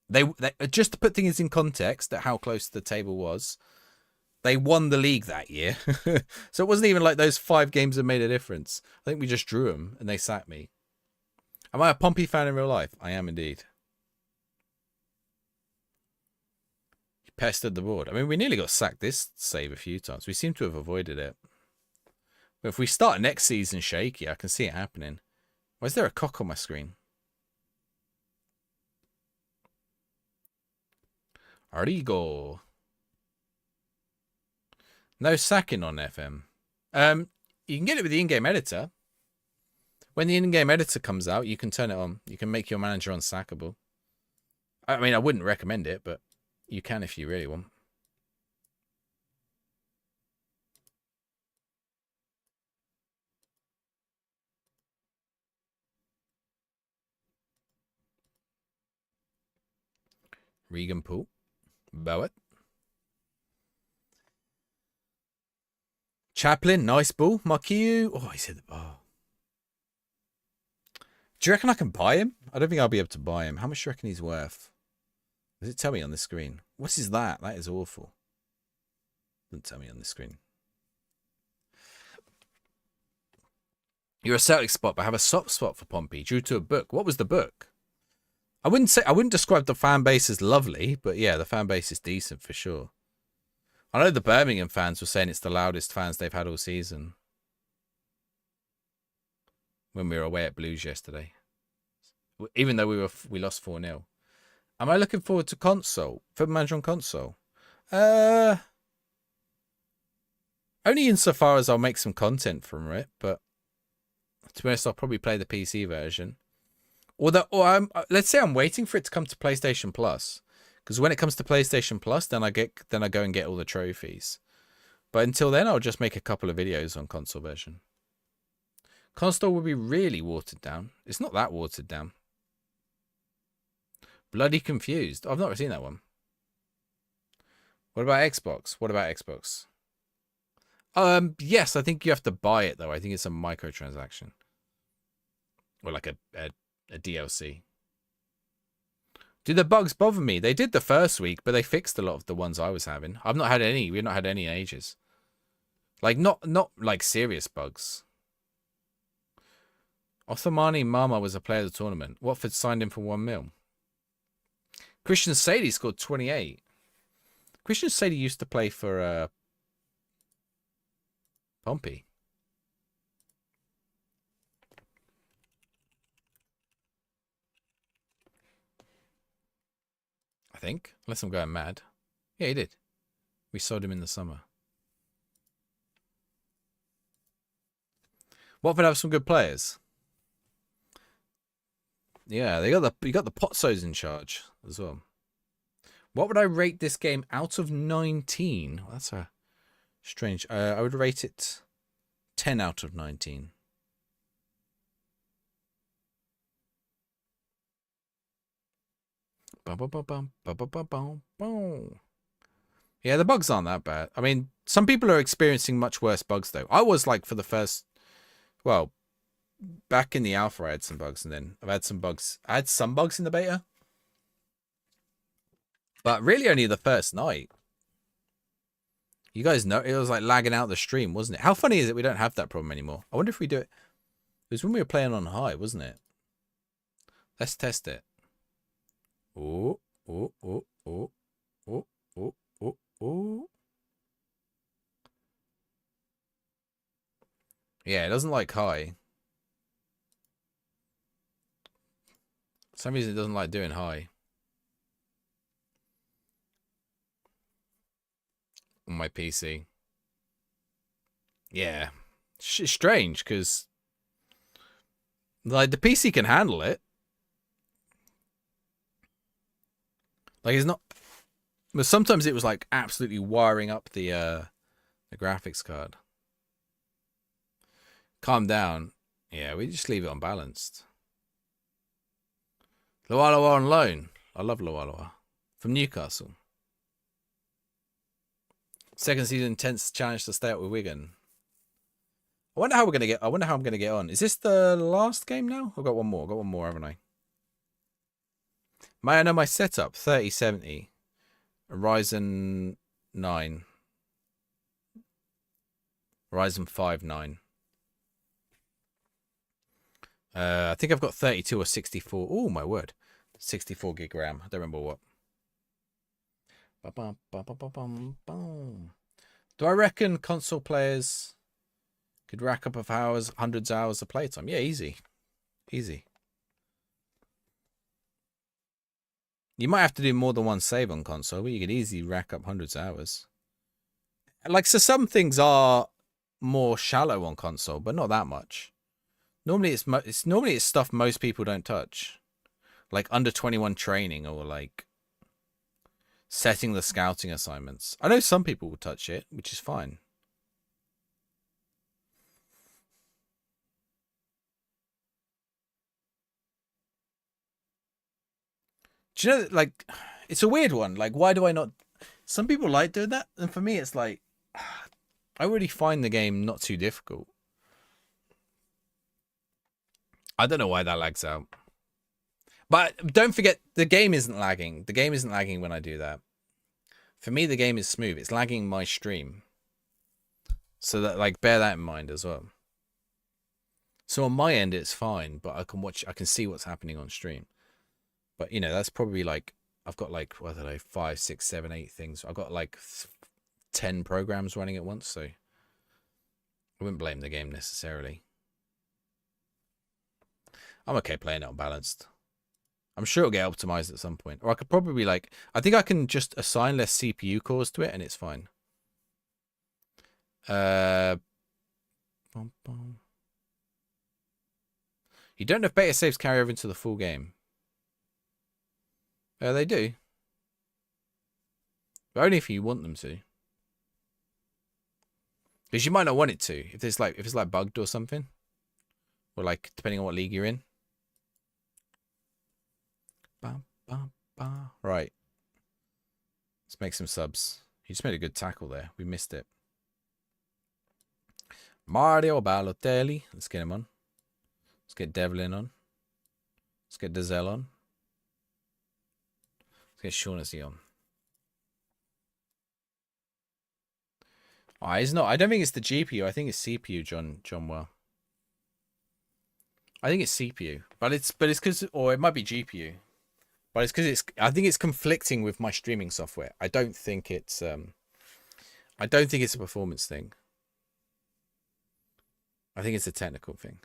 They just to put things in context at how close the table was, they won the league that year. So it wasn't even like those 5 games that made a difference. I think we just drew them and they sacked me. Am I a Pompey fan in real life? I am indeed. He pestered the board. I mean, we nearly got sacked this save a few times. We seem to have avoided it. But if we start next season shaky, I can see it happening. Why is there a cock on my screen? Arrigo. No sacking on FM. You can get it with the in-game editor. When the in-game editor comes out, you can turn it on. You can make your manager unsackable. I mean, I wouldn't recommend it, but you can if you really want. Regan Poole. Bowett. Chaplin, nice ball. Marquillo. Oh, he's hit the bar. Do you reckon I can buy him? I don't think I'll be able to buy him. How much do you reckon he's worth? Does it tell me on the screen? What is that? That is awful. Doesn't tell me on the screen. You're a Celtic spot, but have a soft spot for Pompey due to a book. What was the book? I wouldn't describe the fan base as lovely, but yeah, the fan base is decent for sure. I know the Birmingham fans were saying it's the loudest fans they've had all season. When we were away at Blues yesterday. Even though we lost 4-0. Am I looking forward to console? Football Manager on console? Only insofar as I'll make some content from it, but to be honest, I'll probably play the PC version. Let's say I'm waiting for it to come to PlayStation Plus. Because when it comes to PlayStation Plus, then I go and get all the trophies. But until then, I'll just make a couple of videos on console version. Console will be really watered down. It's not that watered down. Bloody Confused. I've not seen that one. What about Xbox? Yes, I think you have to buy it, though. I think it's a microtransaction. Or like a DLC. Do the bugs bother me? They did the first week, but they fixed a lot of the ones I was having. I've not had any. We've not had any in ages. Like, not like serious bugs. Othamani Mama was a player of the tournament. Watford signed him for 1 mil. Christian Sadie scored 28. Christian Sadie used to play for Pompey. I think. Unless I'm going mad. Yeah, he did. We sold him in the summer. Watford have some good players. Yeah, you got the Potsos in charge as well. What would I rate this game out of 19? Well, that's a strange. I would rate it 10 out of 19. Bum, bum, bum, bum, bum, bum, bum, bum, bum. Yeah, the bugs aren't that bad. I mean, some people are experiencing much worse bugs, though. I was like, for the first, well, back in the alpha, I had some bugs, and then I've had some bugs. I had some bugs in the beta, but really only the first night. You guys know it was like lagging out the stream, wasn't it? How funny is it we don't have that problem anymore? I wonder if we do it. It was when we were playing on high, wasn't it? Let's test it. Oh, oh, oh, oh, oh, oh, oh, oh. Yeah, it doesn't like high. For some reason it doesn't like doing high. On my PC. Yeah. It's strange, because like the PC can handle it. Like it's not, but sometimes it was like absolutely wiring up the graphics card. Calm down. Yeah, we just leave it unbalanced. Loa Loa on loan. I love Loa Loa. From Newcastle. Second season intense challenge to stay up with Wigan. I wonder how I'm gonna get on. Is this the last game now? I've got one more. Haven't I? May I know my setup? 3070. Ryzen 9. Ryzen 5 9. I think I've got 32 or 64. Oh my word. 64 gig RAM. I don't remember what. Do I reckon console players could rack up of hours, hundreds of hours of playtime? Yeah, easy. Easy. You might have to do more than one save on console, but you could easily rack up hundreds of hours. Like, so some things are more shallow on console, but not that much. Normally it's stuff most people don't touch. Like under 21 training, or like setting the scouting assignments. I know some people will touch it, which is fine. Do you know, like, it's a weird one. Like, why do I not? Some people like doing that, and for me, it's like, I really find the game not too difficult. I don't know why that lags out. But don't forget, the game isn't lagging. The game isn't lagging when I do that. For me, the game is smooth. It's lagging my stream. So that, like, bear that in mind as well. So on my end, it's fine, but I can see what's happening on stream. But, you know, that's probably like, I've got like, what don't know, 5, 6, 7, 8 things. I've got like 10 programs running at once, so I wouldn't blame the game necessarily. I'm okay playing it unbalanced. I'm sure it'll get optimized at some point. Or I could probably like, I think I can just assign less CPU cores to it and it's fine. You don't know if beta saves carry over into the full game. They do. But only if you want them to. Because you might not want it to. If it's like bugged or something. Or like, depending on what league you're in. Right. Let's make some subs. He just made a good tackle there. We missed it. Mario Balotelli. Let's get him on. Let's get Devlin on. Let's get Dazelle on. Let's get Shaughnessy on. Oh, he's not. I don't think it's the GPU. I think it's CPU, John Well. I think it's CPU. But it's because, or it might be GPU. But it's because I think it's conflicting with my streaming software. I don't think it's a performance thing. I think it's a technical thing.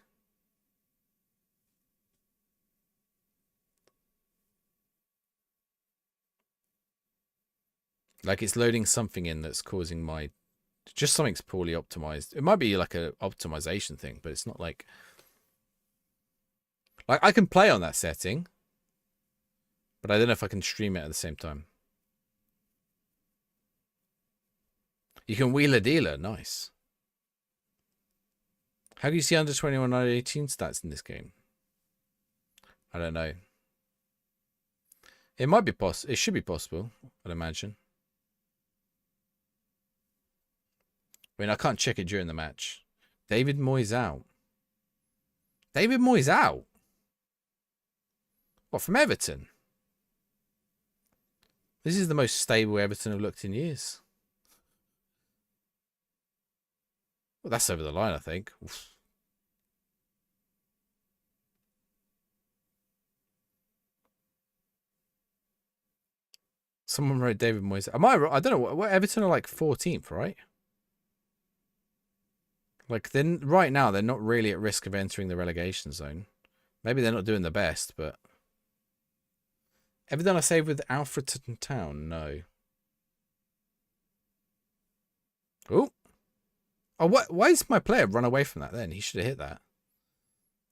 Like, it's loading something in that's causing my, just something's poorly optimized. It might be like a optimization thing, but it's not like I can play on that setting, but I don't know if I can stream it at the same time. You can wheeler dealer. Nice. How do you see under 21, under 18 stats in this game? I don't know. It might be possible. It should be possible, I'd imagine. I mean, I can't check it during the match. David Moyes out. David Moyes out? What, from Everton? This is the most stable Everton have looked in years. Well, that's over the line, I think. Oof. Someone wrote David Moyes. Am I? I don't know. What Everton are like 14th, right? Like then, right now they're not really at risk of entering the relegation zone. Maybe they're not doing the best, but ever done a save with Alfreton Town? No. Oh. Oh, what? Why is my player run away from that? Then he should have hit that.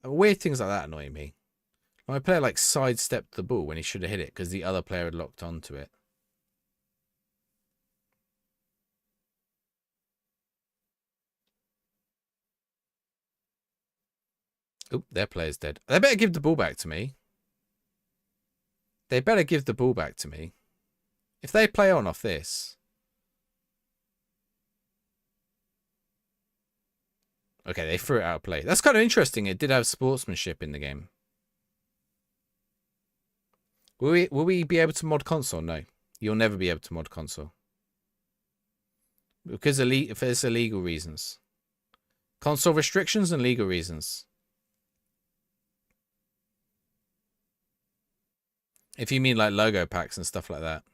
Weird things like that annoy me. My player like sidestepped the ball when he should have hit it because the other player had locked onto it. Oop, their player's dead. They better give the ball back to me. They better give the ball back to me. If they play on off this. Okay, they threw it out of play. That's kind of interesting. It did have sportsmanship in the game. Will we be able to mod console? No. You'll never be able to mod console. Because if there's illegal reasons. Console restrictions and legal reasons. If you mean like logo packs and stuff like that.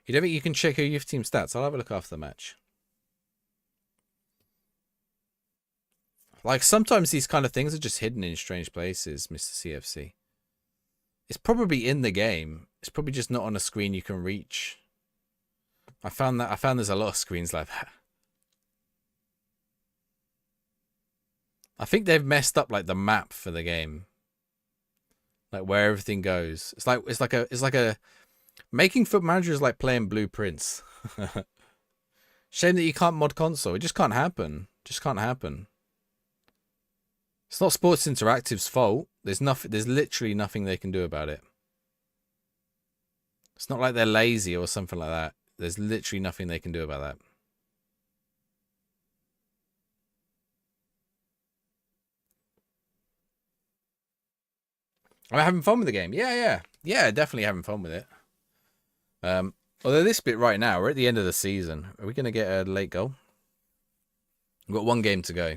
You don't think you can check your youth team stats? I'll have a look after the match. Like sometimes these kind of things are just hidden in strange places, Mr. CFC. It's probably in the game. It's probably just not on a screen you can reach. I found there's a lot of screens like that. I think they've messed up like the map for the game. Like where everything goes. It's like a making Foot Manager is like playing Blueprints. Shame that you can't mod console. It just can't happen. Just can't happen. It's not Sports Interactive's fault. There's literally nothing they can do about it. It's not like they're lazy or something like that. There's literally nothing they can do about that. I'm having fun with the game. Yeah, definitely having fun with it. Although this bit right now, we're at the end of the season. Are we going to get a late goal? We've got one game to go.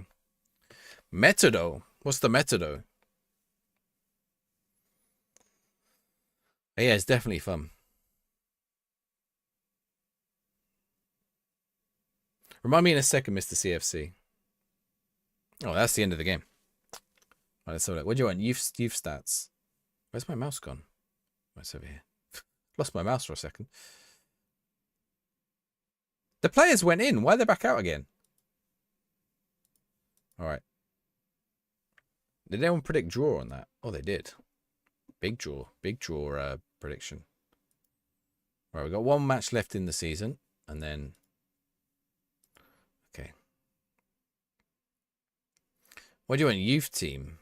Metodo. What's the Metodo? Yeah, it's definitely fun. Remind me in a second, Mr. CFC. Oh, that's the end of the game. Right, let's have a look. What do you want? Youth stats. Where's my mouse gone? Oh, it's over here. Lost my mouse for a second. The players went in. Why are they back out again? All right. Did anyone predict draw on that? Oh, they did. Big draw. Big draw prediction. All right, we've got one match left in the season. And then... Okay. What do you want? Youth team?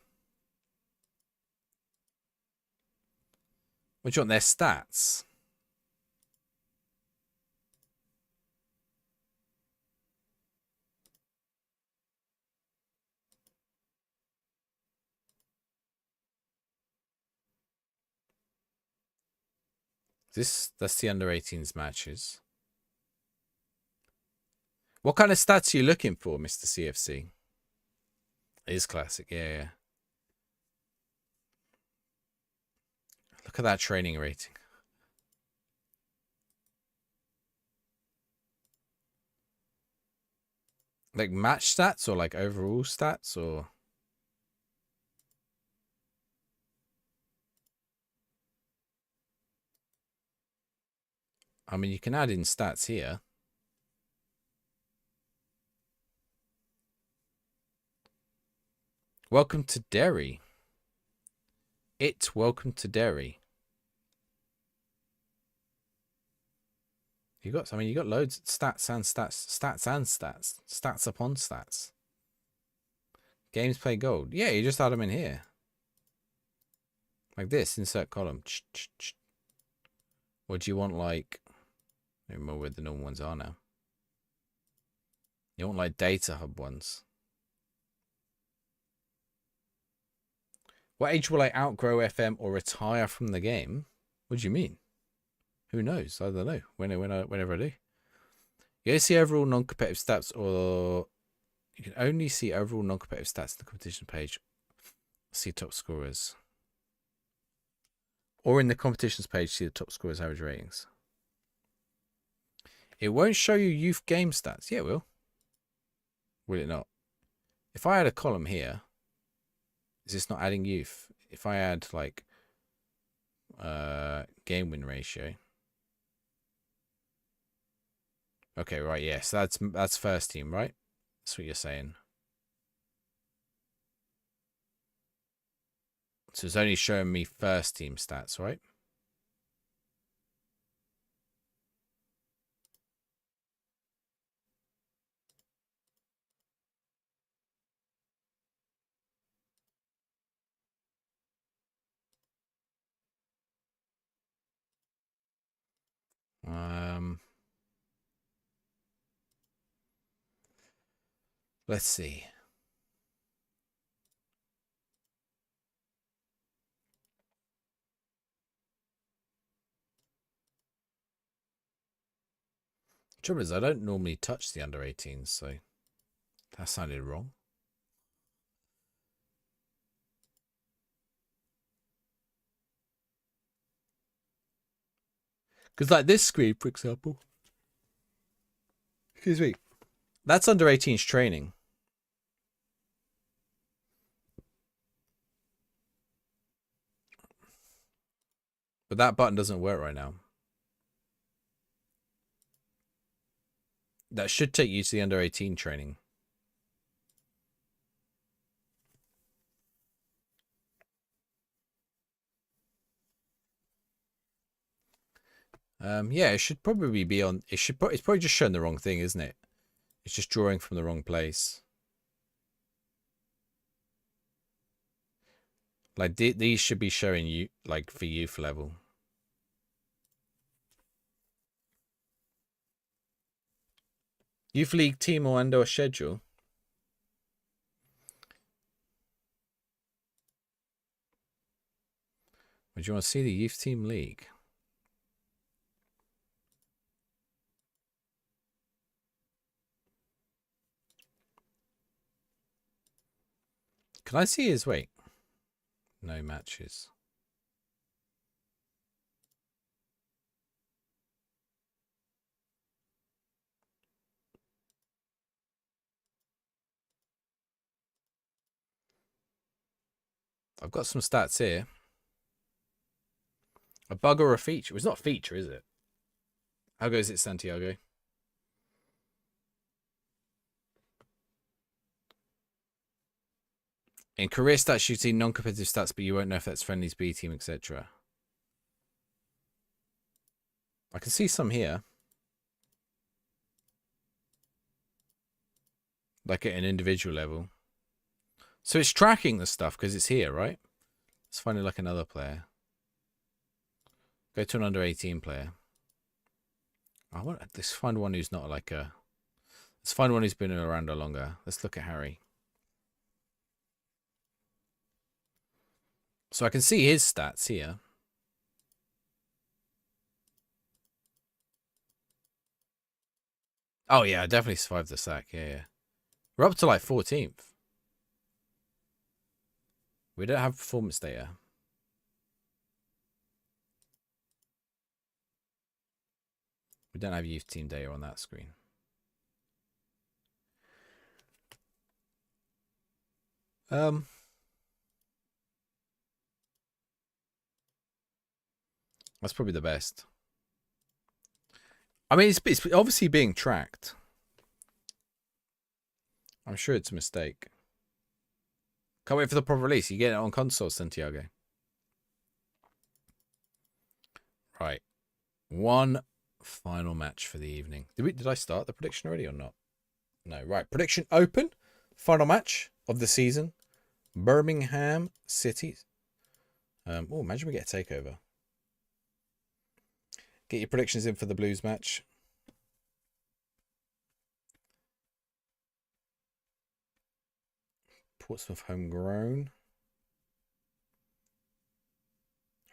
What do you want? Their stats? That's the under-18s matches. What kind of stats are you looking for, Mr. CFC? It is classic, yeah. Look at that training rating. Like match stats or like overall stats or... I mean, you can add in stats here. Welcome to Derry. Welcome to Derry. You got loads of stats and stats upon stats. Games play gold. Yeah, you just add them in here. Like this, insert column. Or do you want like, I don't remember where the normal ones are now. You want like data hub ones. What age will I outgrow FM or retire from the game? What do you mean? Who knows? I don't know. Whenever I do. You only see overall non-competitive stats, or you can only see overall non-competitive stats in the competition page. See top scorers. Or in the competitions page, see the top scorers' average ratings. It won't show you youth game stats. Yeah, it will. Will it not? If I add a column here, is this not adding youth? If I add like game win ratio. Okay, right, yes, that's first team, right? That's what you're saying. So it's only showing me first team stats, right? Let's see. Trouble is, I don't normally touch the under 18s, so that sounded wrong. Because like this screen, for example. Excuse me. That's under 18s training. But that button doesn't work right now. That should take you to the under 18 training. Yeah, it should probably be on. It's probably just showing the wrong thing, isn't it? It's just drawing from the wrong place. Like these should be showing you like for youth level. Youth league team or and/or schedule. Would you want to see the youth team league? Can I see his weight? No matches. I've got some stats here. A bug or a feature? It's not a feature, is it? How goes it, Santiago? In career stats, you see non-competitive stats, but you won't know if that's friendlies, B team, etc. I can see some here. Like at an individual level. So it's tracking the stuff because it's here, right? Let's find it like another player. Go to an under 18 player. Let's find one who's not like a... Let's find one who's been around a longer. Let's look at Harry. So I can see his stats here. Oh, yeah, I definitely survived the sack. Yeah. We're up to like 14th. We don't have performance data. We don't have youth team data on that screen. That's probably the best. I mean, it's obviously being tracked. I'm sure it's a mistake. Can't wait for the proper release. You get it on console, Santiago. Right. One final match for the evening. Did I start the prediction already or not? No. Right. Prediction open. Final match of the season. Birmingham City. Oh, imagine we get a takeover. Get your predictions in for the Blues match. Portsmouth homegrown.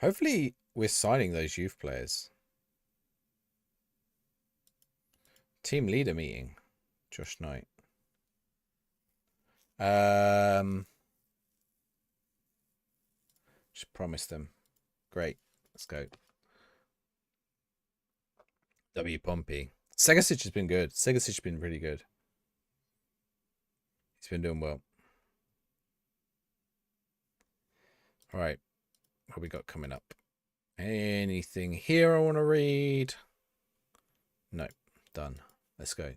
Hopefully we're signing those youth players. Team leader meeting. Josh Knight. Just promised them. Great. Let's go. W. Pompey. Segasic has been good. Segasic has been really good. He's been doing well. All right. What we got coming up? Anything here I want to read? No. Done. Let's go.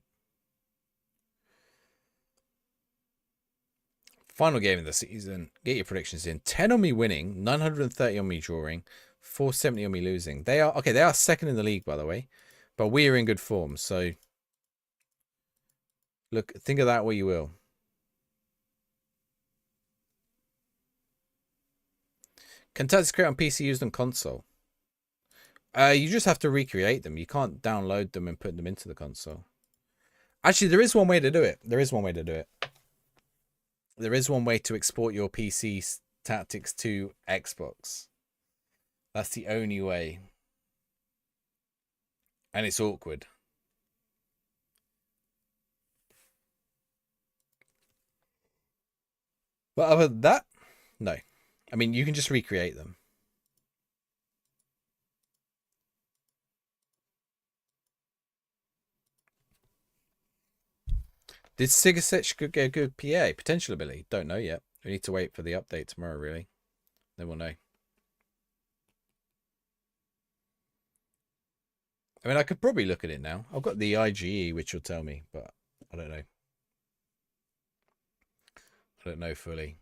Final game of the season. Get your predictions in. 10 on me winning, 930 on me drawing, 470 on me losing. They are second in the league, by the way. But we are in good form, so look, think of that what you will. Can Tactics create on PC used on console? You just have to recreate them. You can't download them and put them into the console. Actually, there is one way to do it. There is one way to export your PC tactics to Xbox. That's the only way. And it's awkward. But other than that, no. I mean, you can just recreate them. Did Sigasic get a good PA? Potential ability. Don't know yet. We need to wait for the update tomorrow, really. Then we'll know. I mean, I could probably look at it now. I've got the IGE, which will tell me, but I don't know. I don't know fully.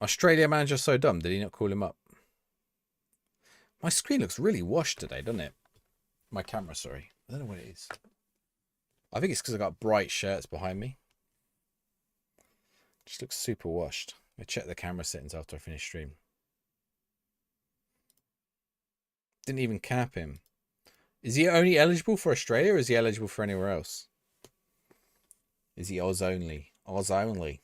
Australia manager so dumb. Did he not call him up? My screen looks really washed today, doesn't it? My camera, sorry. I don't know what it is. I think it's because I got bright shirts behind me. Just looks super washed. I'll check the camera settings after I finish stream. Didn't even cap him. Is he only eligible for Australia or is he eligible for anywhere else? Is he Oz only? Oz only.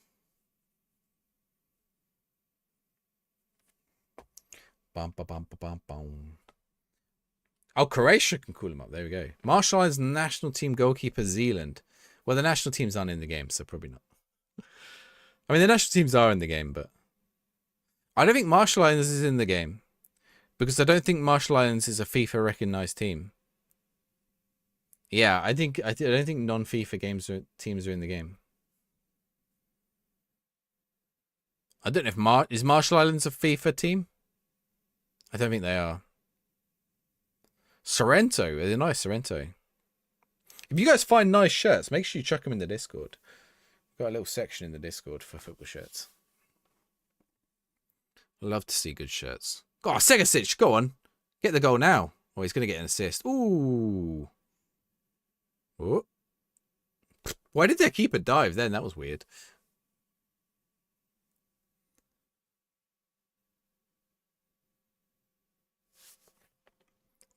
Bum, ba, bum, ba, bum, bum. Oh, Croatia can call him up. There we go. Marshall Islands national team goalkeeper Zealand. Well, the national teams aren't in the game, so probably not. I mean, the national teams are in the game, but I don't think Marshall Islands is in the game because I don't think Marshall Islands is a FIFA recognized team. Yeah, I don't think non-FIFA teams are in the game. I don't know if is Marshall Islands a FIFA team? I don't think they are. Sorrento, they're nice. Sorrento. If you guys find nice shirts, make sure you chuck them in the Discord. We've got a little section in the Discord for football shirts. I love to see good shirts. God, Segasic, go on. Get the goal now. Oh, he's going to get an assist. Ooh. Oh. Why did their keeper dive then? That was weird.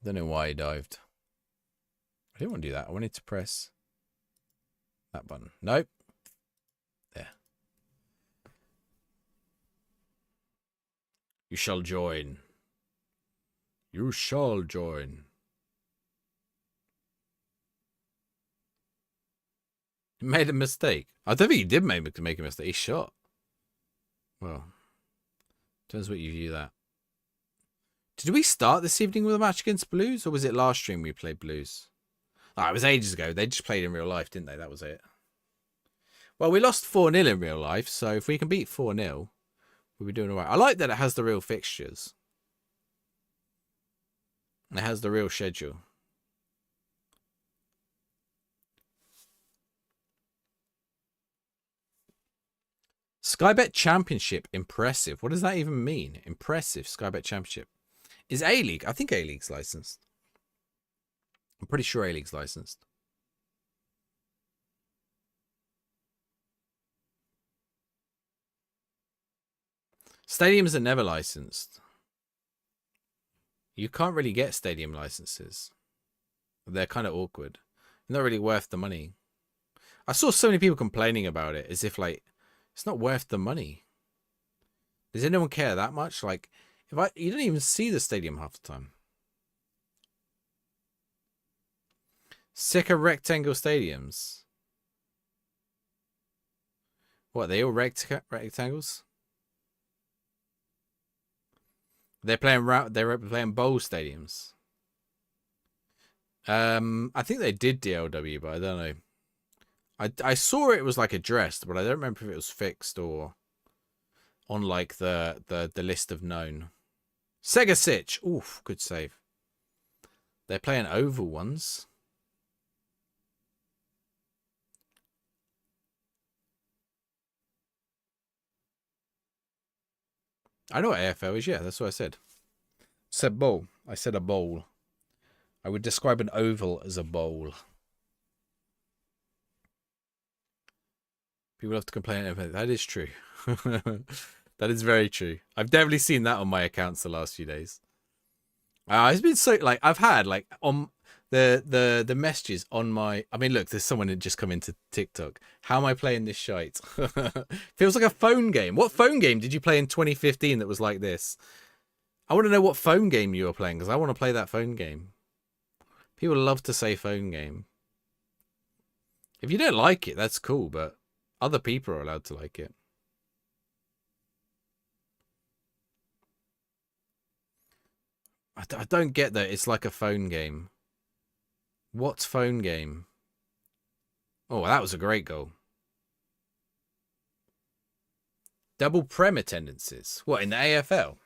Don't know why he dived. I didn't want to do that. I wanted to press that button. Nope. There. You shall join. You shall join. He made a mistake. I don't think he did make a mistake. He shot. Well, depends what you view that. Did we start this evening with a match against Blues, or was it last stream we played Blues? Oh, it was ages ago. They just played in real life, didn't they? That was it. Well, we lost 4-0 in real life, so if we can beat 4-0, we'll be doing all right. I like that it has the real fixtures. It has the real schedule. Skybet Championship. Impressive. What does that even mean? Impressive. Skybet Championship. Is A-League? I think A-League's licensed. I'm pretty sure A-League's licensed. Stadiums are never licensed. You can't really get stadium licenses. They're kind of awkward. Not really worth the money. I saw so many people complaining about it as if like it's not worth the money. Does anyone care that much? Like, you don't even see the stadium half the time. Sicker rectangle stadiums. What, they all rectangles? They're playing bowl stadiums. I think they did DLW, but I don't know. I saw it was like addressed, but I don't remember if it was fixed or on like the list of known. Segasic. Oof, good save. They're playing oval ones. I know what AFL is, yeah, that's what I said. Said bowl. I said a bowl. I would describe an oval as a bowl. People have to complain about it. That is true. That is very true. I've definitely seen that on my accounts the last few days. It's been so like I've had like on the messages on my. I mean, look, there's someone that just come into TikTok. How am I playing this shite? Feels like a phone game. What phone game did you play in 2015 that was like this? I want to know what phone game you were playing because I want to play that phone game. People love to say phone game. If you don't like it, that's cool, but other people are allowed to like it. I don't get that. It's like a phone game. What's phone game? Oh, that was a great goal. Double prem attendances. What, in the AFL?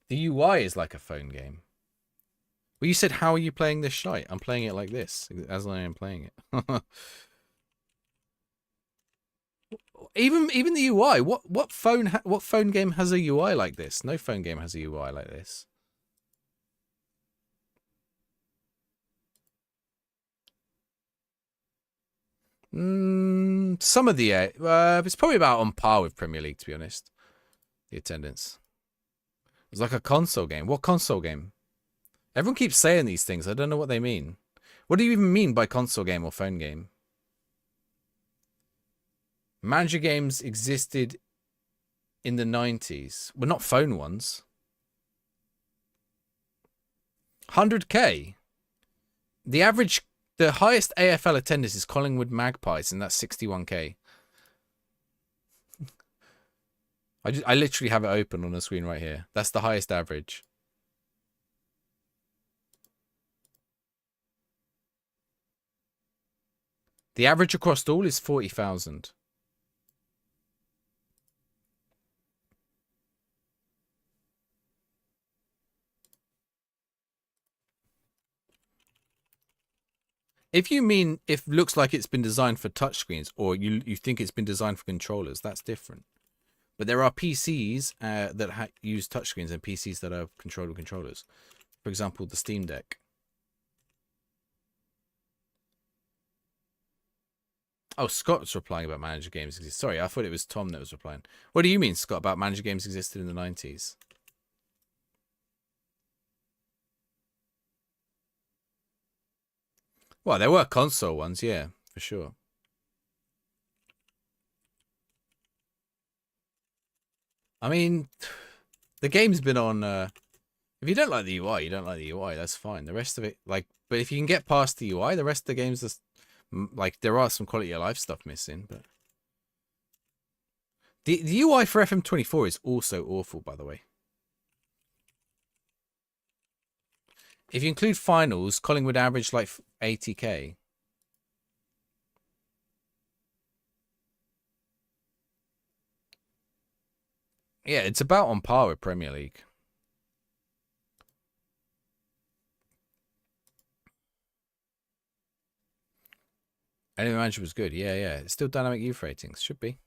The UI is like a phone game. Well, you said, how are you playing this shite? I'm playing it like this, as I am playing it. Even the UI. What phone game has a UI like this? No phone game has a UI like this. Some of the it's probably about on par with Premier League, to be honest. The attendance. It's like a console game. What console game? Everyone keeps saying these things. I don't know what they mean. What do you even mean by console game or phone game? Manager games existed in the 90s. Well, not phone ones. 100k. The highest AFL attendance is Collingwood Magpies, and that's 61k. I literally have it open on the screen right here. That's the highest average. The average across all is 40,000. If you mean if looks like it's been designed for touchscreens, or you think it's been designed for controllers, that's different. But there are PCs that use touchscreens and PCs that are controlled with controllers. For example, the Steam Deck. Oh, Scott's replying about manager games exist. Sorry, I thought it was Tom that was replying. What do you mean, Scott, about manager games existed in the 90s? Well, there were console ones, yeah, for sure. I mean, the game's been on... if you don't like the UI, you don't like the UI. That's fine. The rest of it, like... But if you can get past the UI, the rest of the game's just... Like, there are some quality of life stuff missing, but... The UI for FM24 is also awful, by the way. If you include finals, Collingwood averaged like 80k. Yeah, it's about on par with Premier League. Enemy Manager was good. Yeah. It's still dynamic youth ratings. Should be.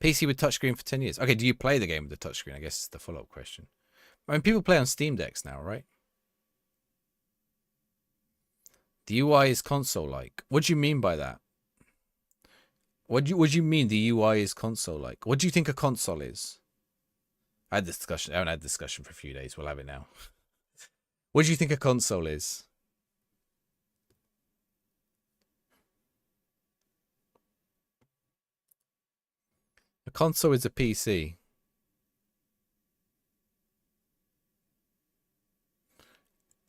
PC with touchscreen for 10 years. Okay, do you play the game with the touchscreen? I guess it's the follow-up question. I mean, people play on Steam Decks now, right? The UI is console-like. What do you mean by that? What do you mean the UI is console-like? What do you think a console is? I had this discussion. I haven't had this discussion for a few days. We'll have it now. What do you think a console is? A console is a PC.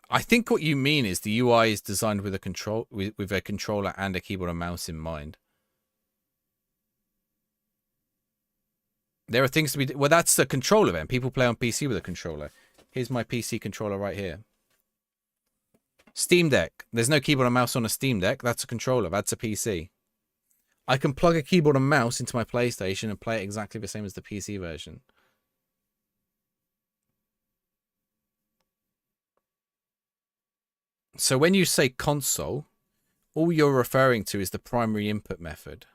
I think what you mean is the UI is designed with a controller and a keyboard and mouse in mind. There are things to be... Well, that's a controller then. People play on PC with a controller. Here's my PC controller right here. Steam Deck. There's no keyboard and mouse on a Steam Deck. That's a controller. That's a PC. I can plug a keyboard and mouse into my PlayStation and play it exactly the same as the PC version. So when you say console, all you're referring to is the primary input method.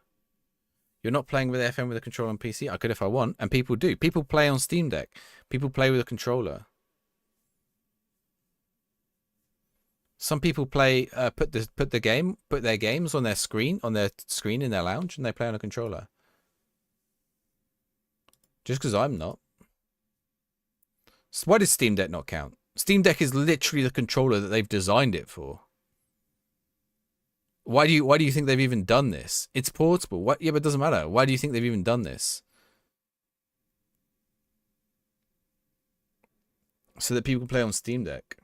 You're not playing with FM with a controller on PC. I could if I want, and people do. People play on Steam Deck. People play with a controller. Some people play put their games on their screen in their lounge, and they play on a controller. Just because I'm not. So why does Steam Deck not count? Steam Deck is literally the controller that they've designed it for. Why do you think they've even done this? It's portable. What? Yeah, but it doesn't matter. Why do you think they've even done this? So that people can play on Steam Deck.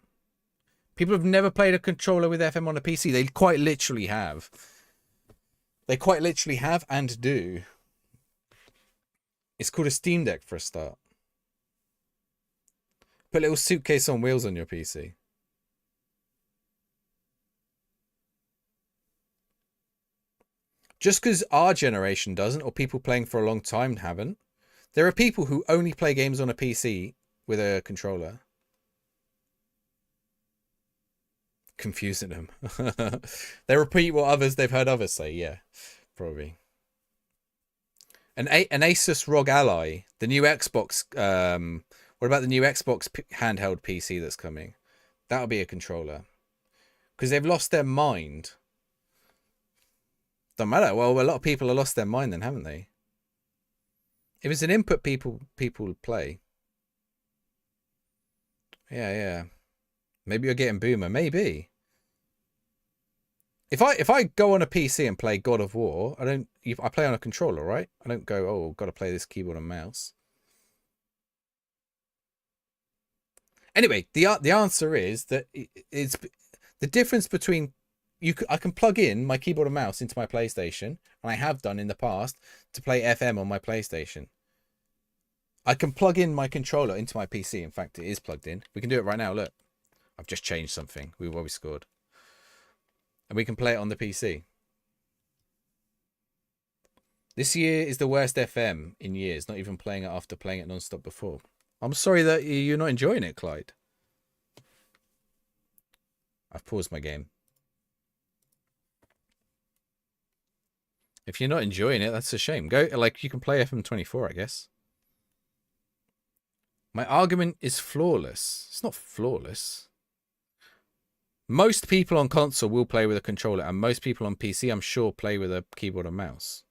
People have never played a controller with FM on a PC. They quite literally have. They quite literally have and do. It's called a Steam Deck for a start. Put a little suitcase on wheels on your PC. Just because our generation doesn't, or people playing for a long time haven't. There are people who only play games on a PC with a controller. Confusing them. They repeat what they've heard others say. Yeah, probably. An Asus ROG Ally, the new Xbox. What about the new Xbox handheld PC that's coming? That'll be a controller. Because they've lost their mind. Don't matter. Well, a lot of people have lost their mind then, haven't they? If it's an input, people play. Yeah. Maybe you're getting boomer. Maybe. If I go on a PC and play God of War, I play on a controller, right? I don't go, oh, got to play this keyboard and mouse. Anyway, the answer is that it's the difference between I can plug in my keyboard and mouse into my PlayStation, and I have done in the past to play FM on my PlayStation. I can plug in my controller into my PC. In fact, it is plugged in. We can do it right now. Look, I've just changed something. We scored, and we can play it on the PC. This year is the worst FM in years. Not even playing it after playing it non-stop before. I'm sorry that you're not enjoying it, Clyde. I've paused my game. If you're not enjoying it, that's a shame. You can play FM24, I guess. My argument is flawless. It's not flawless. Most people on console will play with a controller, and most people on PC, I'm sure, play with a keyboard and mouse.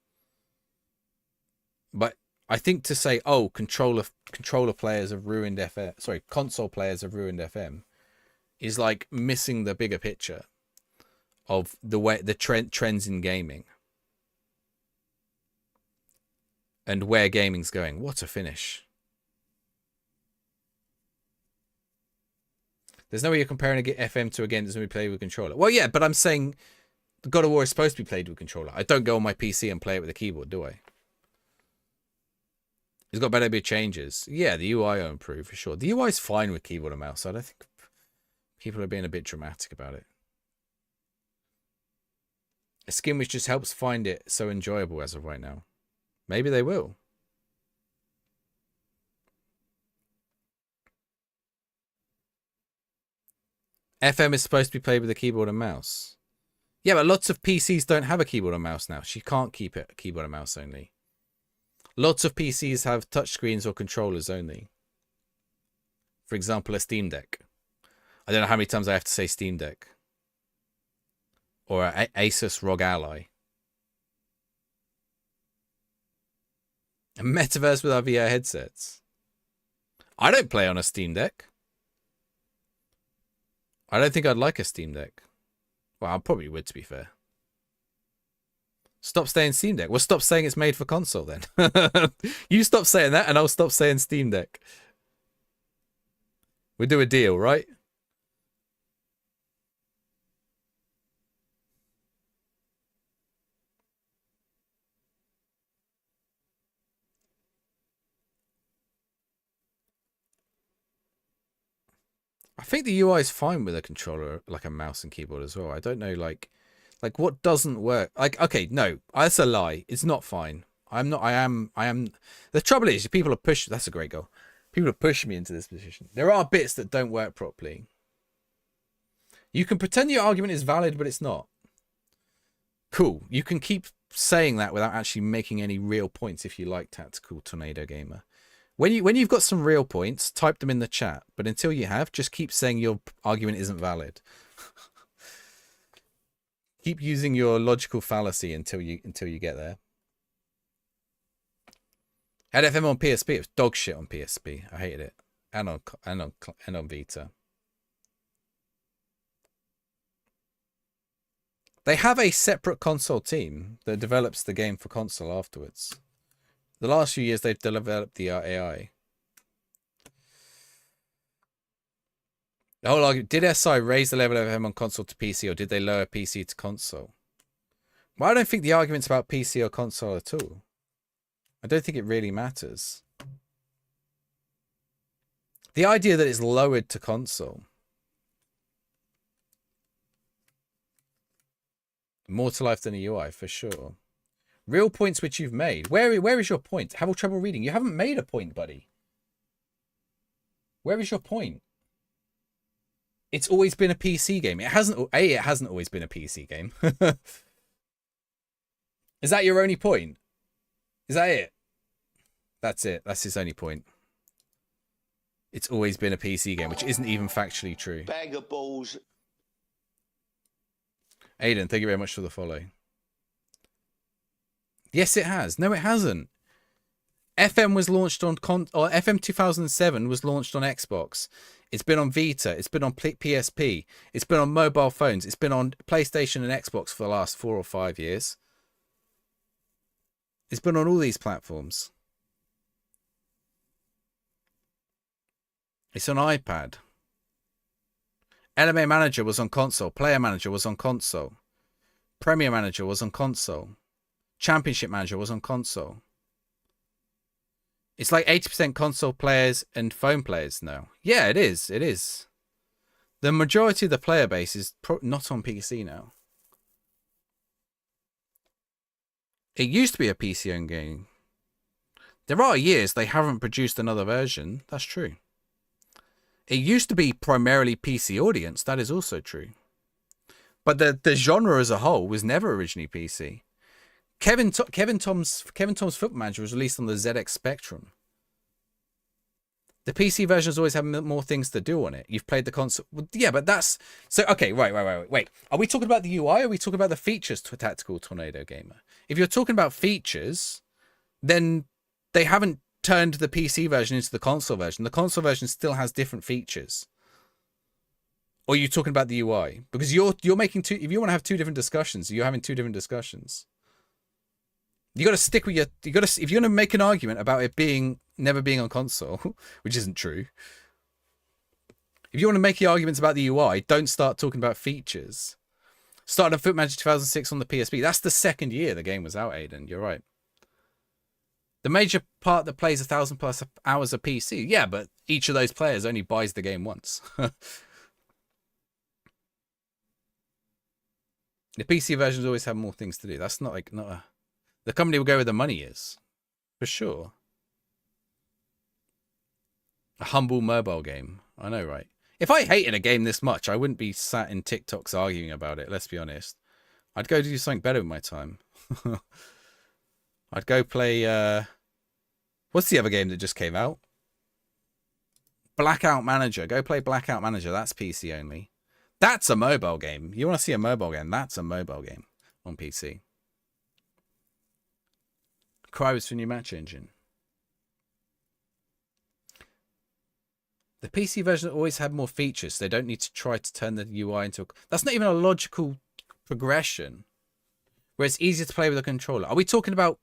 But I think to say, oh, controller players have ruined FM. Sorry, console players have ruined FM, is like missing the bigger picture of the trends in gaming and where gaming's going. What a finish! There's no way you're comparing FM to a game that's going to be played with a controller. Well, yeah, but I'm saying God of War is supposed to be played with a controller. I don't go on my PC and play it with a keyboard, do I? It's got better bit changes. Yeah, the UI will improve for sure. The UI is fine with keyboard and mouse. So I don't think people are being a bit dramatic about it. A skin which just helps find it so enjoyable as of right now. Maybe they will. FM is supposed to be played with a keyboard and mouse. Yeah, but lots of PCs don't have a keyboard and mouse now. So you can't keep it keyboard and mouse only. Lots of PCs have touchscreens or controllers only. For example, a Steam Deck. I don't know how many times I have to say Steam Deck. Or an Asus ROG Ally. A metaverse with our VR headsets. I don't play on a Steam Deck. I don't think I'd like a Steam Deck. Well, I probably would, to be fair. Stop saying Steam Deck. Well, stop saying it's made for console then. You stop saying that and I'll stop saying Steam Deck. We'll do a deal, right? I think the UI is fine with a controller, like a mouse and keyboard as well. I don't know, like what doesn't work. Like, okay, no, that's a lie. It's not fine. I'm not. I am. The trouble is, people are pushing. That's a great goal. People are pushing me into this position. There are bits that don't work properly. You can pretend your argument is valid, but it's not. Cool. You can keep saying that without actually making any real points if you like, Tactical Tornado Gamer. When you've got some real points, type them in the chat. But until you have, just keep saying your argument isn't valid. Keep using your logical fallacy until you get there. Had FM on PSP. It was dog shit on PSP. I hated it, and on Vita. They have a separate console team that develops the game for console afterwards. The last few years, they've developed the AI. The whole argument, did SI raise the level of FM on console to PC, or did they lower PC to console? Well, I don't think the argument's about PC or console at all. I don't think it really matters. The idea that it's lowered to console. More to life than a UI, for sure. Real points which you've made. Where is your point? Have trouble reading. You haven't made a point, buddy. Where is your point? It's always been a PC game. It hasn't always been a PC game. Is that your only point? Is that it? That's it. That's his only point. It's always been a PC game, which isn't even factually true. Bag of balls. Aiden, thank you very much for the follow. Yes, it has. No, it hasn't. FM was launched on FM 2007 was launched on Xbox. It's been on Vita. It's been on PSP. It's been on mobile phones. It's been on PlayStation and Xbox for the last 4 or 5 years. It's been on all these platforms. It's on iPad. LMA Manager was on console. Player Manager was on console. Premier Manager was on console. Championship Manager was on console. It's like 80% console players and phone players now. Yeah, it is. It is. The majority of the player base is not on PC now. It used to be a PC-owned game. There are years they haven't produced another version. That's true. It used to be primarily PC audience. That is also true. But the genre as a whole was never originally PC. Kevin Tom's Football Manager was released on the ZX Spectrum. The PC version has always had more things to do on it. You've played the console. Well, yeah, but that's... So, okay, wait. Are we talking about the UI or are we talking about the features to Tactical Tornado Gamer? If you're talking about features, then they haven't turned the PC version into the console version. The console version still has different features. Or are you talking about the UI? Because you're making two... If you want to have two different discussions, you're having two different discussions. You got to stick with your... if you're going to make an argument about it never being on console, which isn't true. If you want to make the arguments about the UI, don't start talking about features. Started on Foot Manager 2006 on the PSP. That's the second year the game was out, Aiden. You're right. The major part that plays 1,000+ hours of PC. Yeah, but each of those players only buys the game once. The PC versions always have more things to do. That's not a... The company will go where the money is. For sure. A humble mobile game. I know, right? If I hated a game this much, I wouldn't be sat in TikToks arguing about it, let's be honest. I'd go do something better with my time. I'd go play... what's the other game that just came out? Blackout Manager. Go play Blackout Manager. That's PC only. That's a mobile game. You want to see a mobile game? That's a mobile game on PC. Cry was for new match engine. The PC version always had more features. So they don't need to try to turn the UI into... That's not even a logical progression. Where it's easier to play with a controller. Are we talking about...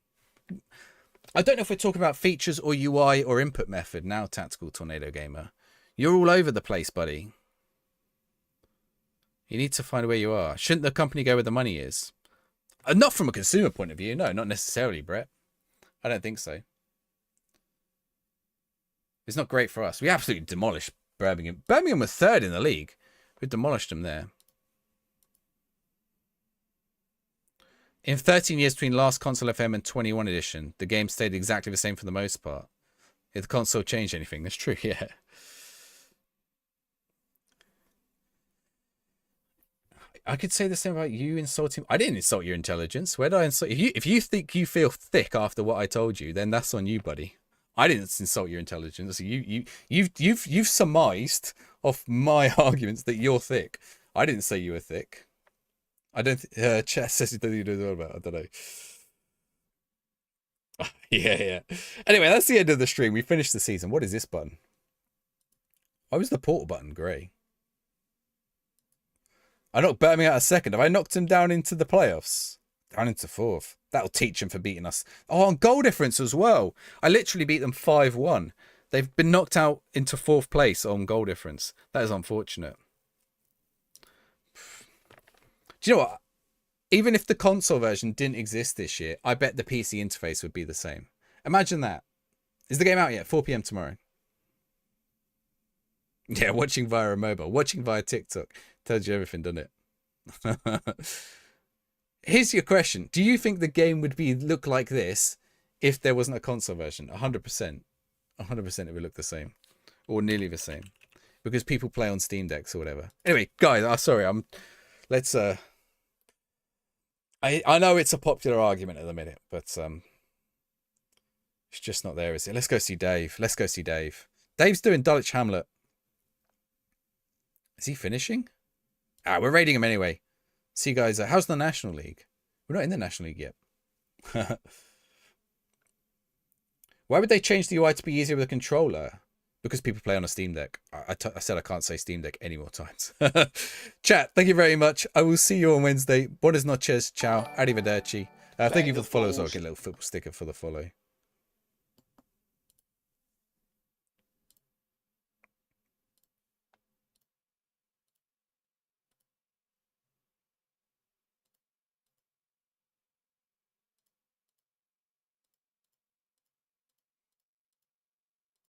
I don't know if we're talking about features or UI or input method now, Tactical Tornado Gamer. You're all over the place, buddy. You need to find where you are. Shouldn't the company go where the money is? Not from a consumer point of view. No, not necessarily, Brett. I don't think so. It's not great for us. We absolutely demolished Birmingham. Birmingham was third in the league. We demolished them there. In 13 years between last console FM and 21 edition, the game stayed exactly the same for the most part. If the console changed anything, that's true, yeah. I could say the same about you insulting. I didn't insult your intelligence. Where did I insult you? If you think you feel thick after what I told you, then that's on you, buddy. I didn't insult your intelligence. You've surmised off my arguments that you're thick. I didn't say you were thick. I don't. Chat says he doesn't know about. I don't know. Yeah. Anyway, that's the end of the stream. We finished the season. What is this button? Why was the portal button grey? I knocked Birmingham out a second. Have I knocked him down into the playoffs? Down into fourth. That'll teach him for beating us. Oh, on goal difference as well. I literally beat them 5-1. They've been knocked out into fourth place on goal difference. That is unfortunate. Do you know what? Even if the console version didn't exist this year, I bet the PC interface would be the same. Imagine that. Is the game out yet? 4 PM tomorrow. Yeah, watching via a mobile. Watching via TikTok. Tells you everything, doesn't it? Here's your question. Do you think the game would look like this if there wasn't a console version? 100%. 100% it would look the same. Or nearly the same. Because people play on Steam Decks or whatever. Anyway, guys, sorry. Let's... I know it's a popular argument at the minute, but it's just not there, is it? Let's go see Dave. Let's go see Dave. Dave's doing Dulwich Hamlet. Is he finishing? We're raiding him anyway. See, guys, how's the National League? We're not in the National League yet. Why would they change the UI to be easier with a controller? Because people play on a Steam Deck. I said I can't say Steam Deck any more times. Chat, thank you very much. I will see you on Wednesday. Buenas noches. Ciao. Arrivederci. Thank you for the follow as well. Get a little football sticker for the follow.